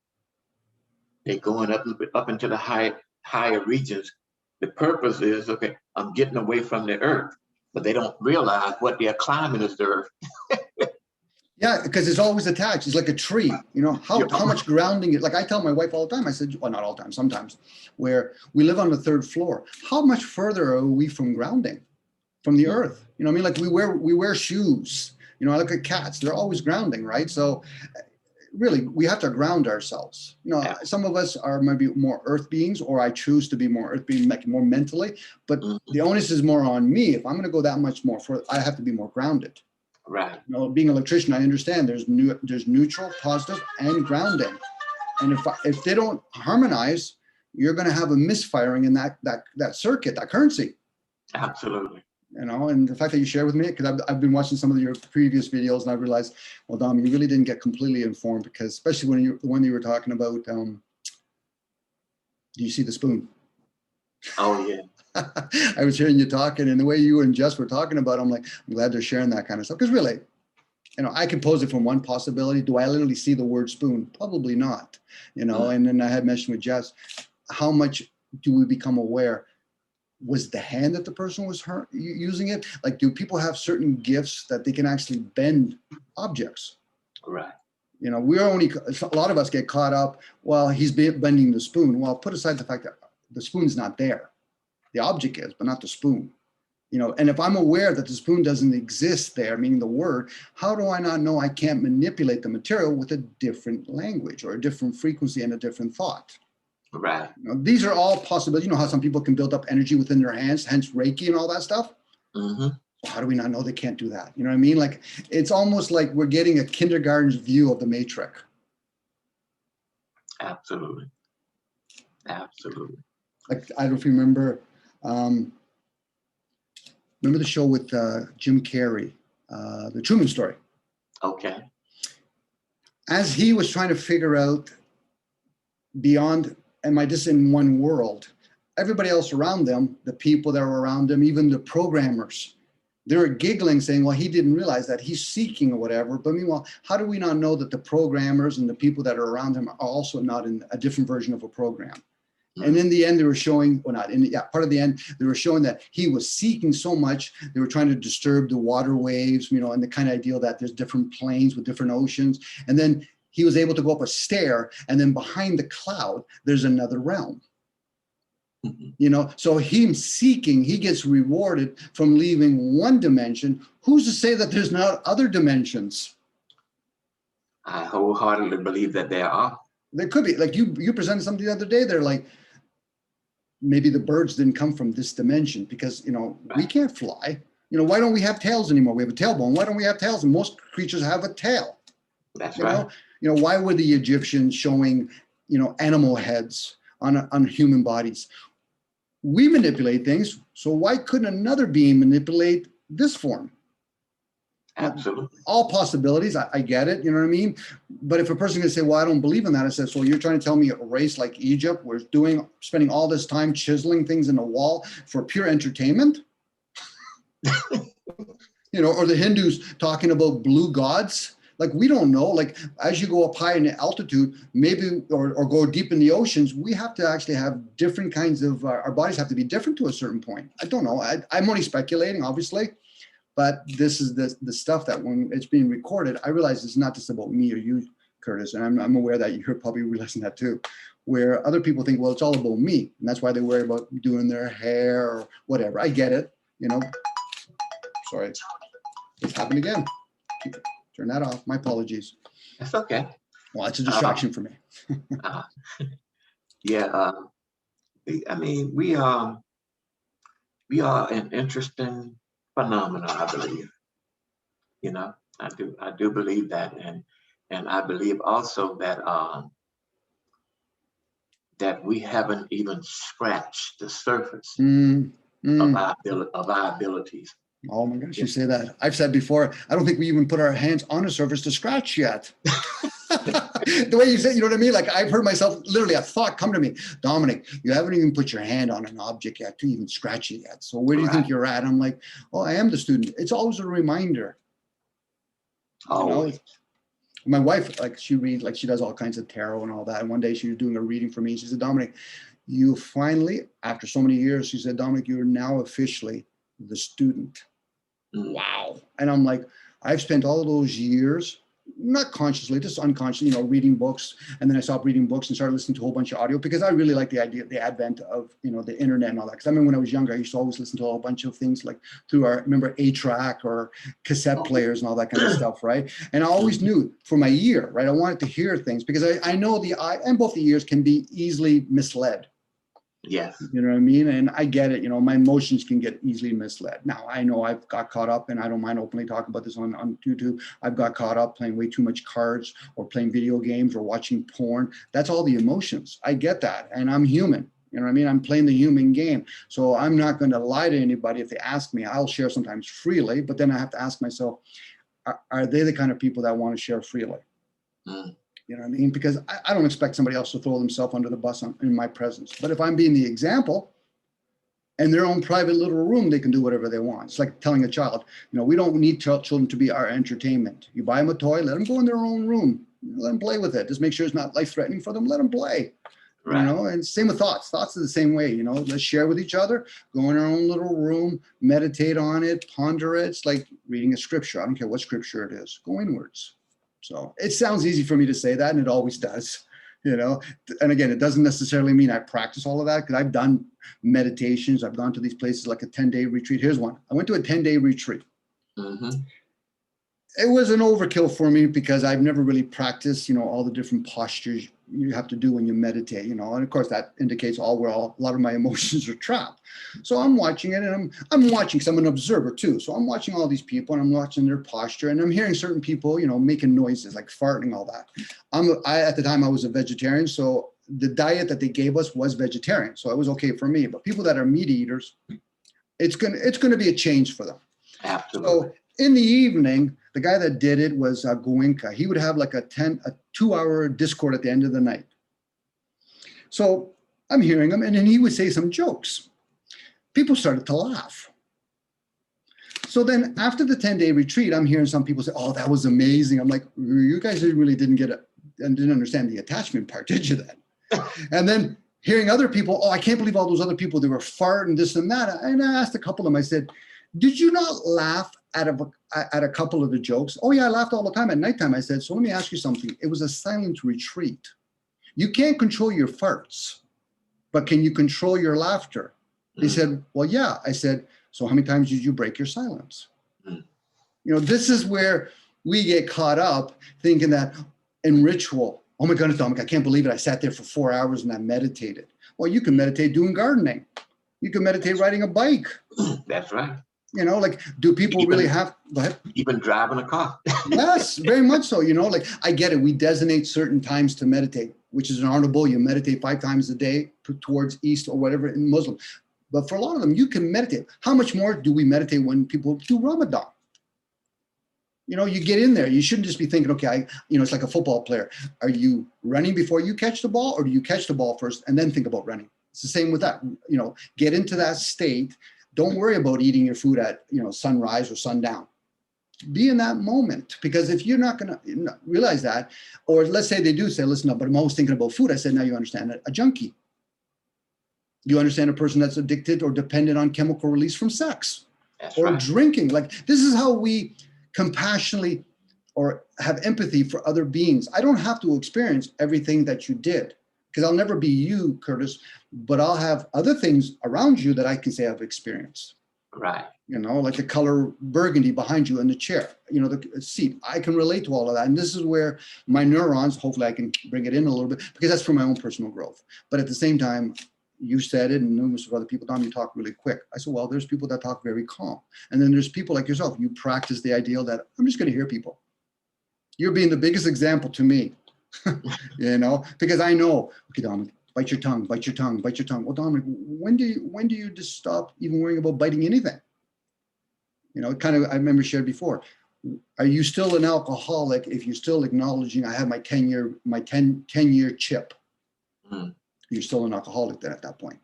They're going up into the higher regions. The purpose is, okay, I'm getting away from the earth, but they don't realize what they're climbing is the earth. Yeah, because it's always attached. It's like a tree. You know, how much grounding, like I tell my wife all the time, I said, well, not all the time, sometimes, where we live on the 3rd floor. How much further are we from grounding, from the earth? You know what I mean? Like we wear shoes. You know, I look at cats, they're always grounding, right? So really, we have to ground ourselves. You know, some of us are maybe more earth beings, or I choose to be more earth being, like more mentally, but the onus is more on me. If I'm going to go that much more I have to be more grounded. Right. You know, being an electrician, I understand there's neutral, positive, and grounding. And if they don't harmonize, you're going to have a misfiring in that circuit, that currency. Absolutely. You know, and the fact that you share with me, because I've been watching some of your previous videos, and I realized, well, Dom, you really didn't get completely informed, because especially when you were talking about, do you see the spoon? Oh yeah. I was hearing you talking, and the way you and Jess were talking about it, I'm like, I'm glad they're sharing that kind of stuff. Because really, you know, I can pose it from one possibility. Do I literally see the word spoon? Probably not. You know, and then I had mentioned with Jess, how much do we become aware? Was the hand that the person was using it? Like, do people have certain gifts that they can actually bend objects? Right. You know, a lot of us get caught up, well, he's bending the spoon. Well, put aside the fact that the spoon's not there. The object is, but not the spoon. You know, and if I'm aware that the spoon doesn't exist there, meaning the word, how do I not know I can't manipulate the material with a different language or a different frequency and a different thought? Right. You know, these are all possibilities. You know how some people can build up energy within their hands, hence Reiki and all that stuff? Mm-hmm. How do we not know they can't do that? You know what I mean? Like, it's almost like we're getting a kindergarten's view of the matrix. Absolutely. Absolutely. Like, I don't know if you remember, remember the show with Jim Carrey, The Truman Story? Okay. As he was trying to figure out beyond, am I just in one world? Everybody else around them, the people that were around him, even the programmers, they were giggling, saying, well, he didn't realize that he's seeking or whatever. But meanwhile, how do we not know that the programmers and the people that are around him are also not in a different version of a program? And in the end, they were showing, well, not in the, yeah, part of the end, they were showing that he was seeking so much, they were trying to disturb the water waves, you know, and the kind of idea that there's different planes with different oceans. And then he was able to go up a stair, and then behind the cloud, there's another realm. You know, so him seeking, he gets rewarded from leaving one dimension. Who's to say that there's not other dimensions? I wholeheartedly believe that there are. There could be. Like you presented something the other day. They're like, maybe the birds didn't come from this dimension because, you know, we can't fly. You know, why don't we have tails anymore? We have a tailbone. Why don't we have tails? And most creatures have a tail. That's you right. know? You know, why were the Egyptians showing, you know, animal heads on human bodies? We manipulate things, so why couldn't another being manipulate this form? Absolutely. All possibilities, I get it, you know what I mean? But if a person can say, well, I don't believe in that, I said, so you're trying to tell me a race like Egypt was spending all this time chiseling things in a wall for pure entertainment? You know, or the Hindus talking about blue gods? Like, we don't know. Like, as you go up high in altitude, maybe, or go deep in the oceans, we have to actually have different kinds of, our bodies have to be different to a certain point. I don't know. I'm only speculating, obviously, but this is the stuff that when it's being recorded, I realize it's not just about me or you, Curtis, and I'm aware that you're probably realizing that too, where other people think, well, it's all about me, and that's why they worry about doing their hair or whatever. I get it, you know. Sorry, it's happened again. Turn that off. My apologies. That's okay. Well, it's a distraction for me. Yeah. I mean, we are an interesting phenomenon, I believe. You know, I do believe that, and I believe also that that we haven't even scratched the surface of our abilities. Oh my gosh, you say that. I've said before, I don't think we even put our hands on a surface to scratch yet. The way you said, you know what I mean? Like, I've heard myself, literally a thought come to me, Dominic, you haven't even put your hand on an object yet to even scratch it yet. So where do you think you're at? I'm like, oh, I am the student. It's always a reminder. Always. You know? My wife, like, she reads, like, she does all kinds of tarot and all that. And one day she was doing a reading for me. She said, Dominic, you finally, after so many years, she said, Dominic, you're now officially the student. Wow. And I'm like, I've spent all those years, not consciously, just unconsciously, you know, reading books. And then I stopped reading books and started listening to a whole bunch of audio because I really like the idea, the advent of, you know, the internet and all that. Because I remember when I was younger, I used to always listen to a whole bunch of things like through our, remember, 8-track or cassette players and all that kind of stuff, right? And I always knew for my ear, right, I wanted to hear things because I know the eye and both the ears can be easily misled. Yes. You know what I mean? And I get it, you know, my emotions can get easily misled. Now, I know I've got caught up, and I don't mind openly talking about this on YouTube. I've got caught up playing way too much cards or playing video games or watching porn. That's all the emotions. I get that. And I'm human. You know what I mean? I'm playing the human game. So I'm not going to lie to anybody if they ask me. I'll share sometimes freely, but then I have to ask myself, are they the kind of people that want to share freely? You know what I mean? Because I don't expect somebody else to throw themselves under the bus in my presence. But if I'm being the example, in their own private little room, they can do whatever they want. It's like telling a child, you know, we don't need children to be our entertainment. You buy them a toy, let them go in their own room. Let them play with it. Just make sure it's not life-threatening for them. Let them play. Right. You know, and same with thoughts. Thoughts are the same way, you know, let's share with each other, go in our own little room, meditate on it, ponder it. It's like reading a scripture. I don't care what scripture it is. Go inwards. So it sounds easy for me to say that, and it always does, you know. And again, it doesn't necessarily mean I practice all of that, because I've done meditations. I've gone to these places like a 10-day retreat. Here's one. I went to a 10-day retreat. It was an overkill for me because I've never really practiced, you know, all the different postures you have to do when you meditate, you know, and of course that indicates a lot of my emotions are trapped. So I'm watching it, and I'm watching, because I'm an observer too. So I'm watching all these people, and I'm watching their posture, and I'm hearing certain people, you know, making noises like farting and all that. At the time I was a vegetarian, so the diet that they gave us was vegetarian, so it was okay for me. But people that are meat eaters, it's gonna be a change for them. Absolutely. So in the evening, the guy that did it was Goenka. He would have like a 2-hour Discord at the end of the night. So I'm hearing him, and then he would say some jokes. People started to laugh. So then after the 10-day retreat, I'm hearing some people say, oh, that was amazing. I'm like, you guys really didn't get it and didn't understand the attachment part, did you then? And then hearing other people, oh, I can't believe all those other people, they were farting this and that. And I asked a couple of them, I said, did you not laugh at a couple of the jokes? Oh yeah, I laughed all the time at nighttime. I said, so let me ask you something. It was a silent retreat. You can't control your farts, but can you control your laughter? They said, well, yeah. I said, so how many times did you break your silence? You know, this is where we get caught up thinking that in ritual, oh my goodness, Dominic, I can't believe it. I sat there for 4 hours and I meditated. Well, you can meditate doing gardening. You can meditate riding a bike. That's right. You know, like, do people really have, go ahead. Even driving a car. Yes, very much so. You know, like, I get it. We designate certain times to meditate, which is an honorable. You meditate 5 times a day towards East or whatever in Muslim. But for a lot of them, you can meditate. How much more do we meditate when people do Ramadan? You know, you get in there. You shouldn't just be thinking, okay, it's like a football player. Are you running before you catch the ball, or do you catch the ball first and then think about running? It's the same with that. You know, get into that state. Don't worry about eating your food at, sunrise or sundown. Be in that moment, because if you're not going to realize that, or let's say they do say, listen, no, but I'm always thinking about food. I said, now you understand a junkie. You understand a person that's addicted or dependent on chemical release from sex. That's or right. Drinking. Like, this is how we compassionately or have empathy for other beings. I don't have to experience everything that you did, because I'll never be you, Curtis, but I'll have other things around you that I can say I've experienced. Right. You know, like the color burgundy behind you in the chair, the seat. I can relate to all of that. And this is where my neurons, hopefully I can bring it in a little bit, because that's for my own personal growth. But at the same time, you said it, and numerous of other people, Tom, you talk really quick. I said, well, there's people that talk very calm. And then there's people like yourself. You practice the ideal that I'm just going to hear people. You're being the biggest example to me, because I know, okay, Dominic, bite your tongue, bite your tongue, bite your tongue. Well, Dominic, when do you just stop even worrying about biting anything? I remember shared before. Are you still an alcoholic if you're still acknowledging I have my 10-year chip? You're still an alcoholic then at that point.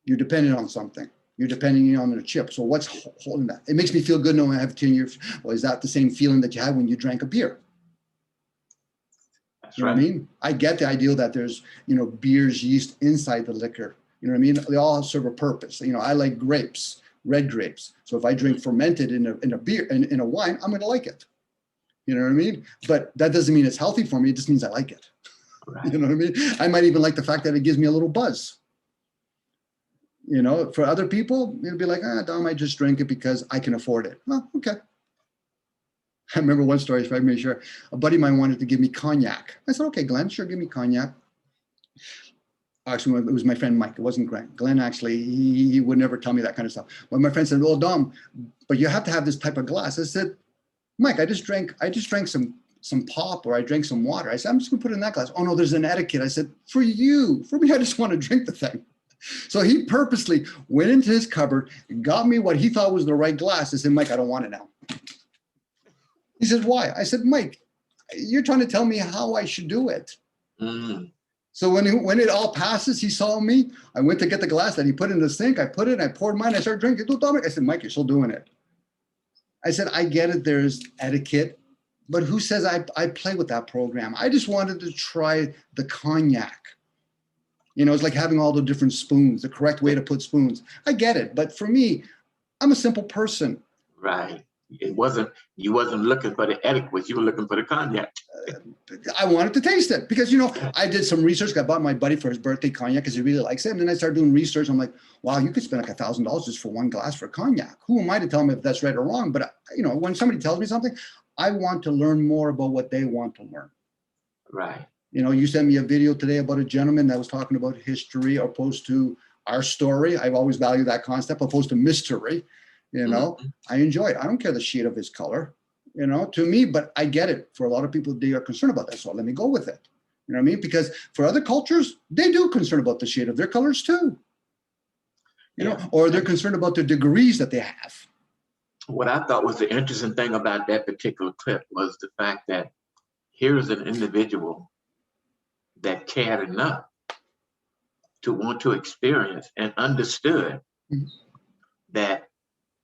You're dependent on something. You're depending on a chip. So what's holding that? It makes me feel good knowing I have 10 years. Well, is that the same feeling that you had when you drank a beer? That's You know right. what I mean? I get the idea that there's, beer's yeast inside the liquor. You know what I mean? They all serve a purpose. I like grapes, red grapes. So if I drink fermented in a beer, in a wine, I'm going to like it. You know what I mean? But that doesn't mean it's healthy for me. It just means I like it. Right. You know what I mean? I might even like the fact that it gives me a little buzz. For other people, it'd be like, Dom, I just drink it because I can afford it. Well, okay. I remember one story, if I may share, a buddy of mine wanted to give me cognac. I said, okay, Glenn, sure, give me cognac. Actually, it was my friend Mike. It wasn't Glenn. Glenn, actually, he would never tell me that kind of stuff. When my friend said, well, Dom, but you have to have this type of glass. I said, Mike, I just drank some pop, or I drank some water. I said, I'm just gonna put it in that glass. Oh no, there's an etiquette. I said, for me, I just want to drink the thing. So he purposely went into his cupboard, got me what he thought was the right glass. I said, Mike, I don't want it now. He said, why? I said, Mike, you're trying to tell me how I should do it. So when it all passes, he saw me. I went to get the glass that he put in the sink. I put it, I poured mine. I started drinking. I said, Mike, you're still doing it. I said, I get it. There's etiquette. But who says I play with that program? I just wanted to try the cognac. It's like having all the different spoons, the correct way to put spoons. I get it. But for me, I'm a simple person. Right. It wasn't, you wasn't looking for the etiquette, you were looking for the cognac. I wanted to taste it because, you know, I did some research. I bought my buddy for his birthday cognac because he really likes it. And then I started doing research. I'm like, wow, you could spend like $1,000 just for one glass for cognac. Who am I to tell them if that's right or wrong? But, you know, when somebody tells me something, I want to learn more about what they want to learn. Right. You know, you sent me a video today about a gentleman that was talking about history opposed to our story. I've always valued that concept opposed to mystery. You know, I enjoy it. I don't care the shade of his color, you know, to me, but I get it. For a lot of people, they are concerned about that. So let me go with it. You know what I mean? Because for other cultures, they do concern about the shade of their colors too. You know, or they're concerned about the degrees that they have. What I thought was the interesting thing about that particular clip was the fact that here's an individual that cared enough to want to experience and understood that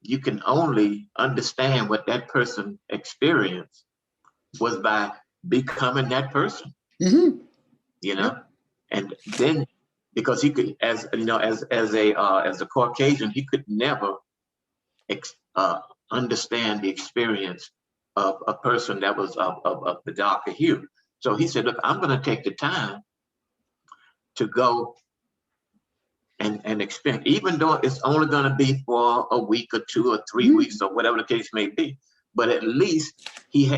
you can only understand what that person experienced was by becoming that person. You know, and then because he could, as you know, as a Caucasian, he could never understand the experience of a person that was of the darker hue. So he said, look, I'm going to take the time to go and experience, even though it's only going to be for a week or 2 or 3 weeks or whatever the case may be. But at least he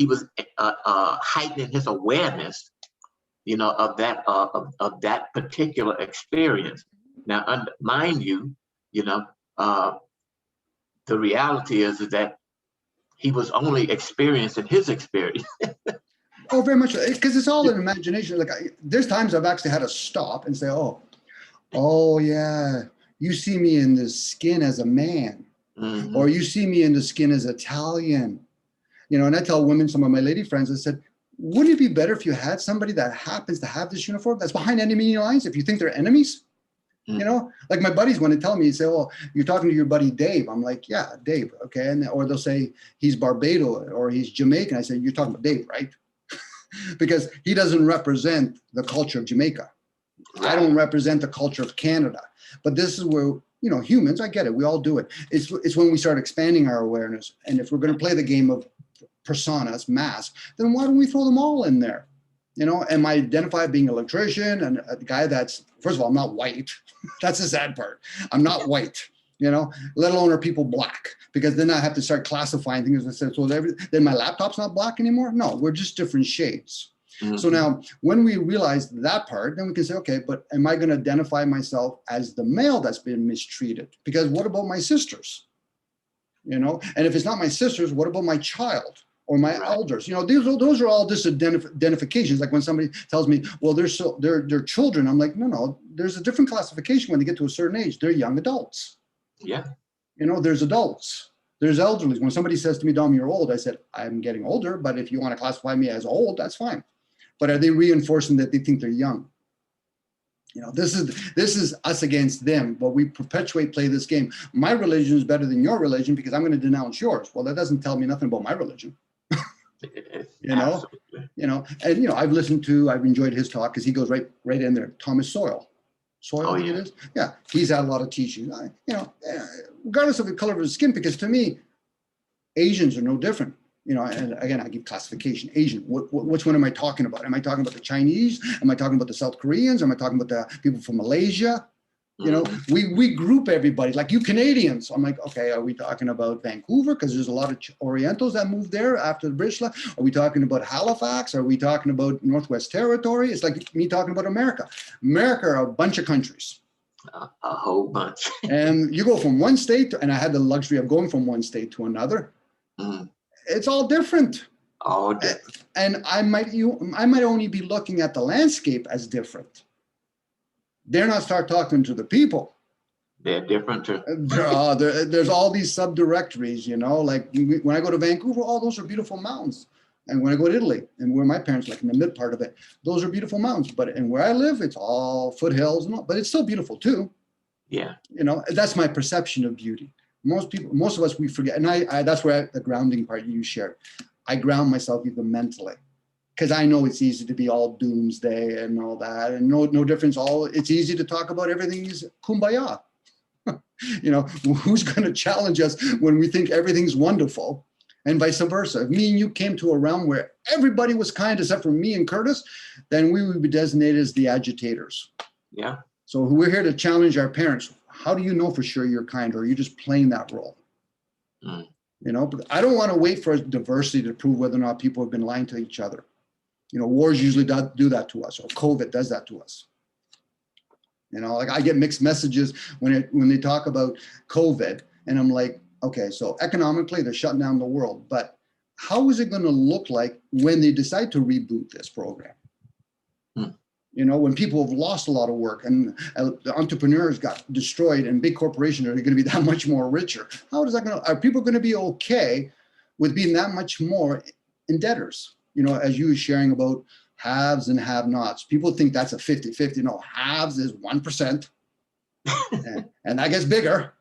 was heightening his awareness, you know, of that particular experience. Now, mind you, you know, the reality is that he was only experiencing his experience. Oh, very much, because it's all an imagination. Like there's times I've actually had to stop and say, oh yeah, you see me in the skin as a man, or you see me in the skin as Italian, you know. And I tell women, some of my lady friends, I said, wouldn't it be better if you had somebody that happens to have this uniform that's behind enemy lines if you think they're enemies? You know, like my buddies want to tell me, say, well, you're talking to your buddy Dave. I'm like, yeah, Dave, okay. And or they'll say he's Barbados or he's Jamaican. I say, you're talking about Dave, right? Because he doesn't represent the culture of Jamaica. I don't represent the culture of Canada. But this is where, you know, humans, I get it. We all do it. It's when we start expanding our awareness. And if we're going to play the game of personas, masks, then why don't we throw them all in there? You know, am I identified being an electrician and a guy that's, first of all, I'm not white. That's the sad part. I'm not white, you know, let alone are people black, because then I have to start classifying things and say, so then my laptop's not black anymore. No, we're just different shades. So now when we realize that part, then we can say, okay, but am I going to identify myself as the male that's been mistreated? Because what about my sisters? You know, and if it's not my sisters, what about my child? Or my elders? You know, those are all just identifications. Like when somebody tells me, well, they're children. I'm like, no, there's a different classification when they get to a certain age. They're young adults. Yeah. You know, there's adults, there's elderly. When somebody says to me, Dom, you're old, I said, I'm getting older, but if you want to classify me as old, that's fine. But are they reinforcing that they think they're young? You know, this is us against them, but we perpetuate play this game. My religion is better than your religion because I'm going to denounce yours. Well, that doesn't tell me nothing about my religion. You know, and you know, I've enjoyed his talk because he goes right in there. Thomas Sowell, I think it is. Yeah, he's had a lot of teaching. You know, regardless of the color of his skin, because to me, Asians are no different. You know, and again, I give classification. Asian. Which one am I talking about? Am I talking about the Chinese? Am I talking about the South Koreans? Am I talking about the people from Malaysia? You know, we group everybody, like you Canadians. I'm like, okay, are we talking about Vancouver? Because there's a lot of Orientals that moved there after the British left. Are we talking about Halifax? Are we talking about Northwest Territory? It's like me talking about America. America are a bunch of countries. A whole bunch. And you go from one state, and I had the luxury of going from one state to another. It's all different. All different. And I might only be looking at the landscape as different. They're not start talking to the people. They're different too. There's all these subdirectories, you know, like when I go to Vancouver, all those are beautiful mountains. And when I go to Italy and where my parents, like in the mid part of it, those are beautiful mountains. But and where I live, it's all foothills and all, but it's still beautiful too. Yeah. You know, that's my perception of beauty. Most of us, we forget. And I that's where the grounding part you shared. I ground myself even mentally. Because I know it's easy to be all doomsday and all that, and no difference. It's easy to talk about everything is kumbaya. You know, who's going to challenge us when we think everything's wonderful, and vice versa? If me and you came to a realm where everybody was kind except for me and Curtis, then we would be designated as the agitators. Yeah. So we're here to challenge our parents. How do you know for sure you're kind, or are you just playing that role? Mm. You know, but I don't want to wait for diversity to prove whether or not people have been lying to each other. You know, wars usually do that to us, or COVID does that to us. You know, like I get mixed messages when they talk about COVID, and I'm like, okay, so economically they're shutting down the world, but how is it going to look like when they decide to reboot this program? You know, when people have lost a lot of work and the entrepreneurs got destroyed and big corporations are going to be that much more richer. How is that going to, are people going to be okay with being that much more in debtors? You know, as you were sharing about haves and have-nots, people think that's a 50-50. No, haves is 1%, and that gets bigger,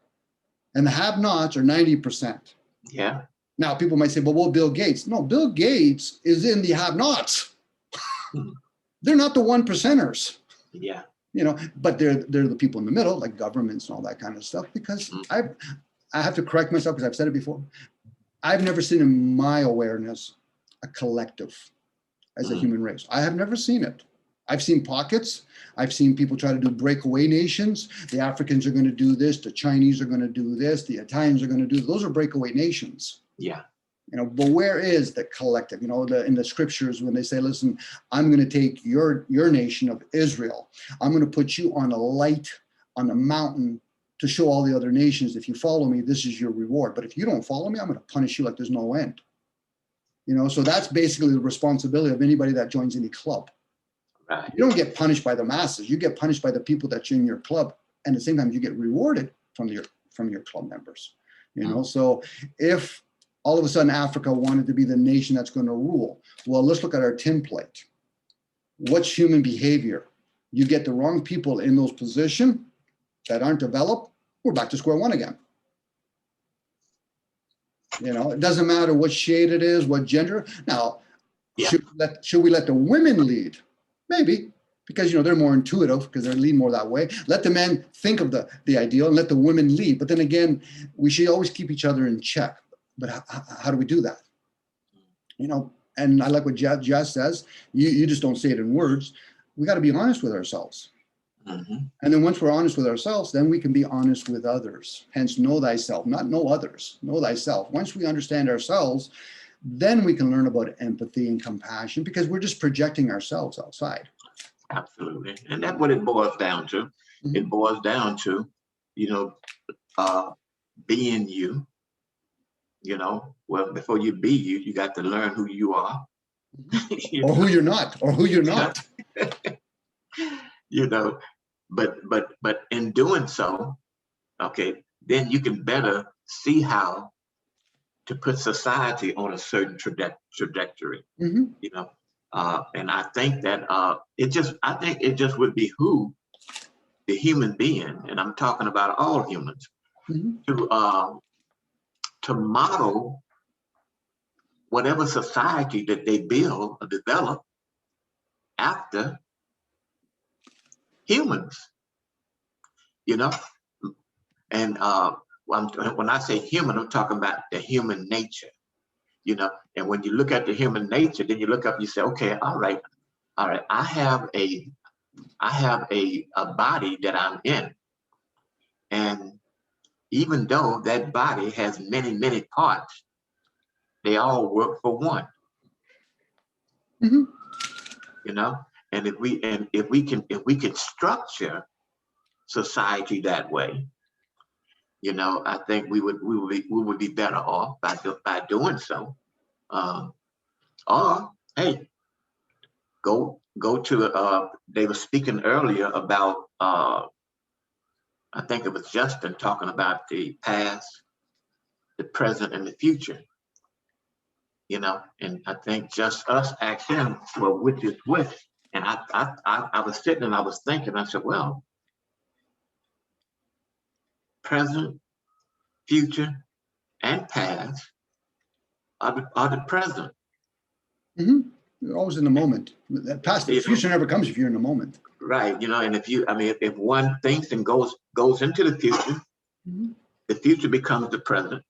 and the have-nots are 90%. Yeah. Now, people might say, well, Bill Gates. No, Bill Gates is in the have-nots. They're not the 1%ers. Yeah. You know, but they're the people in the middle, like governments and all that kind of stuff. Because I have to correct myself because I've said it before. I've never seen in my awareness a collective as a human race. I have never seen it. I've seen pockets. I've seen people try to do breakaway nations. The Africans are going to do this. The Chinese are going to do this. The Italians are going to do this. Those are breakaway nations. Yeah. You know, but where is the collective? You know, in the scriptures when they say, listen, I'm going to take your nation of Israel. I'm going to put you on a light on a mountain to show all the other nations, if you follow me, this is your reward. But if you don't follow me, I'm going to punish you like there's no end. You know, so that's basically the responsibility of anybody that joins any club. Right. You don't get punished by the masses. You get punished by the people that are in your club. And at the same time, you get rewarded from your club members. You know, so if all of a sudden Africa wanted to be the nation that's going to rule, well, let's look at our template. What's human behavior? You get the wrong people in those positions that aren't developed, we're back to square one again. You know, it doesn't matter what shade it is, what gender. Now, should we let the women lead? Maybe, because, you know, they're more intuitive because they lead more that way. Let the men think of the ideal and let the women lead. But then again, we should always keep each other in check. But how do we do that? You know, and I like what Jes says. You just don't say it in words. We got to be honest with ourselves. And then once we're honest with ourselves, then we can be honest with others. Hence, know thyself, not know others. Know thyself. Once we understand ourselves, then we can learn about empathy and compassion because we're just projecting ourselves outside. Absolutely. And that's what it boils down to. It boils down to, you know, being you. You know, well, before you be you, you got to learn who you are. Or who you're not, or who you're not. You know, but in doing so, okay, then you can better see how to put society on a certain trajectory. You know, and I think that it just would behoove the human being, and I'm talking about all humans, to model whatever society that they build or develop after humans, you know? And when I say human, I'm talking about the human nature, you know? And when you look at the human nature, then you look up, you say, okay, all right, I have a body that I'm in. And even though that body has many, many parts, they all work for one. You know, and if we can structure society that way, you know, I think we would be better off by doing so. Or hey, go to they were speaking earlier about I think it was Justin talking about the past, the present, and the future. You know, and I think Just Us asked him, well, which is which? And I was sitting and I was thinking, I said, well, present, future, and past are the present. You're always in the moment. That past, the future never comes if you're in the moment. Right, you know, and if one thinks and goes into the future, The future becomes the present.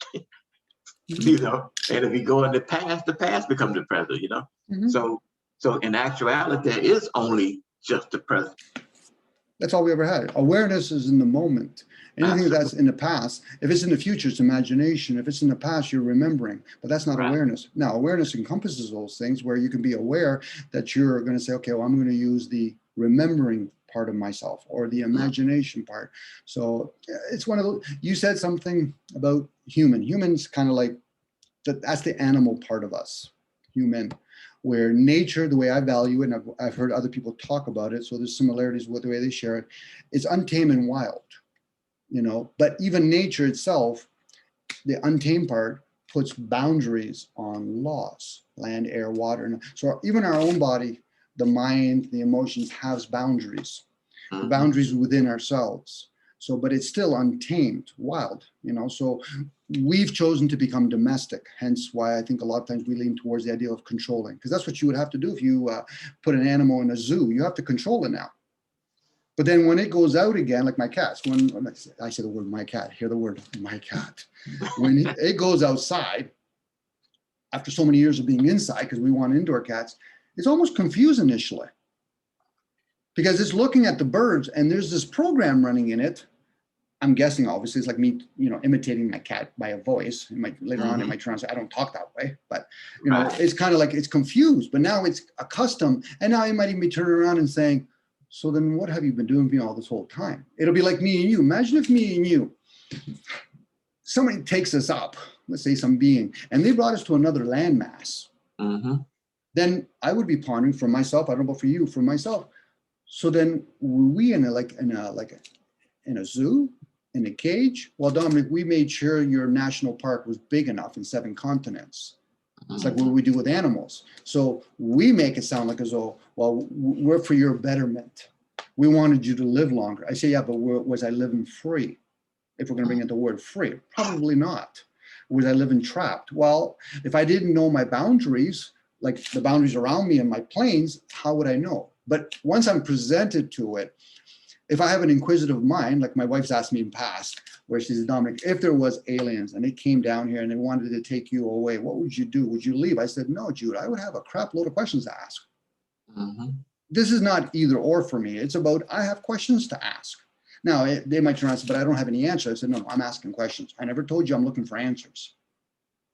You know, and if you go in the past becomes the present, you know. So in actuality, there is only just the present. That's all we ever had. Awareness is in the moment. Anything that's in the past, if it's in the future, it's imagination. If it's in the past, you're remembering, but that's not awareness. Now, awareness encompasses those things where you can be aware that you're going to say, okay, well, I'm going to use the remembering part of myself or the imagination part. So it's one of those, you said something about humans kind of like, that's the animal part of us, human, where nature, the way I value it, and I've heard other people talk about it, so there's similarities with the way they share it, it's untamed and wild, you know, but even nature itself, the untamed part puts boundaries on laws, land, air, water. And so even our own body, the mind, the emotions has boundaries, the boundaries within ourselves. So, but it's still untamed, wild, you know, so we've chosen to become domestic, hence why I think a lot of times we lean towards the idea of controlling, because that's what you would have to do if you put an animal in a zoo. You have to control it now. But then when it goes out again, like my cats, when I say the word my cat, hear the word my cat, when it goes outside, after so many years of being inside, because we want indoor cats, it's almost confused initially. Because it's looking at the birds and there's this program running in it. I'm guessing, obviously, it's like me, you know, imitating my cat by a voice. It might, later on, it might turn out, I don't talk that way, but, you know, it's kind of like it's confused, but now it's accustomed. And now it might even be turning around and saying, so then what have you been doing all this whole time? It'll be like me and you. Imagine if me and you, somebody takes us up, let's say some being, and they brought us to another landmass. Then I would be pondering for myself, I don't know about for you, for myself. So then were we in a zoo, in a cage? Well, Dominic, we made sure your national park was big enough in 7 continents. It's like what we do with animals. So we make it sound like as though, well, we're for your betterment. We wanted you to live longer. I say, yeah, but was I living free? If we're going to bring in the word free, probably not. Was I living trapped? Well, if I didn't know my boundaries, like the boundaries around me and my planes, how would I know? But once I'm presented to it, if I have an inquisitive mind, like my wife's asked me in past, where she says, Dominic, if there was aliens and they came down here and they wanted to take you away, what would you do? Would you leave? I said, no, Jude, I would have a crap load of questions to ask. This is not either or for me. It's about, I have questions to ask. Now, they might turn around and say, but I don't have any answers. I said, no, I'm asking questions. I never told you I'm looking for answers.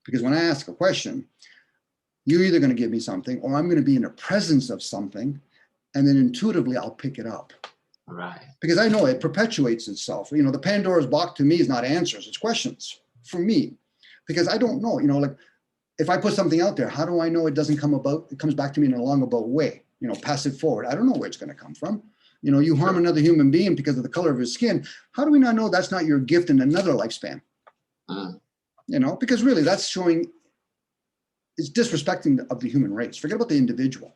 Because when I ask a question, you're either going to give me something or I'm going to be in the presence of something, and then intuitively I'll pick it up. Right. Because I know it perpetuates itself. You know, the Pandora's box to me is not answers, it's questions for me. Because I don't know, you know, like if I put something out there, how do I know it doesn't come about, it comes back to me in a long-about way, you know, pass it forward. I don't know where it's going to come from. You know, you harm another human being because of the color of his skin. How do we not know that's not your gift in another lifespan? You know, because really that's showing, it's disrespecting of the human race. Forget about the individual.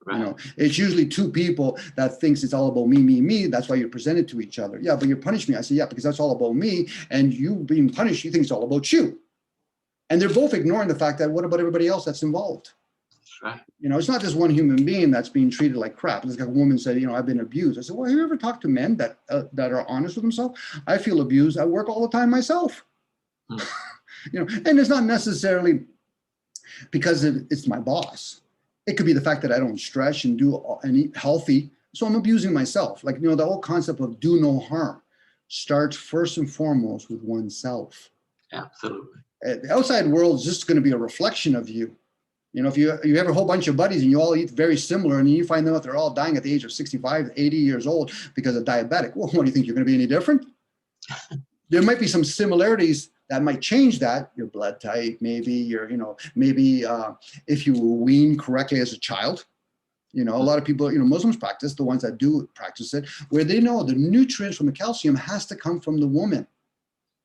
Right. You know, it's usually 2 people that thinks it's all about me, me, me. That's why you're presented to each other. Yeah, but you punish me. I say, yeah, because that's all about me. And you being punished, you think it's all about you. And they're both ignoring the fact that what about everybody else that's involved? That's right. You know, it's not just one human being that's being treated like crap. It's like a woman said, you know, I've been abused. I said, well, have you ever talked to men that are honest with themselves? I feel abused at work all the time myself. You know, and it's not necessarily because it's my boss. It could be the fact that I don't stretch and eat healthy. So I'm abusing myself. Like, you know, the whole concept of do no harm starts first and foremost with oneself. Absolutely. The outside world is just going to be a reflection of you. You know, if you have a whole bunch of buddies and you all eat very similar and you find out they're all dying at the age of 65, 80 years old because of diabetic, well, what do you think? You're going to be any different? There might be some similarities that might change that, your blood type, maybe your, you know, maybe if you were weaned correctly as a child. You know, a lot of people, you know, Muslims practice, the ones that do practice it, where they know the nutrients from the calcium has to come from the woman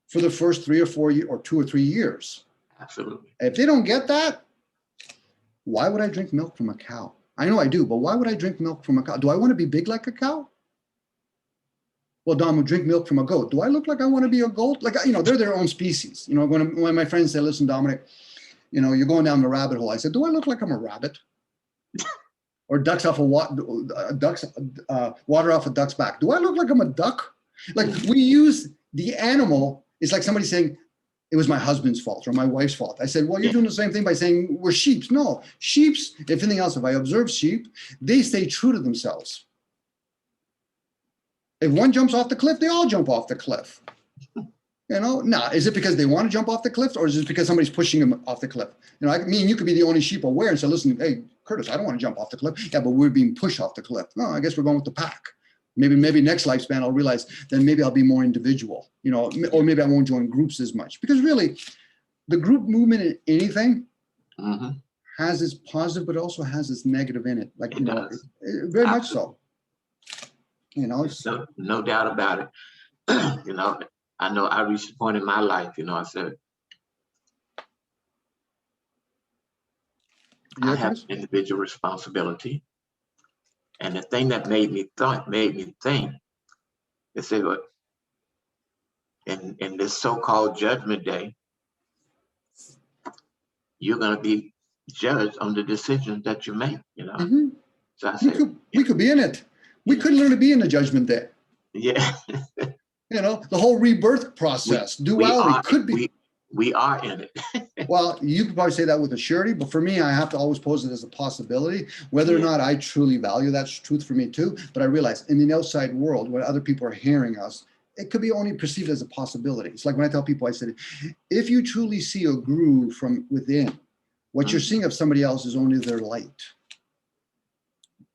for the first 3 or 4 years or 2 or 3 years. Absolutely. If they don't get that, why would I drink milk from a cow? I know I do, but why would I drink milk from a cow? Do I want to be big like a cow? Well, Dom would drink milk from a goat. Do I look like I want to be a goat? Like, you know, they're their own species. You know, when my friends say, listen, Dominic, you know, you're going down the rabbit hole. I said, do I look like I'm a rabbit? Or water off a duck's back. Do I look like I'm a duck? Like we use the animal is like somebody saying, it was my husband's fault or my wife's fault. I said, well, you're doing the same thing by saying we're sheep. No, sheeps, if anything else, if I observe sheep, they stay true to themselves. If one jumps off the cliff, they all jump off the cliff. You know, now, is it because they want to jump off the cliff, or is it because somebody's pushing them off the cliff? You know, I mean, you could be the only sheep aware and say, listen, hey, Curtis, I don't want to jump off the cliff. Yeah, but we're being pushed off the cliff. No, I guess we're going with the pack. Maybe next lifespan, I'll realize then maybe I'll be more individual, you know, or maybe I won't join groups as much. Because really, the group movement in anything has its positive, but also has its negative in it. Like, you know, very much so. You know, no doubt about it. You know, I know I reached a point in my life, you know, I said, I have individual responsibility. And the thing that made me think, they say, look, in this so-called judgment day, you're going to be judged on the decisions that you make, you know. So I said, we could be in it. We could literally be in the judgment day. Yeah. You know, the whole rebirth process, duality could be. We are in it. Well, you could probably say that with a surety, but for me, I have to always pose it as a possibility, whether or not I truly value that's truth for me too. But I realize in the outside world, when other people are hearing us, it could be only perceived as a possibility. It's like when I tell people, I said, if you truly see a guru from within, what you're seeing of somebody else is only their light.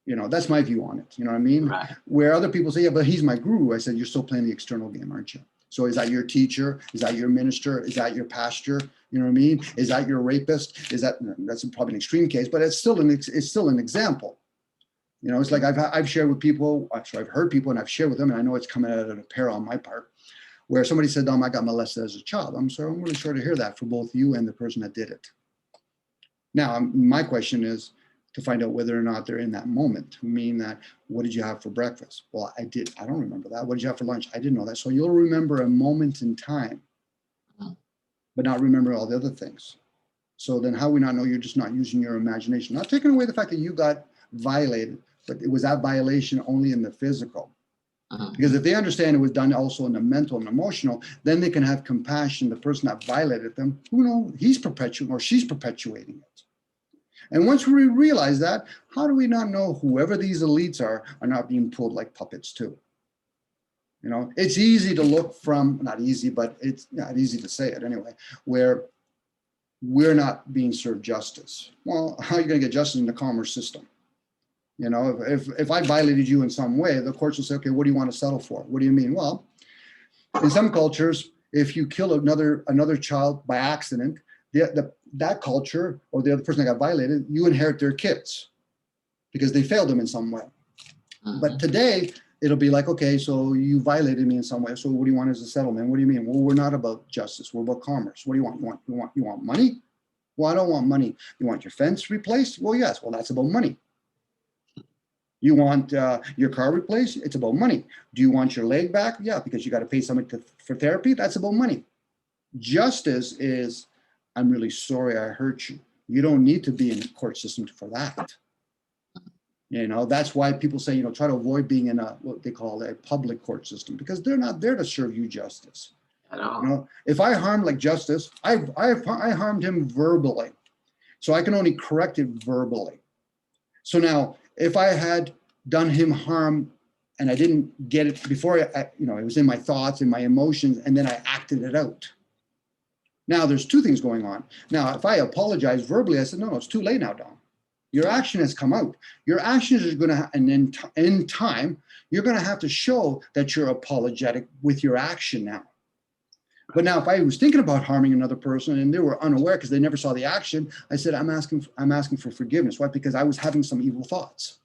You know, that's my view on it. You know what I mean? Right. Where other people say, yeah, but he's my guru. I said, you're still playing the external game, aren't you? So is that your teacher? Is that your minister? Is that your pastor? You know what I mean? Is that your rapist? That's probably an extreme case, but it's still an example. You know, it's like I've shared with people, actually I've heard people and I've shared with them, and I know it's coming out of a peril on my part, where somebody said, I got molested as a child. I'm really sorry to hear that for both you and the person that did it. Now, my question is to find out whether or not they're in that moment. I mean that, what did you have for breakfast? Well, I don't remember that. What did you have for lunch? I didn't know that. So you'll remember a moment in time, but not remember all the other things. So then how we not know you're just not using your imagination? Not taking away the fact that you got violated, but it was that violation only in the physical. Because if they understand it was done also in the mental and emotional, then they can have compassion. The person that violated them, who knows, he's perpetuating or she's perpetuating it. And once we realize that, how do we not know whoever these elites are not being pulled like puppets too? You know, it's easy to look from, not easy, but it's not easy to say it anyway, where we're not being served justice. Well, how are you going to get justice in the commerce system? You know, if I violated you in some way, the courts will say, okay, what do you want to settle for? What do you mean? Well, in some cultures, if you kill another child by accident, that culture or the other person that got violated, you inherit their kids because they failed them in some way. But today, it'll be like, okay, so you violated me in some way. So what do you want as a settlement? What do you mean? Well, we're not about justice. We're about commerce. What do you want? You want money? Well, I don't want money. You want your fence replaced? Well, yes. Well, that's about money. You want your car replaced? It's about money. Do you want your leg back? Yeah, because you got to pay somebody for therapy. That's about money. Justice is, I'm really sorry I hurt you. You don't need to be in the court system for that. You know, that's why people say, you know, try to avoid being in what they call a public court system, because they're not there to serve you justice. You know, if I harm like Justice, I harmed him verbally. So I can only correct it verbally. So now, if I had done him harm and I didn't get it before, you know, it was in my thoughts and my emotions, and then I acted it out. Now there's two things going on. Now, if I apologize verbally, I said, no, it's too late now, Dom. Your action has come out. Your actions are going to, and then in time, you're going to have to show that you're apologetic with your action now. But now, if I was thinking about harming another person and they were unaware because they never saw the action, I said, I'm asking for forgiveness. Why? Because I was having some evil thoughts.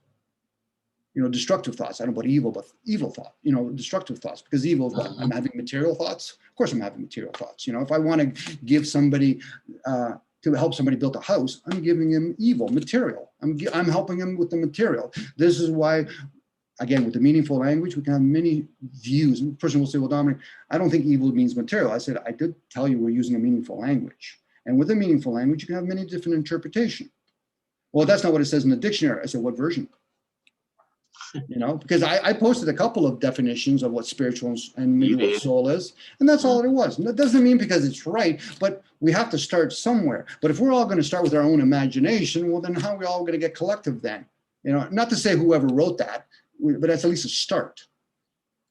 You know, destructive thoughts. I don't know about evil, but evil thought. You know, destructive thoughts. Because evil is what? I'm having material thoughts. Of course, I'm having material thoughts. You know, if I want to give somebody to help somebody build a house, I'm giving him evil material. I'm helping him with the material. This is why. Again, with the meaningful language, we can have many views. And the person will say, well, Dominic, I don't think evil means material. I said, I did tell you we're using a meaningful language. And with a meaningful language, you can have many different interpretations. Well, that's not what it says in the dictionary. I said, what version? You know, because I posted a couple of definitions of what spiritual and maybe You what did. soul is, and that's all it was. And that doesn't mean because it's right, but we have to start somewhere. But if we're all going to start with our own imagination, well, then how are we all going to get collective then? You know, not to say whoever wrote that, but that's at least a start.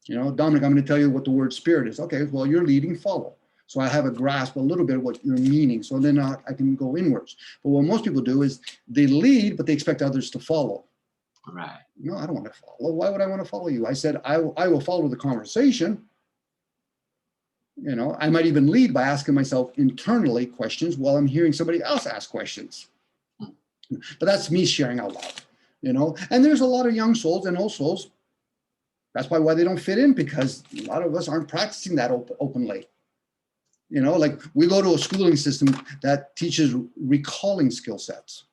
You know, Dominic, I'm going to tell you what the word spirit is. Okay, well, you're leading, follow. So I have a grasp a little bit of what you're meaning. So then I can go inwards. But what most people do is they lead, but they expect others to follow. Right. No, I don't want to follow. Why would I want to follow you? I said, I will follow the conversation. You know, I might even lead by asking myself internally questions while I'm hearing somebody else ask questions. But that's me sharing out loud, you know, and there's a lot of young souls and old souls. That's why they don't fit in, because a lot of us aren't practicing that openly. You know, like we go to a schooling system that teaches recalling skill sets,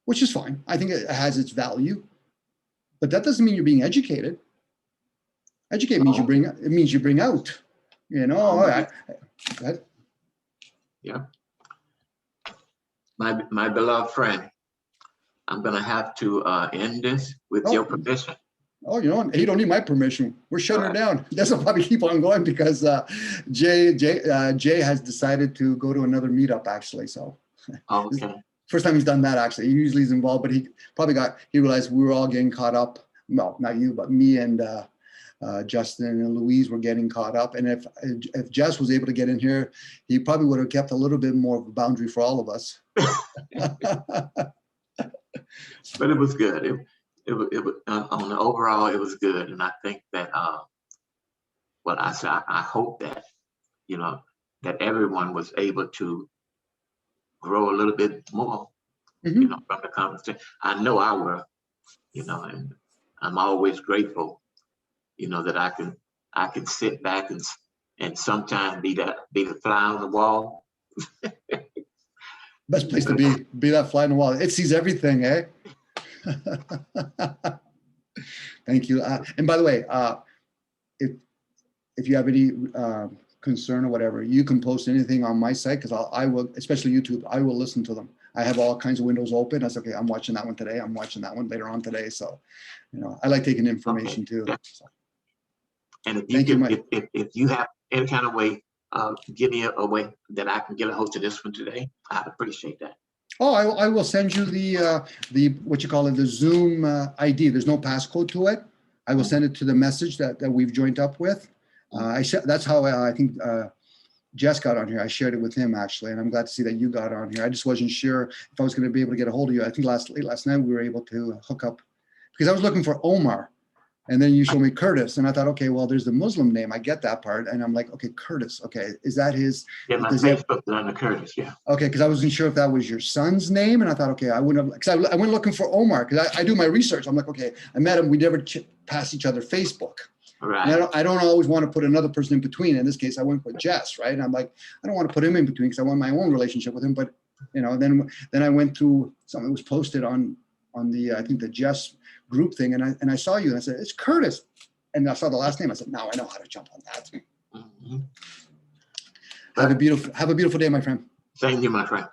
which is fine. I think it has its value, but that doesn't mean you're being educated. Educate means you bring. It means you bring out. You know. Yeah. My beloved friend, I'm gonna have to end this with your permission. Oh, you know what? You don't need my permission. We're shutting her down. This will probably keep on going because Jay has decided to go to another meetup actually. So Okay. First time he's done that actually. He usually is involved, but he probably he realized we were all getting caught up. Well, not you, but me and Justin and Louise were getting caught up. And if Jess was able to get in here, he probably would have kept a little bit more of a boundary for all of us. But it was good. It was on the overall, it was good. And I think that well, I hope that, you know, that everyone was able to grow a little bit more, you know, from the conversation. I know I will, you know, and I'm always grateful, you know, that I can sit back and sometimes be the fly on the wall. Best place to be that fly on the wall. It sees everything, eh? Thank you. And by the way, if you have any concern or whatever, you can post anything on my site, because I will, especially YouTube, I will listen to them. I have all kinds of windows open. I said, okay, I'm watching that one today. I'm watching that one later on today. So, you know, I like taking information too. So. And if you have any kind of way, give me a way that I can get a hold of this one today, I'd appreciate that. Oh, I will send you the what you call it, the Zoom ID. There's no passcode to it. I will send it to the message that we've joined up with. That's how I think Jess got on here. I shared it with him actually, and I'm glad to see that you got on here. I just wasn't sure if I was going to be able to get a hold of you. I think late last night we were able to hook up, because I was looking for Omar. And then you showed me Curtis, and I thought, okay, well, there's the Muslim name. I get that part, and I'm like, okay, Curtis. Okay, is that his? Yeah, my Facebook is under Curtis. Yeah. Okay, because I wasn't sure if that was your son's name, and I thought, okay, I wouldn't have, because I went looking for Omar, because I do my research. I'm like, okay, I met him. We never passed each other Facebook. Right. And I don't always want to put another person in between. In this case, I went with Jess, right? And I'm like, I don't want to put him in between because I want my own relationship with him. But you know, then I went through something that was posted on the I think the Jess group thing, and I saw you, and I said, it's Curtis. And I saw the last name. I said, now I know how to jump on that. Have a beautiful day, my friend. Same to you, my friend.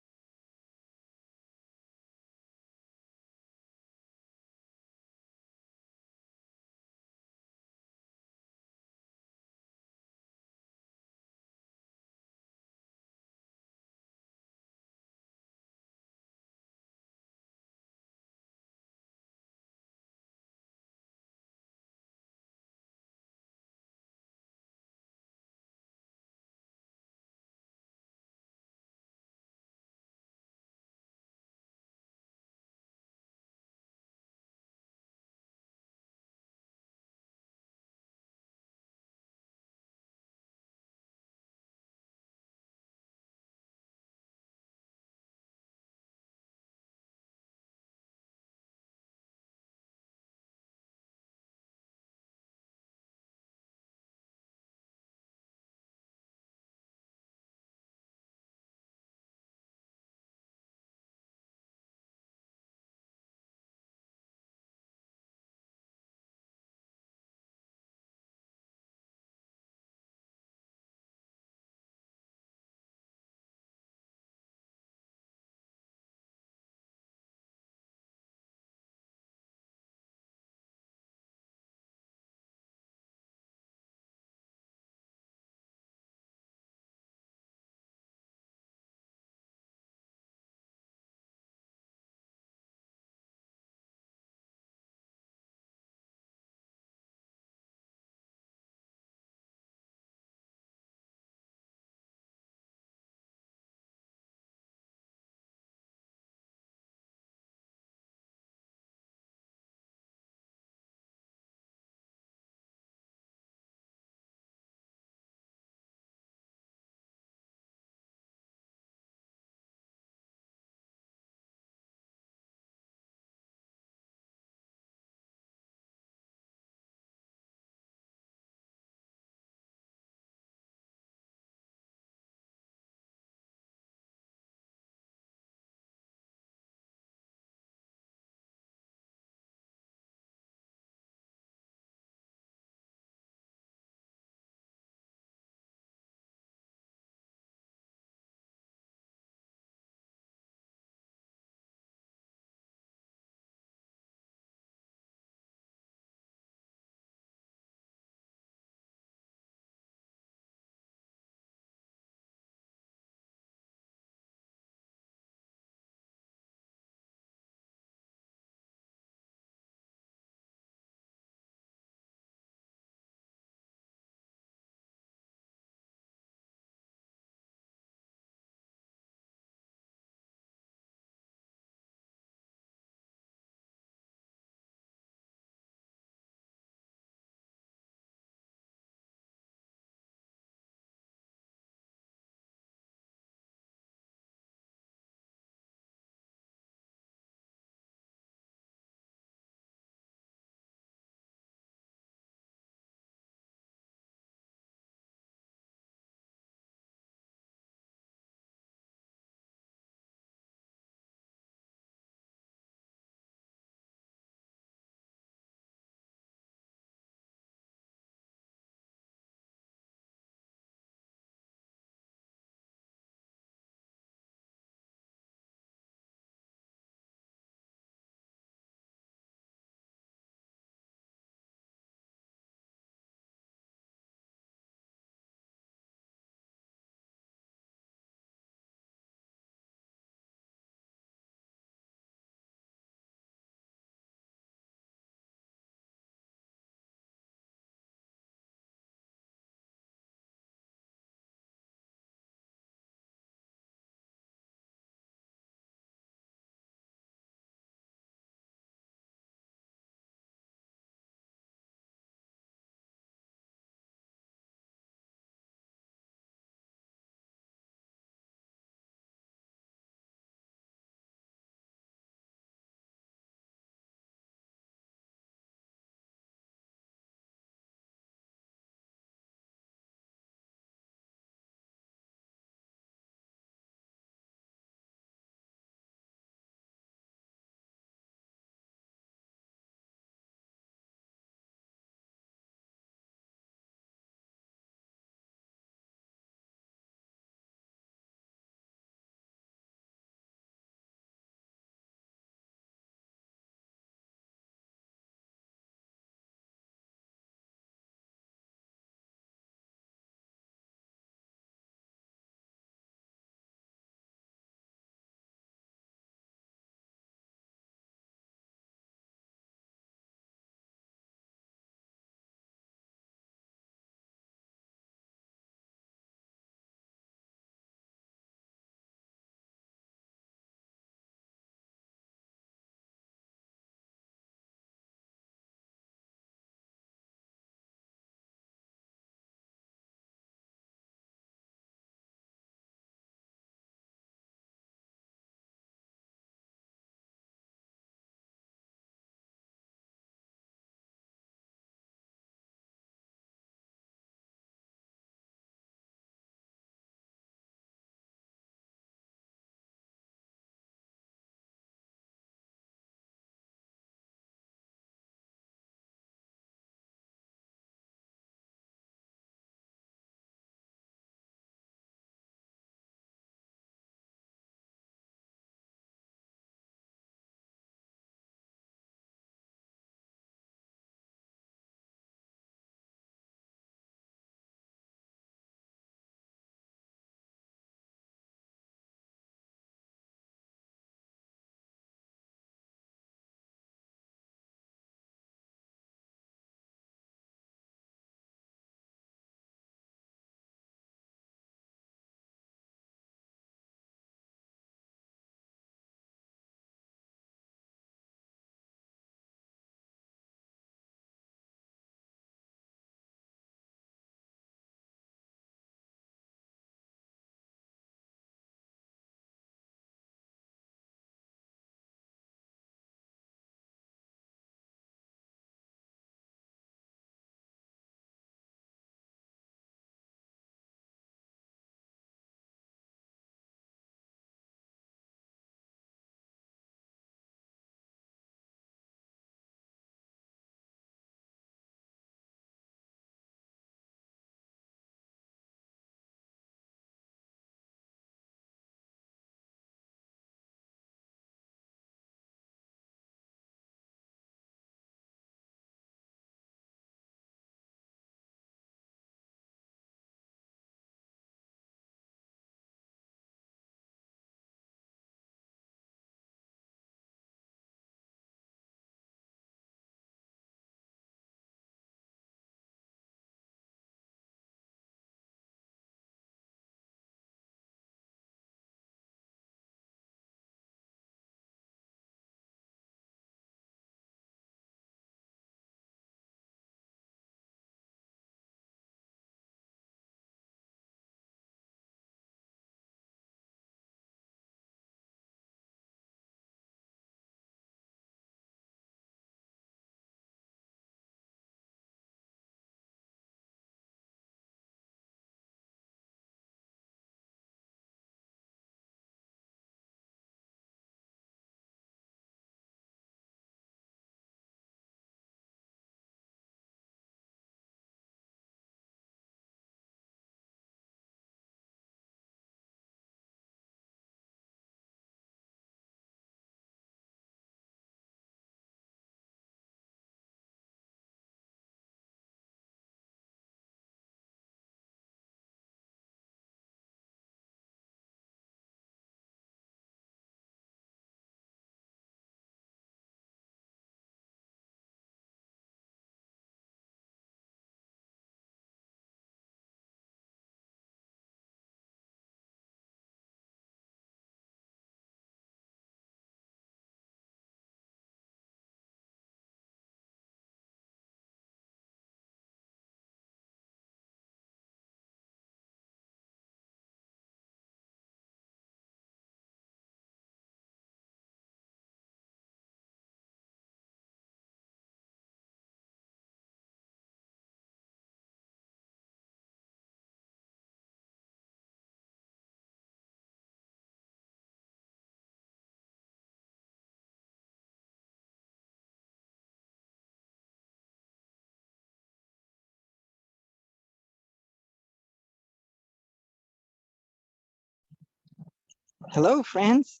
Hello, friends.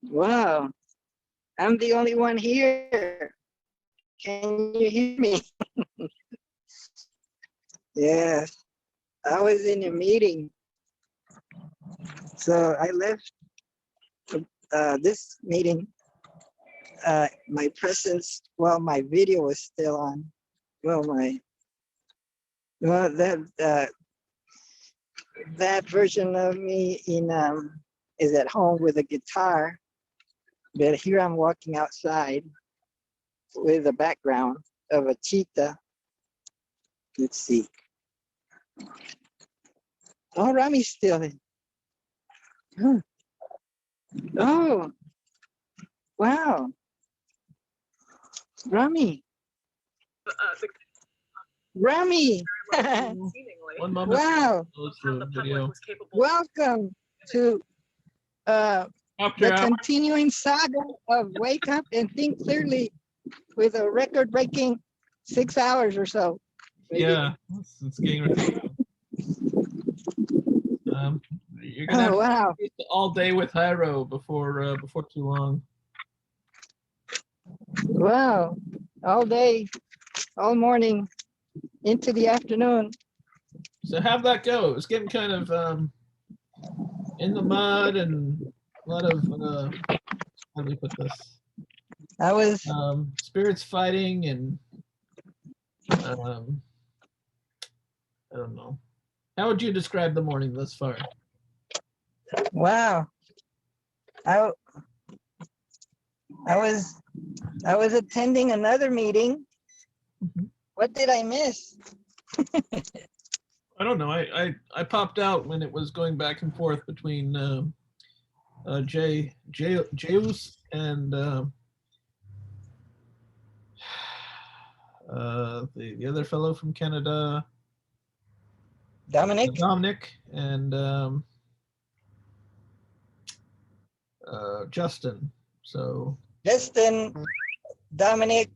Wow, I'm the only one here. Can you hear me? Yes, I was in a meeting. So I left this meeting. My presence, well, my video was still on. Well, that version of me is at home with a guitar, but here I'm walking outside with a background of a cheetah. Let's see. Oh, Rami's still in. Huh. Oh, wow. Rami. Rami. One moment. Wow. Close the video. Welcome to the After hours. continuing saga of Wake Up and Think Clearly with a record-breaking 6 hours or so. Maybe. Yeah, it's getting ridiculous. You're gonna have wow. to do all day with Hyro before too long. Wow. All day, all morning, into the afternoon. So how'd that go? It was getting kind of in the mud and a lot of how do we put this? I was Spirits fighting and I don't know. How would you describe the morning thus far? wow. I was attending another meeting. Mhm. What did I miss? I don't know. I popped out when it was going back and forth between Jes and the other fellow from Canada, Dominic? Dominic, and Justin. So Justin, Dominic,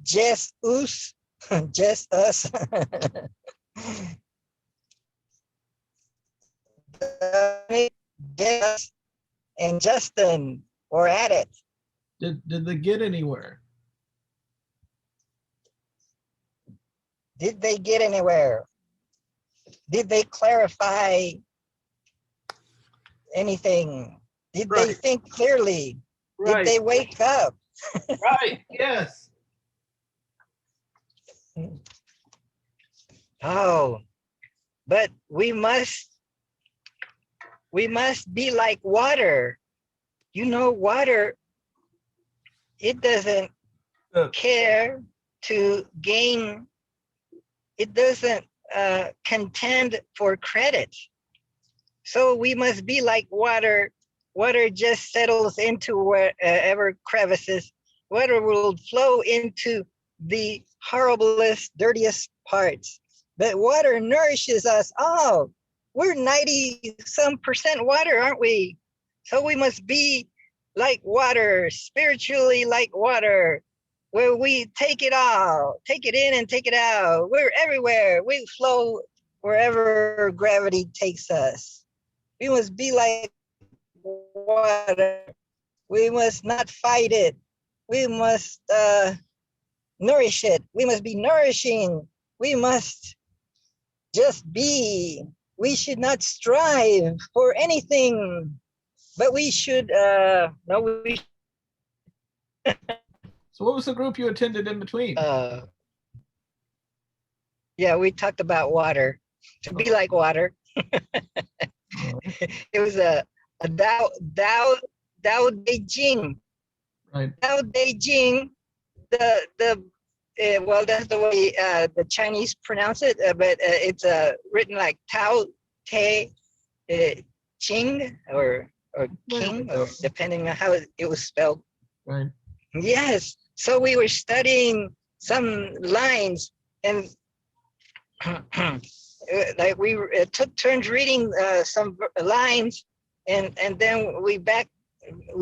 Jes Us, Jes Us. Dominic, Jes, and Justin were at it. did they get anywhere? Did they get anywhere? Did they clarify anything? Did they Right. think clearly? Right. Did they wake up? Right. Yes. Oh, but we must be like water. You know, water, it doesn't care to gain, it doesn't contend for credit. So we must be like water. Water just settles into wherever crevices. Water will flow into the horriblest, dirtiest parts. But water nourishes us all. We're 90-some% water, aren't we? So we must be like water, spiritually like water, where we take it all, take it in and take it out. We're everywhere. We flow wherever gravity takes us. We must be like water. We must not fight it. We must nourish it. We must be nourishing. We must just be. We should not strive for anything, but we should, no, we So what was the group you attended in between? yeah, we talked about water, to be like water. It was a Dao De Jing. Right. Dao De Jing, well, that's the way the Chinese pronounce it, but it's written like Tao Te Ching or King, or depending on how it was spelled. Right. Yes. So we were studying some lines, and like we took turns reading some lines, and then we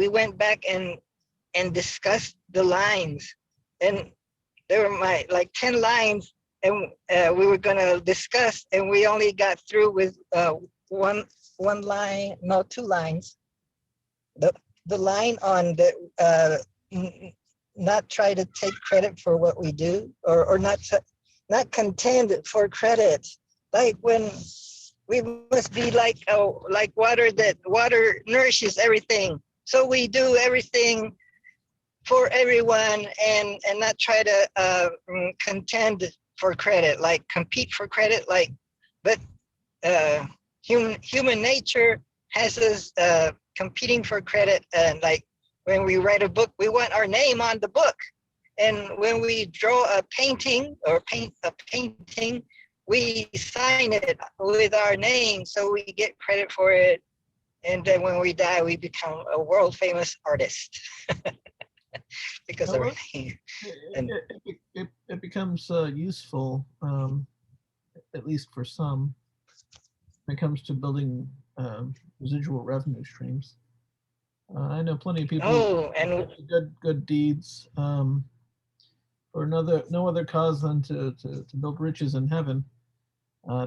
went back and discussed the lines, and there were like 10 lines, and we were going to discuss, and we only got through with one one line, no, two lines. The line on the not try to take credit for what we do, or not contend for credit. Like when we must be like water, that water nourishes everything. So we do everything for everyone and not try to contend for credit, like compete for credit, like, but human nature has us competing for credit. And like when we write a book, we want our name on the book. And when we draw a painting or paint a painting, we sign it with our name so we get credit for it. And then when we die, we become a world famous artist because of our name. And It becomes useful, at least for some, when it comes to building residual revenue streams. I know plenty of people who do good deeds for no other cause than to build riches in heaven.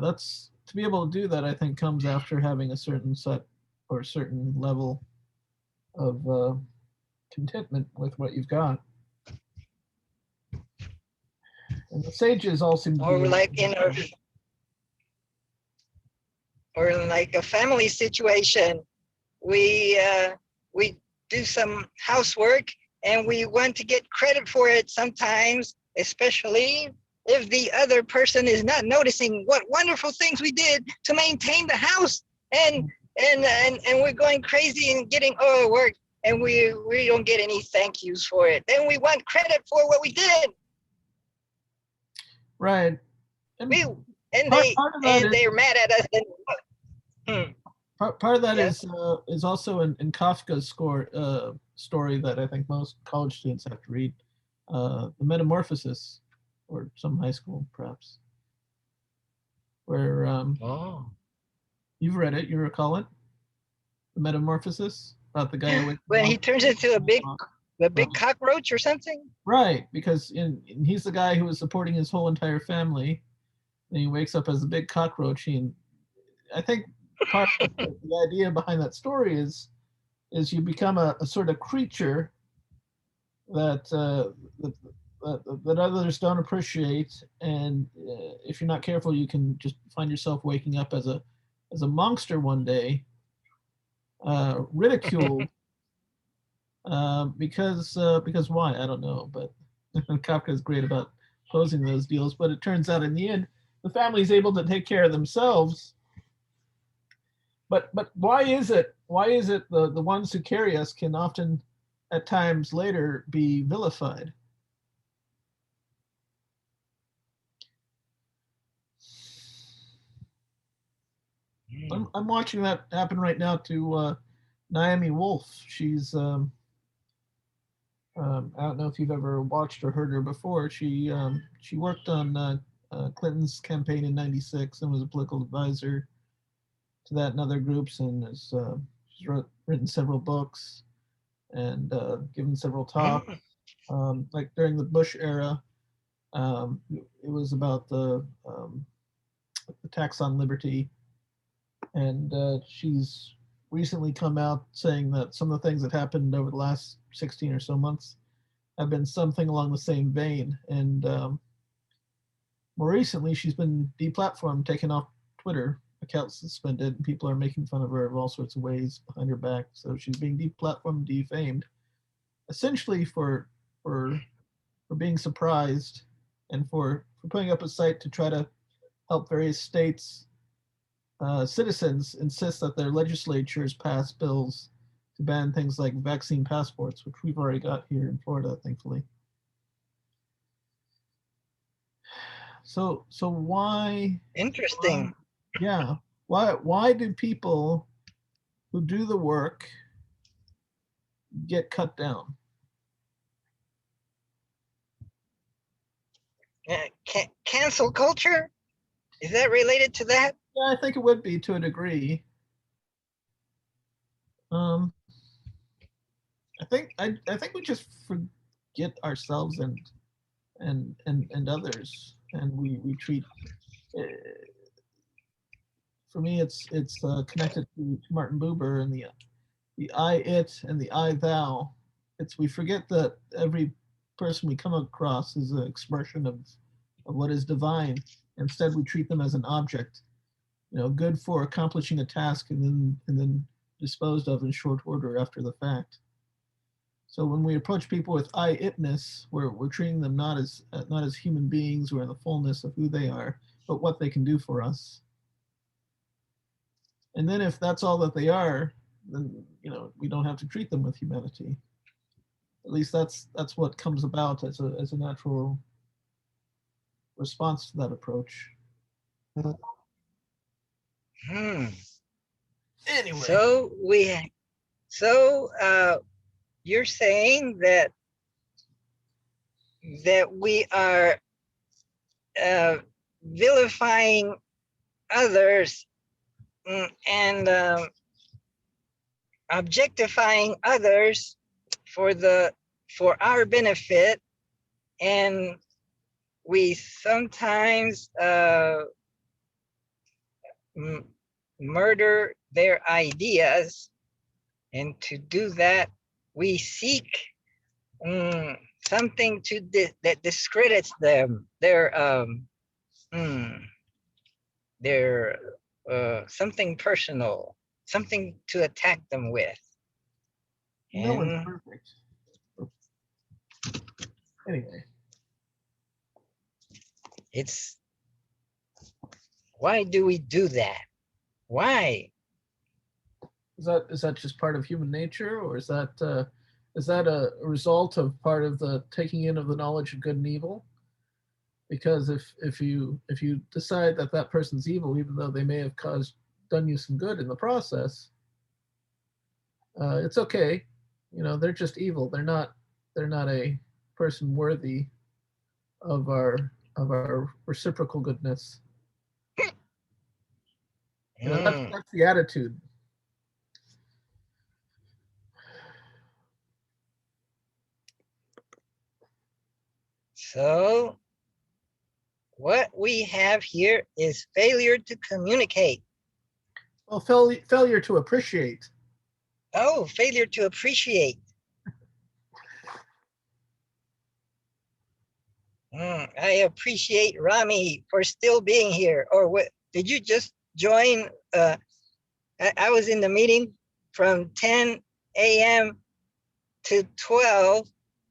That's to be able to do that, I think, comes after having a certain set or certain level of contentment with what you've got. And the sages all seem to or be like or like a family situation, we do some housework and we want to get credit for it sometimes, especially if the other person is not noticing what wonderful things we did to maintain the house, and we're going crazy and getting overworked, and we don't get any thank yous for it. Then we want credit for what we did. Right. And they're mad at us. Part of that is also in Kafka's story that I think most college students have to read, The Metamorphosis, or some high school perhaps, where you've read it, you recall it, The Metamorphosis, about the guy when he turns into a big cockroach or something. Right, because he's the guy who was supporting his whole entire family, and he wakes up as a big cockroach. And I think part of the idea behind that story is you become a sort of creature that that others don't appreciate, and if you're not careful, you can just find yourself waking up as a monster one day, ridiculed. Because why? I don't know, but Kafka is great about closing those deals. But it turns out in the end, the family is able to take care of themselves. But why is it the ones who carry us can often, at times later, be vilified? I'm watching that happen right now to Naomi Wolf. She's I don't know if you've ever watched or heard her before. She worked on Clinton's campaign in '96 and was a political advisor to that and other groups, and she's written several books and given several talks. Like during the Bush era, it was about the tax on liberty, and she's recently come out saying that some of the things that happened over the last 16 or so months have been something along the same vein. And more recently, she's been deplatformed, taken off Twitter, accounts suspended, and people are making fun of her in all sorts of ways behind her back. So she's being deplatformed, defamed, essentially for being surprised and for putting up a site to try to help various states citizens insist that their legislatures pass bills to ban things like vaccine passports, which we've already got here in Florida, thankfully. So why? Interesting. Yeah. Why do people who do the work get cut down? Cancel culture? Is that related to that? Yeah, I think it would be to a degree. I think we just forget ourselves and others, and we treat for me, it's connected to Martin Buber and the I, it, and the I, thou. We forget that every person we come across is an expression of what is divine. Instead, we treat them as an object, good for accomplishing a task and then disposed of in short order after the fact. So when we approach people with I, itness, we're treating them not as human beings who are in the fullness of who they are, but what they can do for us. And then if that's all that they are, then we don't have to treat them with humanity. At least that's what comes about as a natural response to that approach. Anyway. You're saying that we are vilifying others and objectifying others for our benefit, and we sometimes murder their ideas, and to do that we seek something that discredits them, their something personal, something to attack them with. No one's perfect. Anyway. Why do we do that? Why? Is that just part of human nature, or is that a result of part of the taking in of the knowledge of good and evil? Because if you decide that person's evil, even though they may have done you some good in the process, it's okay. They're just evil. They're not a person worthy of our reciprocal goodness. That's the attitude. So what we have here is failure to communicate. Well, failure to appreciate. Oh, failure to appreciate. I appreciate Rami for still being here. Or what? Did you just join? I was in the meeting from 10 a.m. to 12.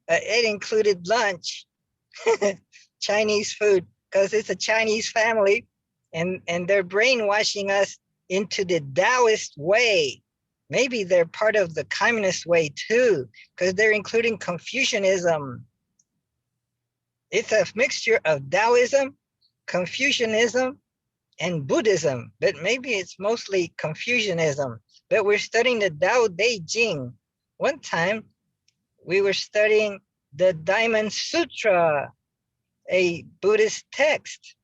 It included lunch, Chinese food, because it's a Chinese family, and they're brainwashing us into the Taoist way. Maybe they're part of the communist way too, because they're including Confucianism. It's a mixture of Taoism, Confucianism, and Buddhism, but maybe it's mostly Confucianism. But we're studying the Tao Te Ching. One time, we were studying the Diamond Sutra, a Buddhist text.